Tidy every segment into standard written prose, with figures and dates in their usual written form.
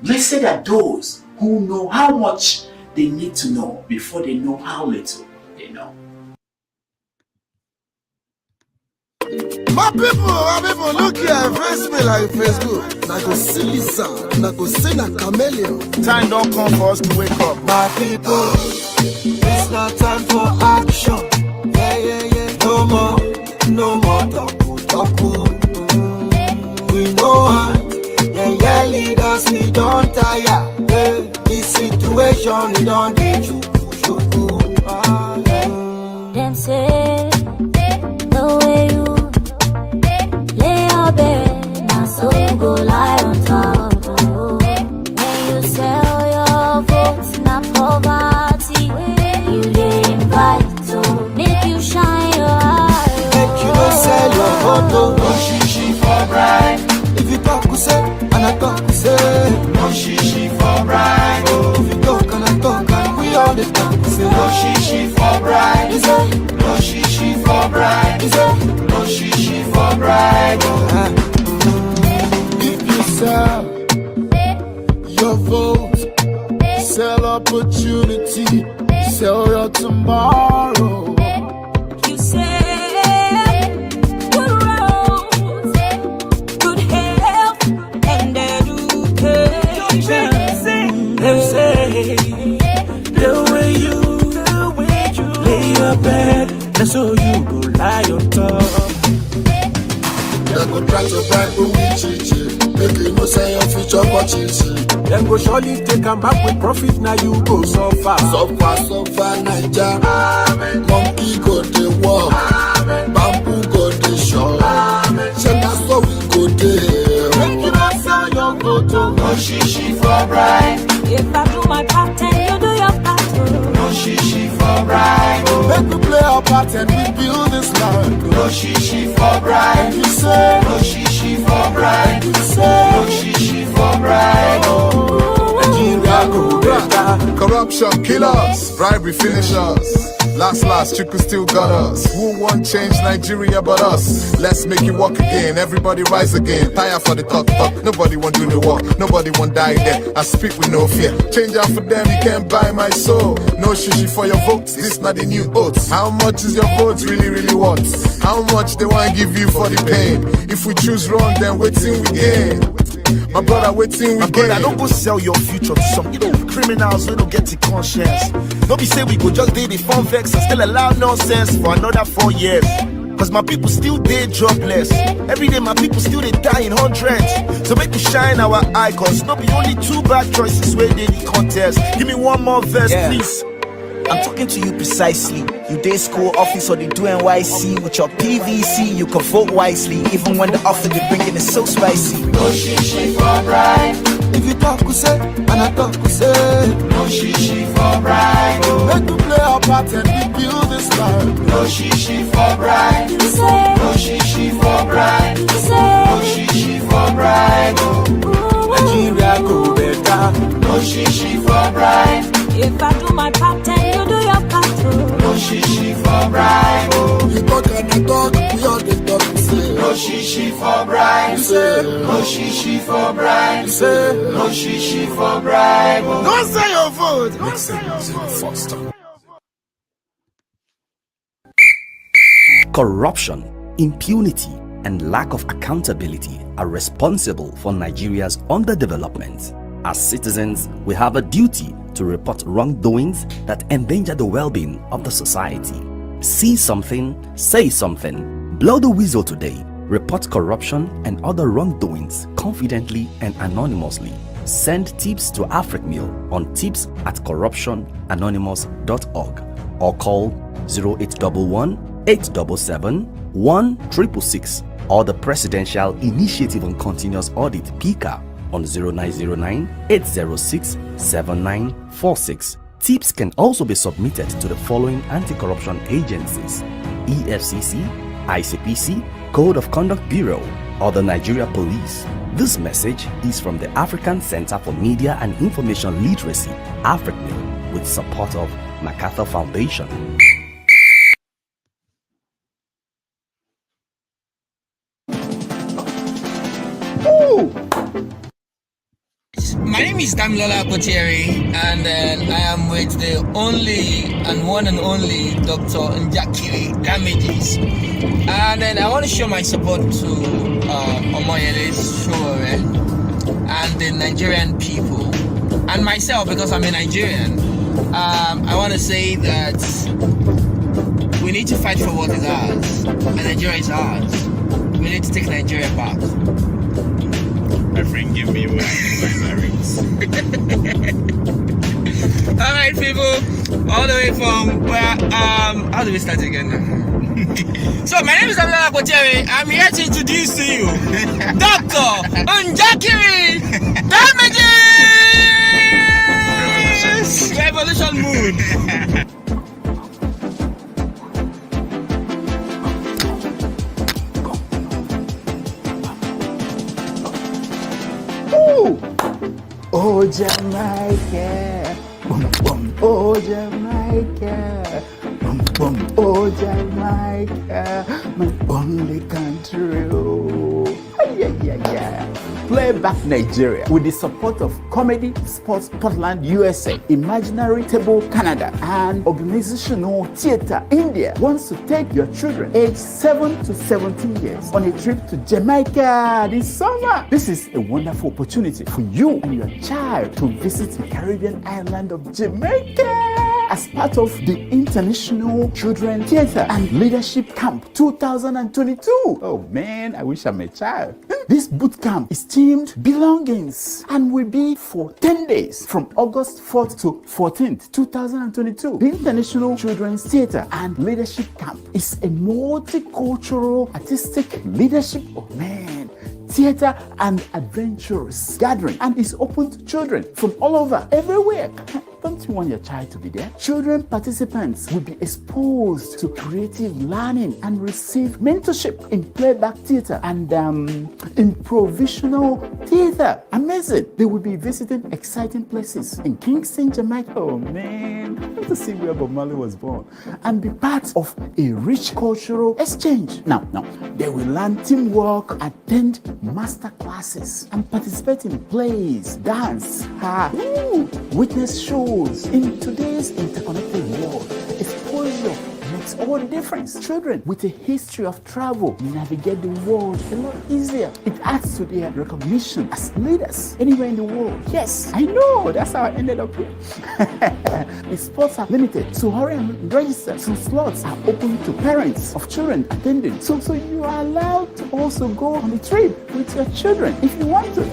Blessed are those who know how much they need to know before they know how little they know. My people, look here, face me like Facebook. I go see Lisa, I go see a chameleon. Time don't come for us to wake up. My people, it's not time for action. Yeah. No more talk. We know how. Yeah, leaders, we don't tire. This situation, we don't get you. Them say the way you lay your bed, now so you go lie on top. When you sell your votes, not poverty, you dey invite to make you shine your eye. Make you don't sell your vote, no shishi for bride. If you talk, we say, and I talk, we say, no shishi for bride. If you talk, and I talk, and we all the talk, we say, no shishi for bride. No shishi for bride. No shishi for bride. If you sell your vote, sell opportunity, sell your tomorrow. You say good roads, good health, and education. Them say the way you lay your bed, that's how you go lie on top. They go try to bribe you with chichi, make you know say your future for chichi. Them go surely take them back with profit, now you go so far. So far, Naija. Monkey go the walk, bamboo go the shore. Say that's how we go there. Make you not sell your photo. No shishi for bride. If I do my part and you do your part, no shishi for bride. Make we play our part and we build this land. No shishi for bride. You say no shishi for bride. You say no shishi for bride. Nigeria go better. Corruption kill us, bribery finish us. Last, Chiku still got us. Who won't change Nigeria but us? Let's make it work again, everybody rise again. Tire for the talk, nobody want do the work. Nobody want die there, I speak with no fear. Change out for them, you can't buy my soul. No shishi for your votes, this not the new oaths. How much is your vote really worth? How much they want to give you for the pain? If we choose wrong, then wait till we gain. My brother, waiting we brother, don't go sell your future to some criminals who don't get the conscience. Don't be say we go just date the fun vex and still allow nonsense for another 4 years. Cause my people still dead jobless. Every day my people still they die in hundreds. So make we shine our eye, cause no be only 2 bad choices where they the contest. Give me one more verse, please. I'm talking to you precisely. You day school office or they do NYC with your PVC. You can vote wisely, even when the offer they bringing is so spicy. No shishi for bride. If you talk, we say, and I talk, we say, no shishi for bride. Make we play our part and we build this land. No shishi for bride. You say no shishi for bride. You say no shishi for bride. Nigeria go better. No shishi for bride. If I do my part and you do your part, no shishi for bride. You talk and I talk, we all the talk, we say, no shishi for bride. No shishi for bride. No shishi for bride. Don't say your vote. Make sense faster. Corruption, impunity, and lack of accountability are responsible for Nigeria's underdevelopment. As citizens, we have a duty to report wrongdoings that endanger the well-being of the society. See something, say something. Blow the whistle today. Report corruption and other wrongdoings confidently and anonymously. Send tips to AfricMail on tips@corruptionanonymous.org or call 0811 877 1666 or the Presidential Initiative on Continuous Audit (PICA) on 0909 806 7946. Tips can also be submitted to the following anti-corruption agencies: EFCC, ICPC, Code of Conduct Bureau, or the Nigeria Police. This message is from the African Center for Media and Information Literacy, AfricMail, with support of MacArthur Foundation. My name is Damilola Kotieri, and I am with the only and one and only Dr. Njakiri Damages. And then I want to show my support to Omoyele Sowore and the Nigerian people, and myself because I'm a Nigerian. I want to say that we need to fight for what is ours, and Nigeria is ours. We need to take Nigeria back. My friend gave me my rings. Alright, people, all the way from where, how do we start again? So, my name is Rabiu Kwankwaso. I'm here to introduce to you Dr. Njakiri Damages! Revolution mood. Oh, Jamaica, boom, boom. Oh, Jamaica, boom, boom. Oh, Jamaica, my only country. Oh, yeah. Playback Nigeria with the support of Comedy Sports Portland USA, Imaginary Table Canada, and Organizational Theatre India wants to take your children aged 7 to 17 years on a trip to Jamaica this summer. This is a wonderful opportunity for you and your child to visit the Caribbean island of Jamaica as part of the International Children Theatre and Leadership Camp 2022. Oh man, I wish I'm a child. This boot camp is themed Belongings and will be for 10 days from August 4th to 14th, 2022. The International Children's Theatre and Leadership Camp is a multicultural artistic leadership theatre and adventurous gathering, and is open to children from all over, everywhere. Don't you want your child to be there? Children participants will be exposed to creative learning and receive mentorship in playback theatre and improvisational theatre. Amazing! They will be visiting exciting places in Kingston, Jamaica. Oh man, I want to see where Bob Marley was born and be part of a rich cultural exchange. Now, they will learn teamwork, attend master classes, and participate in plays, dance, witness shows. In today's interconnected world, exposure makes all the difference. Children with a history of travel navigate the world a lot easier. It adds to their recognition as leaders anywhere in the world. Yes, I know, that's how I ended up here. The spots are limited, so hurry and register. Some slots are open to parents of children attending. So you are allowed to also go on the trip with your children if you want to.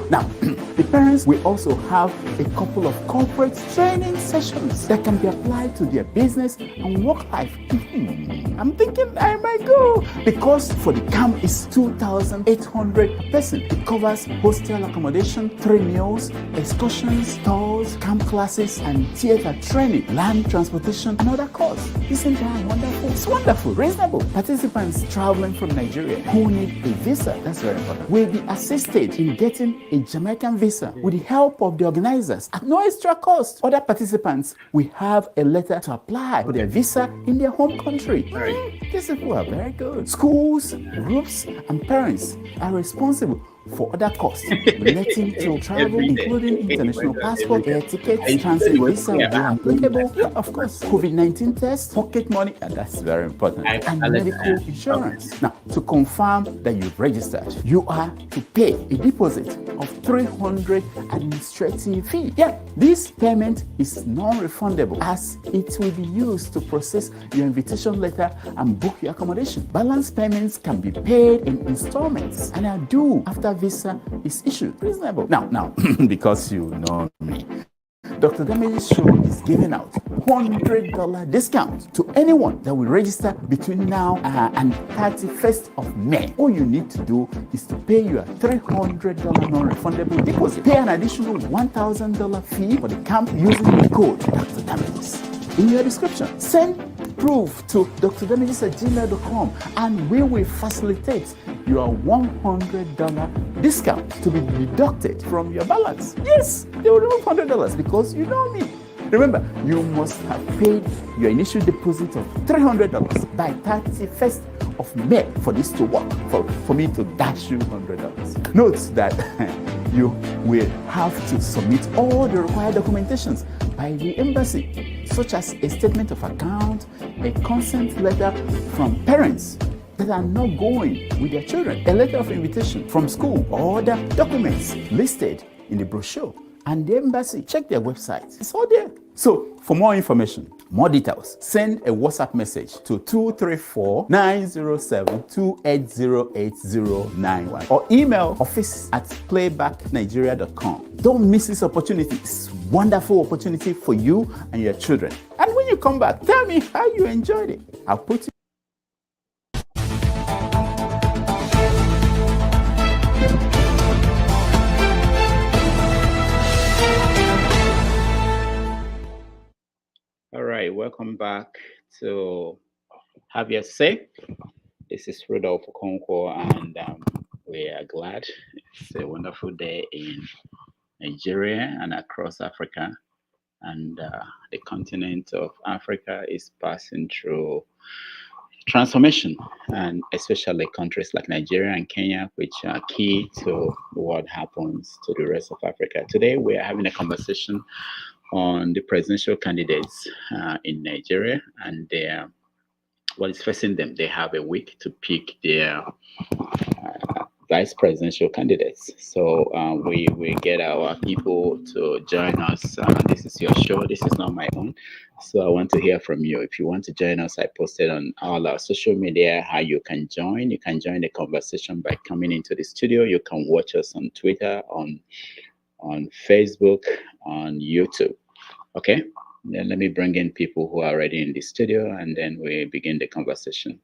Now, the parents will also have a couple of corporate training sessions that can be applied to their business and work life. I'm thinking I might go because for the camp is 2,800 per person. It covers hostel accommodation, 3 meals, excursions, tours, camp classes, and theater training, land transportation, and other costs. Isn't that wonderful? It's wonderful, reasonable. Participants traveling from Nigeria who need a visa, that's very important, will be assisted in getting a Jamaican visa with the help of the organizers at no extra cost. Other participants will have a letter to apply for their visa in their home country. These people are very good. Schools, groups, and parents are responsible for other costs relating to travel, including international passport, air tickets, transit visa where applicable, of course, COVID-19 tests, pocket money, and that's very important, and medical insurance. Now, to confirm that you've registered, you are to pay a deposit of 300 administrative fee. Yeah, this payment is non-refundable as it will be used to process your invitation letter and book your accommodation. Balance payments can be paid in installments and are due after visa is issued. Reasonable. Now, because you know me, Dr. Damage's show is giving out $100 discount to anyone that will register between now and 31st of May. All you need to do is to pay your $300 non-refundable deposit. Pay an additional $1,000 fee for the camp using the code Dr. Damages in your description. Send proof to drdamages@gmail.com and we will facilitate your $100 discount to be deducted from your balance. Yes, they will remove $100 because you know me. Remember, you must have paid your initial deposit of $300 by 31st of May for this to work, for me to dash you $100. Note that you will have to submit all the required documentations by the embassy, such as a statement of account, a consent letter from parents that are not going with their children, a letter of invitation from school, or the documents listed in the brochure. And the embassy, check their website. It's all there. So for more information, more details, send a WhatsApp message to 234-907-2808091 or email office@playbacknigeria.com. Don't miss this opportunity. It's a wonderful opportunity for you and your children. And when you come back, tell me how you enjoyed it. I'll put you. All right, welcome back to Have Your Say. This is Rabiu Kwankwaso, and we are glad. It's a wonderful day in Nigeria and across Africa. And the continent of Africa is passing through transformation, and especially countries like Nigeria and Kenya, which are key to what happens to the rest of Africa. Today, we are having a conversation on the presidential candidates in Nigeria and what is facing them. They have a week to pick their vice presidential candidates. So we get our people to join us. This is your show. This is not my own. So I want to hear from you. If you want to join us, I posted on all our social media how you can join. You can join the conversation by coming into the studio. You can watch us on Twitter, on Facebook, on YouTube. Okay, then let me bring in people who are already in the studio, and then we begin the conversation.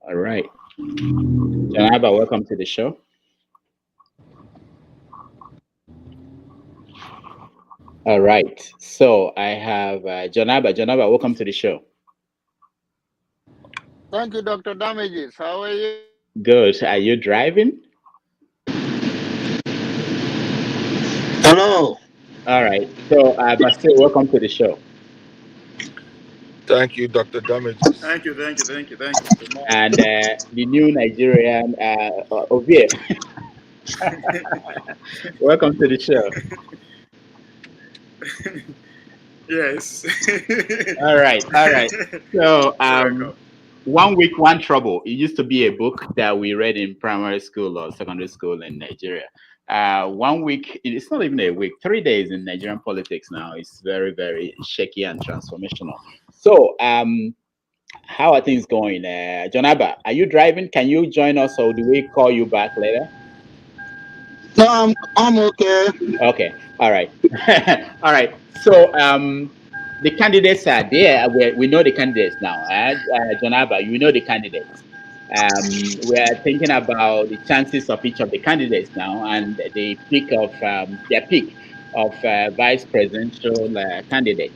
All right, Janaba, welcome to the show. All right, so I have Janaba. Janaba, welcome to the show. Thank you, Dr. Damages. How are you? Good. Are you driving? Hello. All right. So, Bastille, welcome to the show. Thank you, Dr. Damages. Thank you. And the new Nigerian, Ovie. Welcome to the show. Yes. All right. So, 1 week, 1 trouble. It used to be a book that we read in primary school or secondary school in Nigeria. 1 week, it's not even a week, 3 days in Nigerian politics now. It's very, very shaky and transformational. So, how are things going? Jonaba, are you driving? Can you join us, or do we call you back later? No, I'm okay. Okay. All right. All right. So, the candidates are there. We know the candidates now. Jonaba, you know the candidates. We are thinking about the chances of each of the candidates now, and the pick of their pick of vice presidential candidates.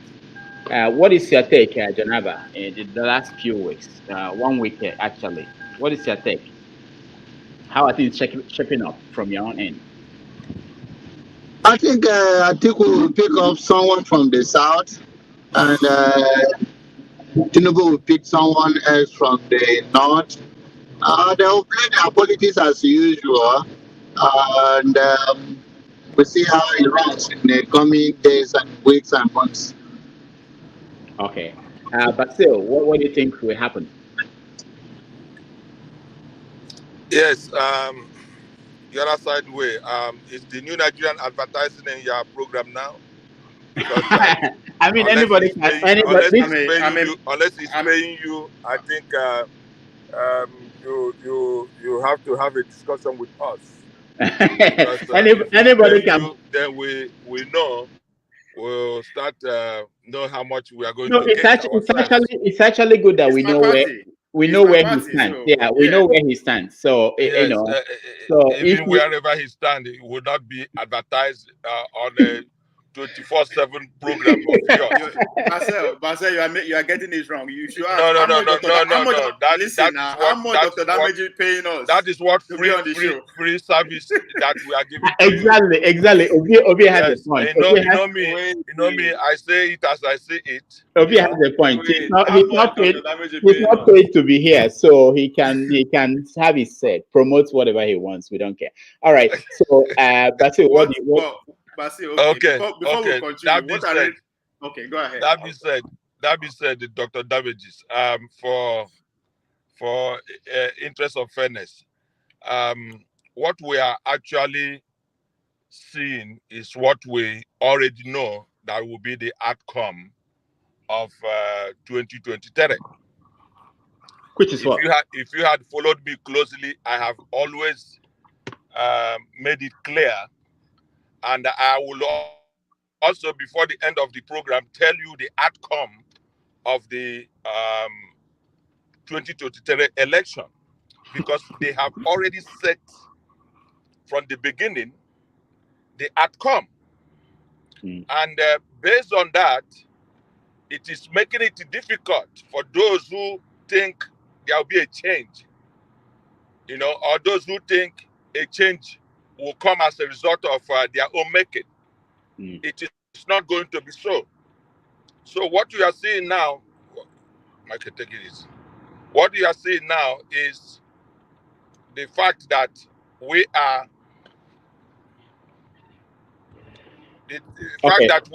What is your take, Janaba, in the last few weeks? 1 week, actually. What is your take? How are things shaping up from your own end? I think Atiku will pick up someone from the south, and Tinubu will pick someone else from the north. They will play their politics as usual, and we'll see how it runs in the coming days and weeks and months. Okay. But still, what do you think will happen? Yes, the other side way. Is the new Nigerian advertising in your program now? Because, I mean, unless he's paying you, I think you have to have a discussion with us. Because, anybody can. Then we know. We'll start know how much we are going No, to it's get. it's actually good that we know where he stands. So, yeah, we know where he stands. So Yes, you know, so even wherever he stands, it would not be advertised on a 24/7 program of yours. Marcel, you are getting it wrong. You should ask. No. Listen now, how much Dr. Damage paying us? That is what to be on the show. free service that we are giving. Exactly. Obi has a point. You know me. I say it as I say it. Obi has a point. He's not paid to be here, so he can have his say, promote whatever he wants. We don't care. All right. So, Basil, Basil, okay. Before we continue, okay, go ahead. That being said, the Dr. Damages, for interest of fairness, what we are actually seeing is what we already know that will be the outcome of 2023. Which is if you had followed me closely, I have always made it clear, and I will also, before the end of the program, tell you the outcome of the 2023 election, because they have already set from the beginning the outcome. And based on that, it is making it difficult for those who think there will be a change, or those who think a change will come as a result of their own making. It is not going to be so. So what you are seeing now, Michael, take it easy. What you are seeing now is the fact that we are you have to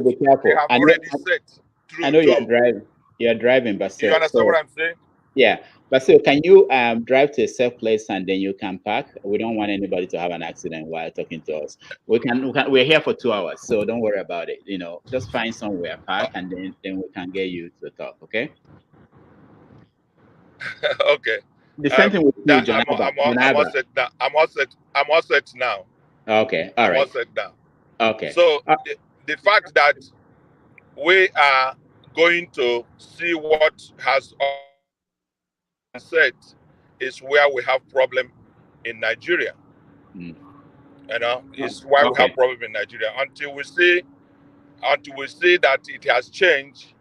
be careful. I know you're driving. You're driving, Basil. You understand what I'm saying? Yeah. Basil, can you drive to a safe place and then you can park? We don't want anybody to have an accident while talking to us. We're here for 2 hours, so don't worry about it. Just find somewhere, park, and then we can get you to talk. Okay? Okay. The same thing with you, John. I'm all set now. Okay. All right. I'm all set now. Okay. So the fact that we are going to see what has said is where we have problem in Nigeria. It's why we have problem in Nigeria. Until we see that it has changed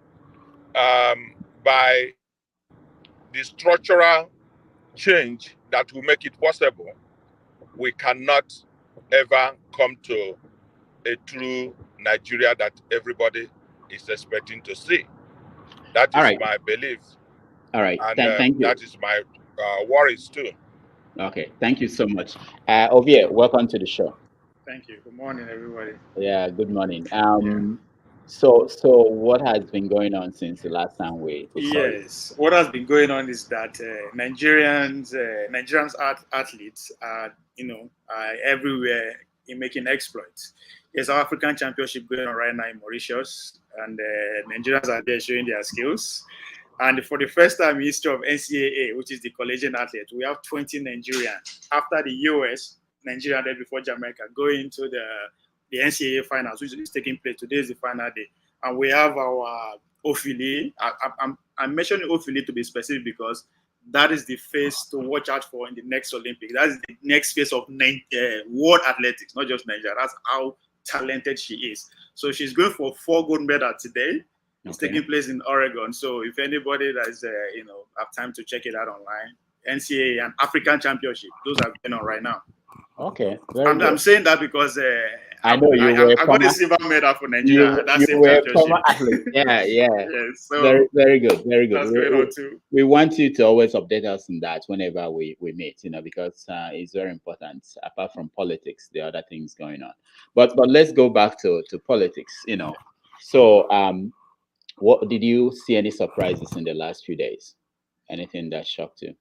by the structural change that will make it possible, we cannot ever come to a true Nigeria that everybody is expecting to see. That is my belief. All right. And thank you. That is my worries too. Okay. Thank you so much. Ovie, welcome to the show. Thank you. Good morning, everybody. Yeah. Good morning. So what has been going on since the last time we Yes, what has been going on is that Nigerian athletes are everywhere in making exploits. There's an African Championship going on right now in Mauritius, and Nigerians are there showing their skills. And for the first time in history of NCAA, which is the collegiate athlete, we have 20 Nigerians after the US, Nigeria, then before Jamaica, going to the NCAA finals, which is taking place. Today is the final day. And we have our Ophili. I'm mentioning Ophili to be specific because that is the face to watch out for in the next Olympics. That is the next phase of world athletics, not just Nigeria. That's how talented she is. So she's going for 4 gold medals today. It's taking place in Oregon. So if anybody that is, have time to check it out online, NCAA and African Championship, those are going on right now. Okay. I'm saying that because I know I got a silver medal for Nigeria. You were a former athlete. Yeah. Yes, so very good. That's going on too. We want you to always update us on that whenever we meet, because it's very important. Apart from politics, there are other things going on. But let's go back to politics. So what did you see any surprises in the last few days? Anything that shocked you?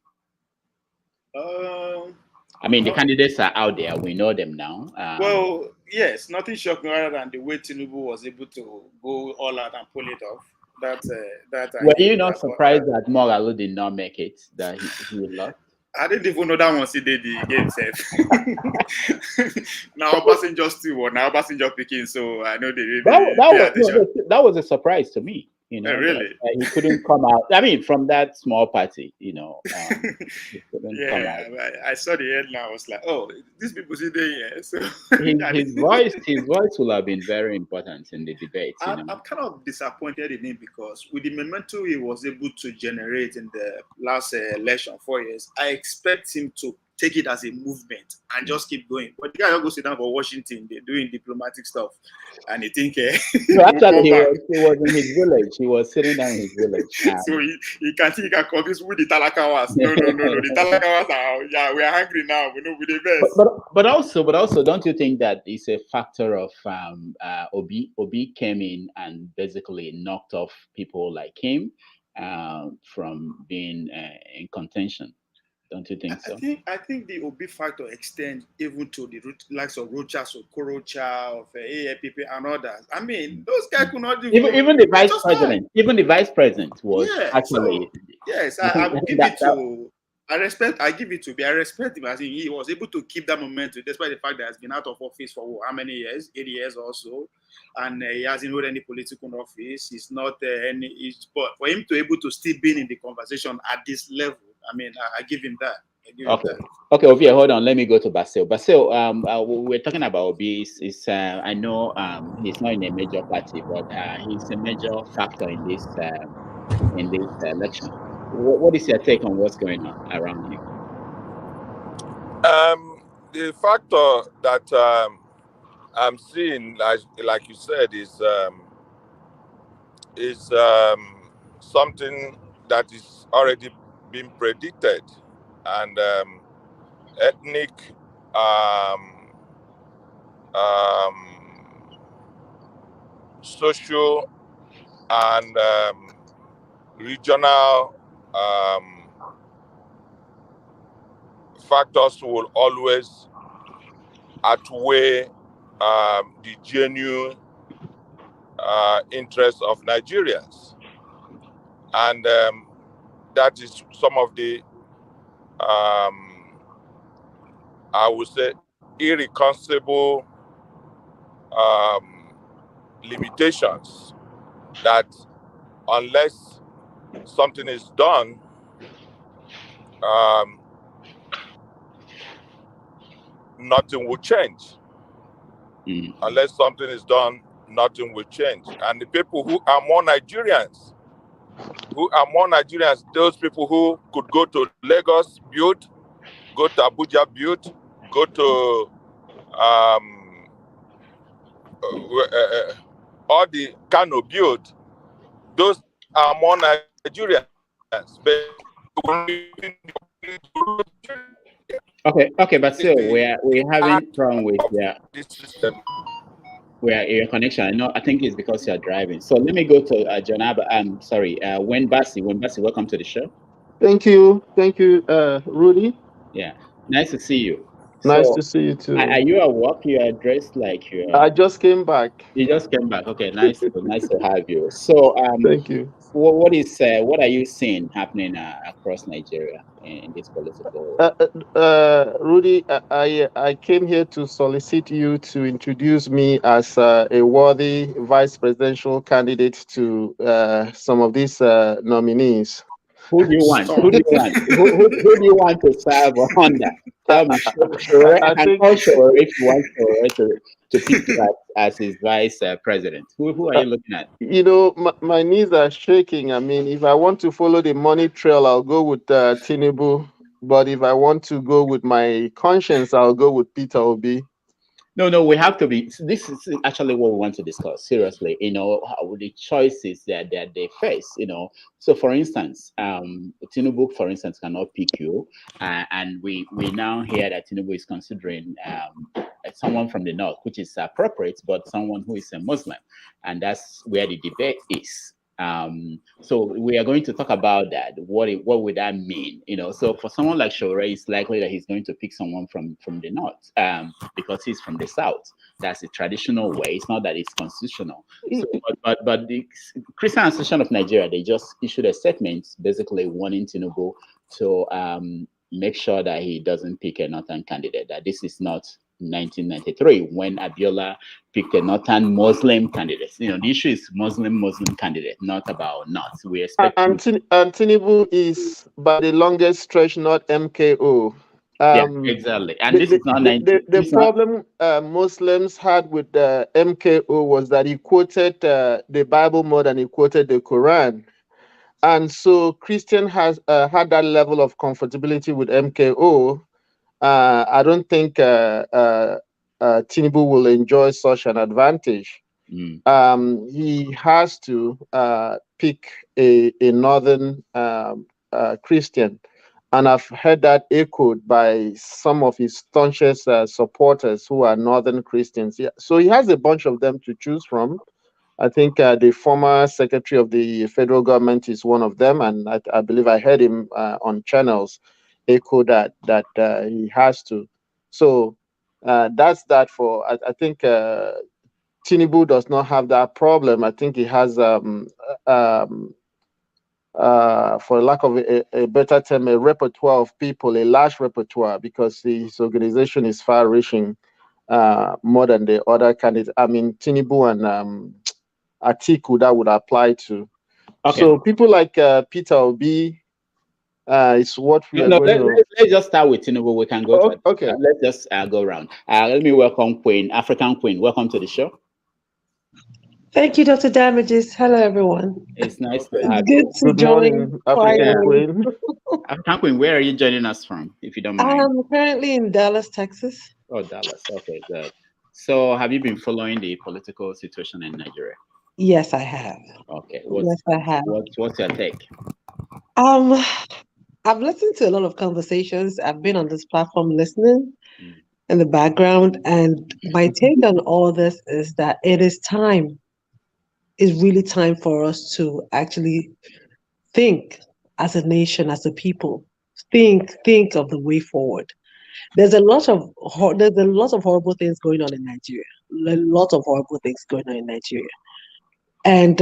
I mean, the candidates are out there. We know them now. Well, yes, nothing shocking other than the way Tinubu was able to go all out and pull it off. Were you not surprised that Moralu did not make it? That he lost? I didn't even know that once he did the game safe. Now Obasanjo still won. Now Obasanjo picking, so I know they really that was a surprise to me. You know, really? he couldn't come out. I mean, from that small party, you know, he couldn't come out. Yeah, I saw the headline. I was like, oh, these people see there, yeah. So His voice will have been very important in the debate. You know, I'm kind of disappointed in him because with the momentum he was able to generate in the last election 4 years, I expect him to take it as a movement and just keep going. But the guy just go sit down for Washington, they're doing diplomatic stuff, and he think no, actually, he was in his village. He was sitting down in his village. so he can think he can convince with the Talakawas. No. The Talakawas are, yeah, we are hungry now. We know we the best. But also, don't you think that it's a factor of Obi came in and basically knocked off people like him from being in contention? Don't you think so? I think the Obi factor extends even to the likes of Rochas or Korocha, of AAPP and others. I mean, those guys could not do even the vice president. Even the vice president was actually. So, yes, I will give it to. I give it to. I respect him as he was able to keep that momentum despite the fact that he's been out of office for how many years? 8 years or so, and he hasn't held any political office. He's not but for him to able to still be in the conversation at this level, I mean, I give him that. Okay, Obi, hold on. Let me go to Basil. Basil, we're talking about Obi. I know he's not in a major party, but he's a major factor in this election. What is your take on what's going on around him? The factor that I'm seeing, like you said, is something that is already been predicted, and ethnic social and regional factors will always outweigh the genuine interests of Nigerians, and that is some of the I would say irreconcilable limitations that unless something is done, nothing will change. Unless something is done, nothing will change. And the people who are more Nigerians, those people who could go to Lagos, build, go to Abuja, build, go to all the Kano build, those are more Nigerians. Okay, but still, we're having problem with this system. Where your connection. I think it's because you're driving. So let me go to Janaba. Wenbasi, welcome to the show. Thank you, Rudy. Yeah, nice to see you. Nice to see you too. Are you at work? You are dressed like you. I just came back. You just came back. Okay, nice to have you. So thank you. What are you seeing happening across Nigeria in this political? Rudy, I came here to solicit you to introduce me as a worthy vice presidential candidate to some of these nominees. Who do you want? Who do you want to serve under? Tell me, Sowore, if you want Sowore to pick you as his vice president. Who are you looking at? You know, my knees are shaking. I mean, if I want to follow the money trail, I'll go with Tinubu. But if I want to go with my conscience, I'll go with Peter Obi. No, we have to be. This is actually what we want to discuss seriously. How the choices that they face. So for instance, Tinubu, for instance, cannot pick you, and we now hear that Tinubu is considering someone from the north, which is appropriate, but someone who is a Muslim, and that's where the debate is. So we are going to talk about that. What would that mean? So for someone like Sowore, it's likely that he's going to pick someone from the north, because he's from the south. That's the traditional way. It's not that it's constitutional. So, but the Christian Association of Nigeria, they just issued a statement basically warning Tinubu to make sure that he doesn't pick a northern candidate. That this is not 1993 when Abiola picked a northern Muslim candidate. The issue is Muslim candidate, not about North. We expect And Tinubu is by the longest stretch not MKO. Yeah, exactly. And this is not 19. The problem Muslims had with the MKO was that he quoted the Bible more than he quoted the Quran. And so Christian has had that level of comfortability with MKO. I don't think Tinubu will enjoy such an advantage. He has to pick a northern Christian. And I've heard that echoed by some of his staunchest supporters who are northern Christians. Yeah. So he has a bunch of them to choose from. I think the former secretary of the federal government is one of them, and I believe I heard him on channels echo that he has to. So that's that for. I think Tinubu does not have that problem. I think he has for lack of a better term, a repertoire of people, a large repertoire, because his organization is far-reaching more than the other candidates. I mean, Tinubu and Atiku, that would apply to. Okay. So people like Peter Obi is what we are going to... Let's just start with Tinubu. We can go to okay. Let's just go around. Let me welcome African Queen. Welcome to the show. Thank you, Dr. Damages. Hello, everyone. It's nice to have you. Good join. African Queen. African Queen, where are you joining us from, if you don't mind? I'm currently in Dallas, Texas. Oh, Dallas. Okay, good. So have you been following the political situation in Nigeria? Yes, I have. Okay. Yes, I have. What's your take? I've listened to a lot of conversations. I've been on this platform listening in the background, and my take on all this is that it is time. It's really time for us to actually think as a nation, as a people. Think of the way forward. There's a lot of horrible things going on in Nigeria. A lot of horrible things going on in Nigeria, and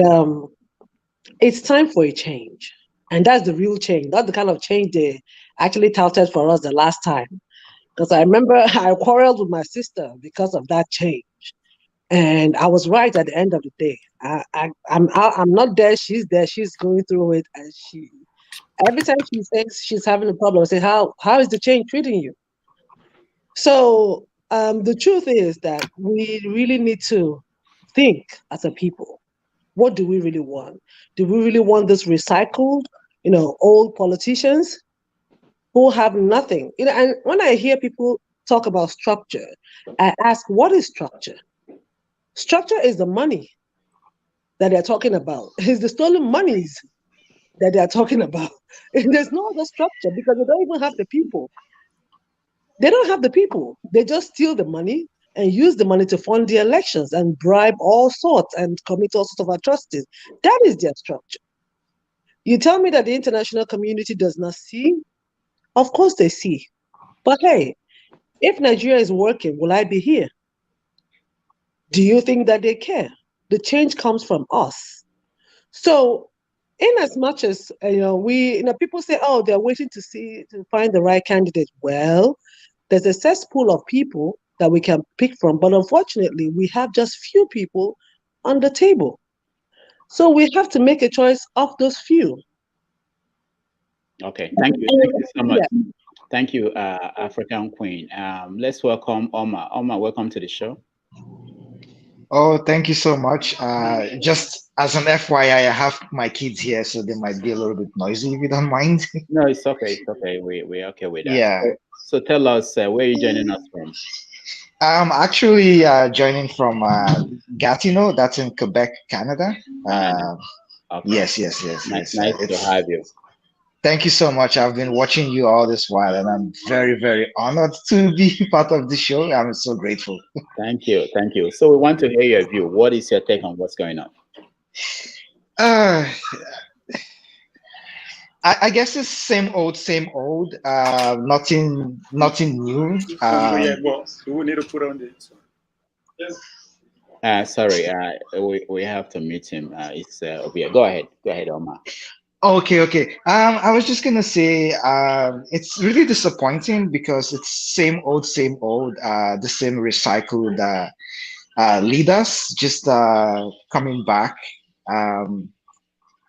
it's time for a change. And that's the real change, not the kind of change they actually touted for us the last time. Because I remember I quarreled with my sister because of that change. And I was right at the end of the day. I'm not there, she's there, she's going through it. And every time she says she's having a problem, I say, how is the change treating you? So the truth is that we really need to think as a people. What do we really want? Do we really want this recycled, old politicians who have nothing? And when I hear people talk about structure, I ask, what is structure? Structure is the money that they're talking about. It's the stolen monies that they're talking about. And there's no other structure because they don't even have the people. They don't have the people. They just steal the money and use the money to fund the elections and bribe all sorts and commit all sorts of atrocities. That is their structure. You tell me that the international community does not see? Of course they see. But hey, if Nigeria is working, will I be here? Do you think that they care? The change comes from us. So in as much as, people say, oh, they're waiting to find the right candidate. Well, there's a cesspool of people that we can pick from. But unfortunately, we have just few people on the table. So we have to make a choice of those few. Okay, thank you. Thank you so much. Yeah. Thank you, African Queen. Let's welcome Omar. Omar, welcome to the show. Oh, thank you so much. Just as an FYI, I have my kids here, so they might be a little bit noisy, if you don't mind. No, it's okay. It's okay. We're okay with that. Yeah. So tell us, where are you joining us from? I'm actually joining from Gatineau. That's in Quebec, Canada. Okay. Yes. Nice to have you. Thank you so much. I've been watching you all this while, and I'm very, very honored to be part of the show. I'm so grateful. Thank you. So we want to hear your view. What is your take on what's going on? I guess it's same old. Nothing new. We need to put on this. Sorry, we have to mute him. It's Go ahead, Omar. Okay. I was just gonna say, it's really disappointing because it's same old, the same recycled leaders just coming back. Um,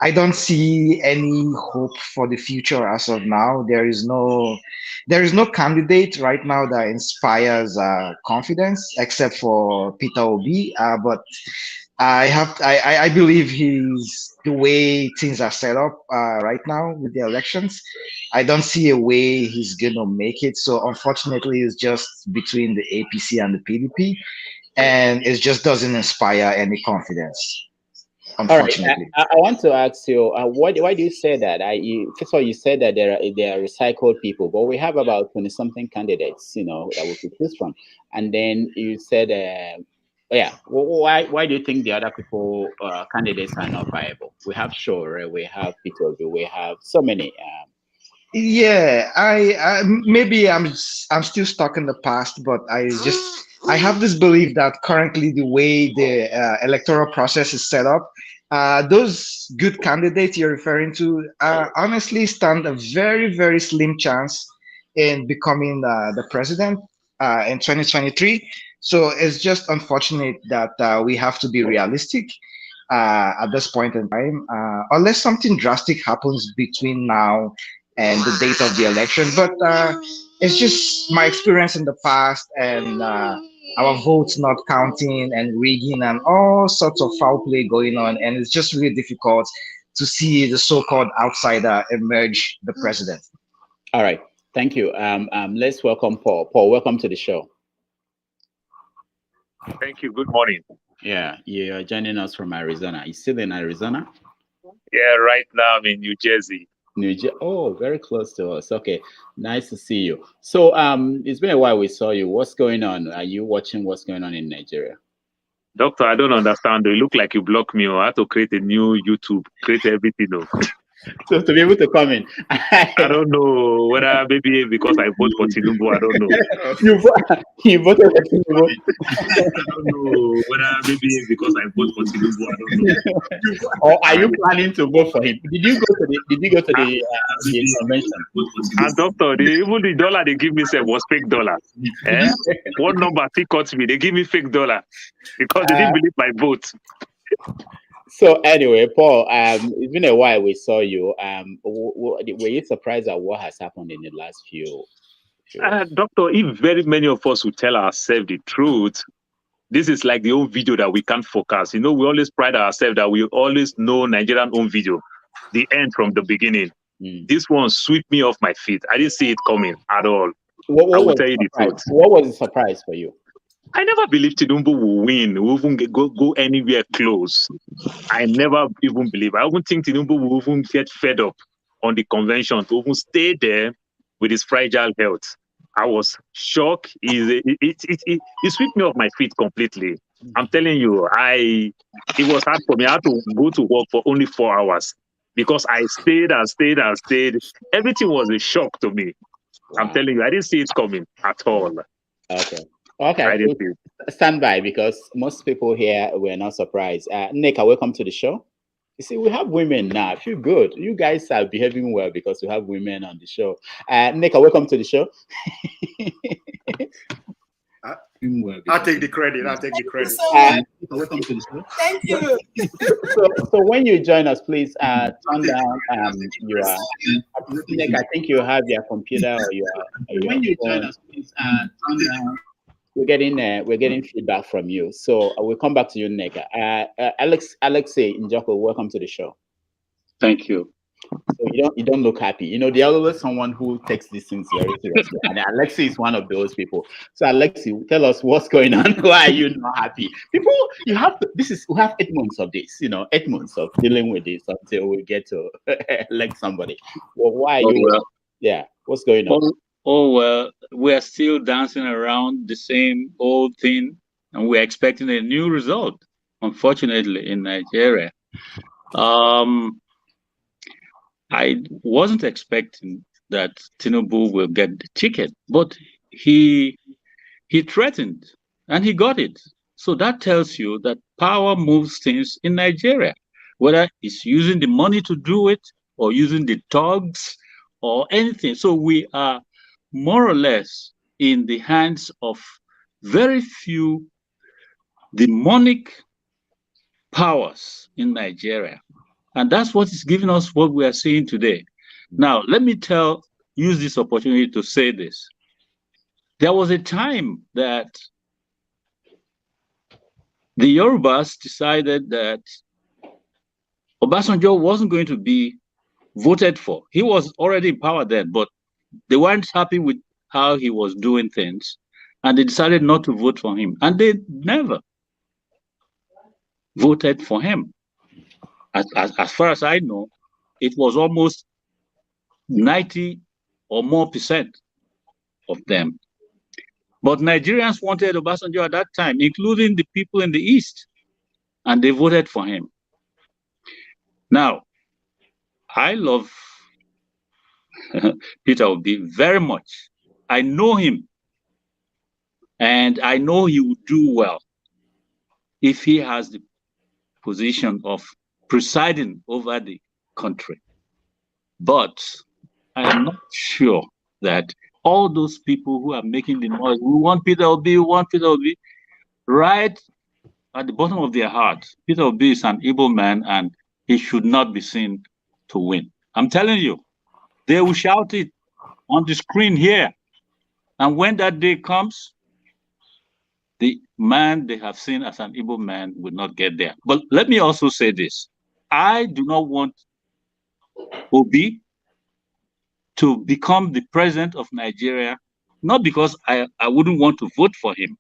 I don't see any hope for the future as of now. There is no candidate right now that inspires confidence except for Peter Obi. But I believe he's the way things are set up right now with the elections. I don't see a way he's gonna make it. So unfortunately, it's just between the APC and the PDP, and it just doesn't inspire any confidence. All right. Unfortunately. I want to ask you, why do you say that? First of all, you said that there are recycled people, but we have about 20 something candidates, that we could choose from, and then you said, yeah, why do you think the other people candidates are not viable? We have Sowore, we have Peter Obi, we have so many. Yeah, I maybe I'm still stuck in the past, but I have this belief that currently the way the electoral process is set up, those good candidates you're referring to honestly stand a very slim chance in becoming the president in 2023. So it's just unfortunate that we have to be realistic at this point in time, unless something drastic happens between now and the date of the election. But it's just my experience in the past and our votes not counting and rigging and all sorts of foul play going on. And it's just really difficult to see the so-called outsider emerge the president. All right. Thank you. Let's welcome Paul. Paul, welcome to the show. Thank you. Good morning. Yeah, you're joining us from Arizona. You still in Arizona? Yeah, right now I'm in New Jersey. Oh, very close to us. Okay, nice to see you. So, it's been a while we saw you. What's going on? Are you watching what's going on in Nigeria? Doctor, I don't understand. You look like you blocked me. I had to create a new YouTube, create everything. So to be able to come in. I don't know whether maybe because I vote for Tinubu, I don't know. You voted for Tinubu? I don't know whether maybe because I vote for Tinubu, I don't know. Or are you planning to vote for him? Did you go to the convention? And doctor, even the dollar they give me was fake dollar. What number they cut me? They give me fake dollar because they didn't believe my vote. So anyway, Paul, it's been a while we saw you. Were you surprised at what has happened in the last few? Doctor, if very many of us would tell ourselves the truth, this is like the old video that we can't focus. We always pride ourselves that we always know Nigerian own video, the end from the beginning. This one swept me off my feet. I didn't see it coming at all. I will tell you the truth. What was the surprise for you? I never believed Tinubu will win, will even go anywhere close. I never even believe. I don't think Tinubu will even get fed up on the convention to even stay there with his fragile health. I was shocked. It swept me off my feet completely. I'm telling you, it was hard for me. I had to go to work for only 4 hours because I stayed and stayed and stayed. Everything was a shock to me. I'm telling you, I didn't see it coming at all. Okay, stand by because most people here were not surprised. Nneka, welcome to the show. You see, we have women now. I feel good. You guys are behaving well because we have women on the show. Nneka, welcome to the show. I'll take the credit. Welcome to the show. Thank you. So when you join us, please turn down your. Nneka, I think you have your computer or your. When you join us, please turn down. We're getting feedback from you, so we'll come back to you, Nneka. Alexei Njoko, welcome to the show. Thank you. So you don't look happy. There's always someone who takes these things very seriously, and Alexei is one of those people. So Alexei, tell us what's going on. Why are you not happy? People, we have 8 months of this. 8 months of dealing with this until we get to elect somebody. Well, why are you? Well, yeah, what's going on? Well, we're still dancing around the same old thing, and we're expecting a new result, unfortunately, in Nigeria. I wasn't expecting that Tinubu will get the ticket, but he threatened, and he got it. So that tells you that power moves things in Nigeria, whether it's using the money to do it, or using the thugs or anything. So we are more or less in the hands of very few demonic powers in Nigeria. And that's what is giving us what we are seeing today. Now, let me use this opportunity to say this. There was a time that the Yorubas decided that Obasanjo wasn't going to be voted for. He was already in power then, but they weren't happy with how he was doing things, and they decided not to vote for him. And they never voted for him. As far as I know, it was almost 90 or more % of them. But Nigerians wanted Obasanjo at that time, including the people in the East, and they voted for him. Now, I love Peter Obi very much. I know him, and I know he would do well if he has the position of presiding over the country. But I am not sure that all those people who are making the noise, we want Peter Obi, right at the bottom of their heart, Peter Obi is an able man and he should not be seen to win. I'm telling you, they will shout it on the screen here. And when that day comes, the man they have seen as an able man will not get there. But let me also say this. I do not want Obi to become the president of Nigeria, not because I wouldn't want to vote for him,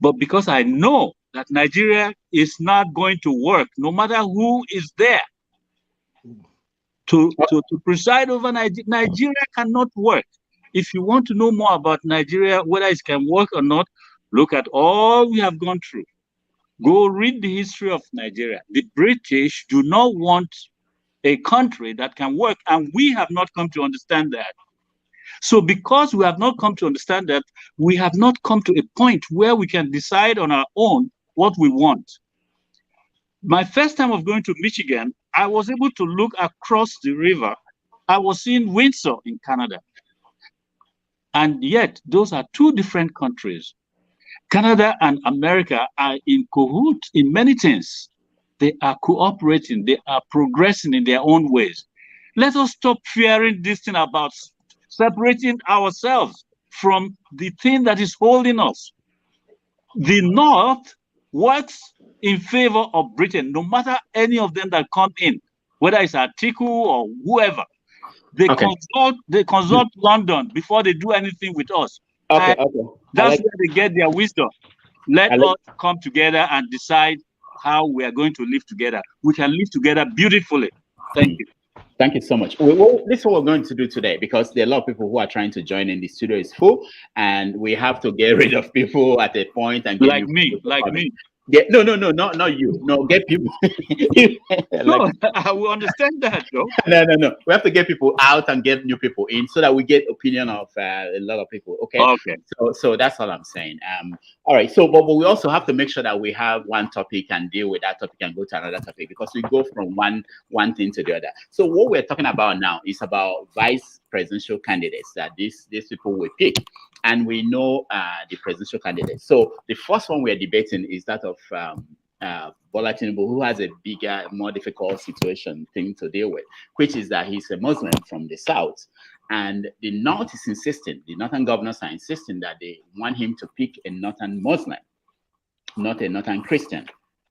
but because I know that Nigeria is not going to work, no matter who is there to preside over Nigeria. Nigeria cannot work. If you want to know more about Nigeria, whether it can work or not, look at all we have gone through. Go read the history of Nigeria. The British do not want a country that can work, and we have not come to understand that. So because we have not come to understand that, we have not come to a point where we can decide on our own what we want. My first time of going to Michigan, I was able to look across the river. I was seeing Windsor in Canada. And yet, those are two different countries. Canada and America are in cahoots in many things. They are cooperating. They are progressing in their own ways. Let us stop fearing this thing about separating ourselves from the thing that is holding us. The North works in favor of Britain, no matter any of them that come in, whether it's Atiku or whoever. They consult London before they do anything with us. That's where they get their wisdom. Let us come together and decide how we are going to live together. We can live together beautifully. Thank you. Thank you so much. This is what we're going to do today, because there are a lot of people who are trying to join in. The studio is full, and we have to get rid of people at a point and get like me. No, not you. No, get people. No, I will understand that, though. No. We have to get people out and get new people in, so that we get opinion of a lot of people. Okay. So that's all I'm saying. All right. So, but we also have to make sure that we have one topic and deal with that topic and go to another topic, because we go from one thing to the other. So what we're talking about now is about vice presidential candidates that these people will pick. And we know the presidential candidates. So the first one we're debating is that of Bola Tinubu, who has a bigger, more difficult thing to deal with, which is that he's a Muslim from the South. And the North is insisting, the Northern governors are insisting that they want him to pick a Northern Muslim, not a Northern Christian.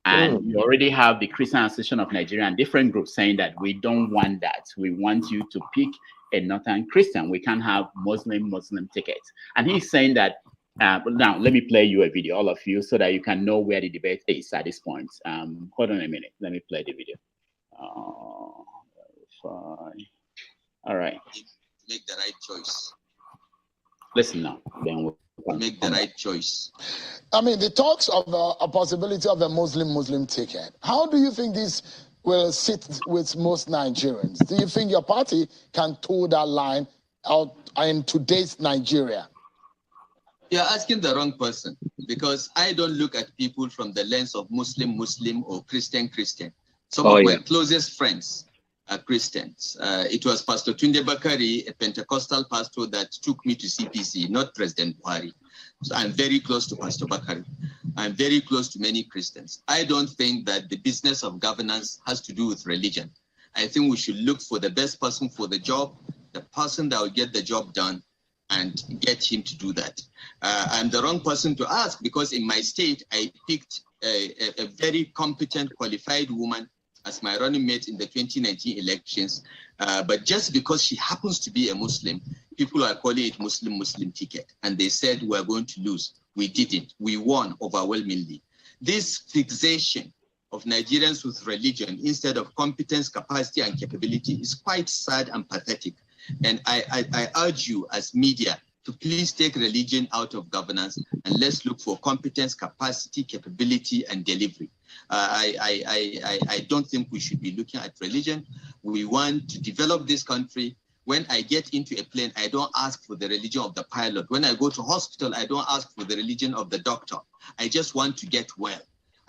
And you already have the Christian Association of Nigeria and different groups saying that we don't want that. We want you to pick a Northern Christian. We can't have Muslim tickets. And he's saying that, now let me play you a video, all of you, so that you can know where the debate is at this point. Hold on a minute. Let me play the video. Fine. All right. Make the right choice. Listen now. Then we'll make the right choice. I mean, the talks of a possibility of a Muslim ticket. How do you think this will sit with most Nigerians? Do you think your party can toe that line out in today's Nigeria? You're asking the wrong person, because I don't look at people from the lens of Muslim or Christian. Some of my closest friends, Christians. It was Pastor Tunde Bakari, a Pentecostal pastor, that took me to CPC, not President Buhari. So I'm very close to Pastor Bakari. I'm very close to many Christians. I don't think that the business of governance has to do with religion. I think we should look for the best person for the job, the person that will get the job done, and get him to do that. I'm the wrong person to ask, because in my state, I picked a very competent, qualified woman as my running mate in the 2019 elections. But just because she happens to be a Muslim, people are calling it Muslim ticket. And they said we're going to lose. We didn't. We won overwhelmingly. This fixation of Nigerians with religion instead of competence, capacity, and capability is quite sad and pathetic. And I urge you as media to please take religion out of governance, and let's look for competence, capacity, capability, and delivery. I don't think we should be looking at religion. We want to develop this country. When I get into a plane, I don't ask for the religion of the pilot. When I go to hospital, I don't ask for the religion of the doctor. I just want to get well.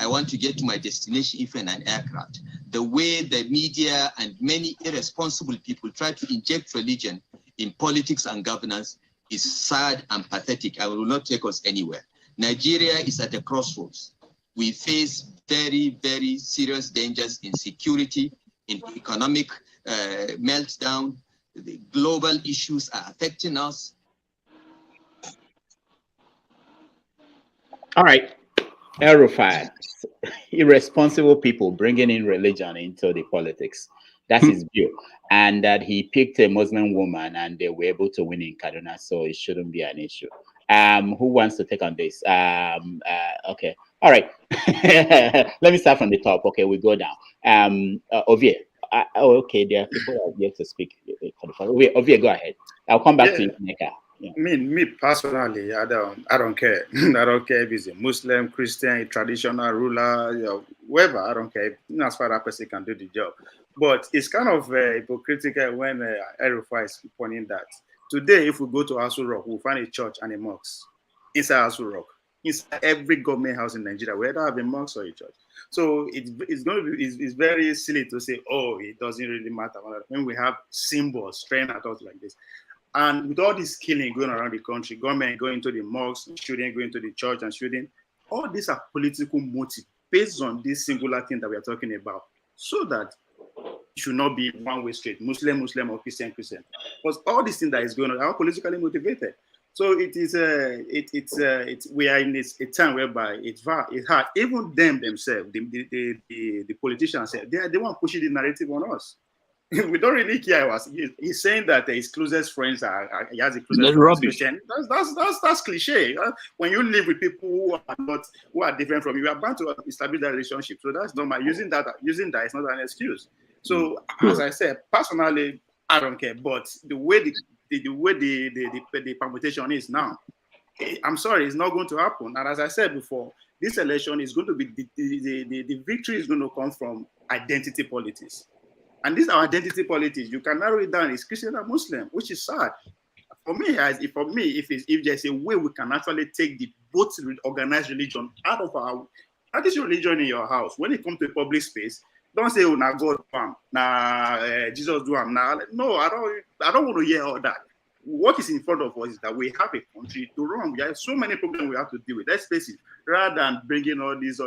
I want to get to my destination, if in an aircraft. The way the media and many irresponsible people try to inject religion in politics and governance is sad and pathetic and will not take us anywhere. Nigeria is at a crossroads. We face very, very serious dangers in security, in economic meltdown. The global issues are affecting us. All right. El-Rufai, irresponsible people bringing in religion into the politics. That's his view. And that he picked a Muslim woman and they were able to win in Kaduna, so it shouldn't be an issue. Who wants to take on this? Okay. All right. Let me start from the top. Okay, we go down. Ovie. Okay, there are people who are yet to speak. Ovie, go ahead. I'll come back to you, Neka. Yeah. Me personally, I don't care. I don't care if he's a Muslim, Christian, a traditional ruler, whoever. I don't care. As far as that person can do the job. But it's kind of hypocritical when El-Rufai is pointing that. Today, if we go to Aso Rock, we'll find a church and a mosque inside Aso Rock. Inside every government house in Nigeria, whether have a mosque or a church. So it's going to be it's very silly to say, oh, it doesn't really matter when we have symbols trained at us like this. And with all this killing going around the country, government going to the mosques, shooting, going to the church and shooting, all these are political motives based on this singular thing that we are talking about, so that it should not be one-way street, Muslim or Christian. Because all these things that is going on are politically motivated. So it is we are in a time whereby it's hard. Even themselves, the politicians, they are the one pushing the narrative on us. We don't really care. He's saying that his closest friends he has a closest rubbish. That's cliche. When you live with people who are different from you, are bound to establish that relationship. So that's normal. Using that is not an excuse. So as I said, personally, I don't care. But the way the permutation is now, I'm sorry, it's not going to happen. And as I said before, this election is going to be the victory is going to come from identity politics. And these are identity politics. You can narrow it down. It's Christian and Muslim, which is sad. For me, if there's a way we can actually take both organized religion out of that is your religion in your house. When it comes to a public space, don't say, "Oh, now God do am, now Jesus do am." Now, no, I don't want to hear all that. What is in front of us is that we have a country to run. We have so many problems we have to deal with. Let's face it. Rather than bringing all this,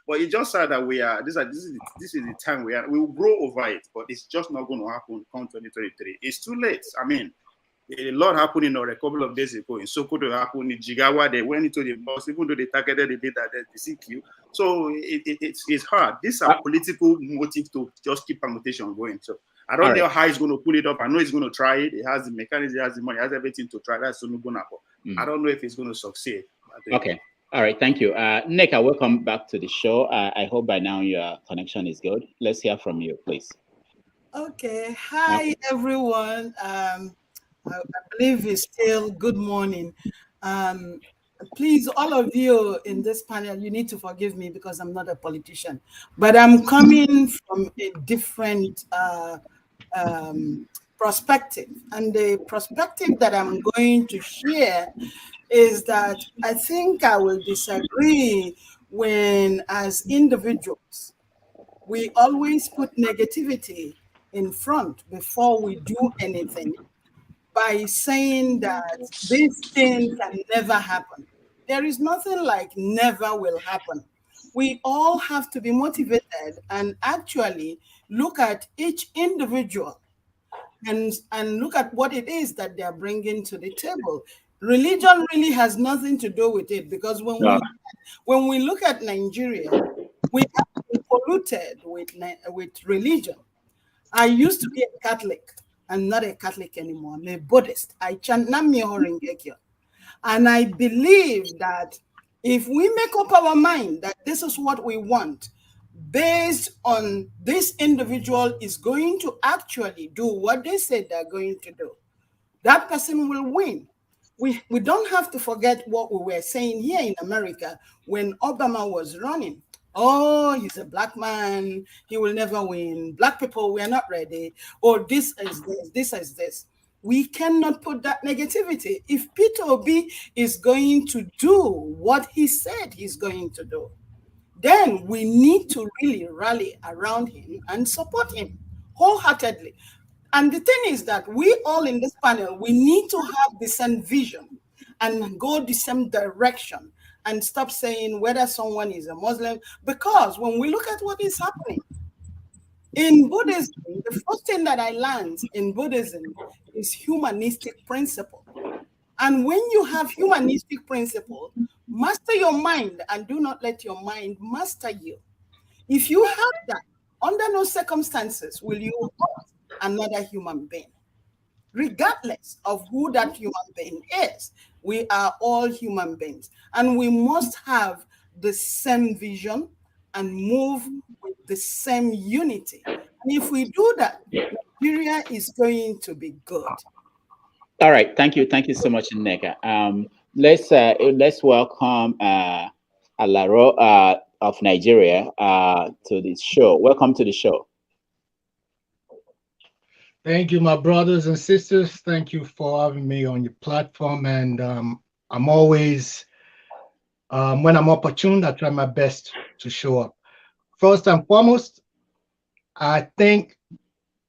but it's just sad that we are. This is the time we are. We will grow over it, but it's just not going to happen. Come 2023, it's too late. I mean, a lot happened a couple of days ago in Sokoto. Happened in Jigawa. They went into the bus, even though they targeted the data, the CQ. So it's hard. These are political motives to just keep permutation going. So I don't know how he's going to pull it up. I know he's going to try it. He has the mechanism, he has the money, he has everything to try. That's I don't know if he's going to succeed. Okay. All right. Thank you. Neka, welcome back to the show. I hope by now your connection is good. Let's hear from you, please. Okay. Hi, everyone. I believe it's still good morning. Please, all of you in this panel, you need to forgive me because I'm not a politician, but I'm coming from a different perspective. And the perspective that I'm going to share is that I think I will disagree when, as individuals, we always put negativity in front before we do anything by saying that this thing can never happen. There is nothing like never will happen. We all have to be motivated and actually look at each individual and look at what it is that they are bringing to the table. Religion really has nothing to do with it, because when we look at Nigeria, we have been polluted with religion. I used to be a Catholic. I'm not a Catholic anymore. I'm a Buddhist. I chant Nam-myoho Renge Kyo. And I believe that if we make up our mind that this is what we want, based on this individual is going to actually do what they said they're going to do, that person will win. We don't have to forget what we were saying here in America when Obama was running. Oh, he's a black man, he will never win. Black people, we are not ready. Or this is this, this is this. We cannot put that negativity. If Peter Obi is going to do what he said he's going to do, then we need to really rally around him and support him wholeheartedly. And the thing is that we all in this panel, we need to have the same vision and go the same direction and stop saying whether someone is a Muslim, because when we look at what is happening in Buddhism, the first thing that I learned in Buddhism is humanistic principle. And when you have humanistic principle, master your mind and do not let your mind master you. If you have that, under no circumstances will you hurt another human being, regardless of who that human being is. We are all human beings, and we must have the same vision and move with the same unity. And if we do that, Nigeria is going to be good. All right, thank you so much, Nneka. Let's welcome Alaro of Nigeria to this show. Welcome to the show. Thank you, my brothers and sisters. Thank you for having me on your platform. And I'm always, when I'm opportune, I try my best to show up. First and foremost, I think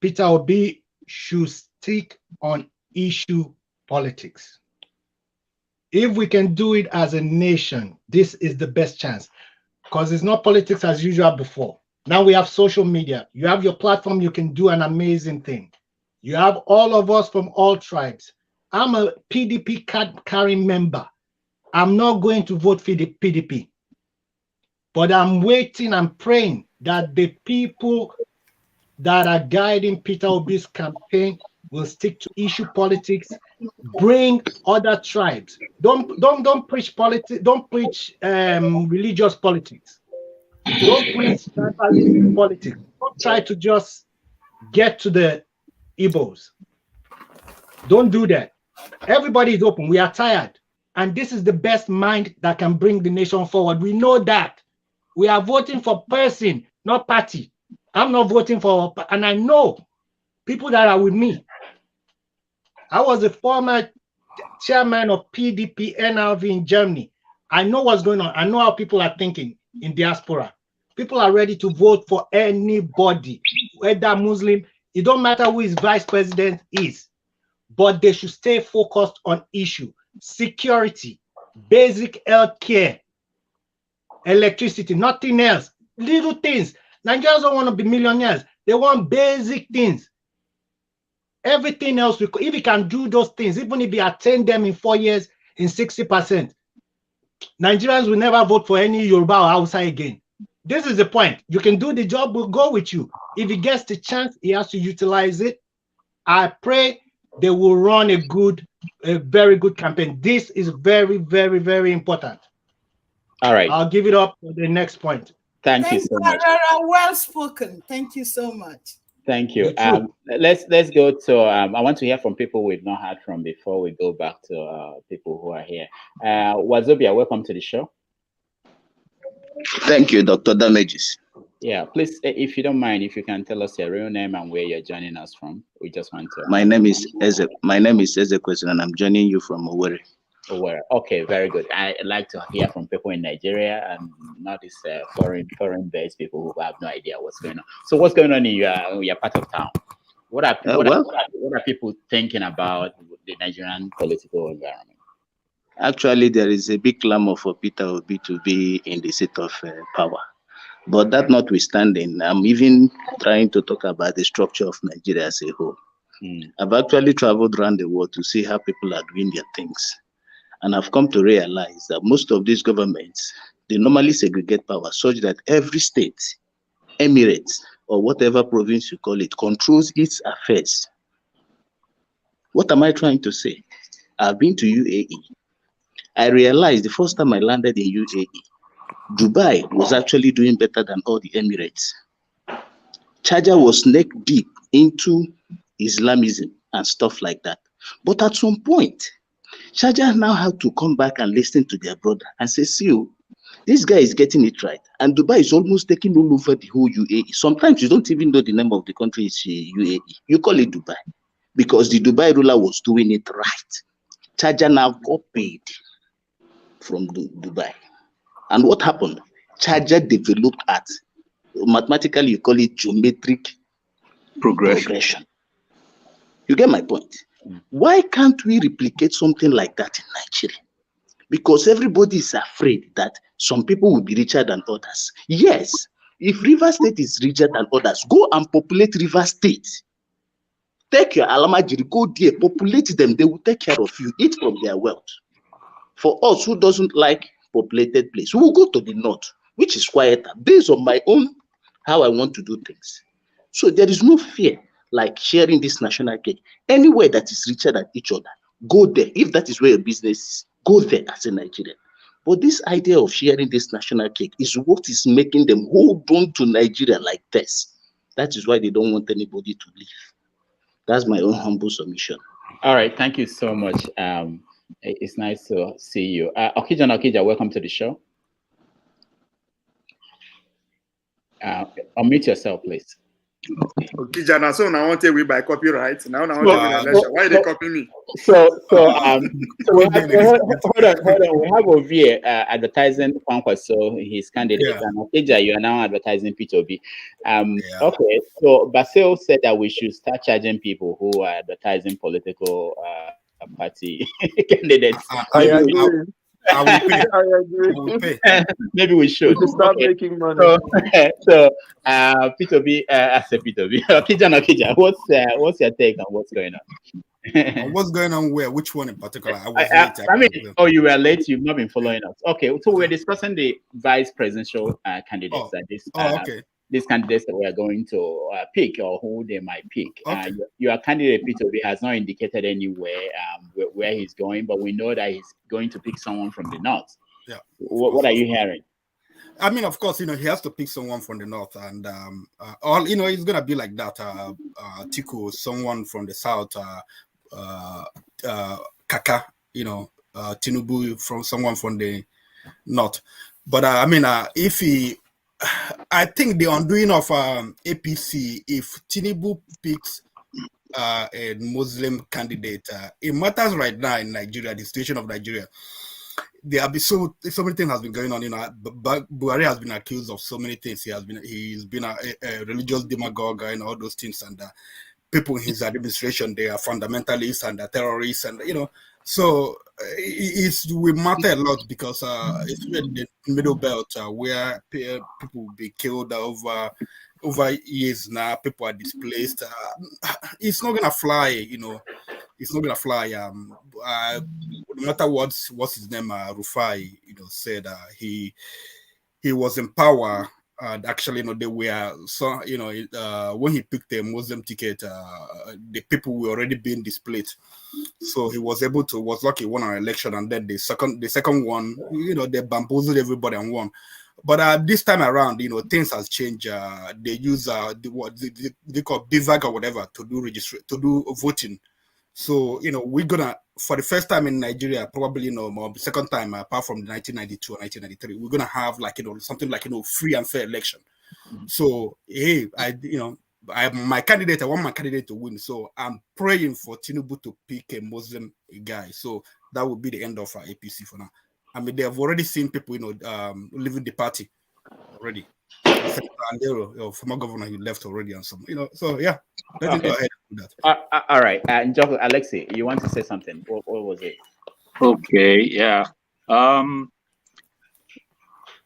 Peter Obi should stick on issue politics. If we can do it as a nation, this is the best chance, because it's not politics as usual before. Now we have social media. You have your platform, you can do an amazing thing. You have all of us from all tribes. I'm a PDP card-carrying member. I'm not going to vote for the PDP, but I'm waiting and praying that the people that are guiding Peter Obi's campaign will stick to issue politics, bring other tribes. Don't preach politics, don't preach religious politics. Don't preach tribalistic politics. Don't try to just get to the Igbos. Don't do that. Everybody is open. We are tired. And this is the best mind that can bring the nation forward. We know that. We are voting for person, not party. I'm not voting for, and I know people that are with me. I was a former chairman of PDP NRV in Germany. I know what's going on. I know how people are thinking in diaspora. People are ready to vote for anybody, whether Muslim. It don't matter who his vice president is, but they should stay focused on issue, security, basic health care, electricity, nothing else. Little things. Nigerians don't want to be millionaires. They want basic things. Everything else, if we can do those things, even if we attain them in 4 years, in 60%, Nigerians will never vote for any Yoruba or Hausa again. This is the point. You can do the job, we'll go with you. If he gets the chance, he has to utilize it. I pray they will run a very good campaign. This is very, very, very important. All right. I'll give it up for the next point. Thank you so much. Well spoken. Thank you so much. Thank you. Let's go to. I want to hear from people we've not heard from before we go back to people who are here. Wazobia, welcome to the show. Thank you, Dr. Damages. Yeah, please, if you don't mind, if you can tell us your real name and where you're joining us from. We just want to. My name is Ezekwesili, and I'm joining you from Owerri. Owerri. Okay, very good. I like to hear from people in Nigeria and not these foreign-based people who have no idea what's going on. So, what's going on in your part of town? What are people thinking about the Nigerian political environment? Actually, there is a big clamor for Peter Obi to be in the seat of power. But that notwithstanding, I'm even trying to talk about the structure of Nigeria as a whole. I've actually traveled around the world to see how people are doing their things. And I've come to realize that most of these governments, they normally segregate power such that every state, emirate, or whatever province you call it, controls its affairs. What am I trying to say? I've been to UAE. I realized the first time I landed in UAE, Dubai was actually doing better than all the Emirates. Charger was neck deep into Islamism and stuff like that. But at some point, Charger now had to come back and listen to their brother and say, see, this guy is getting it right. And Dubai is almost taking all over the whole UAE. Sometimes you don't even know the name of the country is UAE. You call it Dubai because the Dubai ruler was doing it right. Charger now got paid from Dubai. And what happened? Charger developed at, mathematically you call it geometric progression. You get my point? Why can't we replicate something like that in Nigeria? Because everybody is afraid that some people will be richer than others. Yes, if River State is richer than others, go and populate River State. Take your Alamajiri, go there, populate them, they will take care of you, eat from their wealth. For us who doesn't like populated place, we will go to the north, which is quieter, based on my own, how I want to do things. So there is no fear like sharing this national cake. Anywhere that is richer than each other, go there. If that is where your business is, go there as a Nigerian. But this idea of sharing this national cake is what is making them hold on to Nigeria like this. That is why they don't want anybody to leave. That's my own humble submission. All right, thank you so much. It's nice to see you. Okija, welcome to the show. Unmute yourself, please. Okay, Jana, so now I want to we by copyright. Now I want to election. Why they copy me? So hold on. We have over here advertising Kwankwaso, his candidate, and Okija, you are now advertising P2B. Okay, so Basil said that we should start charging people who are advertising political party candidates. I agree. I will pay. Maybe we should. We start making money. So P2B, I said P2B. Okija, what's your take on what's going on? What's going on where? Which one in particular? I mean, you were late. You've not been following us. Okay, so we're discussing the vice presidential candidates. These candidates that we are going to pick or who they might pick. Okay. Your candidate P2B has not indicated anywhere where he's going, but we know that he's going to pick someone from the north. Yeah. What are you hearing? I mean, of course, he has to pick someone from the north, and it's gonna be like that. Atiku, someone from the south, Kaka, Tinubu from someone from the north. But I think the undoing of APC, if Tinubu picks a Muslim candidate, it matters right now in Nigeria, the situation of Nigeria. There have been so many things has been going on. Buhari has been accused of so many things. He's been a religious demagogue and all those things, and people in his administration, they are fundamentalists and terrorists, and so it will matter a lot because it's in the middle belt where people will be killed over years now. People are displaced. It's not gonna fly, It's not gonna fly. No matter what's his name, Rufai, said he was in power. Actually, they were so when he picked the Muslim ticket, the people were already being displaced. So he was lucky won an election, and then the second one, they bamboozled everybody and won. But this time around, things has changed. They use what they call BVAG or whatever to do voting. So we're gonna, for the first time in Nigeria, probably the second time apart from 1992 or 1993, we're gonna have something like free and fair election. So hey, I want my candidate to win. So I'm praying for Tinubu to pick a Muslim guy. So that would be the end of our APC for now. I mean, they have already seen people leaving the party already. And former governor, he left already, and some so yeah, let him go ahead. All right. Alexei, you want to say something? What was it? Okay, yeah.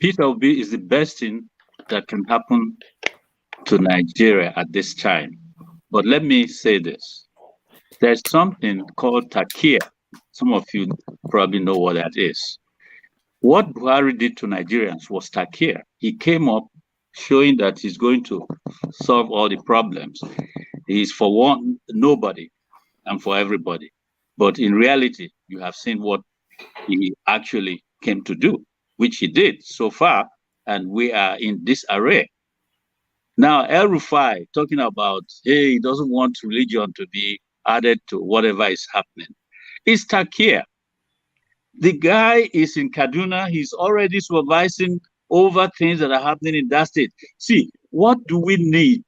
Peter Obi is the best thing that can happen to Nigeria at this time. But let me say this. There's something called Takia. Some of you probably know what that is. What Buhari did to Nigerians was Takia. He came up showing that he's going to solve all the problems. He's for one, nobody, and for everybody. But in reality, you have seen what he actually came to do, which he did so far, and we are in disarray. Now, El Rufai talking about, hey, he doesn't want religion to be added to whatever is happening. It's Takia. The guy is in Kaduna. He's already supervising over things that are happening in that state. See, what do we need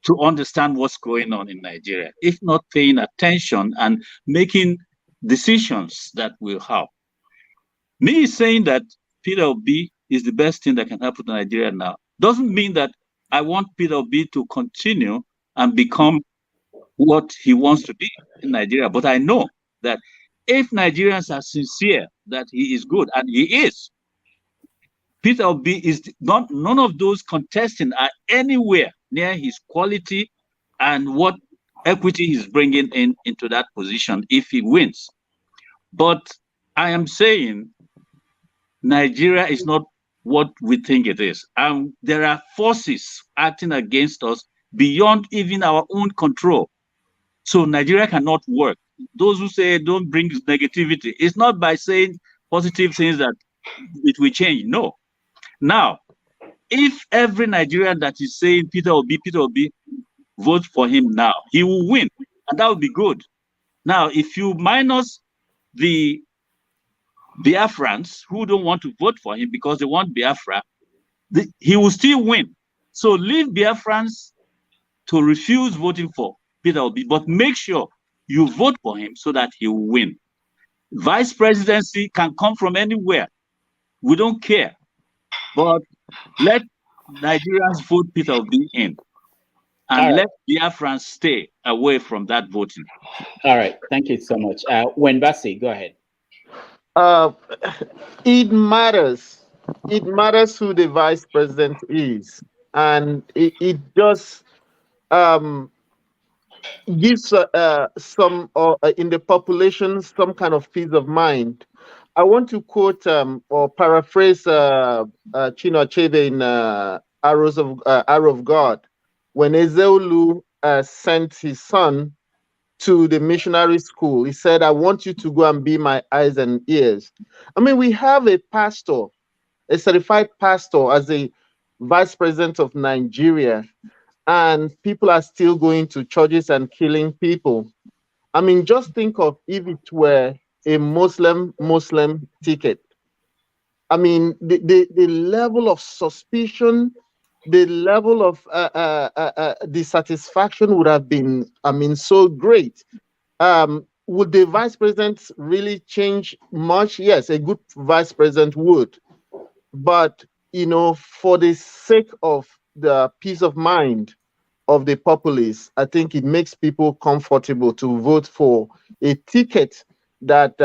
to understand what's going on in Nigeria, if not paying attention and making decisions that will help? Me saying that Peter Obi is the best thing that can happen to Nigeria now doesn't mean that I want Peter Obi to continue and become what he wants to be in Nigeria. But I know that if Nigerians are sincere that he is good, and he is, Peter Obi is not, none of those contesting are anywhere near his quality and what equity he's bringing into that position if he wins. But I am saying Nigeria is not what we think it is. There are forces acting against us beyond even our own control. So Nigeria cannot work. Those who say don't bring negativity, it's not by saying positive things that it will change. No. Now, if every Nigerian that is saying Peter Obi, vote for him now, he will win. And that would be good. Now, if you minus the Biafrans who don't want to vote for him because they want Biafra, he will still win. So leave Biafrans to refuse voting for Peter Obi, but make sure you vote for him so that he will win. Vice presidency can come from anywhere. We don't care. But let Nigerians vote Peter Obi in. And let Biafrans stay away from that voting. All right. Thank you so much. Wenbasi, go ahead. It matters. It matters who the vice president is. And it just gives some in the population some kind of peace of mind. I want to quote or paraphrase Chino Achebe in Arrow of God, when Ezeolu sent his son to the missionary school. He said, I want you to go and be my eyes and ears. I mean, we have a pastor, a certified pastor as a vice president of Nigeria, and people are still going to churches and killing people. I mean, just think of if it were a Muslim ticket. I mean, the level of suspicion, the level of dissatisfaction would have been, I mean, so great. Would the vice president really change much? Yes, a good vice president would. But, you know, for the sake of the peace of mind of the populace, I think it makes people comfortable to vote for a ticket that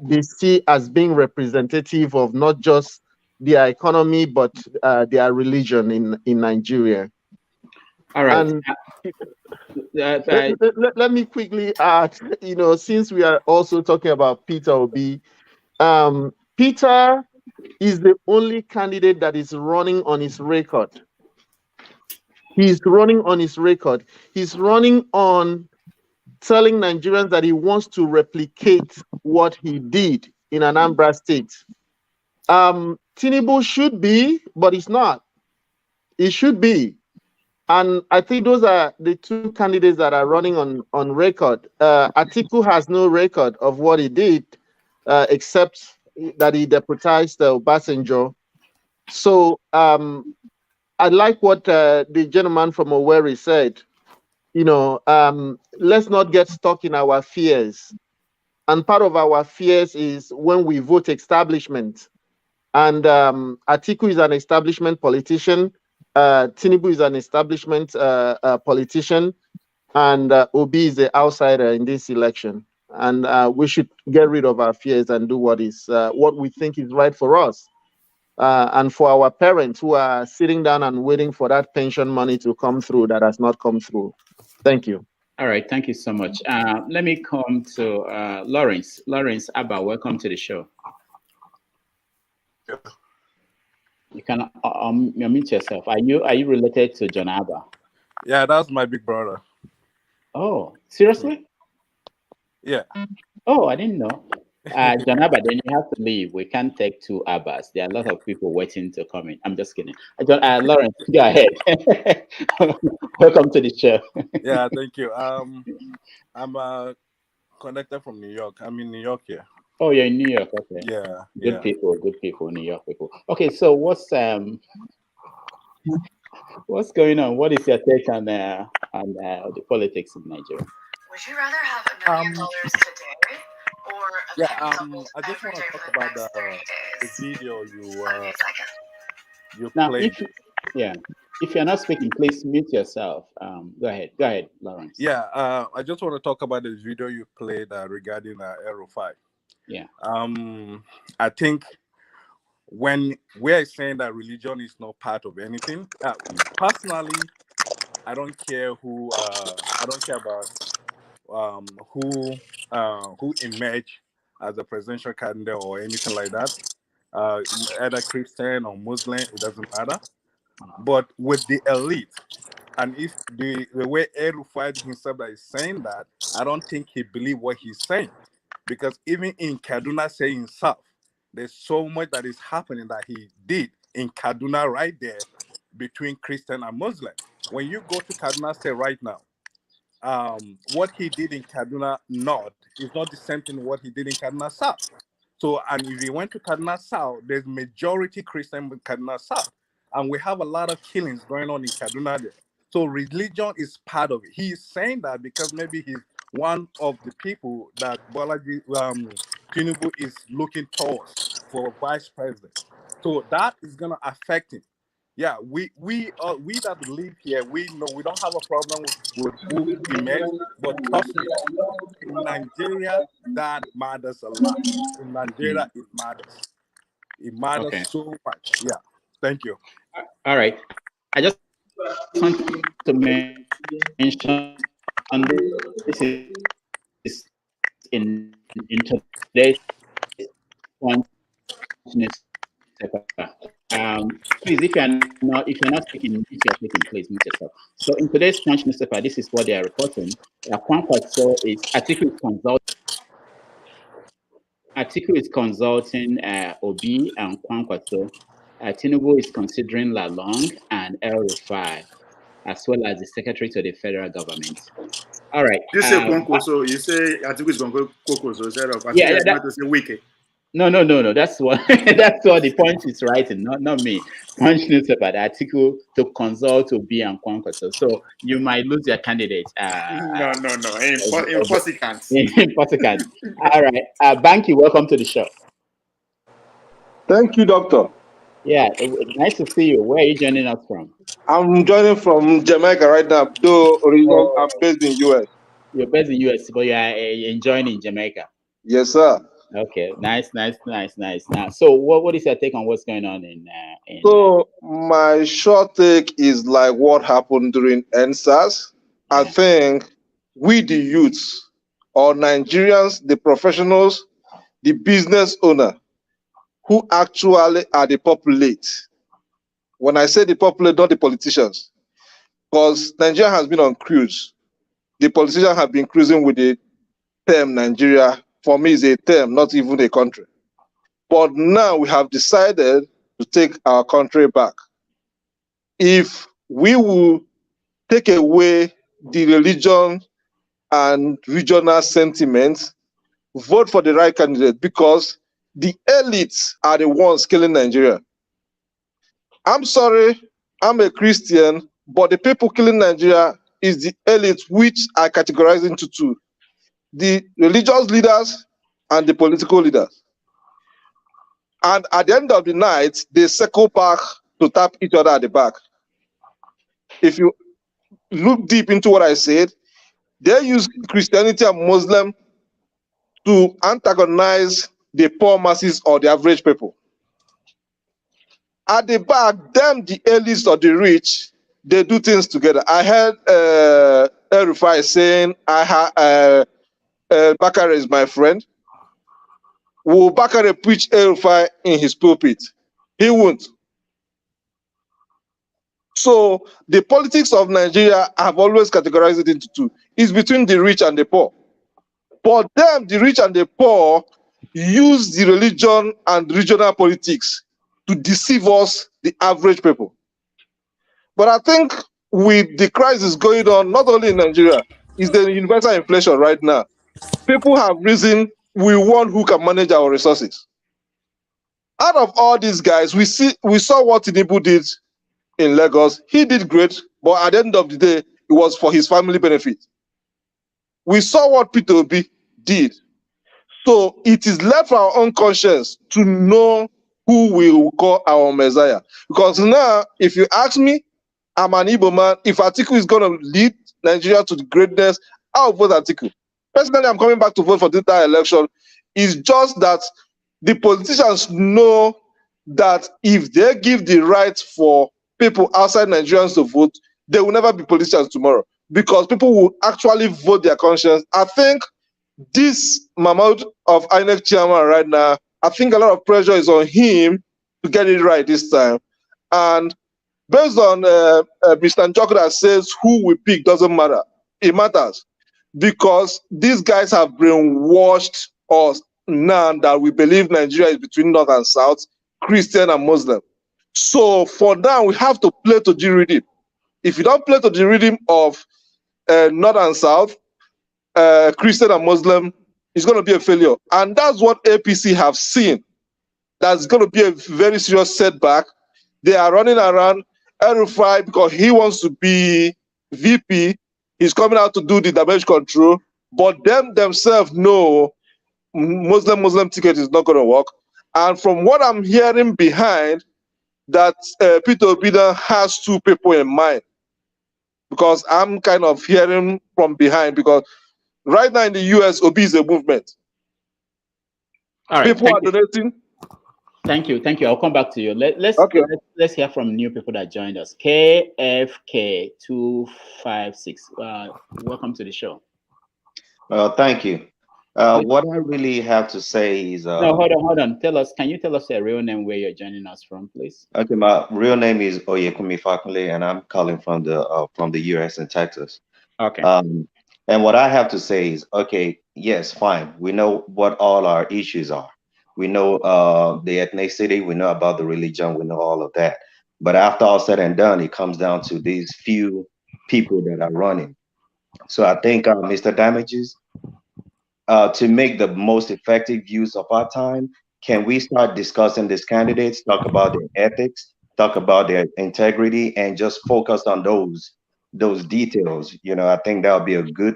they see as being representative of not just their economy, but their religion in Nigeria. All right. And let me quickly add, you know, since we are also talking about Peter Obi, Peter is the only candidate that is running on his record. He's running on his record. He's running on telling Nigerians that he wants to replicate what he did in Anambra State. Tinubu should be, but he's not. He should be. And I think those are the two candidates that are running on record. Atiku has no record of what he did, except that he deputized Obasanjo. So I like what the gentleman from Owerri said. You know, let's not get stuck in our fears. And part of our fears is when we vote establishment. And Atiku is an establishment politician. Tinubu is an establishment politician. and Obi is the outsider in this election. And we should get rid of our fears and do what we think is right for us. And for our parents who are sitting down and waiting for that pension money to come through that has not come through. Thank you. All right, thank you so much. Let me come to Lawrence. Lawrence Abba, welcome to the show. Yeah. You can unmute yourself. Are you related to John Abba? Yeah, that's my big brother. Oh, seriously? Yeah. Oh, I didn't know. John Abba, then you have to leave. We can't take two Abbas. There are a lot of people waiting to come in. I'm just kidding. Lawrence, go ahead. Welcome to the show. Yeah, thank you. I'm connected from New York. I'm in New York here. Oh, you're in New York. Okay. Yeah. Good people, New York people. Okay, so what's going on? What is your take on the politics in Nigeria? Would you rather have $1 million today or I just want to talk about the video you now, played. If you're not speaking, please mute yourself. Go ahead, Lawrence. Yeah, I just want to talk about the video you played regarding El-Rufai. Yeah. I think when we're saying that religion is not part of anything, personally, I don't care who. I don't care about who emerged as a presidential candidate or anything like that. Either Christian or Muslim, it doesn't matter. But with the elite, and if the way El-Rufai himself that is saying that, I don't think he believes what he's saying, because even in Kaduna saying himself, there's so much that is happening that he did in Kaduna right there between Christian and Muslim. When you go to Kaduna State right now, what he did in Kaduna North is not the same thing what he did in Kaduna South. So, and if you went to Kaduna South, there's majority Christian in Kaduna South, and we have a lot of killings going on in Kaduna there. So religion is part of it. He is saying that because maybe he's one of the people that Bola Tinubu is looking towards for vice president. So that is gonna affect him. Yeah, we that live here, we know we don't have a problem with who emerged, but trust me, in Nigeria that matters a lot. In Nigeria, it matters. It matters so much. Yeah. Thank you. All right. I just want to mention this is in today's one. Please, if you're not speaking, if you're speaking, please mute yourself. So in today's Punch newspaper, this is what they are reporting. Kwankwaso is Atiku is consulting Obi and Kwankwaso. Tinubu is considering Lalong and El-Rufai, as well as the secretary to the federal government. All right. You say Kwankwaso, you say Atiku is going to go Kwankwaso instead of Atiku to say Wike. No. That's what the Punch is writing, not me. Punch newspaper, the article to consult Obi and Kwankwaso. So you might lose your candidate. No. Impossible. All right. Banky, welcome to the show. Thank you, Doctor. Yeah, nice to see you. Where are you joining us from? I'm joining from Jamaica right now, though I'm based in US. You're based in US, but you're enjoying in Jamaica. Yes, sir. Okay, nice. Now, so what is your take on what's going on in So my short take is like what happened during NSAS. I think we the youths or Nigerians, the professionals, the business owner, who actually are the populate. When I say the populate, not the politicians, because Nigeria has been on cruise. The politicians have been cruising with the term Nigeria. For me, is a term, not even a country. But now we have decided to take our country back. If we will take away the religion and regional sentiments, vote for the right candidate, because the elites are the ones killing Nigeria. I'm sorry, I'm a Christian, but the people killing Nigeria is the elite, which are categorized into two: the religious leaders and the political leaders. And at the end of the night, they circle back to tap each other at the back. If you look deep into what I said, They use Christianity and Muslim to antagonize the poor masses or the average people. At the back, them, the elites or the rich, they do things together. I heard El Rufai saying, Bakare is my friend. Will Bakare preach El Rufai in his pulpit? He won't. So the politics of Nigeria have always categorized it into two. It's between the rich and the poor. But them, the rich and the poor, use the religion and regional politics to deceive us, the average people. But I think with the crisis going on, not only in Nigeria, it's the universal inflation right now. People have reason we want who can manage our resources. Out of all these guys, we saw what Tinubu did in Lagos. He did great, but at the end of the day, it was for his family benefit. We saw what Peter Obi did. So it is left for our own conscience to know who we will call our Messiah. Because now, if you ask me, I'm an Igbo man. If Atiku is going to lead Nigeria to greatness, I'll vote Atiku. Personally, I'm coming back to vote for this election. It's just that the politicians know that if they give the right for people outside Nigerians to vote, they will never be politicians tomorrow because people will actually vote their conscience. I think this Mahmoud of INEC chairman right now, I think a lot of pressure is on him to get it right this time. And based on Mr. Njoku that says who we pick doesn't matter. It matters because these guys have brainwashed us now that we believe Nigeria is between North and South, Christian and Muslim. So for now, we have to play to the rhythm. If you don't play to the rhythm of North and South, Christian and Muslim, it's going to be a failure. And that's what APC have seen. That's going to be a very serious setback. They are running around El-Rufai because he wants to be VP. He's coming out to do the damage control. But them themselves know Muslim ticket is not going to work. And from what I'm hearing behind, that Peter Obi has two people in mind. Because I'm kind of hearing from behind because right now in the US, Obi is a movement. All right. People are donating. Thank you. I'll come back to you. Let's hear from new people that joined us. KFK256. Welcome to the show. Thank you. What I really have to say is no, hold on. Can you tell us your real name, where you're joining us from, please? Okay, my real name is Oyekumi Fakunle, and I'm calling from the US in Texas. Okay. And what I have to say is, okay, yes, fine. We know what all our issues are. We know the ethnicity, we know about the religion, we know all of that. But after all said and done, it comes down to these few people that are running. So I think Mr. Damages, to make the most effective use of our time, can we start discussing these candidates, talk about their ethics, talk about their integrity, and just focus on those details? You know, I think that would be a good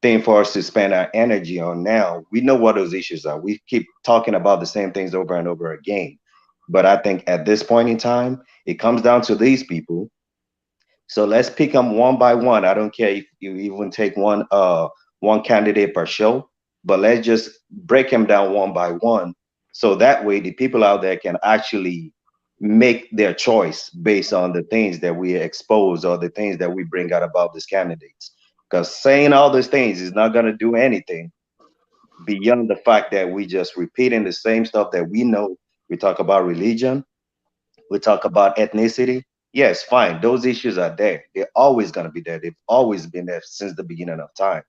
thing for us to spend our energy on now. We know what those issues are. We keep talking about the same things over and over again. But I think at this point in time, it comes down to these people. So let's pick them one by one. I don't care if you even take one candidate per show, but let's just break them down one by one. So that way the people out there can actually make their choice based on the things that we expose or the things that we bring out about these candidates. Because saying all these things is not going to do anything beyond the fact that we just repeating the same stuff that we know. We talk about religion, we talk about ethnicity. Yes, fine. Those issues are there. They're always going to be there. They've always been there since the beginning of time.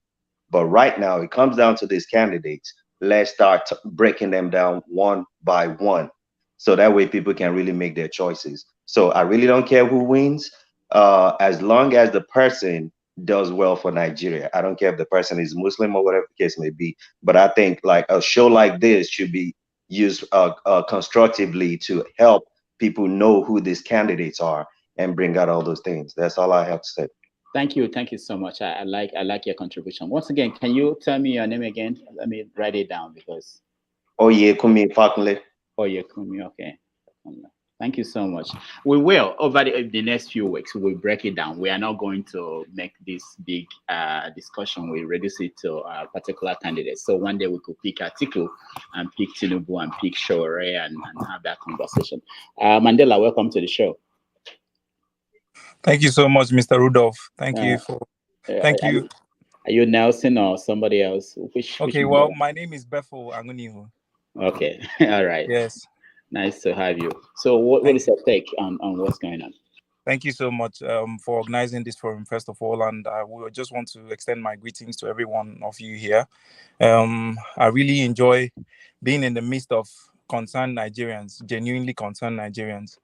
But right now, it comes down to these candidates. Let's start breaking them down one by one. So that way people can really make their choices. So I really don't care who wins, as long as the person does well for Nigeria. I don't care if the person is Muslim or whatever the case may be. But I think like a show like this should be used constructively to help people know who these candidates are and bring out all those things. That's all I have to say. Thank you so much. I like your contribution. Once again, can you tell me your name again? Let me write it down because. Oyekumi Fakunle. Oyekumi, okay. Thank you so much. We will, over the next few weeks, we will break it down. We are not going to make this big discussion. We reduce it to particular candidates. So one day we could pick Atiku and pick Tinubu and pick Sowore and have that conversation. Mandela, welcome to the show. Thank you so much, Mr. Rudolph. Thank you. Are you Nelson or somebody else? Okay, well, my name is Bethel Angunihu. Okay, all right. Yes. Nice to have you. So what is your take on what's going on? Thank you so much for organizing this forum, first of all. And I just want to extend my greetings to every one of you here. I really enjoy being in the midst of concerned Nigerians, genuinely concerned Nigerians.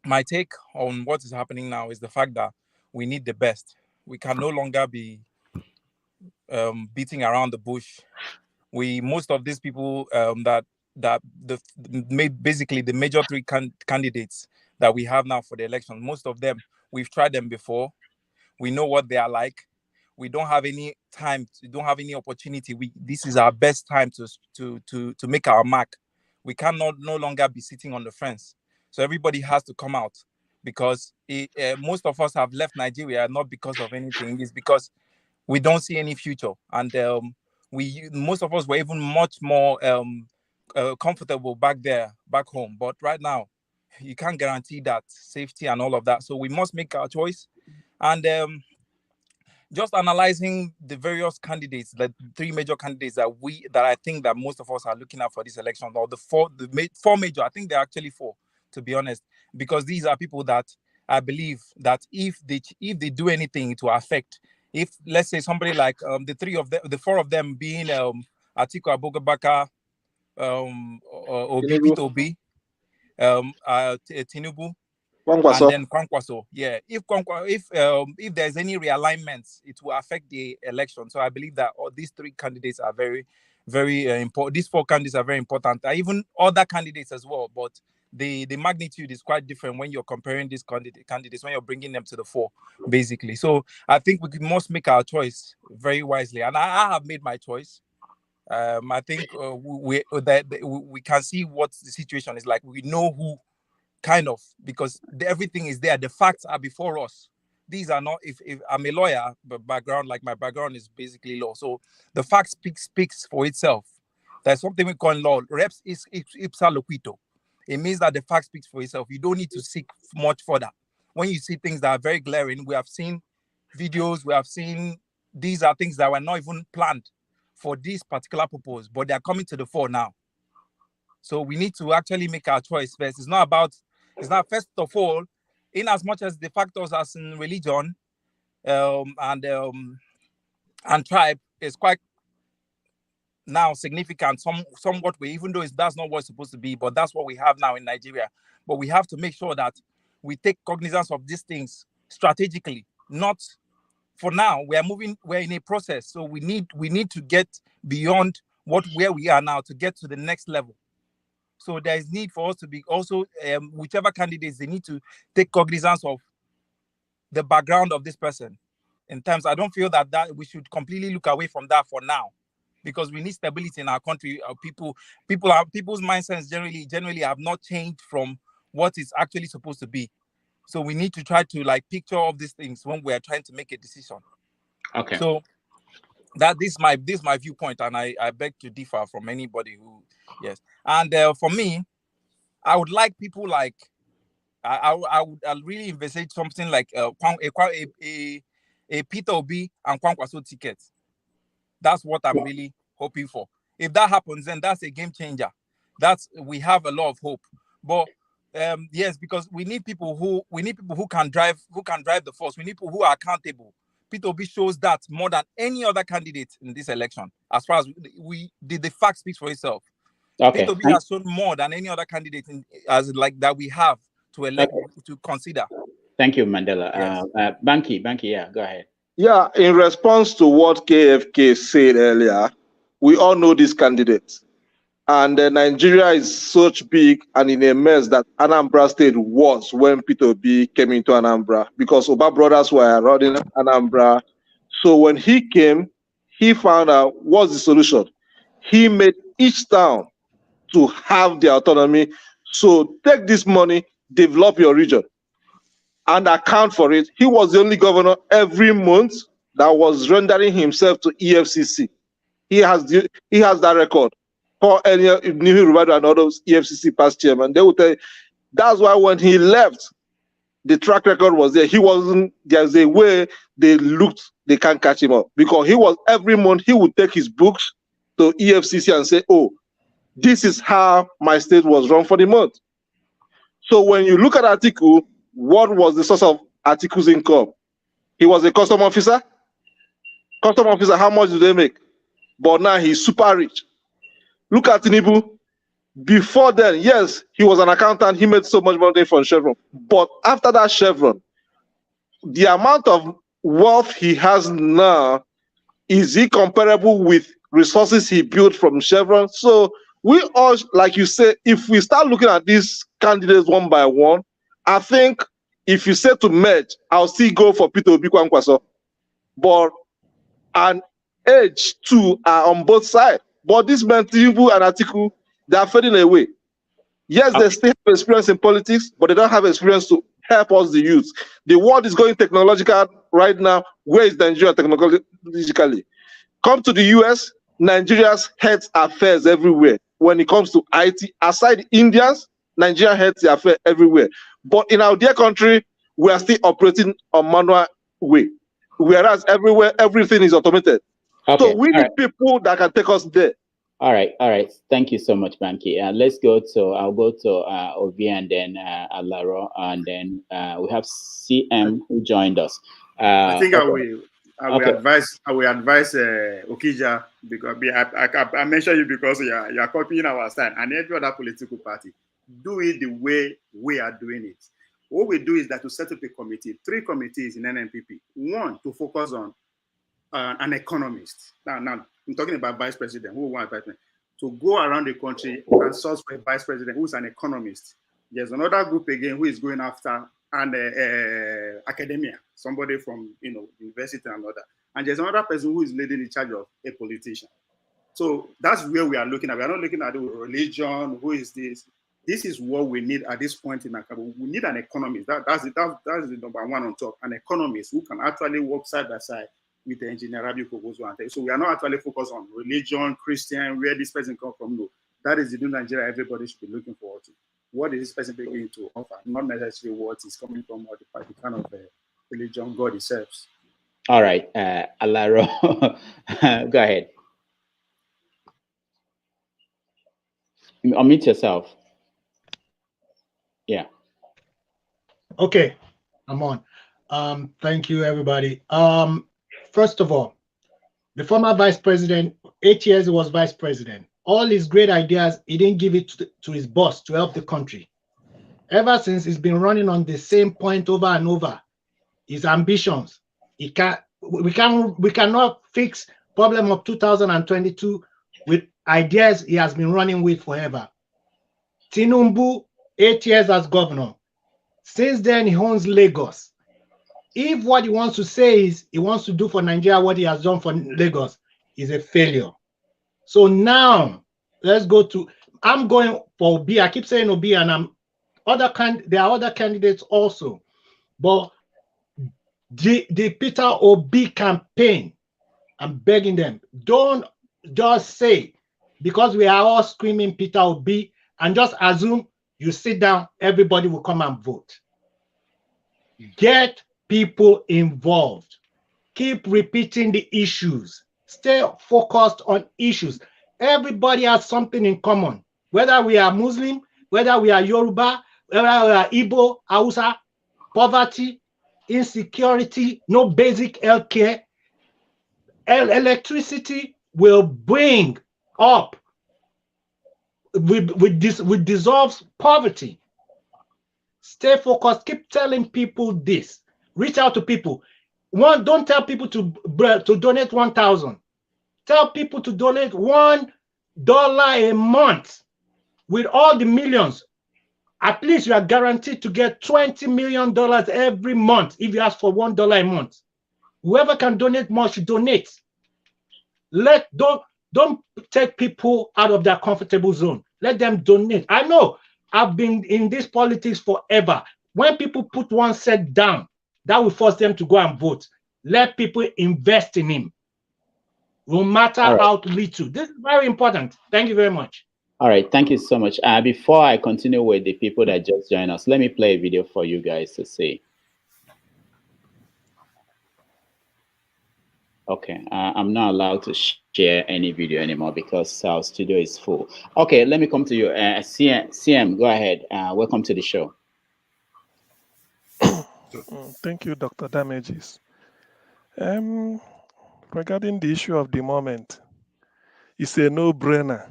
My take on what is happening now is the fact that we need the best. We can no longer be beating around the bush. Most of these people basically the major three candidates that we have now for the election, most of them, we've tried them before. We know what they are like. We don't have any time. We don't have any opportunity. This is our best time to make our mark. We cannot no longer be sitting on the fence. So everybody has to come out, because most of us have left Nigeria not because of anything. It's because we don't see any future, and most of us were even much more comfortable back home. But right now, you can't guarantee that safety and all of that. So we must make our choice. And just analyzing the various candidates, the three major candidates that I think that most of us are looking at for this election, or the four major. I think they're actually four, to be honest, because these are people that I believe that if they do anything, it will affect. If, let's say, somebody like the four of them being Atiku Abubakar, Peter Obi, Tinubu, Kwankwaso. and then Kwankwaso. Yeah, if there's any realignments, it will affect the election. So I believe that all these three candidates are very, very important. These four candidates are very important. Even other candidates as well, but the magnitude is quite different when you're comparing these candidates, when you're bringing them to the fore, basically. So I think we must make our choice very wisely, and I have made my choice. I think we can see what the situation is like. We know who, kind of, because everything is there. The facts are before us. These are not. If I'm a lawyer, but my background is basically law. So the fact speaks for itself. There's something we call in law reps ipsa loquito. It means that the fact speaks for itself. You don't need to seek much further. When you see things that are very glaring, we have seen videos, these are things that were not even planned for this particular purpose, but they are coming to the fore now. So we need to actually make our choice first. It's not first of all, in as much as the factors as in religion and tribe is quite now significant, somewhat way, even though that's not what it's supposed to be, but that's what we have now in Nigeria. But we have to make sure that we take cognizance of these things strategically. Not for now. We're in a process, so we need to get beyond where we are now to get to the next level. So there is need for us to be also whichever candidates, they need to take cognizance of the background of this person. In terms, I don't feel that we should completely look away from that for now, because we need stability in our country. People's mindsets generally have not changed from what is actually supposed to be. So we need to try to picture all these things when we are trying to make a decision. Okay. So this is my viewpoint, and I beg to differ from anybody who, yes. And for me, I would like people like I'll really envisage something like a Peter Obi and Kwankwaso ticket. That's what I'm really hoping for. If that happens, then that's a game changer. We have a lot of hope. But yes, because we need people who can drive the force. We need people who are accountable. Peter Obi shows that more than any other candidate in this election. As far as the fact speaks for itself. Okay. Peter Obi has shown more than any other candidate that we have to elect, to consider. Thank you, Mandela. Yes. Banky, yeah, go ahead. Yeah, in response to what KFK said earlier, we all know these candidates. And Nigeria is such big and in a mess that Anambra State was when Peter Obi came into Anambra, because Oba brothers were running Anambra. So when he came, he found out what's the solution. He made each town to have the autonomy So take this money, develop your region, and account for it. He was the only governor every month that was rendering himself to EFCC. He has that record. Paul Elia, Nihi Rubadu, and all those EFCC past chairman, they will tell you, that's why when he left, the track record was there. He wasn't, there's a way they looked, they can't catch him up. Because he was, every month, he would take his books to EFCC and say, oh, this is how my state was run for the month. So when you look at Atiku, what was the source of Atiku's income? He was a custom officer. Custom officer, how much do they make? But now he's super rich. Look at Tinubu. Before then, yes, he was an accountant. He made so much money from Chevron. But after that Chevron, the amount of wealth he has now, is he comparable with resources he built from Chevron? So we all, like you say, if we start looking at these candidates one by one, I think if you say to merge, I'll still go for Rabiu Kwankwaso. But and age too are on both sides. But this man, Tinubu and Atiku, they are fading away. Yes, they still have experience in politics, but they don't have experience to help us, the youth. The world is going technological right now. Where is Nigeria technologically? Come to the US, Nigeria's heads affairs everywhere. When it comes to IT, aside Indians, Nigeria heads the affair everywhere. But in our dear country, we are still operating on manual way. Whereas everywhere, everything is automated. Okay. So we need people that can take us there. All right. Thank you so much, Banky. Let's go to, I'll go to Obi and then Alaro, and then we have CM who joined us. I think okay. I will advise Okija, because I mentioned you because you are copying our style, and every other political party do it the way we are doing it. What we do is that to set up a committee, 3 committees in NNPP. 1 to focus on an economist. Now I'm talking about vice president. Who wants vice president? To go around the country and source for a vice president who's an economist. There's another group again who is going after academia, somebody from university and other. And there's another person who is leading in charge of a politician. So that's where we are looking at. We are not looking at the religion. Who is this? This is what we need at this point in our country. We need an economist. That's the number 1 on top. An economist who can actually work side by side with the engineer Rabiu Kwankwaso. So we are not actually focused on religion, Christian, where this person comes from. No, that is the new Nigeria everybody should be looking forward to. What is this person beginning to offer? Not necessarily what is coming from, or the kind of religion God he serves. All right, Alaro, go ahead. Unmute yourself. Yeah. Okay, I'm on. Thank you, everybody. First of all, the former vice president, 8 years he was vice president. All his great ideas, he didn't give it to his boss to help the country. Ever since, he's been running on the same point over and over. His ambitions. We cannot fix problem of 2022 with ideas he has been running with forever. Tinubu, 8 years as governor. Since then, he owns Lagos. If what he wants to say is he wants to do for Nigeria what he has done for Lagos is a failure. So now let's go to, I'm going for Obi. I keep saying Obi, and there are other candidates also. But the Peter Obi campaign, I'm begging them, don't just say, because we are all screaming Peter Obi, and just assume you sit down, everybody will come and vote. Get people involved. Keep repeating the issues. Stay focused on issues. Everybody has something in common. Whether we are Muslim, whether we are Yoruba, whether we are Igbo, Hausa, poverty, insecurity, no basic health care. Electricity will bring up, with dissolves poverty. Stay focused. Keep telling people this. Reach out to people. Don't tell people to donate 1,000. Tell people to donate $1 a month. With all the millions, at least you are guaranteed to get $20 million every month if you ask for $1 a month. Whoever can donate more should donate. Don't take people out of their comfortable zone. Let them donate. I know I've been in this politics forever. When people put one set down, that will force them to go and vote. Let people invest in him, no matter how little. This is very important. Thank you very much. All right, thank you so much. Before I continue with the people that just joined us, let me play a video for you guys to see. Okay, I'm not allowed to share any video anymore because our studio is full. Okay, let me come to you. CM, go ahead. Welcome to the show. Thank you, Dr. Damages. Regarding the issue of the moment, it's a no-brainer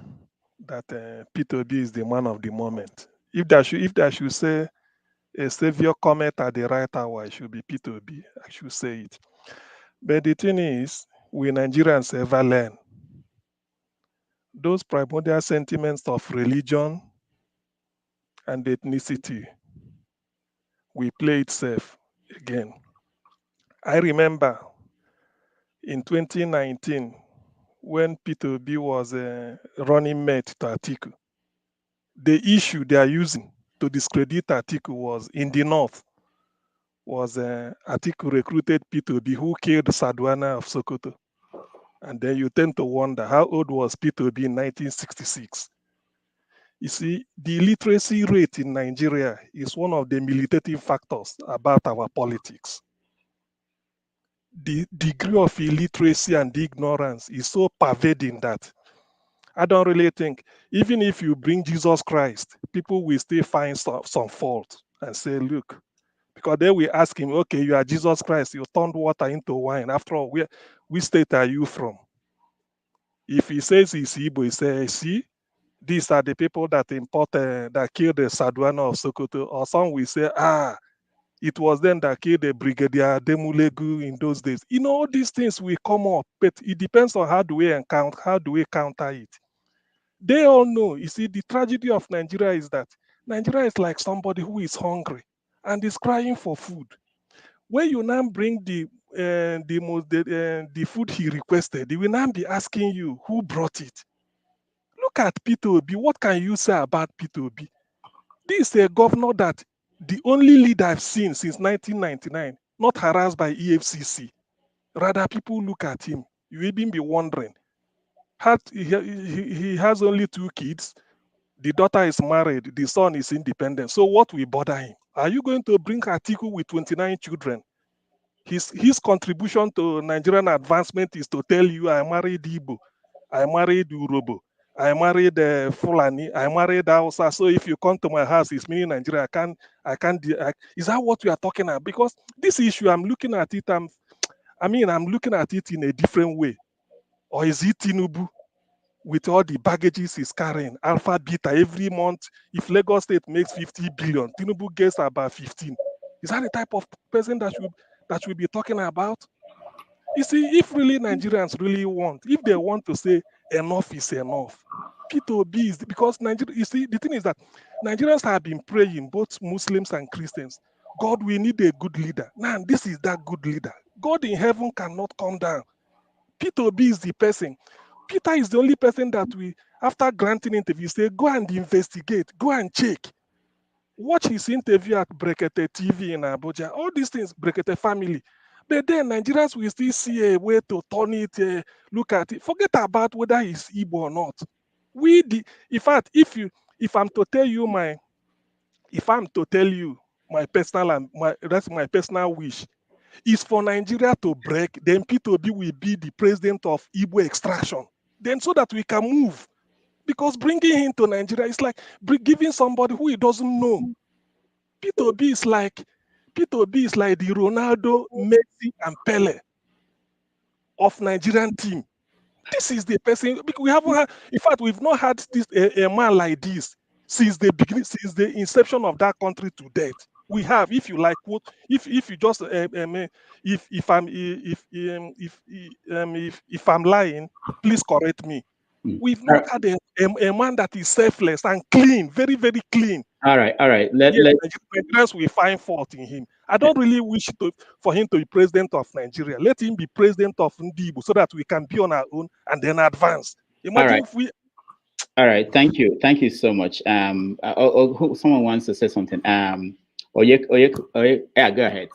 that Peter B is the man of the moment. If I should say a savior comment at the right hour, it should be Peter B. I should say it. But the thing is, we Nigerians ever learn those primordial sentiments of religion and ethnicity. We play it safe again. I remember in 2019 when Peter B was running mate to Atiku. The issue they are using to discredit Atiku was in the north was Atiku recruited P2B who killed Sadwana of Sokoto. And then you tend to wonder how old was P2B in 1966? You see, the illiteracy rate in Nigeria is one of the militating factors about our politics. The degree of illiteracy and ignorance is so pervading that I don't really think, even if you bring Jesus Christ, people will still find some fault and say, look, because they will ask him, okay, you are Jesus Christ, you turned water into wine. After all, which state are you from? If he says he's Igbo, he says, see, these are the people that that killed the Sadwana of Sokoto. Or some will say, it was them that killed the Brigadier Demulegu in those days. You know, all these things will come up, but it depends on how do we counter it. They all know, you see, the tragedy of Nigeria is that Nigeria is like somebody who is hungry and is crying for food. When you now bring the food he requested, they will now be asking you who brought it. Look at P2B. What can you say about P2B? This is a governor that the only leader I've seen since 1999, not harassed by EFCC. Rather, people look at him. You even be wondering. He has only 2 kids. The daughter is married. The son is independent. So what will bother him? Are you going to bring Atiku with 29 children? His contribution to Nigerian advancement is to tell you, I married Igbo, I married Urobo, I married Fulani, I married Hausa. So if you come to my house, it's meaning Nigeria. Is that what we are talking about? Because this issue, I'm looking at it. I'm looking at it in a different way. Or is it Tinubu with all the baggages he's carrying? Alpha, beta, every month. If Lagos State makes 50 billion, Tinubu gets about 15. Is that the type of person that we'll be talking about? You see, if really Nigerians really want, if they want to say enough is enough, P2B is because Nigeria. You see, the thing is that Nigerians have been praying, both Muslims and Christians. God, we need a good leader. Now, this is that good leader. God in heaven cannot come down. P2B is the person. Peter is the only person that we, after granting interview, say, go and investigate, go and check. Watch his interview at Brekete TV in Abuja. All these things, Brekete family. But then Nigerians will still see a way to turn it, look at it. Forget about whether he's Igbo or not. In fact, if I'm to tell you my personal that's my personal wish, is for Nigeria to break, then P2B will be the president of Igbo extraction. Then so that we can move. Because bringing him to Nigeria is like giving somebody who he doesn't know. P2B is like the Ronaldo, Messi, and Pele of Nigerian team. This is the person, because we haven't had, in fact, we've not had this a man like this since the beginning, since the inception of that country to date. We have, if you like, if you just if I'm lying, please correct me. We've not had a man that is selfless and clean, very, very clean. All right. Nigerians will find fault in him. I don't really wish for him to be president of Nigeria. Let him be president of Ndibo so that we can be on our own and then advance. Imagine if we. All right, thank you so much. Someone wants to say something. Yeah, go ahead.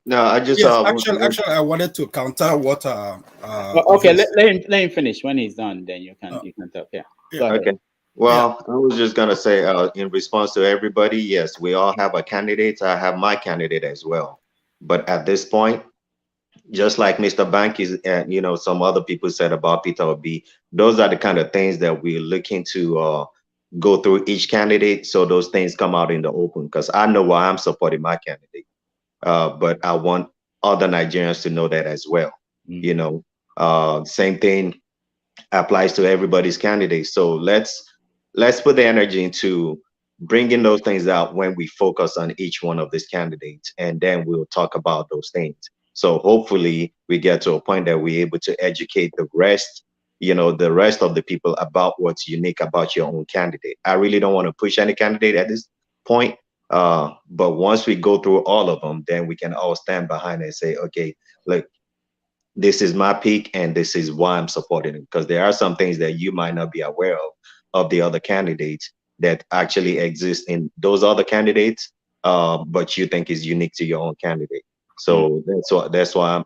No, I just Yes, actually, I wanted to counter what Okay, Ovie said. let him finish. When he's done, then you can talk. Yeah, go ahead. Okay. Well, I was just gonna say, in response to everybody, yes, we all have a candidate. I have my candidate as well. But at this point, just like Mr. Bank is, some other people said about Peter Obi, those are the kind of things that we're looking to go through each candidate, so those things come out in the open. Because I know why I'm supporting my candidate, but I want other Nigerians to know that as well. Same thing applies to everybody's candidates. So let's put the energy into bringing those things out when we focus on each one of these candidates, and then we'll talk about those things. So hopefully we get to a point that we're able to educate the rest of the people about what's unique about your own candidate. I really don't want to push any candidate at this point, but once we go through all of them, then we can all stand behind it and say, okay, look, this is my pick and this is why I'm supporting it. Because there are some things that you might not be aware of the other candidates that actually exist in those other candidates, but you think is unique to your own candidate. So that's why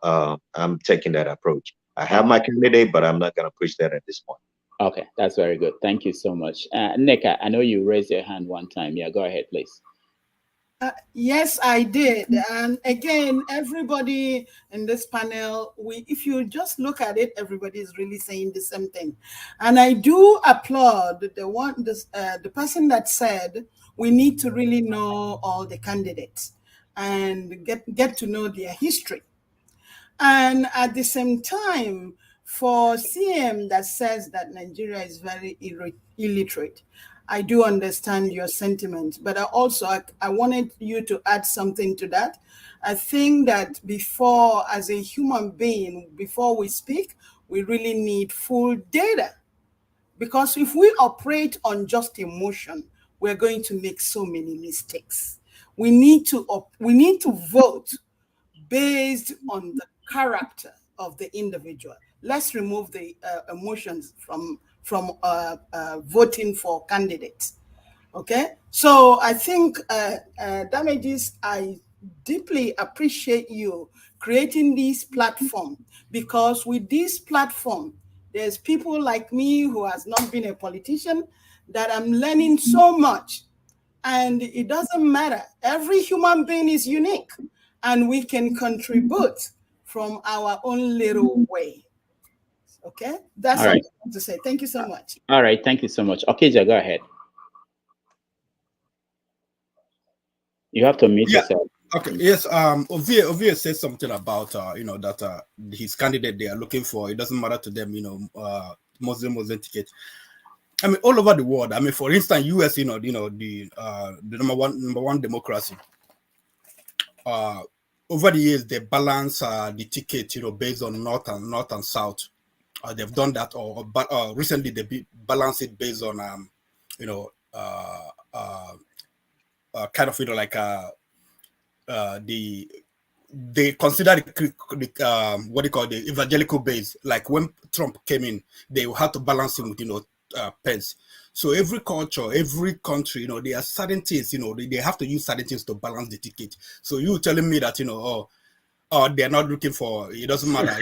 I'm taking that approach. I have my candidate, but I'm not going to push that at this point. Okay, that's very good. Thank you so much. Neka, I know you raised your hand one time. Yeah, go ahead, please. Yes, I did. And again, everybody in this panel, if you just look at it, everybody is really saying the same thing. And I do applaud the person that said we need to really know all the candidates and get to know their history. And at the same time, for CM that says that Nigeria is very illiterate, I do understand your sentiment, but I wanted you to add something to that. I think that as a human being, before we speak, we really need full data. Because if we operate on just emotion, we're going to make so many mistakes. We need to vote based on the character of the individual. Let's remove the emotions from voting for candidates. Okay, so I think Damages, I deeply appreciate you creating this platform, because with this platform, there's people like me who has not been a politician that I'm learning so much. And it doesn't matter. Every human being is unique, and we can contribute from our own little way. Okay, that's all I want to say. Thank you so much. All right, thank you so much. Okija, go ahead. You have to mute yourself. Okay. Yes. Ovie said something about that his candidate they are looking for. It doesn't matter to them. Muslim ticket. I mean, all over the world. I mean, for instance, US. The number one democracy. Over the years, they balance the ticket. Based on north and south. They've done that, but recently they balance it based on kind of like they consider the what do you call the evangelical base. Like when Trump came in, they had to balance him with Pence. So every culture, every country, there are certain things, they have to use certain things to balance the ticket. So you telling me that they're not looking for, it doesn't matter.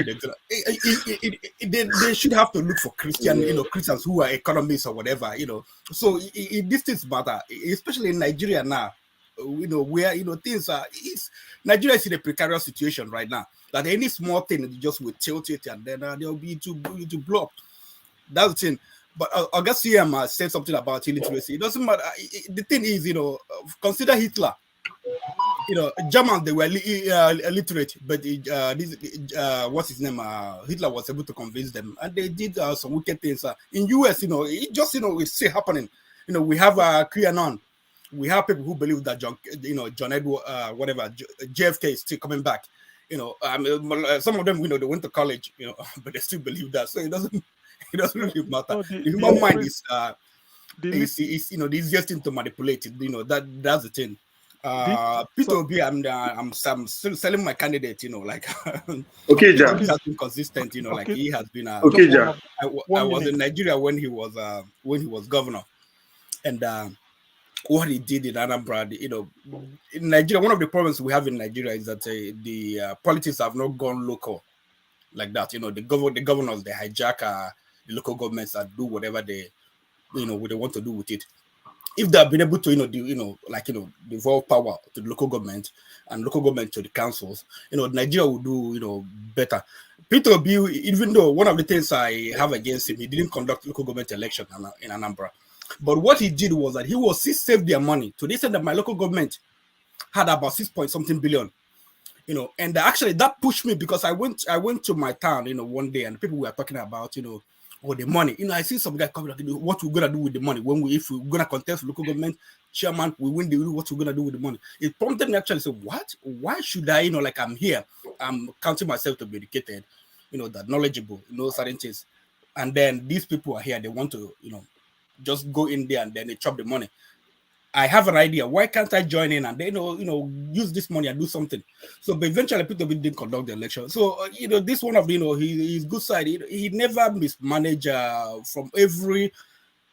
They should have to look for Christians who are economists or whatever, So these things matter, especially in Nigeria now. Where things are. Nigeria is in a precarious situation right now. That any small thing just will tilt it, and then they'll be to blow up. That's the thing. But I guess CM said something about illiteracy. It doesn't matter. The thing is, consider Hitler. Germans, they were illiterate, but what's his name? Hitler was able to convince them, and they did some wicked things. In US, it just it's still happening. We have QAnon. We have people who believe that John Edward, JFK is still coming back. Some of them, they went to college, but they still believe that. So it doesn't really matter. The human mind is the easiest thing to manipulate. That's the thing. Peter Obi, I'm still selling my candidate. Like Okay, Peter Jack. Obi has been consistent. Like he has been. Okay, Jack. I was in Nigeria when he was governor, and what he did in Anambra, in Nigeria, one of the problems we have in Nigeria is that the politics have not gone local like that. The governors, they hijack the local governments and do whatever they want to do with it. If they have been able to, devolve power to the local government and local government to the councils, Nigeria will do, better. Peter Obi, even though one of the things I have against him, he didn't conduct local government election in Anambra. But what he did was that he saved their money. To the extent that my local government had about 6 point something billion, and actually that pushed me because I went to my town, one day, and people were talking about, the money. I see some guy coming, what we're gonna do with the money if we're gonna contest local government chairman, we win what we're gonna do with the money. It prompted me actually to say, what? Why should I, like I'm here, I'm counting myself to be educated, that knowledgeable, certain things, and then these people are here, they want to, just go in there and then they chop the money. I have an idea. Why can't I join in and they use this money and do something? So, but eventually, people didn't conduct the election. So, this one of his good side. He never mismanaged from every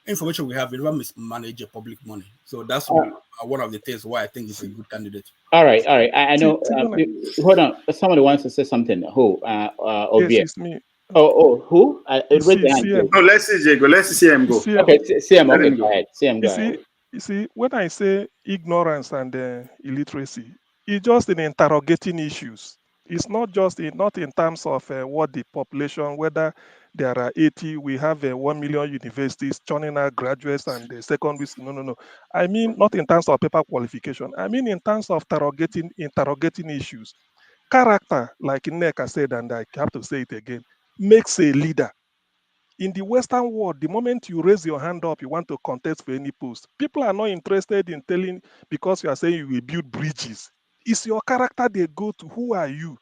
information we have. He never mismanaged public money. So that's one of the things why I think he's a good candidate. All right. I know. Hold on. Somebody wants to say something. Who? Yes, it's me. Who? Raise the hand. No, let's see Jay go. Let's see him go. Okay, CM. Okay, go ahead. CM, go ahead. You see, when I say ignorance and illiteracy, it's just in interrogating issues. It's not just not in terms of what the population, whether there are 80, we have 1 million universities churning out graduates and secondary. No. I mean, not in terms of paper qualification. I mean, in terms of interrogating issues. Character, like Nneka said, and I have to say it again, makes a leader. In the Western world, the moment you raise your hand up, you want to contest for any post. People are not interested in telling because you are saying you will build bridges. It's your character they go to. Who are you?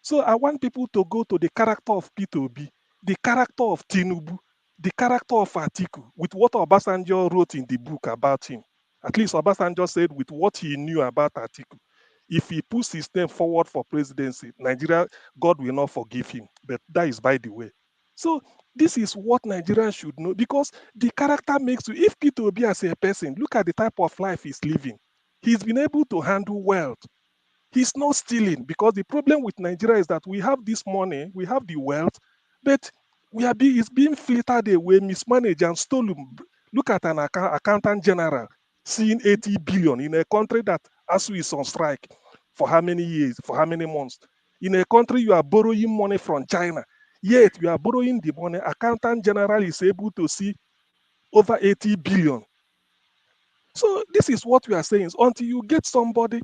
So I want people to go to the character of Peter Obi, the character of Tinubu, the character of Atiku, with what Obasanjo wrote in the book about him. At least Obasanjo said with what he knew about Atiku. If he puts his name forward for presidency, Nigeria, God will not forgive him. But that is by the way. So this is what Nigerians should know because the character makes you, if Peter Obi as a person, look at the type of life he's living. He's been able to handle wealth. He's not stealing because the problem with Nigeria is that we have this money, we have the wealth, but it's being filtered away, mismanaged and stolen. Look at an accountant general seeing 80 billion in a country that ASU is on strike for how many years, for how many months. In a country you are borrowing money from China. Yet you are borrowing the money. Accountant general is able to see over 80 billion. So this is what we are saying. Until you get somebody,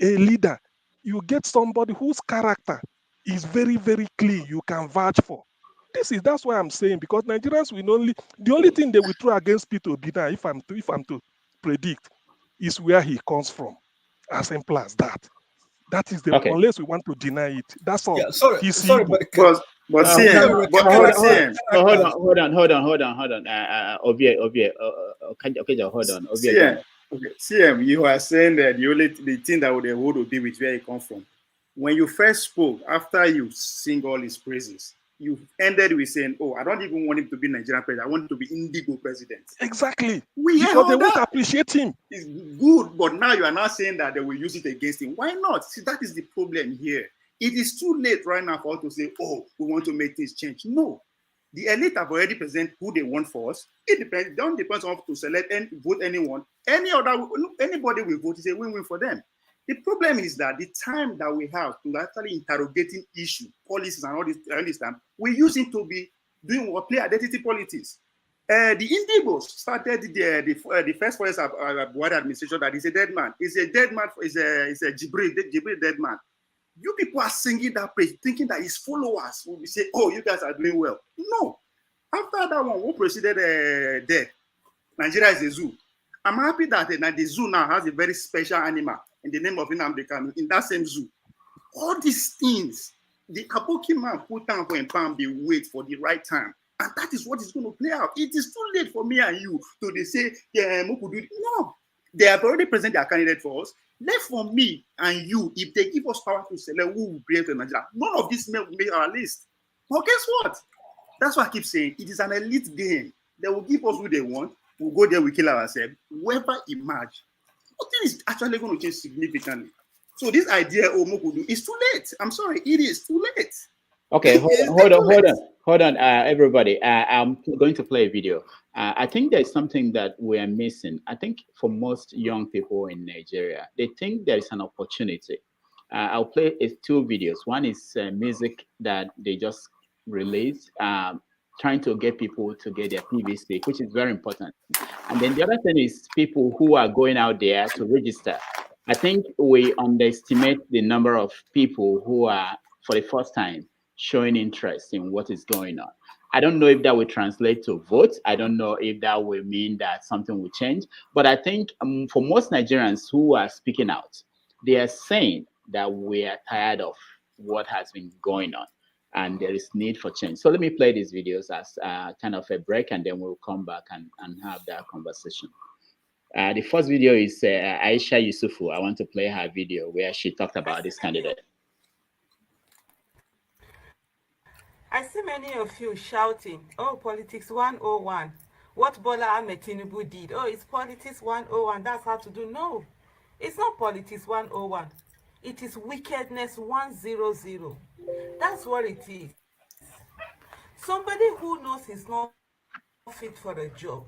a leader, you get somebody whose character is very, very clean, you can vouch for. That's why I'm saying, because Nigerians will the only thing they will throw against Peter Obi now, if I'm to predict, is where he comes from. As simple as that. That is unless we want to deny it. That's all. Yeah, sorry, but hold on. Obie, hold on. CM, you are saying that the thing that would hold will be with where he comes from. When you first spoke, after you sing all his praises, you ended with saying, "Oh, I don't even want him to be Nigerian president. I want him to be Indigo president." Exactly. Because they won't appreciate him. It's good, but now you are not saying that they will use it against him. Why not? See, that is the problem here. It is too late right now for us to say, "Oh, we want to make things change." No. The elite have already presented who they want for us. It don't depend on us to select and vote anyone. Anybody we vote is a win-win for them. The problem is that the time that we have to actually interrogating issue, policies and all this time, we use it to be doing what play identity politics. The Indigos started the first forest Buhari administration that is a dead man. Is a dead man. Is a Jibril dead man. You people are singing that praise, thinking that his followers will be say, "Oh, you guys are doing well." No. After that one, who proceeded there? Nigeria is a zoo. I'm happy that the zoo now has a very special animal in the name of Nnamdi Kanu in that same zoo. All these things, the Aboki man put down for Empam, they wait for the right time. And that is what is going to play out. It is too late for me and you to say, "Yeah, no." They have already presented their candidate for us. Left for me and you, if they give us power to select who will bring to Nigeria, none of these men will make our list. But guess what? That's why I keep saying it is an elite game. They will give us who they want. We'll go there, we kill ourselves. Whoever emerge, nothing is actually going to change significantly. So this idea Omokudu is too late. I'm sorry, it is too late. Okay, hold on, everybody. I'm going to play a video. I think there's something that we are missing. I think for most young people in Nigeria, they think there is an opportunity. I'll play two videos. One is music that they just released, trying to get people to get their PVC, which is very important. And then the other thing is people who are going out there to register. I think we underestimate the number of people who are, for the first time, showing interest in what is going on. I don't know if that will translate to votes. I don't know if that will mean that something will change. But I think for most Nigerians who are speaking out, they are saying that we are tired of what has been going on and there is need for change. So let me play these videos as kind of a break, and then we'll come back and have that conversation. The first video is Aisha Yusufu. I want to play her video where she talked about this candidate. I see many of you shouting, oh, politics 101. What Bola Tinubu did. Oh, it's politics 101. That's how to do. No, it's not politics 101. It is wickedness 100. That's what it is. Somebody who knows he's not fit for the job,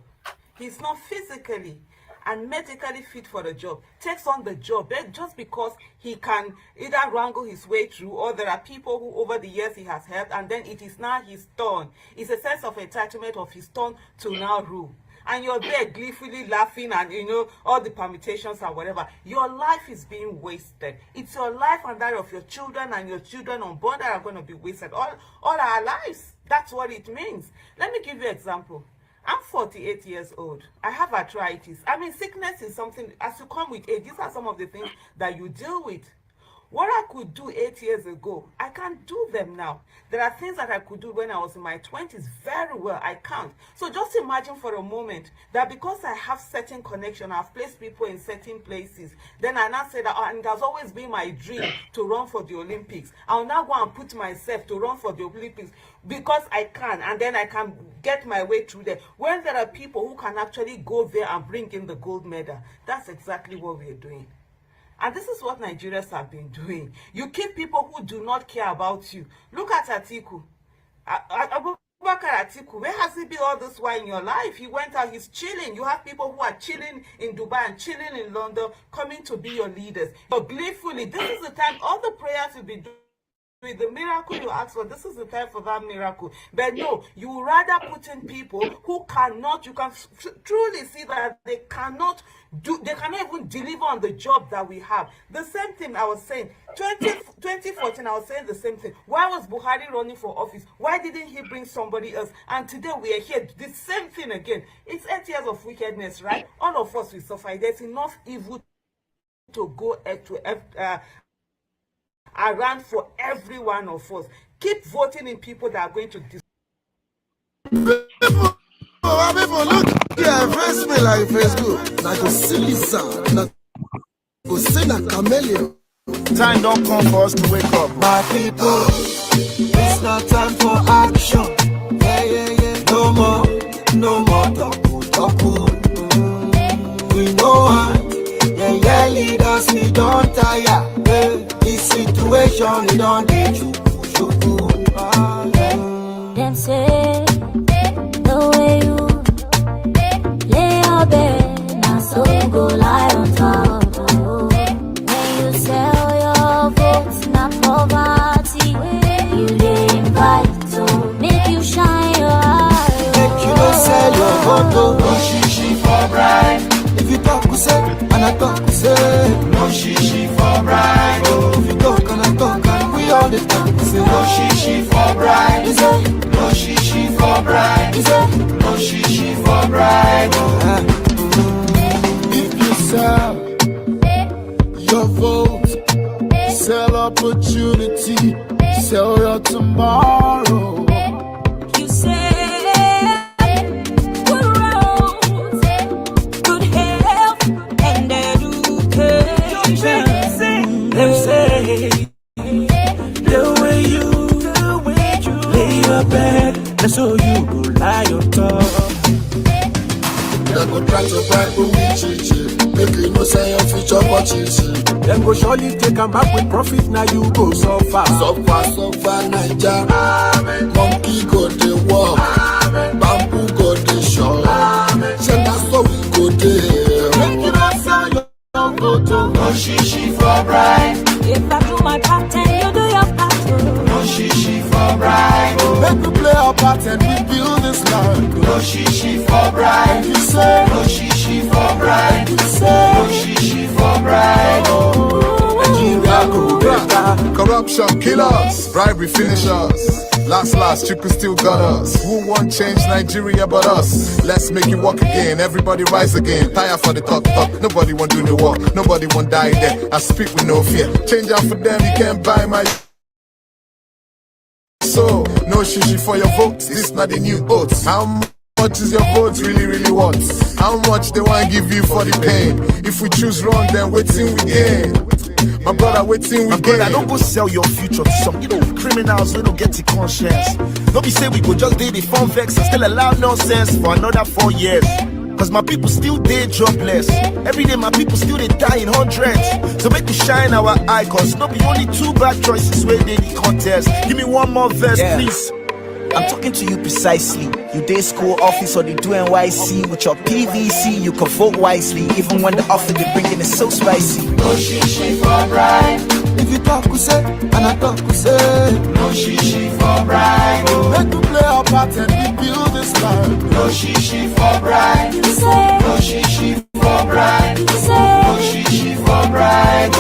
he's not physically and medically fit for the job, takes on the job just because he can either wrangle his way through, or there are people who over the years he has helped, and then it is now his turn. It's a sense of entitlement of his turn to now rule. And you're there gleefully laughing and, you know, all the permutations and whatever. Your life is being wasted. It's your life and that of your children and your children unborn that are going to be wasted. All our lives. That's what it means. Let me give you an example. I'm 48 years old. I have arthritis. I mean, sickness is something, as you come with age, these are some of the things that you deal with. What I could do 8 years ago, I can't do them now. There are things that I could do when I was in my 20s very well. I can't. So just imagine for a moment that because I have certain connection, I've placed people in certain places, then I now say that, and it has always been my dream to run for the Olympics. I'll now go and put myself to run for the Olympics because I can, and then I can get my way through there. When there are people who can actually go there and bring in the gold medal, that's exactly what we're doing. And this is what Nigerians have been doing. You keep people who do not care about you. Look at Atiku. Abubakar Atiku, where has he been all this while in your life? He went out, he's chilling. You have people who are chilling in Dubai and chilling in London, coming to be your leaders. But gleefully, this is the time, all the prayers you'll be doing, with the miracle you ask for, this is the time for that miracle. But no, you rather put in people who cannot, you can truly see that they cannot even deliver on the job that we have. The same thing I was saying, 2014, I was saying the same thing. Why was Buhari running for office? Why didn't he bring somebody else? And today we are here, the same thing again. It's 8 years of wickedness, right? All of us will suffer. There's enough evil to go around for every one of us. Keep voting in people that are going to people look yeah, face me like Facebook. Like a silly sound. Like a sin a chameleon. Time don't come for us to wake up. My people, it's not time for action. Yeah. No more talk. We know how. Yeah, leaders, we don't tire. This situation, we don't need you. Them say the way you lay your bed, now so go lie on top. When you sell your votes, not poverty, you they invite to make you shine your eye. Make you no sell your vote, no shishi for bribe. If you talk, you say, and I talk, you say, no shishi for bribe. Oh, if you talk and I talk, and we all the time, you say, no shishi for bribe. You say, no shishi for bribe. You say, no shishi for bribe. If you sell your vote, sell opportunity, sell your tomorrow. You say good roads, good health, and go try to bribe with chichi. Make you know say your future for chichi. Them go surely take them back with profit. Now you go suffer. Suffer, Naija. Monkey go the walk. Bamboo go the shop. Say that's how we go there. Make you not sell your photo. No shishi for bride. If I do my part, then you do your part too. No shishi for bride. Make we play our part and we build this land. No shishi for bride. You say no shishi for bride. You say no shishi for bride. Nigeria go better. Corruption kill us, bribery finish us. Last, you can still got us. Who won't change Nigeria but us? Let's make it work again, everybody rise again. Tire for the talk, nobody won't do the work. Nobody won't die there, I speak with no fear. Change out for them, you can't buy my so, no shishi for your votes, this not the new oats. How much is your vote really worth? How much they want to give you for the pain? If we choose wrong, then waiting we gain. My brother, waiting we gain. Don't go sell your future to some, criminals we don't get the conscience. Don't be say we go just do the fun vex and still allow nonsense for another 4 years. Cause my people still dey jobless. Every day my people still they die in hundreds. So make we shine our eye, cause not be only 2 bad choices where they the contest. Give me one more verse, please. I'm talking to you precisely. You day school office or they do NYC. With your PVC, you can vote wisely. Even when the offer they bring in is so spicy. No shishi for bride. If you talk, we say, and I talk, we say. No shishi for bride. Make we play our part and we build this land. No shishi for bride. You say no shishi for bride. You say no shishi for bride.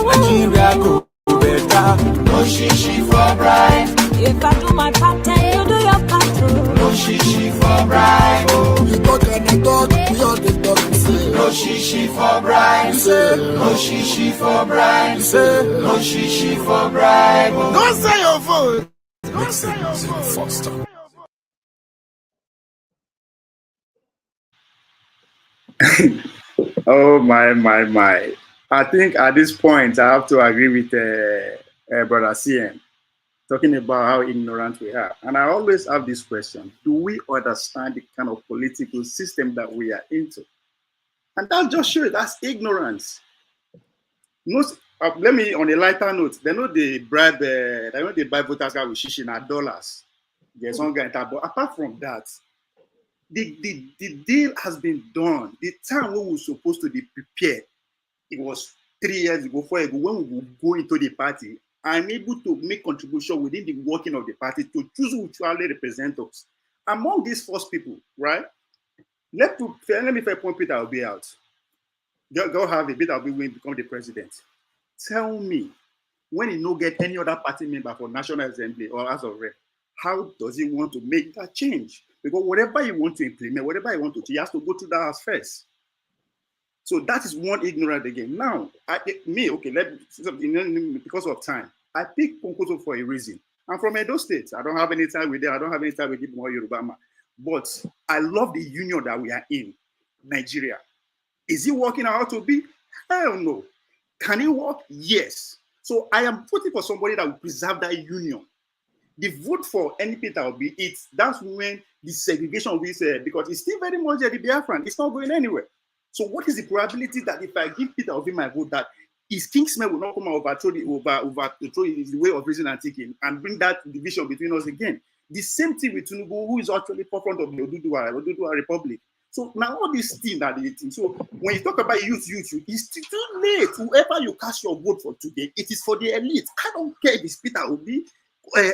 Nigeria go better. No shishi for bride. If I do my part, then you do your part too. No shishi for bride. You talk and I talk, we all the talk. Say no shishi for bride. Say no shishi for bride. Say no shishi for bride. Don't say your vote. Don't say your vote. Oh my. I think at this point I have to agree with Brother CN, talking about how ignorant we are. And I always have this question: do we understand the kind of political system that we are into? And that just shows that's ignorance. Most, let me, on a lighter note, they know they bribe voters with shishi na dollars. There's one guy, but apart from that, the deal has been done. The time when we were supposed to be prepared, it was 3 years ago, 4 years ago, when we will go into the party. I'm able to make contribution within the working of the party to choose who truly represent us. Among these first people, right? Let me point Peter Obi out. Go have a Peter Obi when become the president. Tell me, when he no get any other party member for National Assembly or House of Rep, how does he want to make that change? Because whatever he want to implement, whatever he want to, he has to go through that house first. So that is one ignorant again. Now, because of time, I picked Kwankwaso for a reason. I'm from Edo State. I don't have any time with them. I don't have any time with Igbo or Yoruba. But I love the union that we are in, Nigeria. Is it working out to be? Hell no. Can it work? Yes. So I am voting for somebody that will preserve that union. The vote for any Peter Obi, that's when the segregation will be said, because it's still very much the Biafran. It's not going anywhere. So what is the probability that if I give Peter Obi my vote, that his Kingsmen will not come and overthrow the way of reason and thinking and bring that division between us again? The same thing with Tinubu, who is actually forefront of the Oduduwa Republic. So now all these things that they think. So when you talk about youth, it's too late. Whoever you cast your vote for today, it is for the elite. I don't care if it's Peter Obi,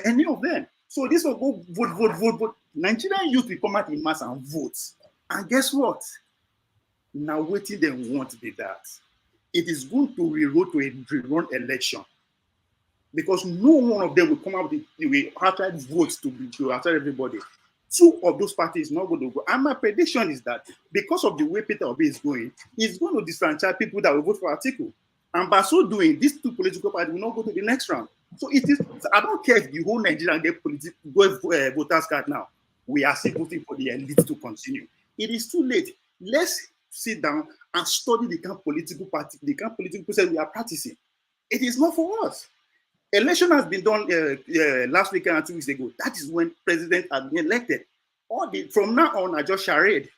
any of them. So this will go vote. Nigerian youth will come out in mass and vote. And guess what? Now waiting them won't be that. It is going to rewrote to a rerun election. Because no one of them will come out with outright votes to outside everybody. 2 of those parties not going to go. And my prediction is that because of the way Peter Obi is going, he's going to disfranchise people that will vote for Atiku. And by so doing, these 2 political parties will not go to the next round. So it is. I don't care if the whole Nigerian get voters card now. We are still voting for the elite to continue. It is too late. Let's sit down and study the kind of political party, the kind of political process we are practicing. It is not for us. Election has been done last weekend and 2 weeks ago. That is when president has been elected. From now on, I just charade.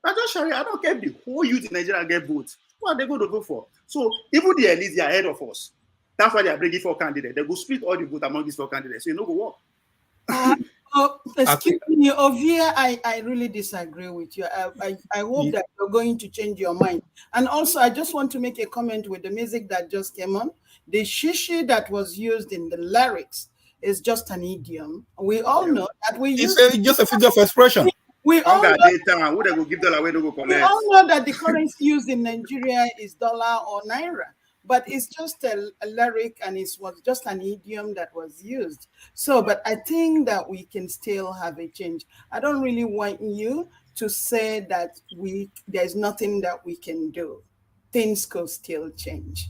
I just Sharia. I don't care if the whole youth in Nigeria get votes. What are they going to vote for? So even the elites, they are ahead of us. That's why they are bringing 4 candidates. They go split all the vote among these 4 candidates. So you know go work. Excuse me, Ovia, I really disagree with you. I hope that you're going to change your mind. And also, I just want to make a comment with the music that just came on. The shishi that was used in the lyrics is just an idiom. We all know that we use it's just a figure of expression. We all know that the currency used in Nigeria is dollar or naira, but it's just a lyric and it was just an idiom that was used. So, but I think that we can still have a change. I don't really want you to say that there's nothing that we can do. Things could still change.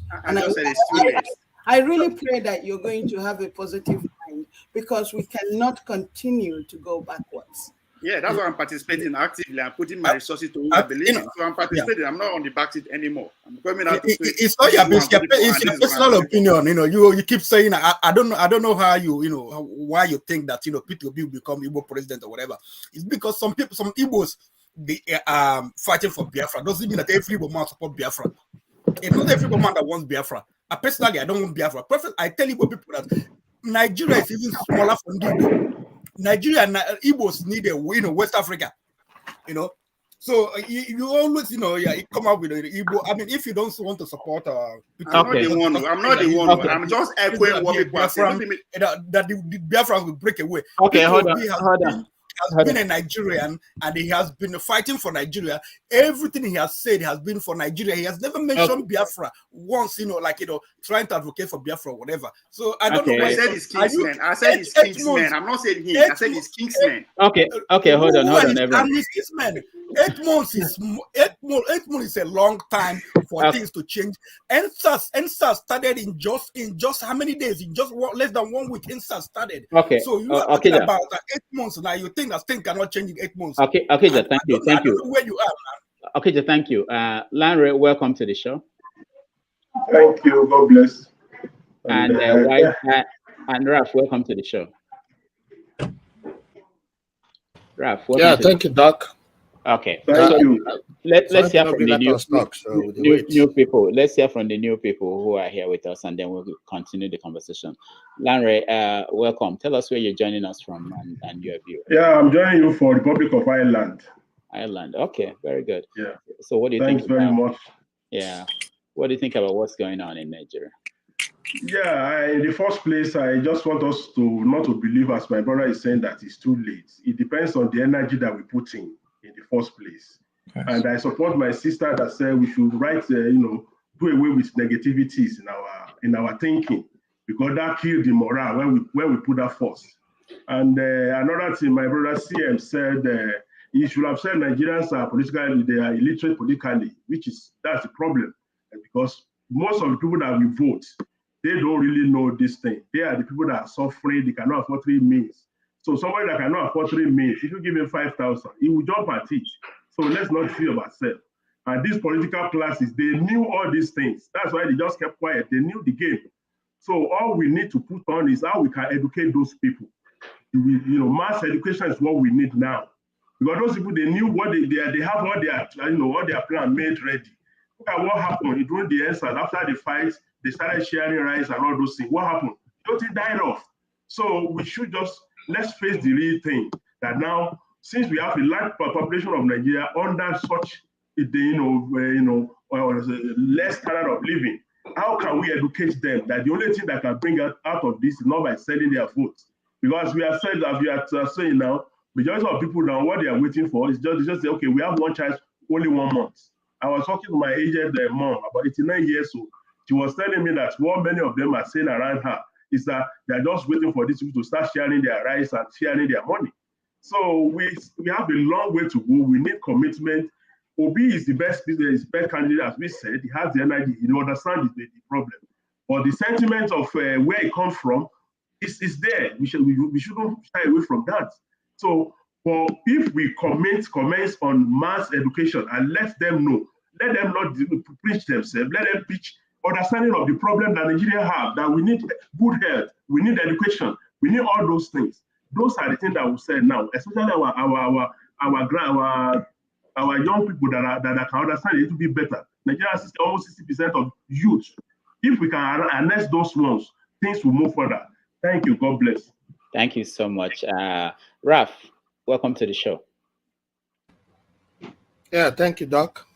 I really pray that you're going to have a positive mind, because we cannot continue to go backwards. Yeah, that's why I'm participating actively. I'm putting my resources to who I believe in. So I'm participating. I'm not on the back seat anymore. I'm coming out. It's not your personal opinion. You keep saying I don't know how why you think that Peter Obi will become Igbo president or whatever. It's because some Igbos they fighting for Biafra. Doesn't mean that every man support Biafra. It's not every man that wants Biafra. Personally, I don't want Biafra. I tell Igbo people that Nigeria is even smaller from Igbo. Nigeria and Igbos need a West Africa, So you always, you come up with an Igbo. I mean, if you don't want to support, I'm not the one. I'm just echoing what people are saying. That the Biafrans will break away. Okay, hold on. Has been a Nigerian and he has been fighting for Nigeria. Everything he has said has been for Nigeria. He has never mentioned Biafra once, trying to advocate for Biafra or whatever. So I don't know. I said he's Kingsman. I said he's Kingsman. I'm not saying him. I said he's Kingsman. Okay, hold on, everyone. 8 months is 8 months is a long time for things to change. NSAS started in just how many days? In just less than 1 week, NSAS started. Okay. So you are talking about 8 months now. You think that things cannot change in 8 months? Okay, thank you. I don't know where you are, man. Okay, thank you. Lanre, welcome to the show. Thank you. God bless. And and Raf, welcome to the show. Raf, welcome. Thank you, Doc. Okay, thank you. Let's hear from the new people. Let's hear from the new people who are here with us, and then we'll continue the conversation. Lanre, welcome. Tell us where you're joining us from and your view. Yeah, I'm joining you for the Republic of Ireland. Ireland. Okay, very good. Yeah. So what do you think? Thanks very much. Yeah. What do you think about what's going on in Nigeria? Yeah, in the first place, I just want us not to believe, as my brother is saying, that it's too late. It depends on the energy that we put in the first place. Yes. And I support my sister that said we should do away with negativities in our thinking, because that killed the morale when we put that first. And another thing, my brother CM said, he should have said Nigerians are they are illiterate politically, that's the problem, because most of the people that we vote, they don't really know this thing. They are the people that are suffering. They cannot afford 3 meals. So somebody that cannot afford 3 meals, if you give him 5,000, he will jump at it. So let's not fear of ourselves. And these political classes, they knew all these things. That's why they just kept quiet. They knew the game. So all we need to put on is how we can educate those people. Mass education is what we need now. Because those people, they knew what they have all their plan made ready. Look at what happened during the answers. After the fights, they started sharing rice and all those things. What happened? It died off. So we should let's face the real thing, that now, since we have a large population of Nigeria under such less standard of living, how can we educate them that the only thing that can bring us out of this is not by selling their votes? Because we are saying now, majority of people now, what they are waiting for is just say, okay, we have one child, only 1 month. I was talking to my aged mom, about 89 years old. She was telling me that what many of them are saying around her is that they're just waiting for these people to start sharing their rice and sharing their money. So we have a long way to go. We need commitment. Obi is the best candidate, as we said. He has the energy. He understands the problem. But the sentiment of where it comes from is there. We shouldn't shy away from that. So if we comments on mass education and let them not preach themselves, let them preach understanding of the problem that Nigeria have, that we need good health, we need education, we need all those things. Those are the things that we said now, especially our our young people that can understand it will be better. Nigeria has almost 60% of youth. If we can harness those ones, things will move further. Thank you. God bless. Thank you so much. Raf, welcome to the show. Yeah, thank you, Doc.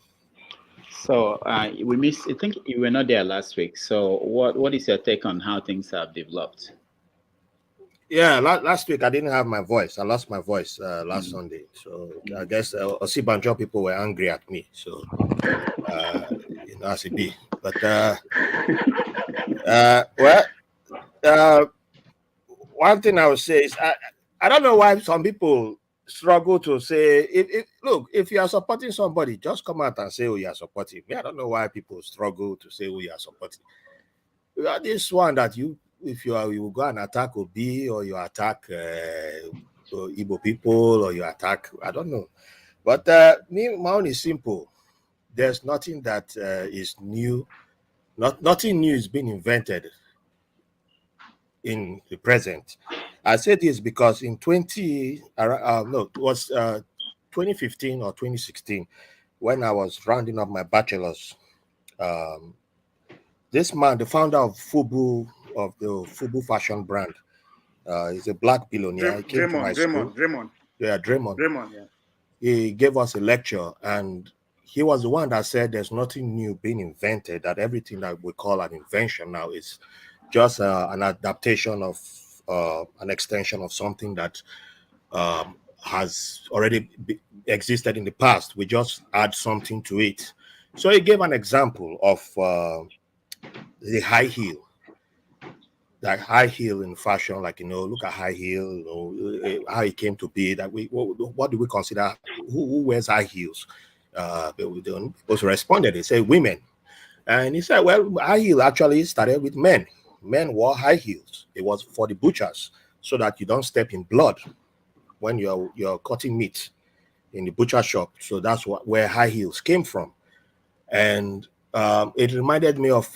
So we missed, I think you were not there last week. So what is your take on how things have developed? Yeah, last week I didn't have my voice. I lost my voice last Sunday. So I guess Osibanjo people were angry at me. So, as it be. But, one thing I would say is I don't know why some people struggle to say, look, if you are supporting somebody, just come out and say who you are supporting. I don't know why people struggle to say who you are supporting. This one that if you go and attack Obi, or you attack Igbo people, or you attack, I don't know. But my own is simple. There's nothing that is new. Nothing new is being invented in the present. I say this because in 2015 or 2016, when I was rounding up my bachelor's, this man, the founder of Fubu, of the Fubu fashion brand, he's a black billionaire. He came to my school. Draymond, yeah. He gave us a lecture, and he was the one that said there's nothing new being invented, that everything that we call an invention now is just an adaptation of an extension of something that has already existed in the past. We just add something to it. So he gave an example of the high heel. Like high heel in fashion, like, look at high heel, how it came to be. That what do we consider? Who wears high heels? People responded. They said women, and he said, well, high heel actually started with men. Men wore high heels. It was for the butchers, so that you don't step in blood when you're cutting meat in the butcher shop. So that's where high heels came from, and it reminded me of.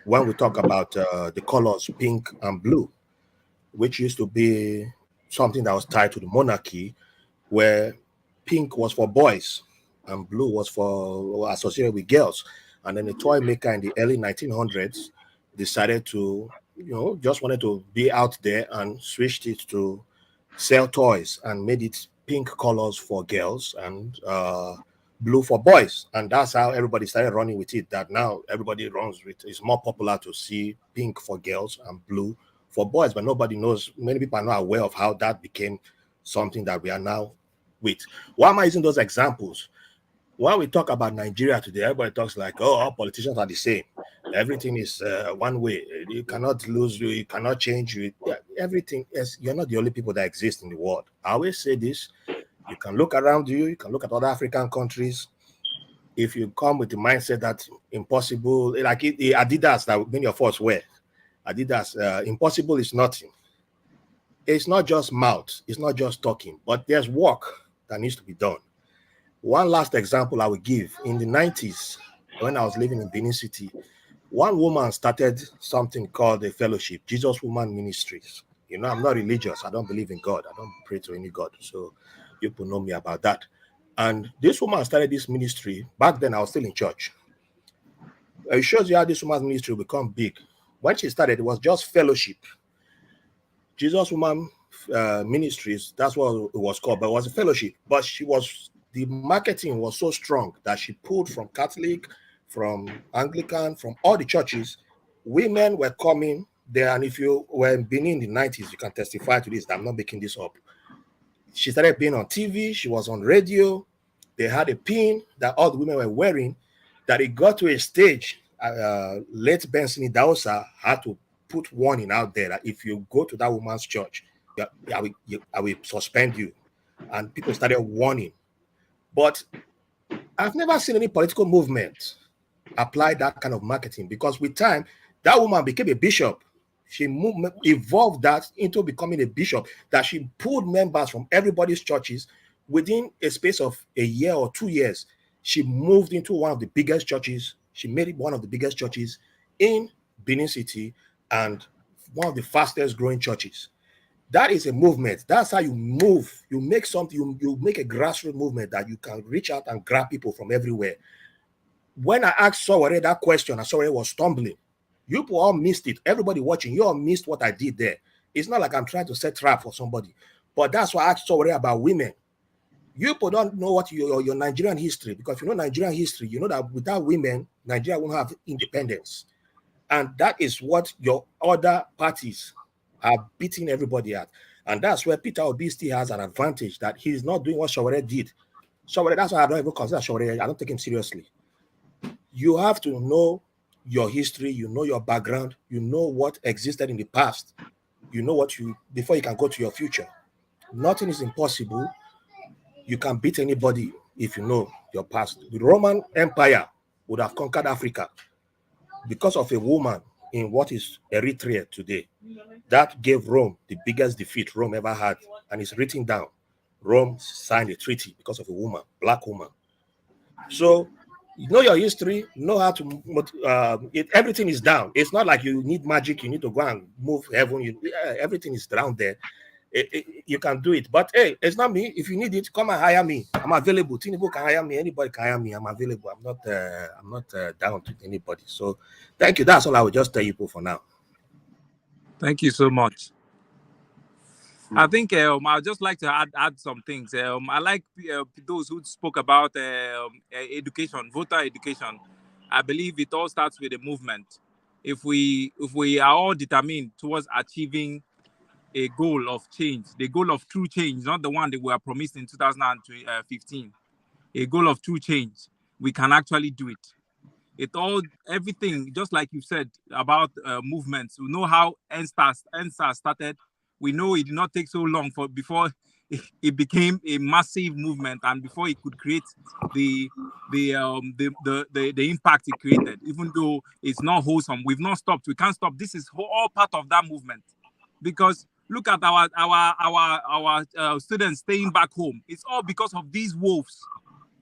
When we talk about the colors pink and blue, which used to be something that was tied to the monarchy, where pink was for boys and blue was for associated with girls. And then the toy maker in the early 1900s decided to, just wanted to be out there and switched it to sell toys and made it pink colors for girls and blue for boys, and that's how everybody started running with it. That now everybody runs with. It's more popular to see pink for girls and blue for boys, but nobody knows. Many people are not aware of how that became something that we are now with. Why am I using those examples? When we talk about Nigeria today, everybody talks like, oh, all politicians are the same. Everything is one way. You cannot lose. You cannot change. Everything is. You're not the only people that exist in the world. I always say this. You can look around you. You can look at other African countries. If you come with the mindset that impossible, like the Adidas that many of us wear, Adidas, impossible is nothing. It's not just mouth. It's not just talking, but there's work that needs to be done. One last example I will give. In the 90s, when I was living in Benin City, one woman started something called a fellowship, Jesus Woman Ministries. I'm not religious. I don't believe in God. I don't pray to any God. So people know me about that. And this woman started this ministry. Back then, I was still in church. It shows you how this woman's ministry will become big. When she started, it was just fellowship. Jesus Woman Ministries, that's what it was called, but it was a fellowship. But the marketing was so strong that she pulled from Catholic, from Anglican, from all the churches. Women were coming there. And if you were in Benin in the 90s, you can testify to this. I'm not making this up. She started being on TV. She was on radio. They had a pin that all the women were wearing, that it got to a stage. Late Benson Idahosa had to put warning out there that if you go to that woman's church, I will suspend you. And people started warning. But I've never seen any political movement apply that kind of marketing, because with time, that woman became a bishop. She evolved that into becoming a bishop, that she pulled members from everybody's churches. Within a space of a year or 2 years, she moved into one of the biggest churches. She made it one of the biggest churches in Benin City and one of the fastest growing churches. That is a movement. That's how you move. You make something, you make a grassroots movement that you can reach out and grab people from everywhere. When I asked Sowore that question, and Sowore was stumbling, you all missed it. Everybody watching, you all missed what I did there. It's not like I'm trying to set trap for somebody, but that's why I asked Sowore about women. You people don't know what your Nigerian history, because if you know Nigerian history, you know that without women, Nigeria won't have independence. And that is what your other parties are beating everybody at. And that's where Peter Obi still has an advantage, that he's not doing what Sowore did. Sowore, that's why I don't even consider Sowore, I don't take him seriously. You have to know your history, you know your background, you know what existed in the past, you know what before you can go to your future. Nothing is impossible. You can beat anybody if you know your past. The Roman Empire would have conquered Africa because of a woman in what is Eritrea today. That gave Rome the biggest defeat Rome ever had, and it's written down. Rome signed a treaty because of a woman, black woman. So you know your history, know how to, everything is down. It's not like you need magic, you need to go and move heaven. Everything is down there. You can do it. But hey, it's not me. If you need it, come and hire me. I'm available. Tinubu can hire me. Anybody can hire me. I'm available. I'm not down to anybody. So thank you. That's all I would just tell you people for now. Thank you so much. I think I'd just like to add some things. I like those who spoke about education, voter education. I believe it all starts with a movement. If we are all determined towards achieving a goal of change, the goal of true change, not the one that we were promised in 2015, a goal of true change, we can actually do it. Everything, just like you said about movements, we know how NSAS started. We know it did not take so long before it became a massive movement, and before it could create the impact it created. Even though it's not wholesome, we've not stopped. We can't stop. This is all part of that movement, because look at our students staying back home. It's all because of these wolves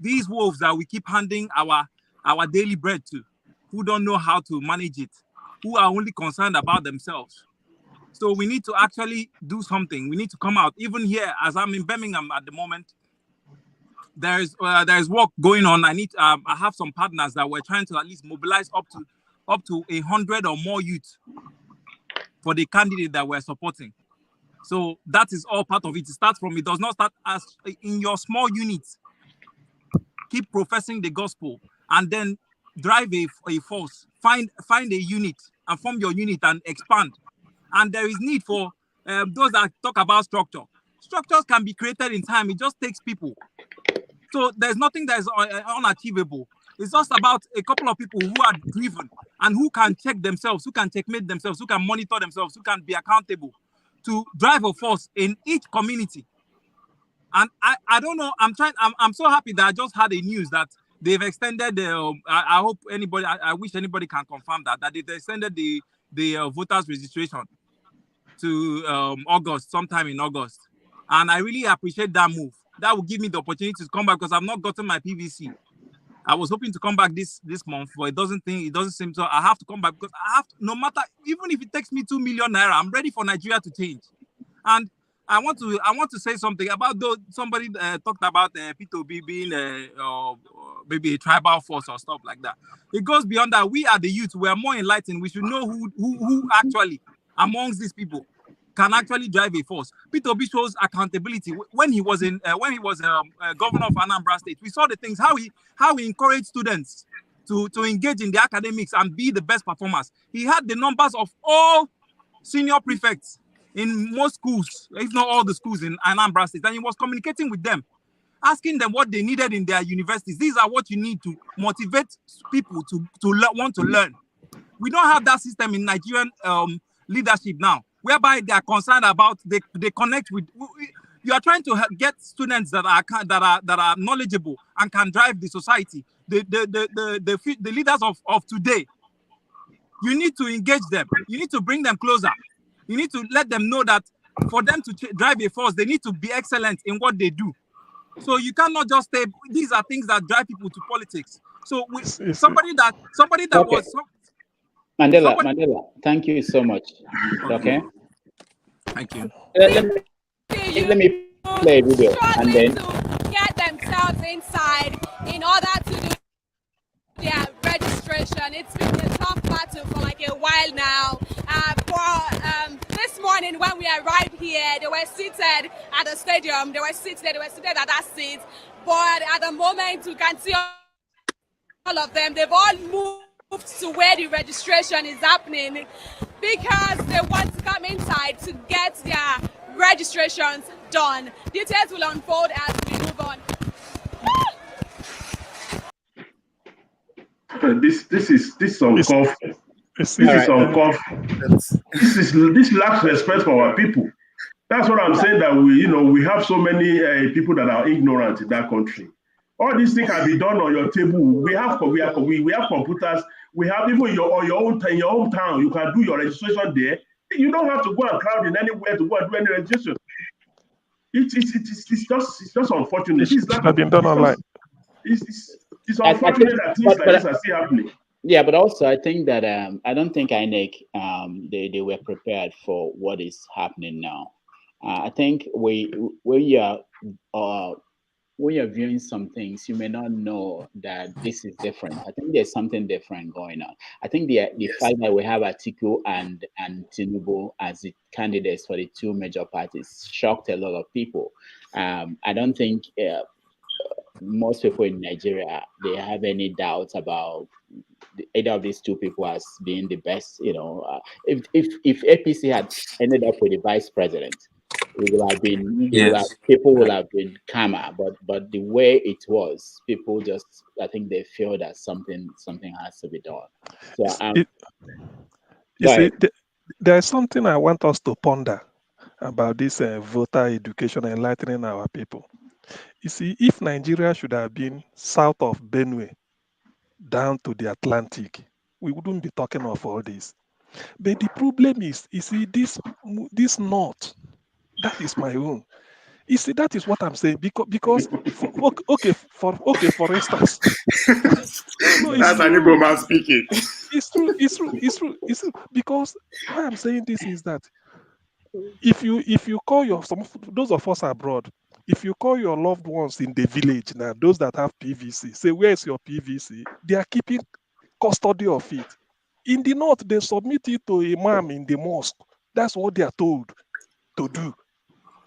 that we keep handing our daily bread to, who don't know how to manage it, who are only concerned about themselves. So we need to actually do something. We need to come out. Even here, as I'm in Birmingham at the moment, there's work going on. I have some partners that we're trying to at least mobilize up to 100 or more youth for the candidate that we're supporting. So that is all part of it. It does not start as in your small units. Keep professing the gospel and then drive a force. Find a unit and form your unit and expand. And there is need for those that talk about structure. Structures can be created in time. It just takes people. So there's nothing that is unachievable. It's just about a couple of people who are driven and who can check themselves, who can checkmate themselves, who can monitor themselves, who can be accountable to drive a force in each community. And I don't know. I'm so happy that I just had a news that they've extended the. I wish anybody can confirm that they've extended the voters registration to August, sometime in August. And I really appreciate that move. That will give me the opportunity to come back, because I've not gotten my PVC. I was hoping to come back this month, but it doesn't seem so. I have to come back, because I have to, no matter, even if it takes me 2 million naira, I'm ready for Nigeria to change. And I want to say something about somebody talked about P2B being maybe a tribal force or stuff like that. It goes beyond that. We are the youth. We are more enlightened. We should know who actually amongst these people can actually drive a force. P2B shows accountability. When he was governor of Anambra State, we saw the things how he encouraged students to engage in the academics and be the best performers. He had the numbers of all senior prefects in most schools, if not all the schools in Anambra State, and he was communicating with them, asking them what they needed in their universities. These are what you need to motivate people to want to learn. We don't have that system in Nigerian leadership now, whereby they are concerned about they connect with. You are trying to get students that are knowledgeable and can drive the society. The leaders of today. You need to engage them. You need to bring them closer. You need to let them know that for them to drive a force, they need to be excellent in what they do. So you cannot just say these are things that drive people to politics. So somebody that okay. was Mandela, thank you so much. Okay. Thank you. Let me play a video and then get themselves inside in order to do their registration. It's been a tough battle for like a while now. This morning when we arrived here, they were seated at the stadium. They were seated at that seat. But at the moment, you can see all of them. They've all moved to where the registration is happening because they want to come inside to get their registrations done. Details will unfold as we move on. This is uncouth. This lacks respect for our people. That's what I'm saying. That we have so many people that are ignorant in that country. All these things can be done on your table. We have computers. We have even in your hometown. You can do your registration there. You don't have to go and crowd in anywhere to go and do any registration. It's just unfortunate. It's have been done online. It's unfortunate that things like this are still happening. Yeah, but also I think that I don't think INEC they were prepared for what is happening now. I think when you're viewing some things, you may not know that this is different. I think there's something different going on. I think the fact that we have Atiku and Tinubu as the candidates for the two major parties shocked a lot of people. I don't think most people in Nigeria, they have any doubts about either of these two people as being the best. If APC had ended up with the vice president, it would have been people would have been calmer. But the way it was, people just, I think they feel that something has to be done. So there's something I want us to ponder about this voter education, enlightening our people. You see, if Nigeria should have been south of Benue down to the Atlantic, we wouldn't be talking of all this. But the problem is, you see, this north, that is my own. You see, that is what I'm saying. Because for instance, that's an Igbo man speaking. It's true. Because why I'm saying this is that if you call those of us abroad, if you call your loved ones in the village now, those that have PVC, say, where is your PVC? They are keeping custody of it. In the north, they submit it to a imam in the mosque. That's what they are told to do.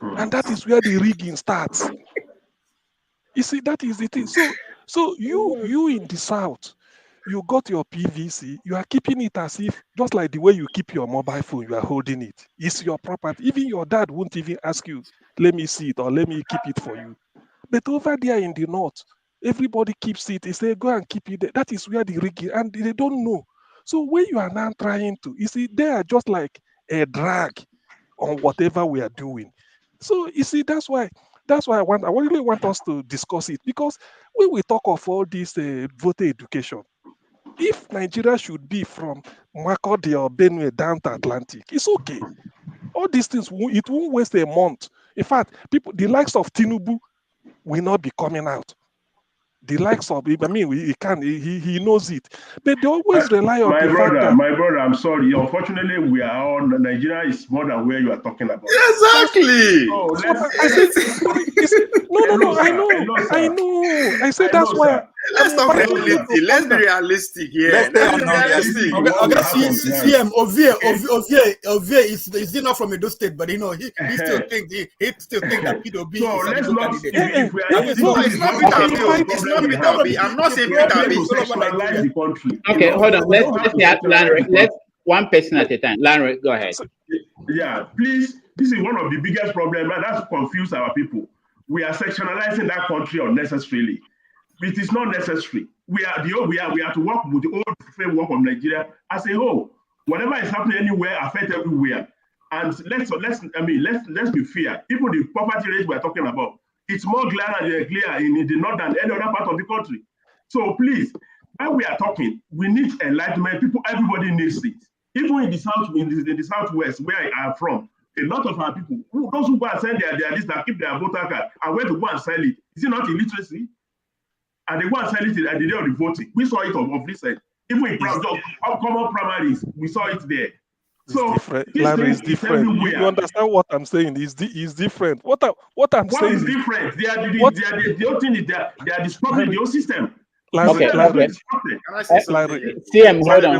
And that is where the rigging starts. You see, that is the thing. So you in the south, you got your PVC, you are keeping it as if, just like the way you keep your mobile phone, you are holding it. It's your property. Even your dad won't even ask you, let me see it or let me keep it for you. But over there in the north, everybody keeps it. They say, go and keep it there. That is where the rigging, and they don't know. So when you are now trying to, you see, they are just like a drag on whatever we are doing. So you see, that's why I really want us to discuss it, because when we talk of all this voter education, if Nigeria should be from Makurdi or Benue down to Atlantic, it's okay. All these things, it won't waste a month. In fact, the likes of Tinubu will not be coming out. The likes of, he knows it. But they always rely on the fact that... My brother, I'm sorry. Unfortunately, we are all, Nigeria is more than where you are talking about. Exactly. I know. I said that's why... Let's talk reality. Let's be realistic here. Let's be realistic. Ovie is not from Edo State, but he still thinks that PWB is a candidate. It's not Peter Obi. I'm not saying Peter Obi. Okay, hold on. Let's have Lanre. Let's one person at a time. Lanre, go ahead. Yeah, please. This is one of the biggest problems, and that's confused our people. We are sectionalizing that country unnecessarily. It is not necessary. We have to work with the old framework of Nigeria as a whole. Whatever is happening anywhere affects everywhere. And let's be fair. Even the poverty rate we're talking about, it's more clear in the north than any other part of the country. So please, when we are talking, we need enlightenment. Everybody needs it. Even in the south, in the southwest, where I am from, a lot of our people, those who go and send their list that keep their voter card and where to go and sell it, is it not illiteracy? And they go and sell it at the day of the voting. We saw it of recent. Even in common primaries, we saw it there. So different. this Larry thing is is different. You everywhere. understand what I'm saying? Is different. What I'm What saying is is different? They are what the whole thing is they are disrupting the Larry, whole system. The Larry, Okay, system is being Larry, disrupted. Can I say something Larry. here? CM, While hold on.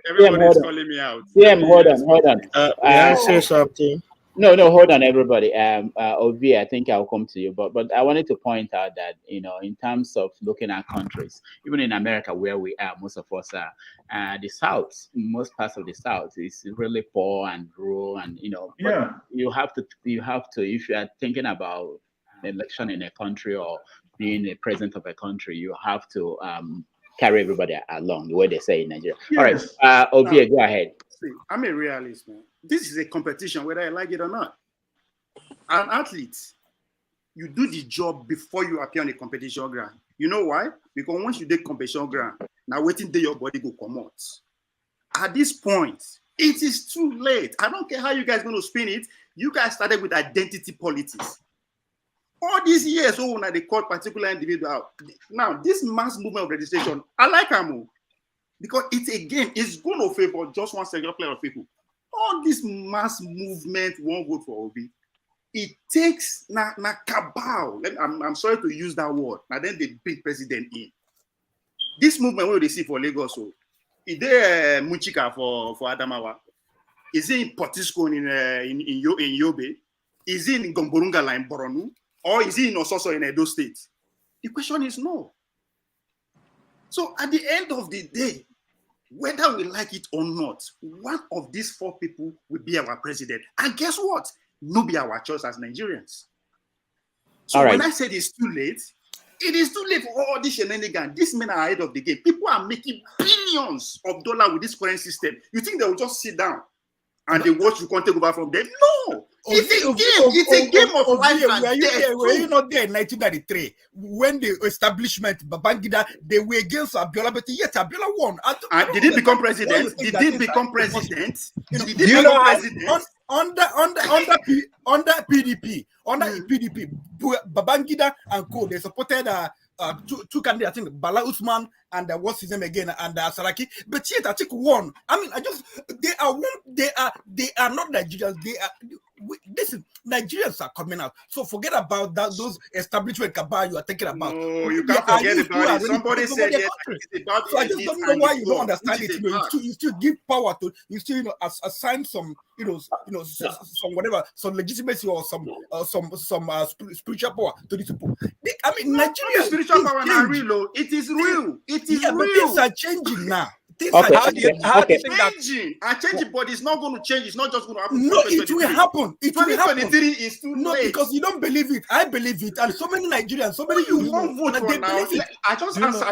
everybody's calling me out, let CM, me hold on, respond hold to on. this. May I Uh, say something? No, hold on, everybody. Ovi, I think I'll come to you, but I wanted to point out that in terms of looking at countries, even in America where we are, most of us are, the South, most parts of the South is really poor and rural, and but Yeah. you have to, if you are thinking about election in a country or being a president of a country, you have to carry everybody along, the way they say in Nigeria. All right, Yes. Ovi, go ahead. See, I'm a realist, man. This is a competition, whether I like it or not. An athlete, you do the job before you appear on the competition ground. You know why? Because once you take competition ground, now waiting till your body go come out. At this point, it is too late. I don't care how you guys going to spin it. You guys started with identity politics. All these years, when they call particular individual out. Now, this mass movement of registration, I like Amo. Because it's a game, it's going to favor just one single player of people. All this mass movement won't vote for Obi. It takes na cabal. I'm sorry to use that word. Now then they bring president in. This movement where they see for Lagos, so is there Munchika for Adamawa? Is it in Potisco in Yobe? Is it in Gomborunga in Boronu? Or is it in Ososo in Edo State? The question is no. So at the end of the day, whether we like it or not, one of these four people will be our president. And guess what? No be our choice as Nigerians. So All right. when I said it's too late, it is too late for all this shenanigans. These men are ahead of the game. People are making billions of dollars with this current system. You think they will just sit down and they watch you can't take over from them? No. It's a game. It's a game of life and death. Were you not there in 1993 when the establishment, Babangida, they were against Abiola, but yet Abiola won. And did he become president? Did he become president? Did he Do you become know president? Under PDP, Babangida and co, they supported two candidates, I think Bala Usman and what's his name again, and Saraki. But yet Atiku won. I mean, they are not Nigerians. Listen, Nigerians are coming out. So forget about that. Those establishment cabal you are thinking about. No, you can't forget about it. Somebody said yes, it's about so I just don't know why you don't understand it. You still give power to, you still assign some some whatever, some legitimacy or some spiritual power to these people. I mean, Nigeria, spiritual power is real. It is real. It is real. But things are changing now. Changing, but it's not going to change. It's not just going to happen. No, it will happen. It will happen. 2023 is too late. No, because you don't believe it. I believe it, and so many Nigerians, so many you won't vote for now. I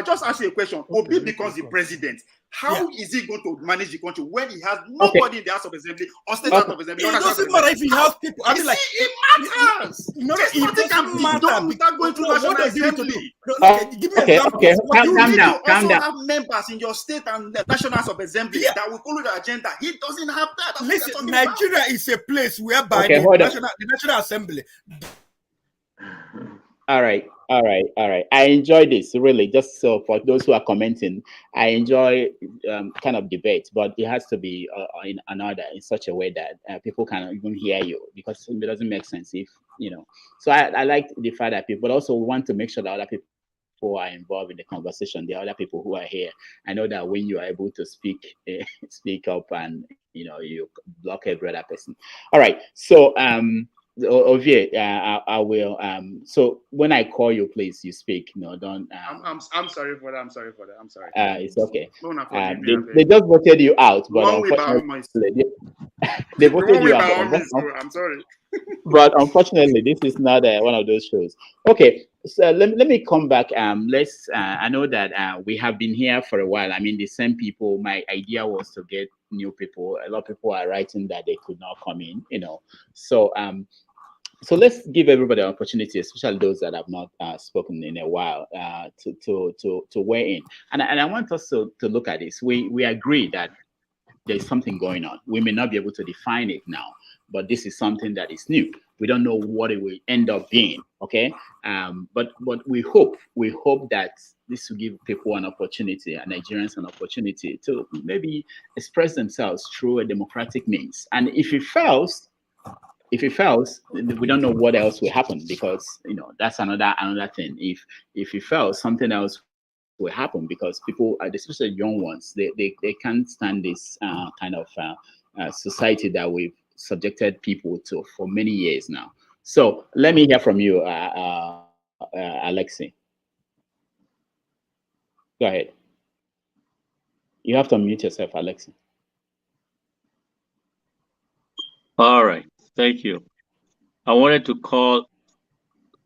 just ask you a question. Obi becomes the president. How is he going to manage the country when he has nobody in the House of Assembly or State House of Assembly? It doesn't matter if he has people. I mean, like, it matters. No, it can matter. Done without going to National Assembly. Give me an example. Calm down. Calm down. Have members in your state and the National House of Assembly that will follow the agenda. He doesn't have that. That's listen, Nigeria is a place whereby the National Assembly. All right. I enjoy this, really. Just so for those who are commenting, I enjoy kind of debate, but it has to be in another in such a way that people can even hear you, because it doesn't make sense if So I like the fact that people, but also want to make sure that other people who are involved in the conversation, the other people who are here. I know that when you are able to speak up and you block every other person. All right. So Ovie, I will. So when I call you, please, you speak. Don't. I'm sorry for that. I'm sorry. It's okay. They just voted you out, but unfortunately, they voted you out. I'm sorry. But unfortunately, this is not one of those shows. Okay, so let me come back. I know that we have been here for a while. I mean, the same people. My idea was to get new people. A lot of people are writing that they could not come in. So let's give everybody an opportunity, especially those that have not spoken in a while, to weigh in. And I want us to look at this. We agree that there's something going on. We may not be able to define it now, but this is something that is new. We don't know what it will end up being. Okay, but we hope that this will give people an opportunity, and Nigerians an opportunity to maybe express themselves through a democratic means. And if it fails, we don't know what else will happen, because that's another thing. If it fails, something else will happen, because people, especially young ones, they can't stand this kind of society that we've subjected people to for many years now. So let me hear from you, Alexi. Go ahead. You have to unmute yourself, Alexi. All right, thank you. I wanted to call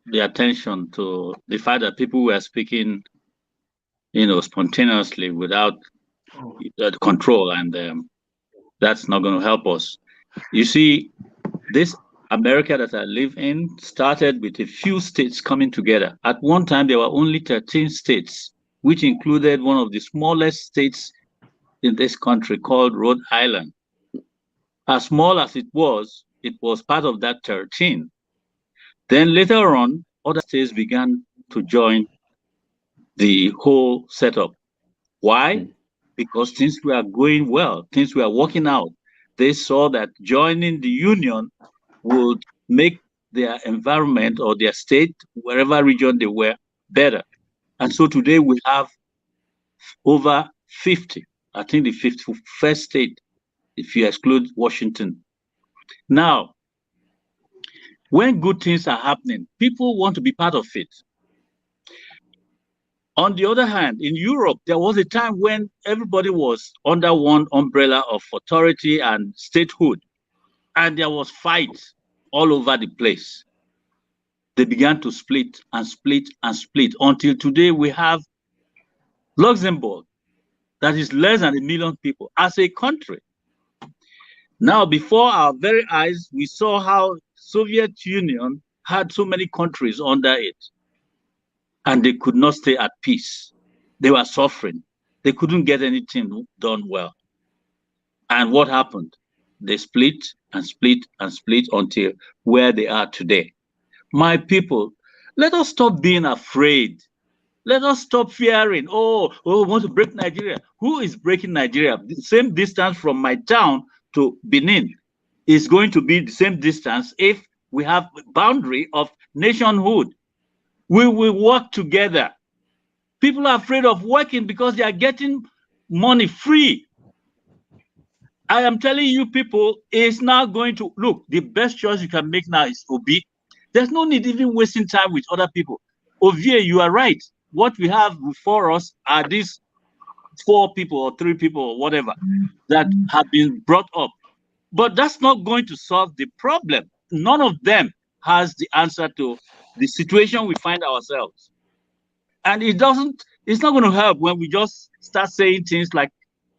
the attention to the fact that people were speaking, spontaneously without control, and that's not going to help us. You see, this America that I live in started with a few states coming together. At one time, there were only 13 states, which included one of the smallest states in this country called Rhode Island. As small as it was part of that 13. Then later on, other states began to join the whole setup. Why? Because things were going well, things were working out. They saw that joining the union would make their environment or their state, wherever region they were, better. And so today we have over 50, I think the 51st state, if you exclude Washington. Now, when good things are happening, people want to be part of it. On the other hand, in Europe, there was a time when everybody was under one umbrella of authority and statehood, and there was fights all over the place. They began to split and split and split until today we have Luxembourg, that is less than 1 million people as a country. Now, before our very eyes, we saw how Soviet Union had so many countries under it, and they could not stay at peace. They were suffering. They couldn't get anything done well. And what happened? They split and split and split until where they are today. My people, let us stop being afraid. Let us stop fearing. Oh, we want to break Nigeria. Who is breaking Nigeria? The same distance from my town to Benin is going to be the same distance if we have a boundary of nationhood. We will work together. People are afraid of working because they are getting money free. I am telling you, people, it's now going to look. The best choice you can make now is Obi. There's no need even wasting time with other people. Ovie, you are right. What we have before us are these 4 people or 3 people or whatever that have been brought up. But that's not going to solve the problem. None of them has the answer to the situation we find ourselves. And it's not going to help when we just start saying things like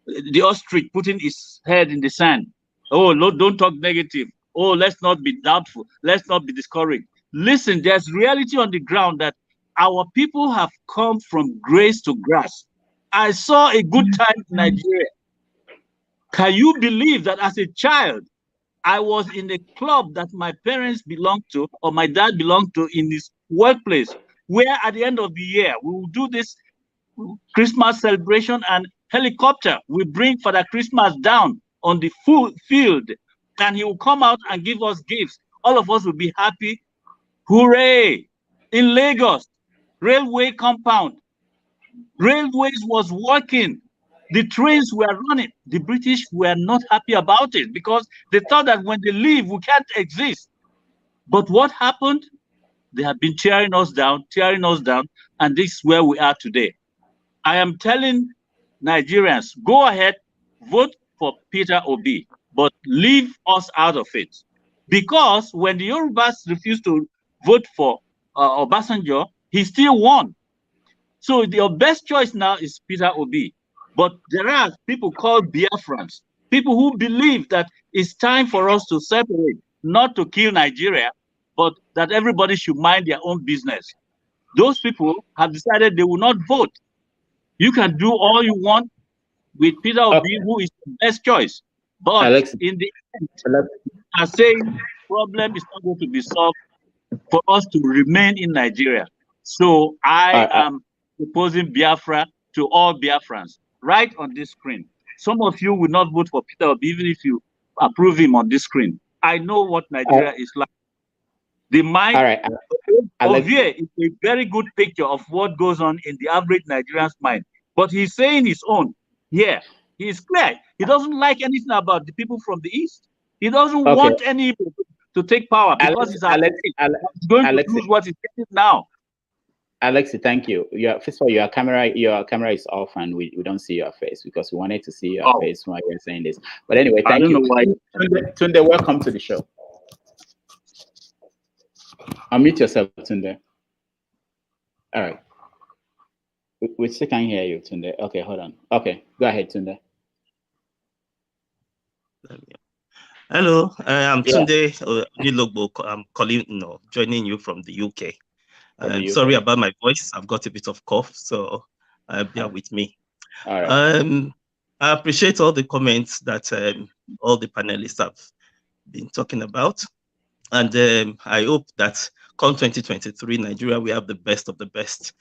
the ostrich putting his head in the sand. Oh, no, don't talk negative. Oh, let's not be doubtful. Let's not be discouraged. Listen, there's reality on the ground that our people have come from grace to grass. I saw a good time in Nigeria. Can you believe that as a child, I was in a club that my parents belonged to, or my dad belonged to, in this workplace, where at the end of the year, we will do this Christmas celebration, and helicopter will bring Father Christmas down on the full field, and he will come out and give us gifts. All of us will be happy. Hooray! In Lagos, railway compound, railways was working. The trains were running. The British were not happy about it because they thought that when they leave, we can't exist. But what happened? They have been tearing us down, and this is where we are today. I am telling Nigerians, go ahead, vote for Peter Obi, but leave us out of it. Because when the Yorubas refused to vote for Obasanjo, he still won. So your best choice now is Peter Obi. But there are people called Biafrans, people who believe that it's time for us to separate, not to kill Nigeria, but that everybody should mind their own business. Those people have decided they will not vote. You can do all you want with Peter Obi, who is the best choice. But in the end, I say problem is not going to be solved for us to remain in Nigeria. So I am proposing Biafra to all Biafrans right on this screen. Some of you will not vote for Peter Obi, even if you approve him on this screen. I know what Nigeria is like. The mind of here is a very good picture of what goes on in the average Nigerian's mind. But he's saying his own. Yeah, he's clear. He doesn't like anything about the people from the East. He doesn't want any to take power because he's going to lose what he's getting now. Alexi, thank you. First of all, your camera is off and we don't see your face because we wanted to see your face while you're saying this. But anyway, thank you. Tunde, welcome to the show. Unmute yourself, Tunde. All right. We still can't hear you, Tunde. Okay, hold on. Okay, go ahead, Tunde. Hello, I'm Tunde Nilogbo. I'm calling, joining you from the UK. Sorry about my voice. I've got a bit of cough, so bear with me. All right. I appreciate all the comments that all the panelists have been talking about. And I hope that come 2023, Nigeria, we have the best of the best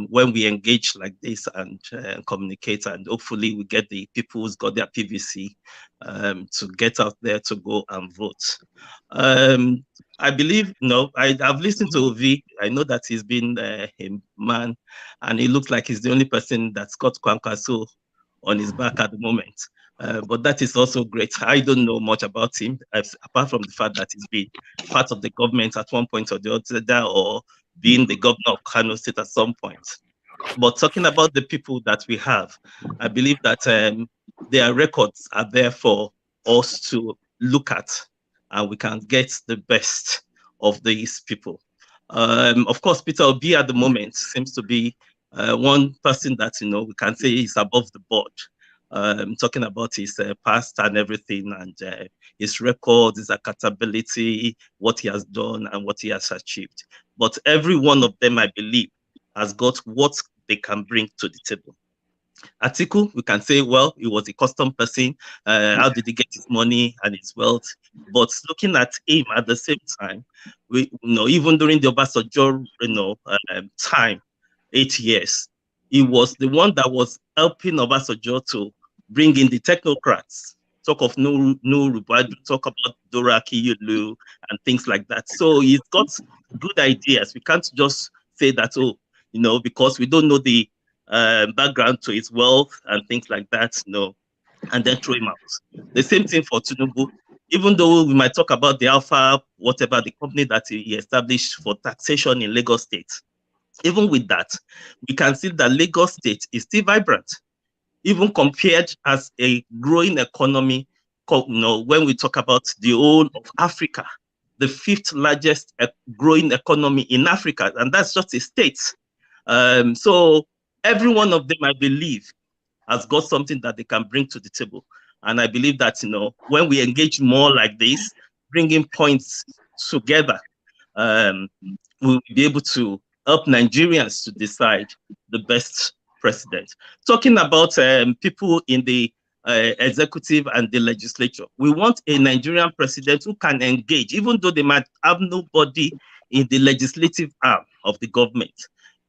when we engage like this and communicate, and hopefully we get the people who's got their PVC to get out there to go and vote. I believe, I've listened to Ovi. I know that he's been a man, and he looks like he's the only person that's got Kwankwaso on his back at the moment. But that is also great. I don't know much about him, apart from the fact that he's been part of the government at one point or the other, or being the governor of Kano State at some point. But talking about the people that we have, I believe that their records are there for us to look at, and we can get the best of these people. Of course, Peter Obi at the moment seems to be one person that, we can say is above the board. Talking about his past and everything, and his record, his accountability, what he has done and what he has achieved. But every one of them, I believe, has got what they can bring to the table. Atiku, we can say, well, he was a custom person. How did he get his money and his wealth? But looking at him at the same time, we even during the Obasanjo time, 8 years, he was the one that was helping Obasanjo to bring in the technocrats, talk of no Rubadu, talk about Dora Akiyulu and things like that. So he's got good ideas. We can't just say that, because we don't know the background to his wealth and things like that, and then throw him out. The same thing for Tinubu. Even though we might talk about the Alpha, whatever, the company that he established for taxation in Lagos State, even with that, we can see that Lagos State is still vibrant, even compared as a growing economy. When we talk about the whole of Africa, the 5th largest growing economy in Africa, and that's just a state. So every one of them, I believe, has got something that they can bring to the table. And I believe that, when we engage more like this, bringing points together, we'll be able to help Nigerians to decide the best president. Talking about people in the executive and the legislature, we want a Nigerian president who can engage, even though they might have nobody in the legislative arm of the government.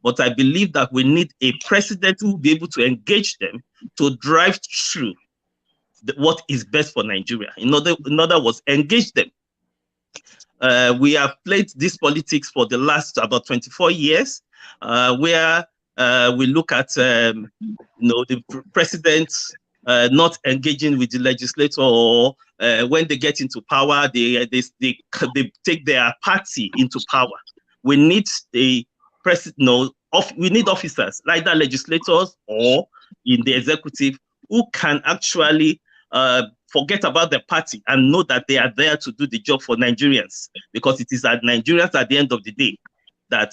But I believe that we need a president who will be able to engage them to drive through what is best for Nigeria. In other words, engage them. We have played this politics for the last about 24 years, where we look at the president not engaging with the legislator, or when they get into power, they take their party into power. We need the president. We need officers, like the legislators or in the executive, who can actually forget about the party and know that they are there to do the job for Nigerians, because it is Nigerians at the end of the day that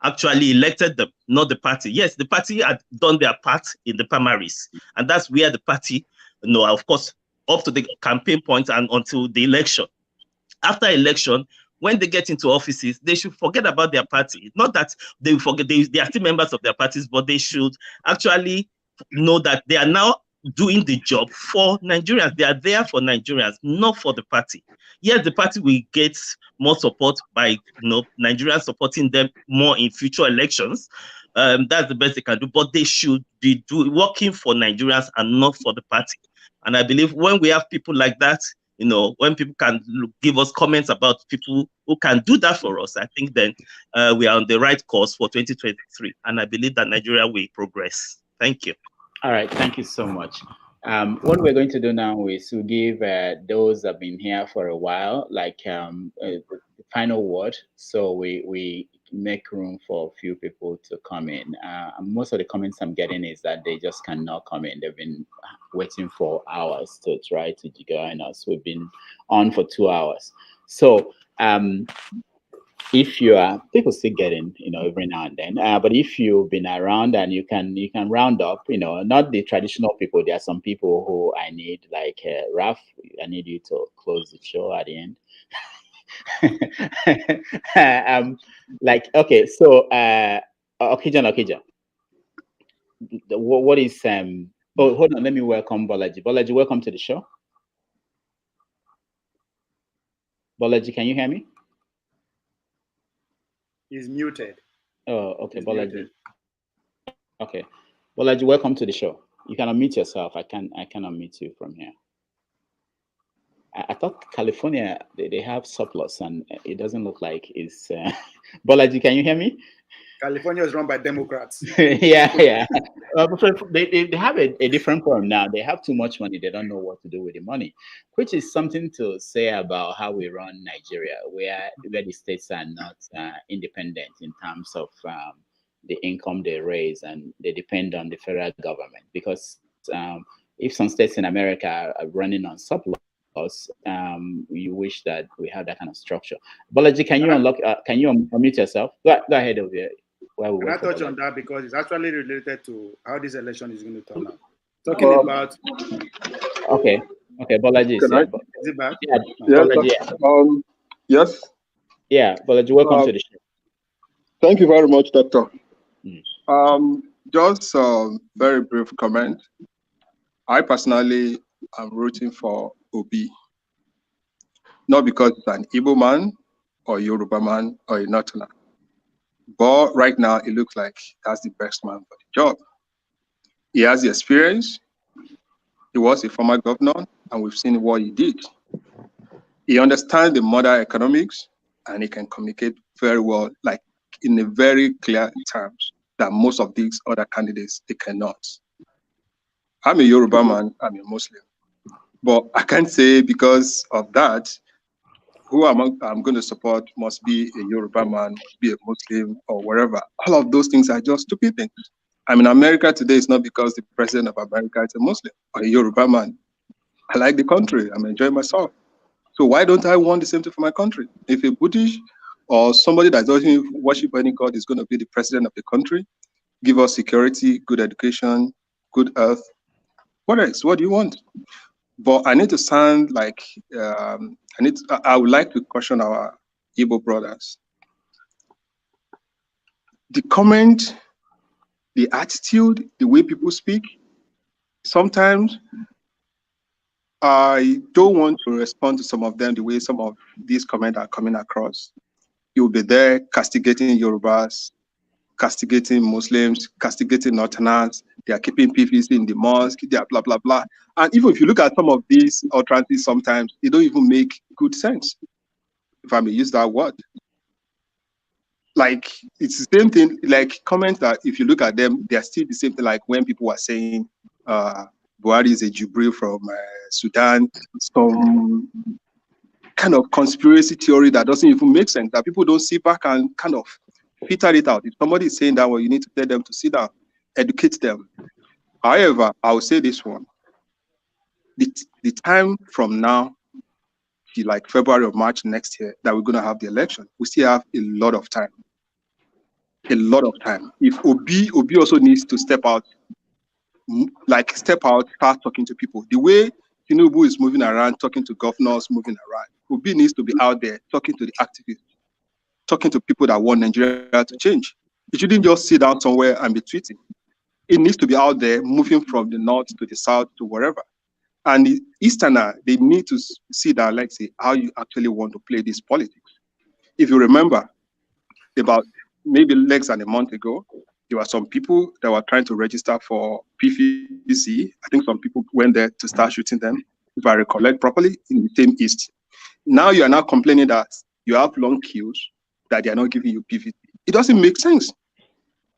actually elected them, not the party. Yes, the party had done their part in the primaries, and that's where the party, of course, up to the campaign point and until the election. After election, when they get into offices, they should forget about their party. Not that they forget, they are still members of their parties, but they should actually know that they are now doing the job for Nigerians. They are there for Nigerians, not for the party. Yes, the party will get more support by Nigerians supporting them more in future elections. That's the best they can do, but they should be working for Nigerians and not for the party. And I believe when we have people like that, when people can give us comments about people who can do that for us, I think then we are on the right course for 2023. And I believe that Nigeria will progress. Thank you. All right, thank you so much. What we're going to do now is to give those that have been here for a while, like the final word. So we make room for a few people to come in. Most of the comments I'm getting is that they just cannot come in. They've been waiting for hours to try to join us. We've been on for 2 hours. So if you are, people still get in, every now and then. But if you've been around and you can round up, not the traditional people. There are some people who I need, like Raf. I need you to close the show at the end. Okay, so Okija. What is oh, hold on, let me welcome Bolaji. Bolaji, welcome to the show. Bolaji, can you hear me? He's muted. Oh, okay, He's Bolaji. muted. Okay, Bolaji, welcome to the show. You can unmute yourself. I can unmute you from here. I thought California they have surplus, and it doesn't look like it's. Bolaji, can you hear me? California is run by Democrats. yeah. They have a different problem now. They have too much money. They don't know what to do with the money, which is something to say about how we run Nigeria, where the states are not independent in terms of the income they raise, and they depend on the federal government. Because if some states in America are running on surplus, you wish that we had that kind of structure. Bolaji, can you unmute yourself? Go ahead over here. Can I touch on that, because it's actually related to how this election is going to turn out. Talking about. Okay, Bolaji. Is it back? Yeah, Bolaji. Yes. Yeah, Bolaji, welcome to the show. Thank you very much, Doctor. Just a very brief comment. I personally am rooting for Obi, not because it's an Igbo man or Yoruba man or a Northerner. But right now, it looks like that's the best man for the job. He has the experience. He was a former governor, and we've seen what he did. He understands the modern economics, and he can communicate very well, like in a very clear terms that most of these other candidates, they cannot. I'm a Yoruba man, I'm a Muslim. But I can't say because of that, who I'm going to support must be a Yoruba man, must be a Muslim, or wherever. All of those things are just stupid things. I'm in America today, it's not because the president of America is a Muslim or a Yoruba man. I like the country, I'm enjoying myself. So why don't I want the same thing for my country? If a Buddhist or somebody that doesn't worship any God is going to be the president of the country, give us security, good education, good health, what else? What do you want? But I need to sound like, I would like to caution our Igbo brothers. The comment, the attitude, the way people speak, sometimes I don't want to respond to some of them the way some of these comments are coming across. You'll be there castigating Yorubas, castigating Muslims, castigating Northerners. They are keeping PVC in the mosque, they are blah, blah, blah. And even if you look at some of these utterances, sometimes they don't even make good sense, if I may use that word. Like, it's the same thing, like comments that if you look at them, they're still the same thing, like when people were saying Buhari is a Jubril from Sudan, some kind of conspiracy theory that doesn't even make sense, that people don't sit back and kind of filter it out. If somebody is saying that, well, you need to tell them to sit down, educate them. However, I will say this one. The time from now to like February or March next year that we're going to have the election, we still have a lot of time. A lot of time. If Obi also needs to step out, start talking to people. The way Tinubu is moving around, talking to governors, moving around, Obi needs to be out there talking to the activists, talking to people that want Nigeria to change. He shouldn't just sit down somewhere and be tweeting. It needs to be out there, moving from the north to the south to wherever. And the Easterner, they need to see that, like, say, how you actually want to play this politics. If you remember, about maybe less than a month ago, there were some people that were trying to register for PVC. I think some people went there to start shooting them, if I recollect properly, in the same East. Now you are now complaining that you have long queues, that they are not giving you PVC. It doesn't make sense.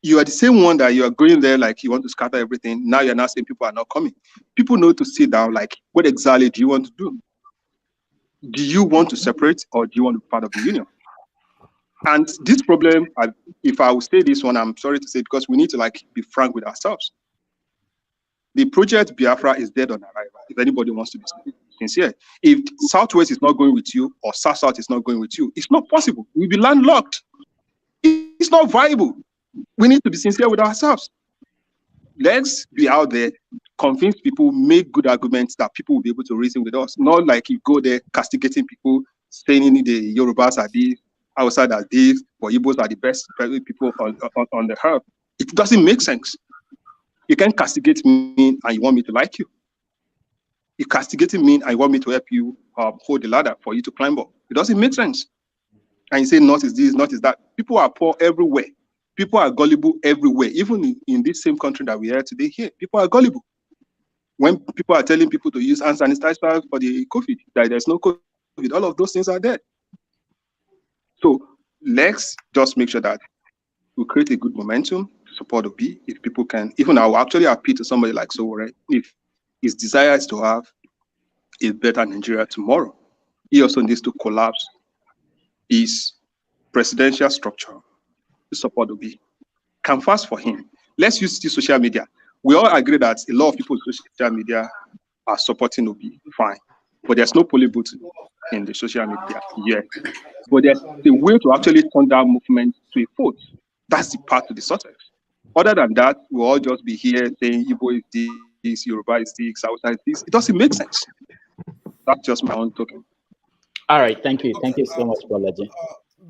You are the same one that you are going there like you want to scatter everything. Now you're not saying people are not coming. People know to sit down, like, what exactly do you want to do? Do you want to separate, or do you want to be part of the union? And this problem, if I will say this one, I'm sorry to say, because we need to, like, be frank with ourselves. The project Biafra is dead on arrival, if anybody wants to be sincere. If Southwest is not going with you, or South is not going with you, it's not possible. We'll be landlocked. It's not viable. We need to be sincere with ourselves. Let's be out there, convince people, make good arguments that people will be able to reason with us. Not like you go there castigating people, saying the Yorubas are this, outside are this, but Igbos are the best people on the earth. It doesn't make sense. You can't castigate me and you want me to like you. You're castigating me and you want me to help you hold the ladder for you to climb up. It doesn't make sense. And you say, not is this, not is that. People are poor everywhere. People are gullible everywhere. Even in this same country that we are today here, people are gullible. When people are telling people to use hand sanitizer for the COVID, that there's no COVID, all of those things are there. So let's just make sure that we create a good momentum to support OB. If people can, even I will actually appeal to somebody like Sowore, if his desire is to have a better Nigeria tomorrow, he also needs to collapse his presidential structure to support OB. Canvas for him. Let's use the social media. We all agree that a lot of people on social media are supporting OB, fine. But there's no polling booth in the social media yet. But there's the way to actually turn that movement to a vote. That's the path to the success. Other than that, we'll all just be here saying Igbo is this, Yoruba is this, Hausa is this. It doesn't make sense. That's just my own token. All right, thank you. Thank you so much, Bolaji.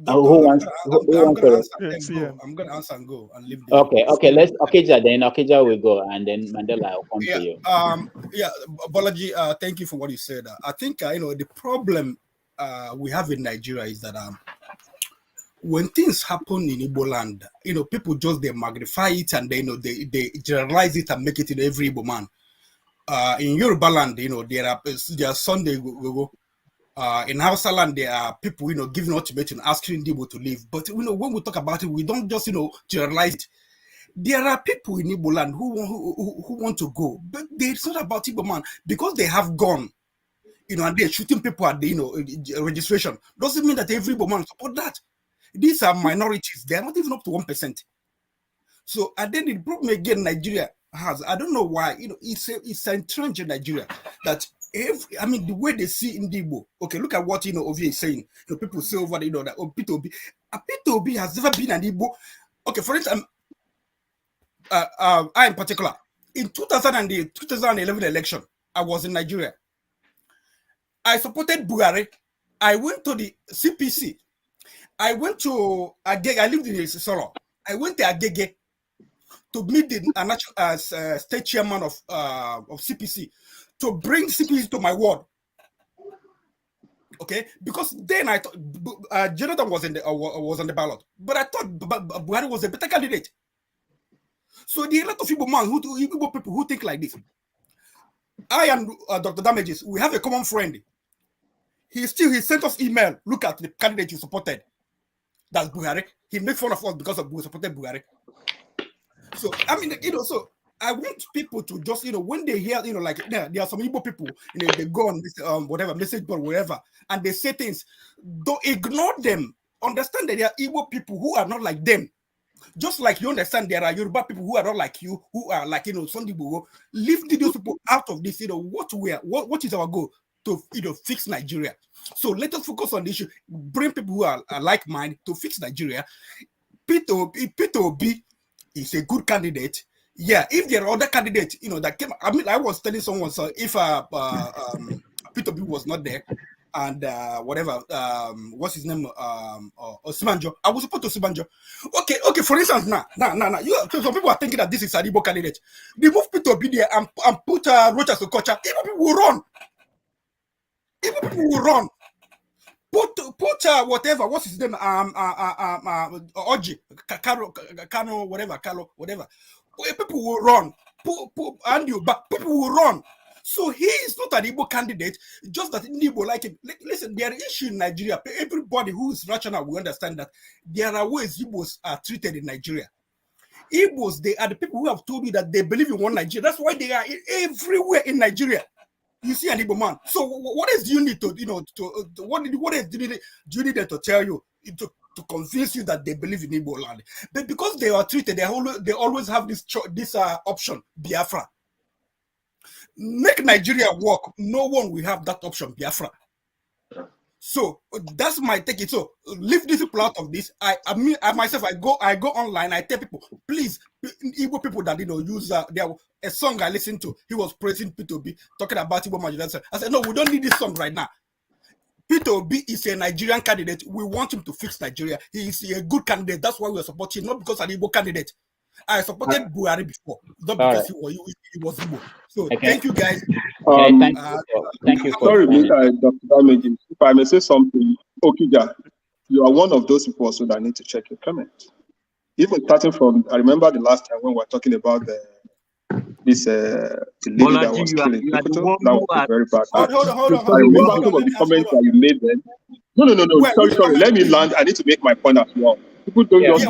I'm going to answer and go and leave. Okay. Let's Okija then. Okija will go, and then Mandela will come to you. Bolaji, thank you for what you said. I think the problem we have in Nigeria is that when things happen in Igbo land, people just they magnify it and they generalize it and make it in every Igbo man. In Yoruba land, there are Sunday we go. In Hausa land, there are people, giving ultimatum, asking Igbo to leave. But when we talk about it, we don't just generalize it. There are people in Igbo land who want to go, but it's not about Igbo man because they have gone, and they're shooting people at the registration. Doesn't mean that every Igbo man support that. These are minorities; they are not even up to 1%. So, and then the problem again, Nigeria has, I don't know why, it's entrenched in Nigeria that. The way they see Igbo. Okay, look at what Ovi is saying. People say over that Peter Obi has never been an Igbo. Okay, for instance, I in particular, in 2011 election, I was in Nigeria. I supported Buhari. I went to the CPC. I went to Agege. I lived in Soro. I went to Agege to meet the state chairman of CPC. To bring CPC to my ward, okay? Because then I thought Jonathan was on the ballot, but I thought Buhari was a better candidate. So there are a lot of Igbo people who think like this. I and Dr. Damages, we have a common friend. He sent us email. Look at the candidate you supported. That's Buhari. He made fun of us because we supported Buhari. So so. I want people to just, when they hear, there are some Igbo people, they go on this, whatever, message board, wherever, and they say things. Don't ignore them. Understand that there are Igbo people who are not like them. Just like you understand there are Yoruba people who are not like you, who are like, Sunday Bogo. Leave those people out of this, what is our goal? To, fix Nigeria. So let us focus on the issue. Bring people who are like-minded to fix Nigeria. Peter Obi is a good candidate. Yeah, if there are other candidates, that came. I was telling someone, so if Peter B was not there, and whatever, what's his name, Osibanjo. I will support Osibanjo. Okay. For instance, now, so some people are thinking that this is an Igbo candidate. They move Peter Obi there and put Rochas Okocha. Igbo people will run. Igbo people will run. Put whatever, what's his name, Oji, Kano, whatever, Kalo, whatever. People will run. Put Andy, but people will run. So he is not an Igbo candidate, just that Igbo like him. Listen, there are issues in Nigeria. Everybody who is rational will understand that there are ways Igbos are treated in Nigeria. Igbos, they are the people who have told you that they believe in one Nigeria. That's why they are everywhere in Nigeria. You see an Igbo man. So what else do you need to, what else do you need them to tell you to convince you that they believe in Igbo land? But because they are treated, they always have this option, Biafra. Make Nigeria work. No one will have that option, Biafra. So that's my take. So leave these people out of this. I myself, I go online. I tell people, please, Igbo people that use a song I listened to. He was praising P2B, talking about Igbo marginalization. I said, no, we don't need this song right now. P2B is a Nigerian candidate. We want him to fix Nigeria. He is a good candidate. That's why we are supporting him, not because an Igbo candidate. I supported Buhari before, not because he was Igbo. So thank you guys. Thank you. Sorry, Dr. Damage. If I may say something, Okija, you are one of those people also that need to check your comment. Even starting from, I remember the last time when we were talking about the lady that was killed in Sokoto. That was a very bad. Hold on. I remember some of the comments that you made then. No. Sorry. Let me land. I need to make my point as well. People don't just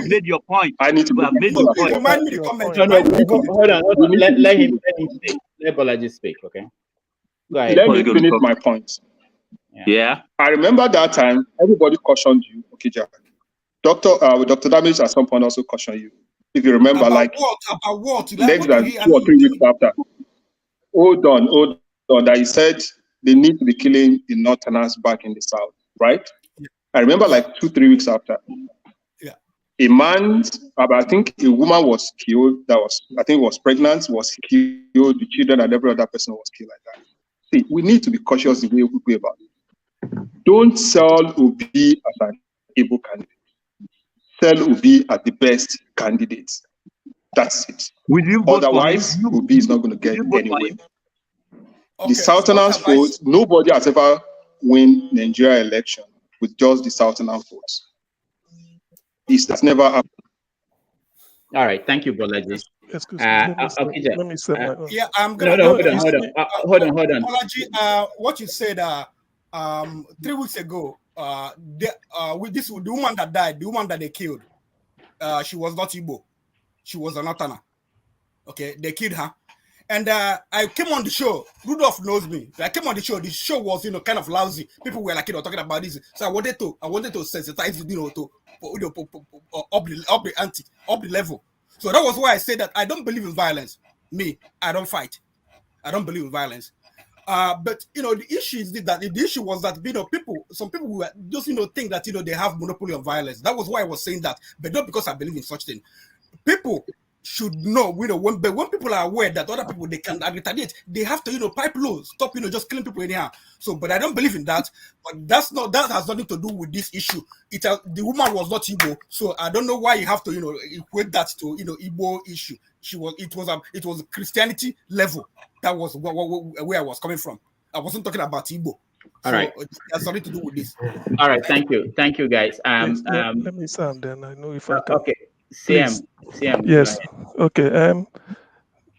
made your point. I need to make my point. Remind me the comment. Hold on. Let him speak. Let Bolaji speak, okay? Let me finish my point. Yeah. I remember that time, everybody cautioned you, Okija. Dr. Damage at some point also cautioned you. If you remember, about what? Less than 2 or 3 weeks after. Hold on. That he said they need to be killing the Northerners back in the South, right? Yeah. I remember 2-3 weeks after. Yeah. A man, I think a woman was killed was pregnant, was killed, the children and every other person was killed like that. See, we need to be cautious the way we go about it. Don't sell Obi as an able candidate. Sell Obi as the best candidate. That's it. Otherwise, Obi is not going to get anywhere. The Southerners vote, nobody has ever won Nigeria election with just the Southerners votes. That's never happened. All right, thank you, Bolaji. Excuse me. Let me say my own. Yeah, I'm gonna. Hold on. Bolaji, what you said 3 weeks ago, the woman that died, the woman that they killed, she was not Igbo. She was a Northerner. Okay, they killed her. And I came on the show. Rudolph knows me. I came on the show. The show was, kind of lousy. People were talking about this. So I wanted to sensitize, to up the level. So that was why I said that I don't believe in violence. Me, I don't fight. I don't believe in violence. But the issue is that the issue was that some people who just think that they have monopoly on violence. That was why I was saying that, but not because I believe in such thing. People should know, when people are aware that other people they can retaliate, they have to pipe low, stop just killing people anyhow. So, but I don't believe in that. But that has nothing to do with this issue. The woman was not Igbo, so I don't know why you have to equate that to Igbo issue. It was Christianity level. That was where I was coming from. I wasn't talking about Igbo. All right. It has nothing to do with this. All right, thank you guys. Let me sound then. I know if I can. Okay. CM. Yes. Okay.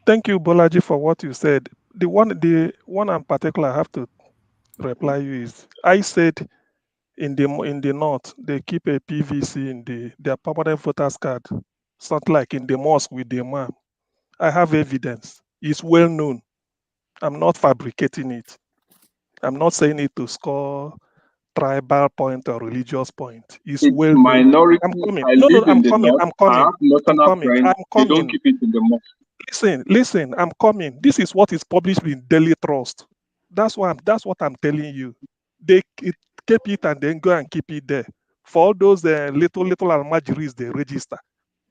Thank you, Bolaji, for what you said. The one in particular I have to reply you is I said in the north they keep a PVC in their permanent voters card, something like in the mosque with the imam. I have evidence. It's well known. I'm not fabricating it. I'm not saying it to score tribal point or religious point. It's well minority. I'm coming. I'm coming. They don't keep it in the mosque. Listen, I'm coming. This is what is published in Daily Trust. That's what I'm telling you. They keep it and then go and keep it there. For all those little almajiris they register.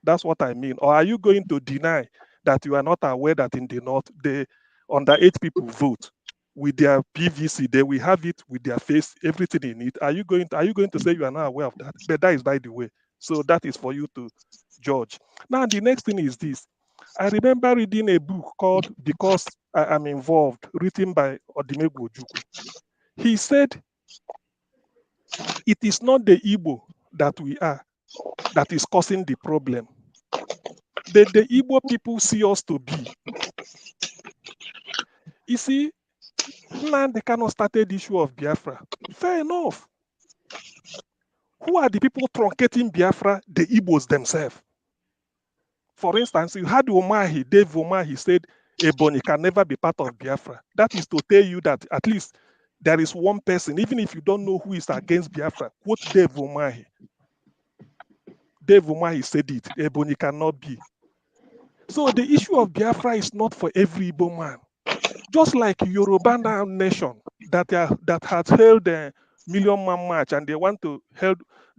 That's what I mean. Or are you going to deny that you are not aware that in the north the underage people vote? with their PVC. They will have it with their face, everything in it. Are you going to say you are not aware of that? But that is by the way. So that is for you to judge. Now the next thing is this. I remember reading a book called Because I Am Involved, written by Odimegwu Ojukwu. He said, it is not the Igbo that we are that is causing the problem, but the Igbo people see us to be. You see, Nnamdi Kanu started the issue of Biafra. Fair enough. Who are the people truncating Biafra? The Igbos themselves. For instance, you had Umahi, Dave Umahi said, Ebonyi can never be part of Biafra. That is to tell you that at least there is one person, even if you don't know who is against Biafra, quote Dave Umahi. Dave Umahi said it, Ebonyi cannot be. So the issue of Biafra is not for every Igbo man. Just like Yoruba nation that has held a Million Man March and they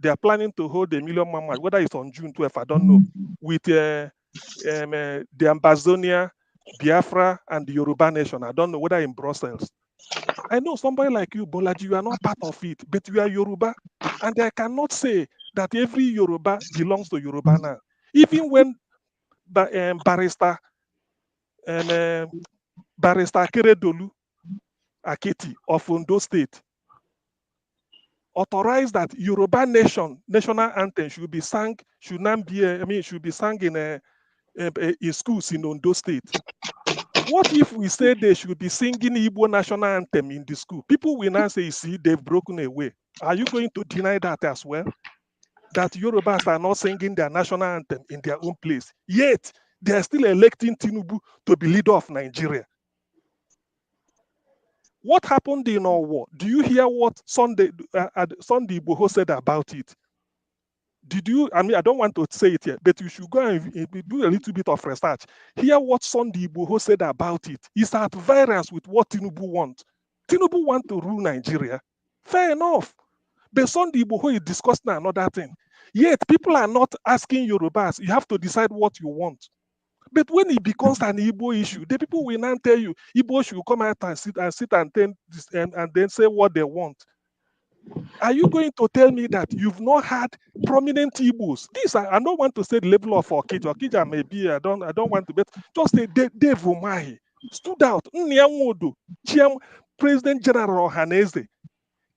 are planning to hold a Million Man March, whether it's on June 12th, I don't know, with the Ambazonia, Biafra, and the Yoruba nation. I don't know whether in Brussels. I know somebody like you, Bolaji, you are not part of it, but you are Yoruba. And I cannot say that every Yoruba belongs to Yoruba now. Even when Barrister Keredolu Aketi of Ondo State authorized that Yoruba national anthem should be sung in schools in Ondo State. What if we say they should be singing Igbo national anthem in the school? People will now say, see, they've broken away. Are you going to deny that as well? That Yorubas are not singing their national anthem in their own place. Yet, they are still electing Tinubu to be leader of Nigeria. What happened in our war? Do you hear what Sunday Igboho said about it? Did you, I don't want to say it here, but you should go and do a little bit of research. Hear what Sunday Igboho said about it. It's at variance with what Tinubu wants. Tinubu wants to rule Nigeria. Fair enough. But Sunday Igboho is discussing another thing. Yet people are not asking Yorubas, you have to decide what you want. But when it becomes an Igbo issue, the people will now tell you, Igbo should come out and sit and then say what they want. Are you going to tell me that you've not had prominent Igbos? I don't want to say the level of Okija. Okija maybe, I don't want to, but just say Dave Umahi stood out. Nyamodo, President General Ohaneze,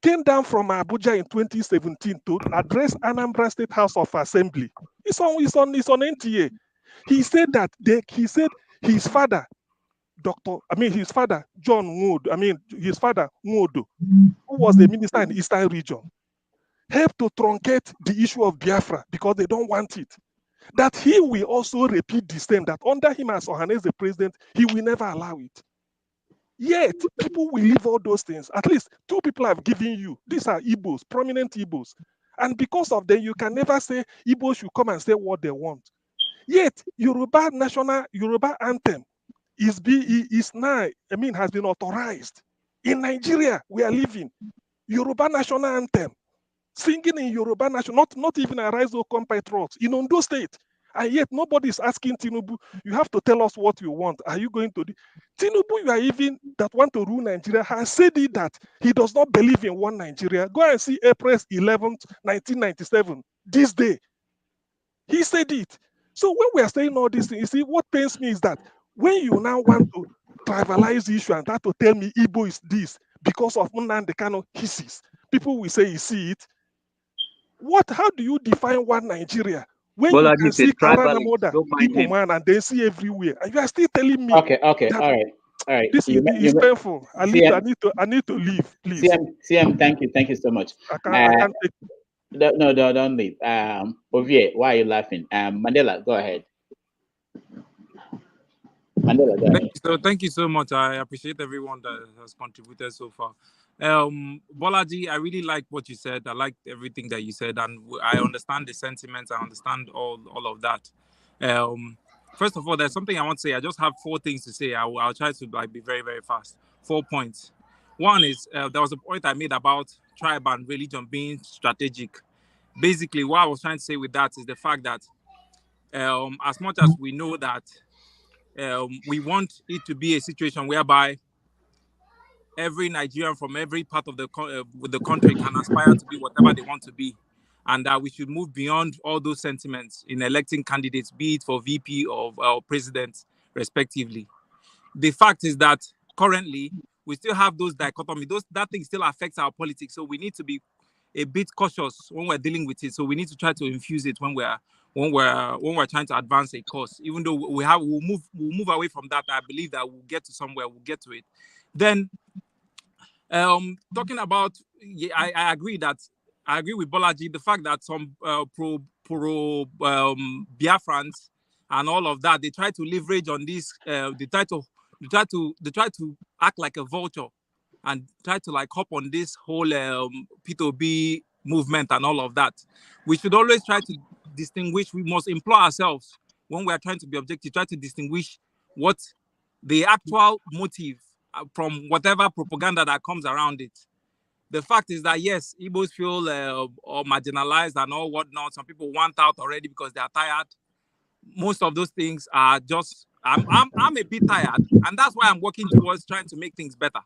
came down from Abuja in 2017 to address Anambra State House of Assembly. It's on NTA. He said that his father, John Nwodo, his father Nwodo, who was the minister in the Eastern region, helped to truncate the issue of Biafra because they don't want it. That he will also repeat the same, that under him as Ohaneze the president, he will never allow it. Yet, people will leave all those things. At least 2 people have given you. These are Igbos, prominent Igbos. And because of them, you can never say Igbos should come and say what they want. Yet, Yoruba anthem has been authorized. In Nigeria, we are living Yoruba national anthem, singing in Yoruba national, not even Arise O compatriots in Ondo State. And yet nobody is asking Tinubu, you have to tell us what you want. Are you going to do? Tinubu, you are even that want to rule Nigeria, has said it that he does not believe in one Nigeria. Go and see April 11th, 1997, this day. He said it. So when we are saying all these things, you see, what pains me is that when you now want to tribalize the issue and start to tell me Igbo is this because of Nnamdi Kanu hisses, people will say, you see it. How do you define one Nigeria? When you can see Karanamoda, Igbo man, and then see everywhere, and you are still telling me okay, all right. This is painful. I need to leave, please. CM, thank you so much. I can't take. No, don't leave. Ovie, why are you laughing? Mandela, go ahead. Mandela, go ahead. Thank you so much. I appreciate everyone that has contributed so far. Bolaji, I really like what you said. I like everything that you said, and I understand the sentiments. I understand all of that. First of all, there's something I want to say. I just have 4 things to say. I'll try to be very, very fast. 4 points. One is there was a point I made about tribe and religion being strategic. Basically, what I was trying to say with that is the fact that as much as we know that we want it to be a situation whereby every Nigerian from every part of the country can aspire to be whatever they want to be, and that we should move beyond all those sentiments in electing candidates, be it for VP or president, respectively. The fact is that currently we still have those dichotomy. That thing still affects our politics, so we need to be a bit cautious when we're dealing with it. So we need to try to infuse it when we're trying to advance a cause. Even though we'll move away from that. I believe that we'll get to somewhere. We'll get to it. Then, talking about, I agree with Bolaji. The fact that some pro Biafrans and all of that, they try to leverage on this. They try to act like a vulture and try to like hop on this whole P2B movement and all of that. We should always try to distinguish. We must employ ourselves when we are trying to be objective, try to distinguish what the actual motive from whatever propaganda that comes around it. The fact is that yes, Igbos feel or marginalized and all whatnot. Some people want out already because they are tired. Most of those things are just, I'm a bit tired, and that's why I'm working towards trying to make things better.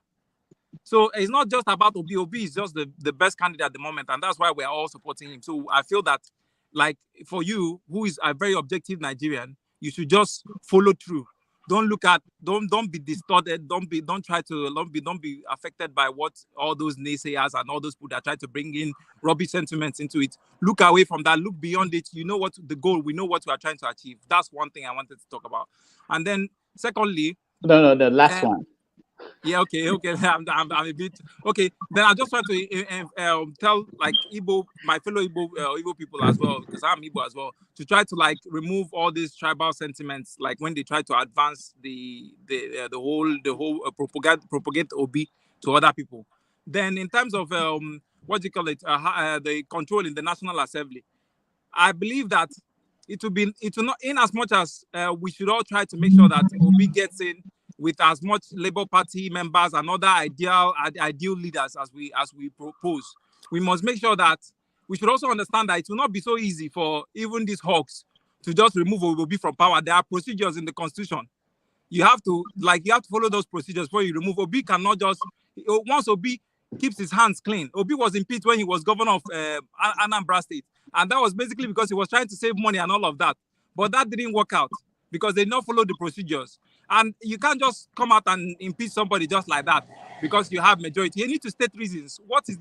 So it's not just about Obi. Obi is just the best candidate at the moment, and that's why we're all supporting him. So I feel that, like, for you, who is a very objective Nigerian, you should just follow through. Don't be distorted. Don't be affected by what all those naysayers and all those people that try to bring in rubbish sentiments into it. Look away from that. Look beyond it. You know what the goal. We know what we are trying to achieve. That's one thing I wanted to talk about. And then, secondly, no, the last one. Yeah, okay. I'm a bit okay. Then I just want to tell like Igbo, my fellow Igbo people as well, because I'm Igbo as well, to try to like remove all these tribal sentiments, like when they try to advance the whole propagate Obi to other people. Then in terms of what do you call it, the control in the National Assembly, I believe that it will not, in as much as we should all try to make sure that Obi gets in with as much Labour Party members and other ideal leaders as we propose. We must make sure that we should also understand that it will not be so easy for even these hawks to just remove Obi from power. There are procedures in the Constitution. You have to follow those procedures before you remove. Obi cannot just, once Obi keeps his hands clean. Obi was impeached when he was governor of Anambra State, and that was basically because he was trying to save money and all of that. But that didn't work out because they did not follow the procedures. And you can't just come out and impeach somebody just like that because you have majority. You need to state reasons. What is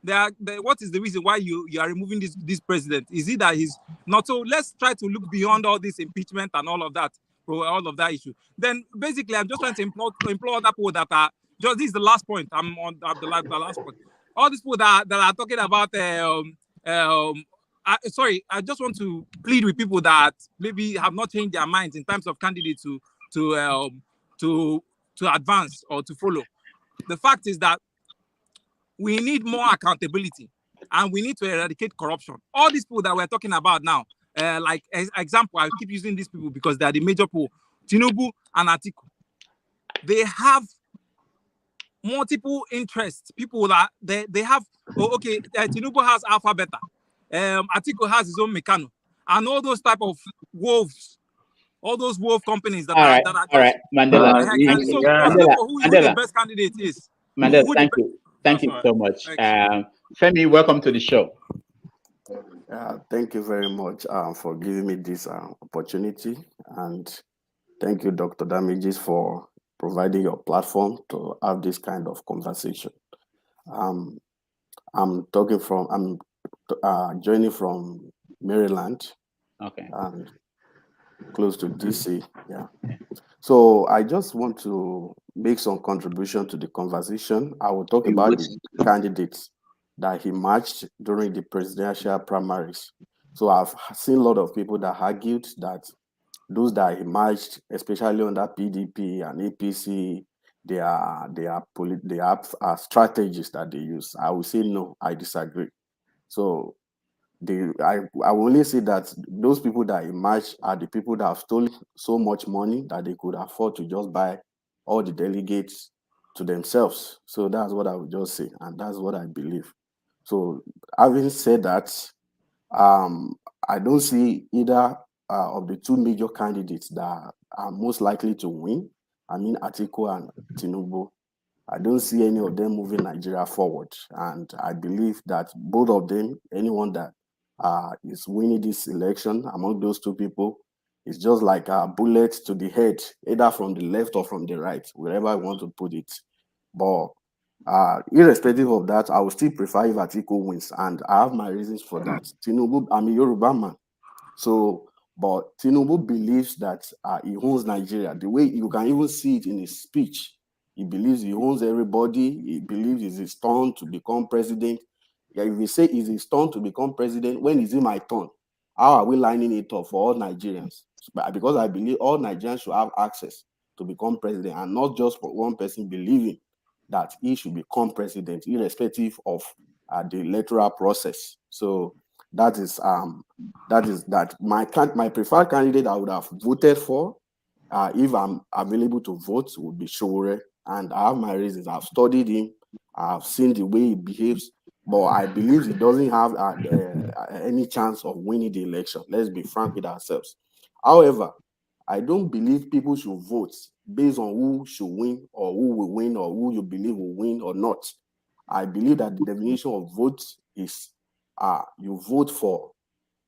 the reason why you are removing this president? Is it that he's not? So let's try to look beyond all this impeachment and all of that issue. Then basically, I'm just trying to implore other people that are just, this is the last point. I'm on the last point. All these people that are talking about I just want to plead with people that maybe have not changed their minds in terms of candidates to advance or to follow. The fact is that we need more accountability and we need to eradicate corruption. All these people that we're talking about now, like example, I keep using these people because they are the major people, Tinubu and Atiku. They have multiple interests. People that they have. Tinubu has Alpha Beta. Atiku has his own Meccano, and all those type of wolves, all those wolf companies that are all right, Mandela. Who the best candidate is? Mandela, thank you so much. Femi, welcome to the show. Thank you very much for giving me this opportunity, and thank you, Dr. Damages, for providing your platform to have this kind of conversation. I'm joining from Maryland. Okay. And close to DC. Yeah. So I just want to make some contribution to the conversation. I will talk about the candidates that he matched during the presidential primaries. So I've seen a lot of people that argued that those that he matched, especially under PDP and APC, they have strategies that they use. I will say no, I disagree. So I will only say that those people that emerge are the people that have stolen so much money that they could afford to just buy all the delegates to themselves. So that's what I would just say, and that's what I believe. So having said that, I don't see either of the two major candidates that are most likely to win. I mean, Atiku and Tinubu. I don't see any of them moving Nigeria forward. And I believe that both of them, anyone that is winning this election among those two people, is just like a bullet to the head, either from the left or from the right, wherever I want to put it. But irrespective of that, I would still prefer if Atiku wins. And I have my reasons for that. Tinubu, I'm a Yoruba man. So, but Tinubu believes that he owns Nigeria. The way you can even see it in his speech, he believes he owns everybody. He believes it's his turn to become president. Yeah, if we say it's his turn to become president, when is it my turn? How are we lining it up for all Nigerians? Because I believe all Nigerians should have access to become president, and not just for one person believing that he should become president, irrespective of the electoral process. So that is my preferred candidate I would have voted for if I'm available to vote would be Sowore, and I have my reasons. I've studied him, I've seen the way he behaves, but I believe he doesn't have any chance of winning the election. Let's be frank with ourselves. However, I don't believe people should vote based on who should win or who will win or who you believe will win or not. I believe that the definition of vote is you vote for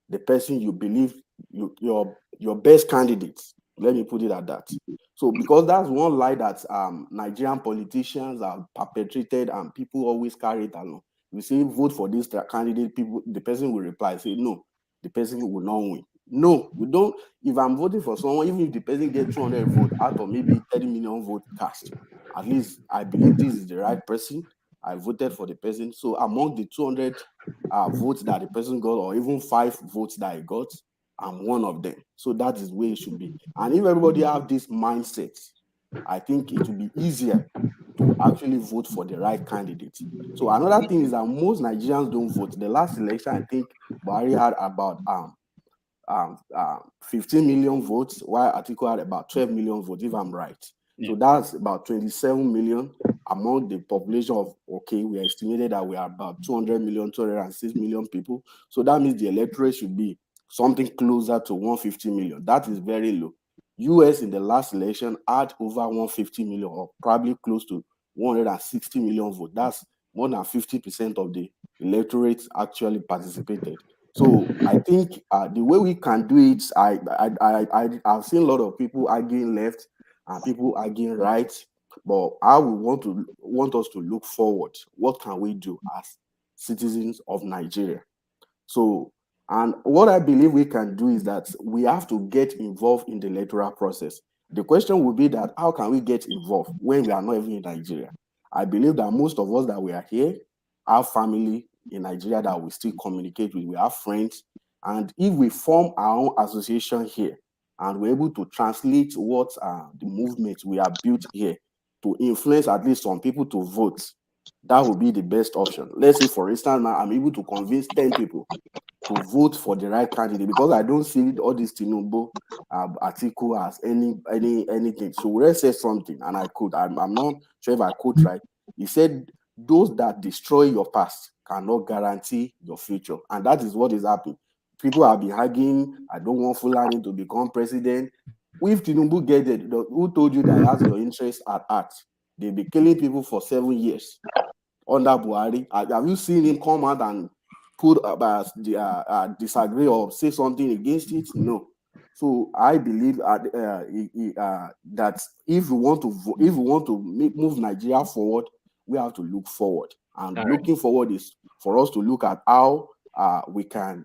the person you believe your best candidate. Let me put it at that. So because that's one lie that Nigerian politicians have perpetrated and people always carry it along. We say vote for this candidate, the person will reply, say no, the person will not win. No, we don't. If I'm voting for someone, even if the person gets 200 votes out of maybe 30 million vote cast, at least I believe this is the right person. I voted for the person. So among the 200 votes that the person got, or even 5 votes that he got, I'm one of them. So that is where it should be. And if everybody have this mindset, I think it will be easier to actually vote for the right candidate. So another thing is that most Nigerians don't vote. The last election, I think Buhari had about 15 million votes, while Atiku had about 12 million votes, if I'm right. Yeah. So that's about 27 million among the population of, we estimated that we are about 200 million, 206 million people. So that means the electorate should be something closer to 150 million. That is very low. US in the last election had over 150 million, or probably close to 160 million votes. That's more than 50% of the electorate actually participated. So I think the way we can do it, I've seen a lot of people arguing left and people arguing right, but I would want us to look forward. What can we do as citizens of Nigeria? So, and what I believe we can do is that we have to get involved in the electoral process. The question will be that how can we get involved when we are not even in Nigeria? I believe that most of us that we are here have family in Nigeria that we still communicate with. We have friends. And if we form our own association here and we're able to translate what the movement we have built here to influence at least some people to vote, that would be the best option. Let's say, for instance, now I'm able to convince 10 people to vote for the right candidate, because I don't see all this Tinubu Atiku as anything. So Sowore said something, and I'm not sure if I quote right. He said, those that destroy your past cannot guarantee your future. And that is what is happening. People have been arguing, I don't want Fulani to become president. If Tinubu get it, who told you that he has your interest at heart? They'll be killing people for 7 years under Buhari. Have you seen him come out and put disagree or say something against it? No. So I believe that if we want to move Nigeria forward, we have to look forward. And looking forward is for us to look at how we can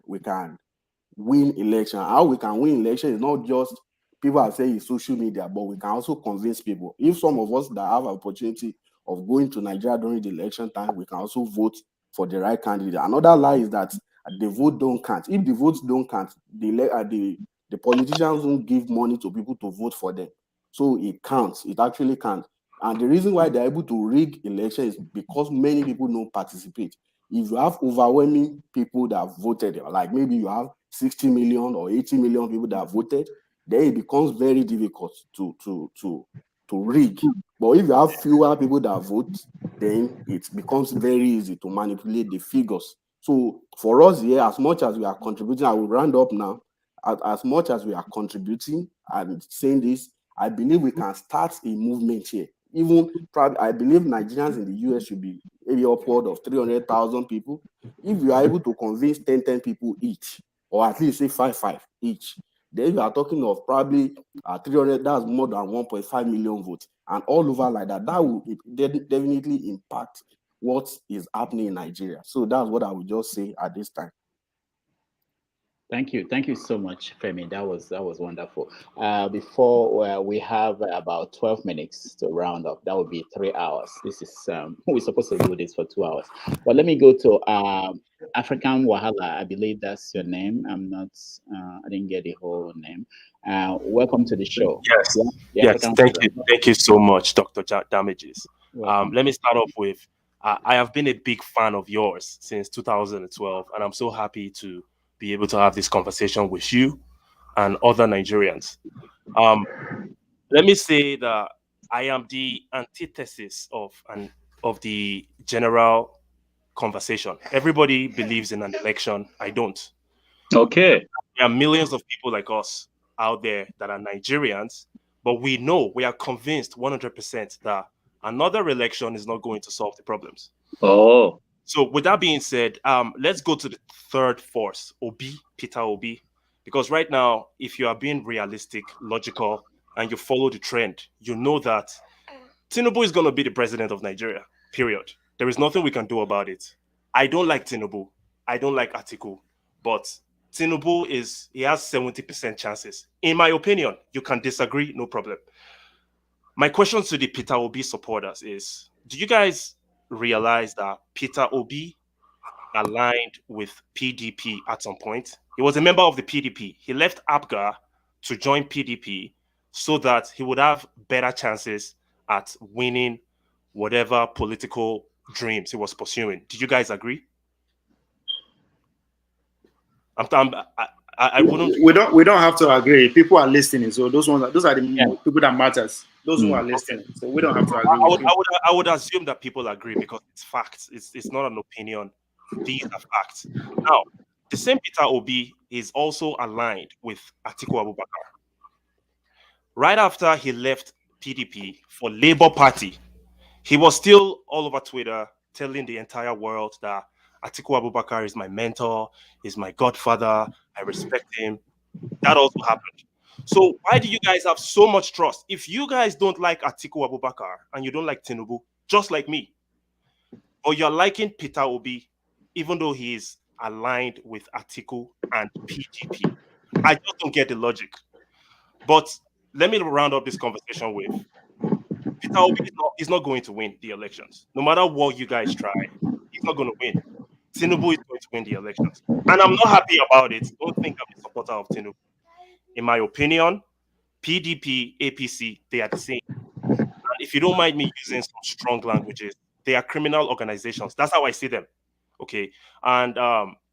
win election. How we can win election is not just people are saying it's social media, but we can also convince people. If some of us that have an opportunity of going to Nigeria during the election time, we can also vote for the right candidate. Another lie is that the vote don't count. If the votes don't count, the politicians won't give money to people to vote for them. So it counts. It actually counts. And the reason why they're able to rig elections is because many people don't participate. If you have overwhelming people that voted, like maybe you have 60 million or 80 million people that voted, then it becomes very difficult to rig. But if you have fewer people that vote, then it becomes very easy to manipulate the figures. So for us here, as much as we are contributing, I will round up now, as much as we are contributing and saying this, I believe we can start a movement here. Even probably, I believe Nigerians in the US should be maybe upward of 300,000 people. If you are able to convince 10 people each, or at least say 5 each, then you are talking of probably 300. That's more than 1.5 million votes, and all over like that. That will definitely impact what is happening in Nigeria. So that's what I would just say at this time. Thank you so much, Femi. That was wonderful. Before we have about 12 minutes to round up. That would be 3 hours. This is we're supposed to do this for 2 hours. But let me go to African Wahala. I believe that's your name. I didn't get the whole name. Welcome to the show. Yes, Yeah, yes. Thank you so much, Dr. Damages. Let me start off with I have been a big fan of yours since 2012, and I'm so happy to be able to have this conversation with you and other Nigerians. Let me say that I am the antithesis of the general conversation. Everybody believes in an election. I don't. Okay. There are millions of people like us out there that are Nigerians, but we are convinced 100% that another election is not going to solve the problems. Oh. So with that being said, let's go to the third force, Peter Obi, because right now, if you are being realistic, logical, and you follow the trend, you know that Tinubu is going to be the president of Nigeria, period. There is nothing we can do about it. I don't like Tinubu. I don't like Atiku, but Tinubu he has 70% chances. In my opinion, you can disagree, no problem. My question to the Peter Obi supporters is, do you guys realize that Peter Obi aligned with PDP at some point? He was a member of the PDP. He left APGA to join PDP so that he would have better chances at winning whatever political dreams he was pursuing. Do you guys agree? I wouldn't. We don't have to agree. People are listening, so those are the people that matters. Those who are listening. So we don't have to agree. I would assume that people agree because it's facts. It's not an opinion. These are facts. Now, the same Peter Obi is also aligned with Atiku Abubakar. Right after he left PDP for Labour Party, he was still all over Twitter telling the entire world that Atiku Abubakar is my mentor, is my godfather, I respect him. That also happened. So why do you guys have so much trust? If you guys don't like Atiku Abubakar and you don't like Tinubu, just like me, or you're liking Peter Obi, even though he is aligned with Atiku and PDP, I just don't get the logic. But let me round up this conversation with Peter Obi is not going to win the elections. No matter what you guys try, he's not going to win. Tinubu is going to win the elections. And I'm not happy about it. Don't think I'm a supporter of Tinubu. In my opinion, PDP, APC, they are the same. And if you don't mind me using some strong languages, they are criminal organizations. That's how I see them. Okay. And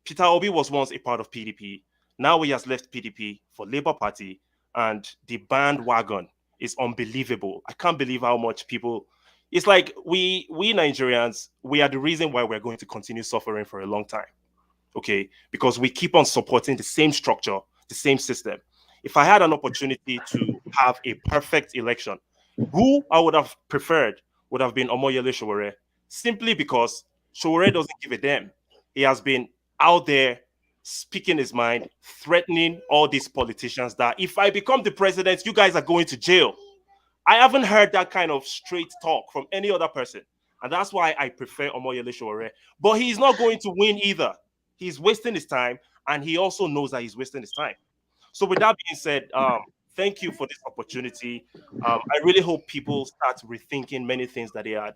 Peter Obi was once a part of PDP. Now he has left PDP for Labour Party, and the bandwagon is unbelievable. I can't believe how much people. It's like we Nigerians, we are the reason why we're going to continue suffering for a long time. Okay, because we keep on supporting the same structure, the same system. If I had an opportunity to have a perfect election, who I would have preferred would have been Omoyele Sowore, simply because Sowore doesn't give a damn. He has been out there speaking his mind, threatening all these politicians that if I become the president, you guys are going to jail. I haven't heard that kind of straight talk from any other person. And that's why I prefer Omoyele Sowore. But he's not going to win either. He's wasting his time, and he also knows that he's wasting his time. So with that being said, thank you for this opportunity. I really hope people start rethinking many things that they had,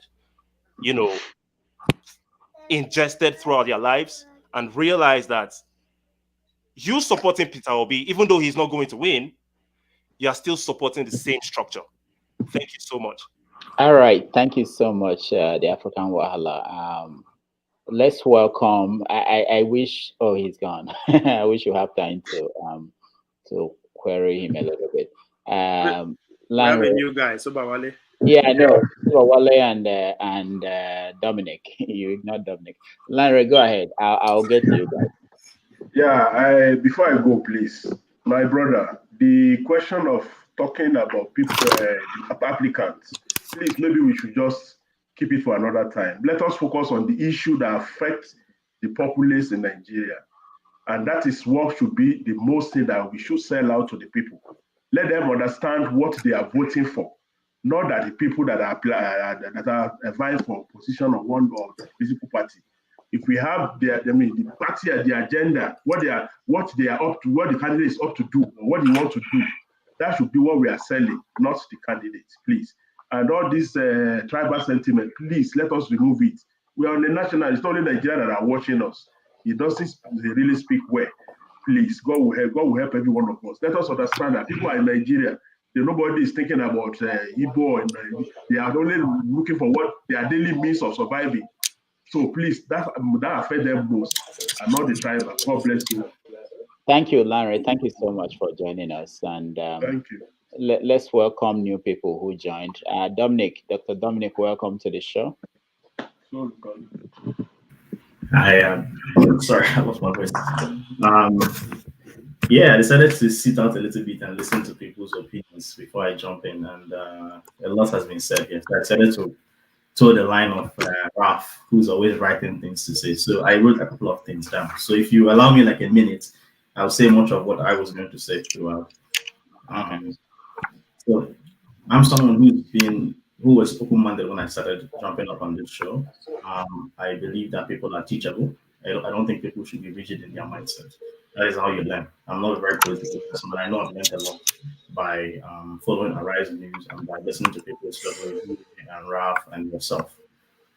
ingested throughout their lives, and realize that you supporting Peter Obi, even though he's not going to win, you are still supporting the same structure. Thank you so much. All right. Thank you so much, the African Wahala. Let's welcome. I wish. Oh, he's gone. I wish you have time to query him a little bit. We have a new guy, Sobawale. Yeah, I know. Sobawale and Dominic. You ignored Dominic. Lanre, go ahead. I'll get to you guys. Yeah. Before I go, please, my brother. The question of talking about people, applicants, please, maybe we should just keep it for another time. Let us focus on the issue that affects the populace in Nigeria. And that is what should be the most thing that we should sell out to the people. Let them understand what they are voting for, not that the people that are vying for position of one of the political party. If we have the party and the agenda, what they are up to, what the candidate is up to do, or what they want to do, that should be what we are selling, not the candidates, please. And all this tribal sentiment, please let us remove it. We are on the national, it's not only Nigeria that are watching us. It doesn't really speak well. Please, God will help every one of us. Let us understand that people are in Nigeria. Nobody is thinking about Igbo, and they are only looking for what their daily means of surviving. So please, that affects them most, and not the tribe. God bless you. Thank you, Larry. Thank you so much for joining us. And thank you. Let's welcome new people who joined. Dominic, Dr. Dominic, welcome to the show. I am sorry, I lost my voice. Yeah, I decided to sit out a little bit and listen to people's opinions before I jump in, and a lot has been said here. So I decided to toe the line of Raf, who's always writing things to say. So I wrote a couple of things down. So if you allow me like a minute, I'll say much of what I was going to say throughout. So I'm someone who was open-minded when I started jumping up on this show. I believe that people are teachable. I don't think people should be rigid in their mindset. That is how you learn. I'm not a very political person, but I know I've learned a lot by following Arise News and by listening to people like you and Raf and yourself.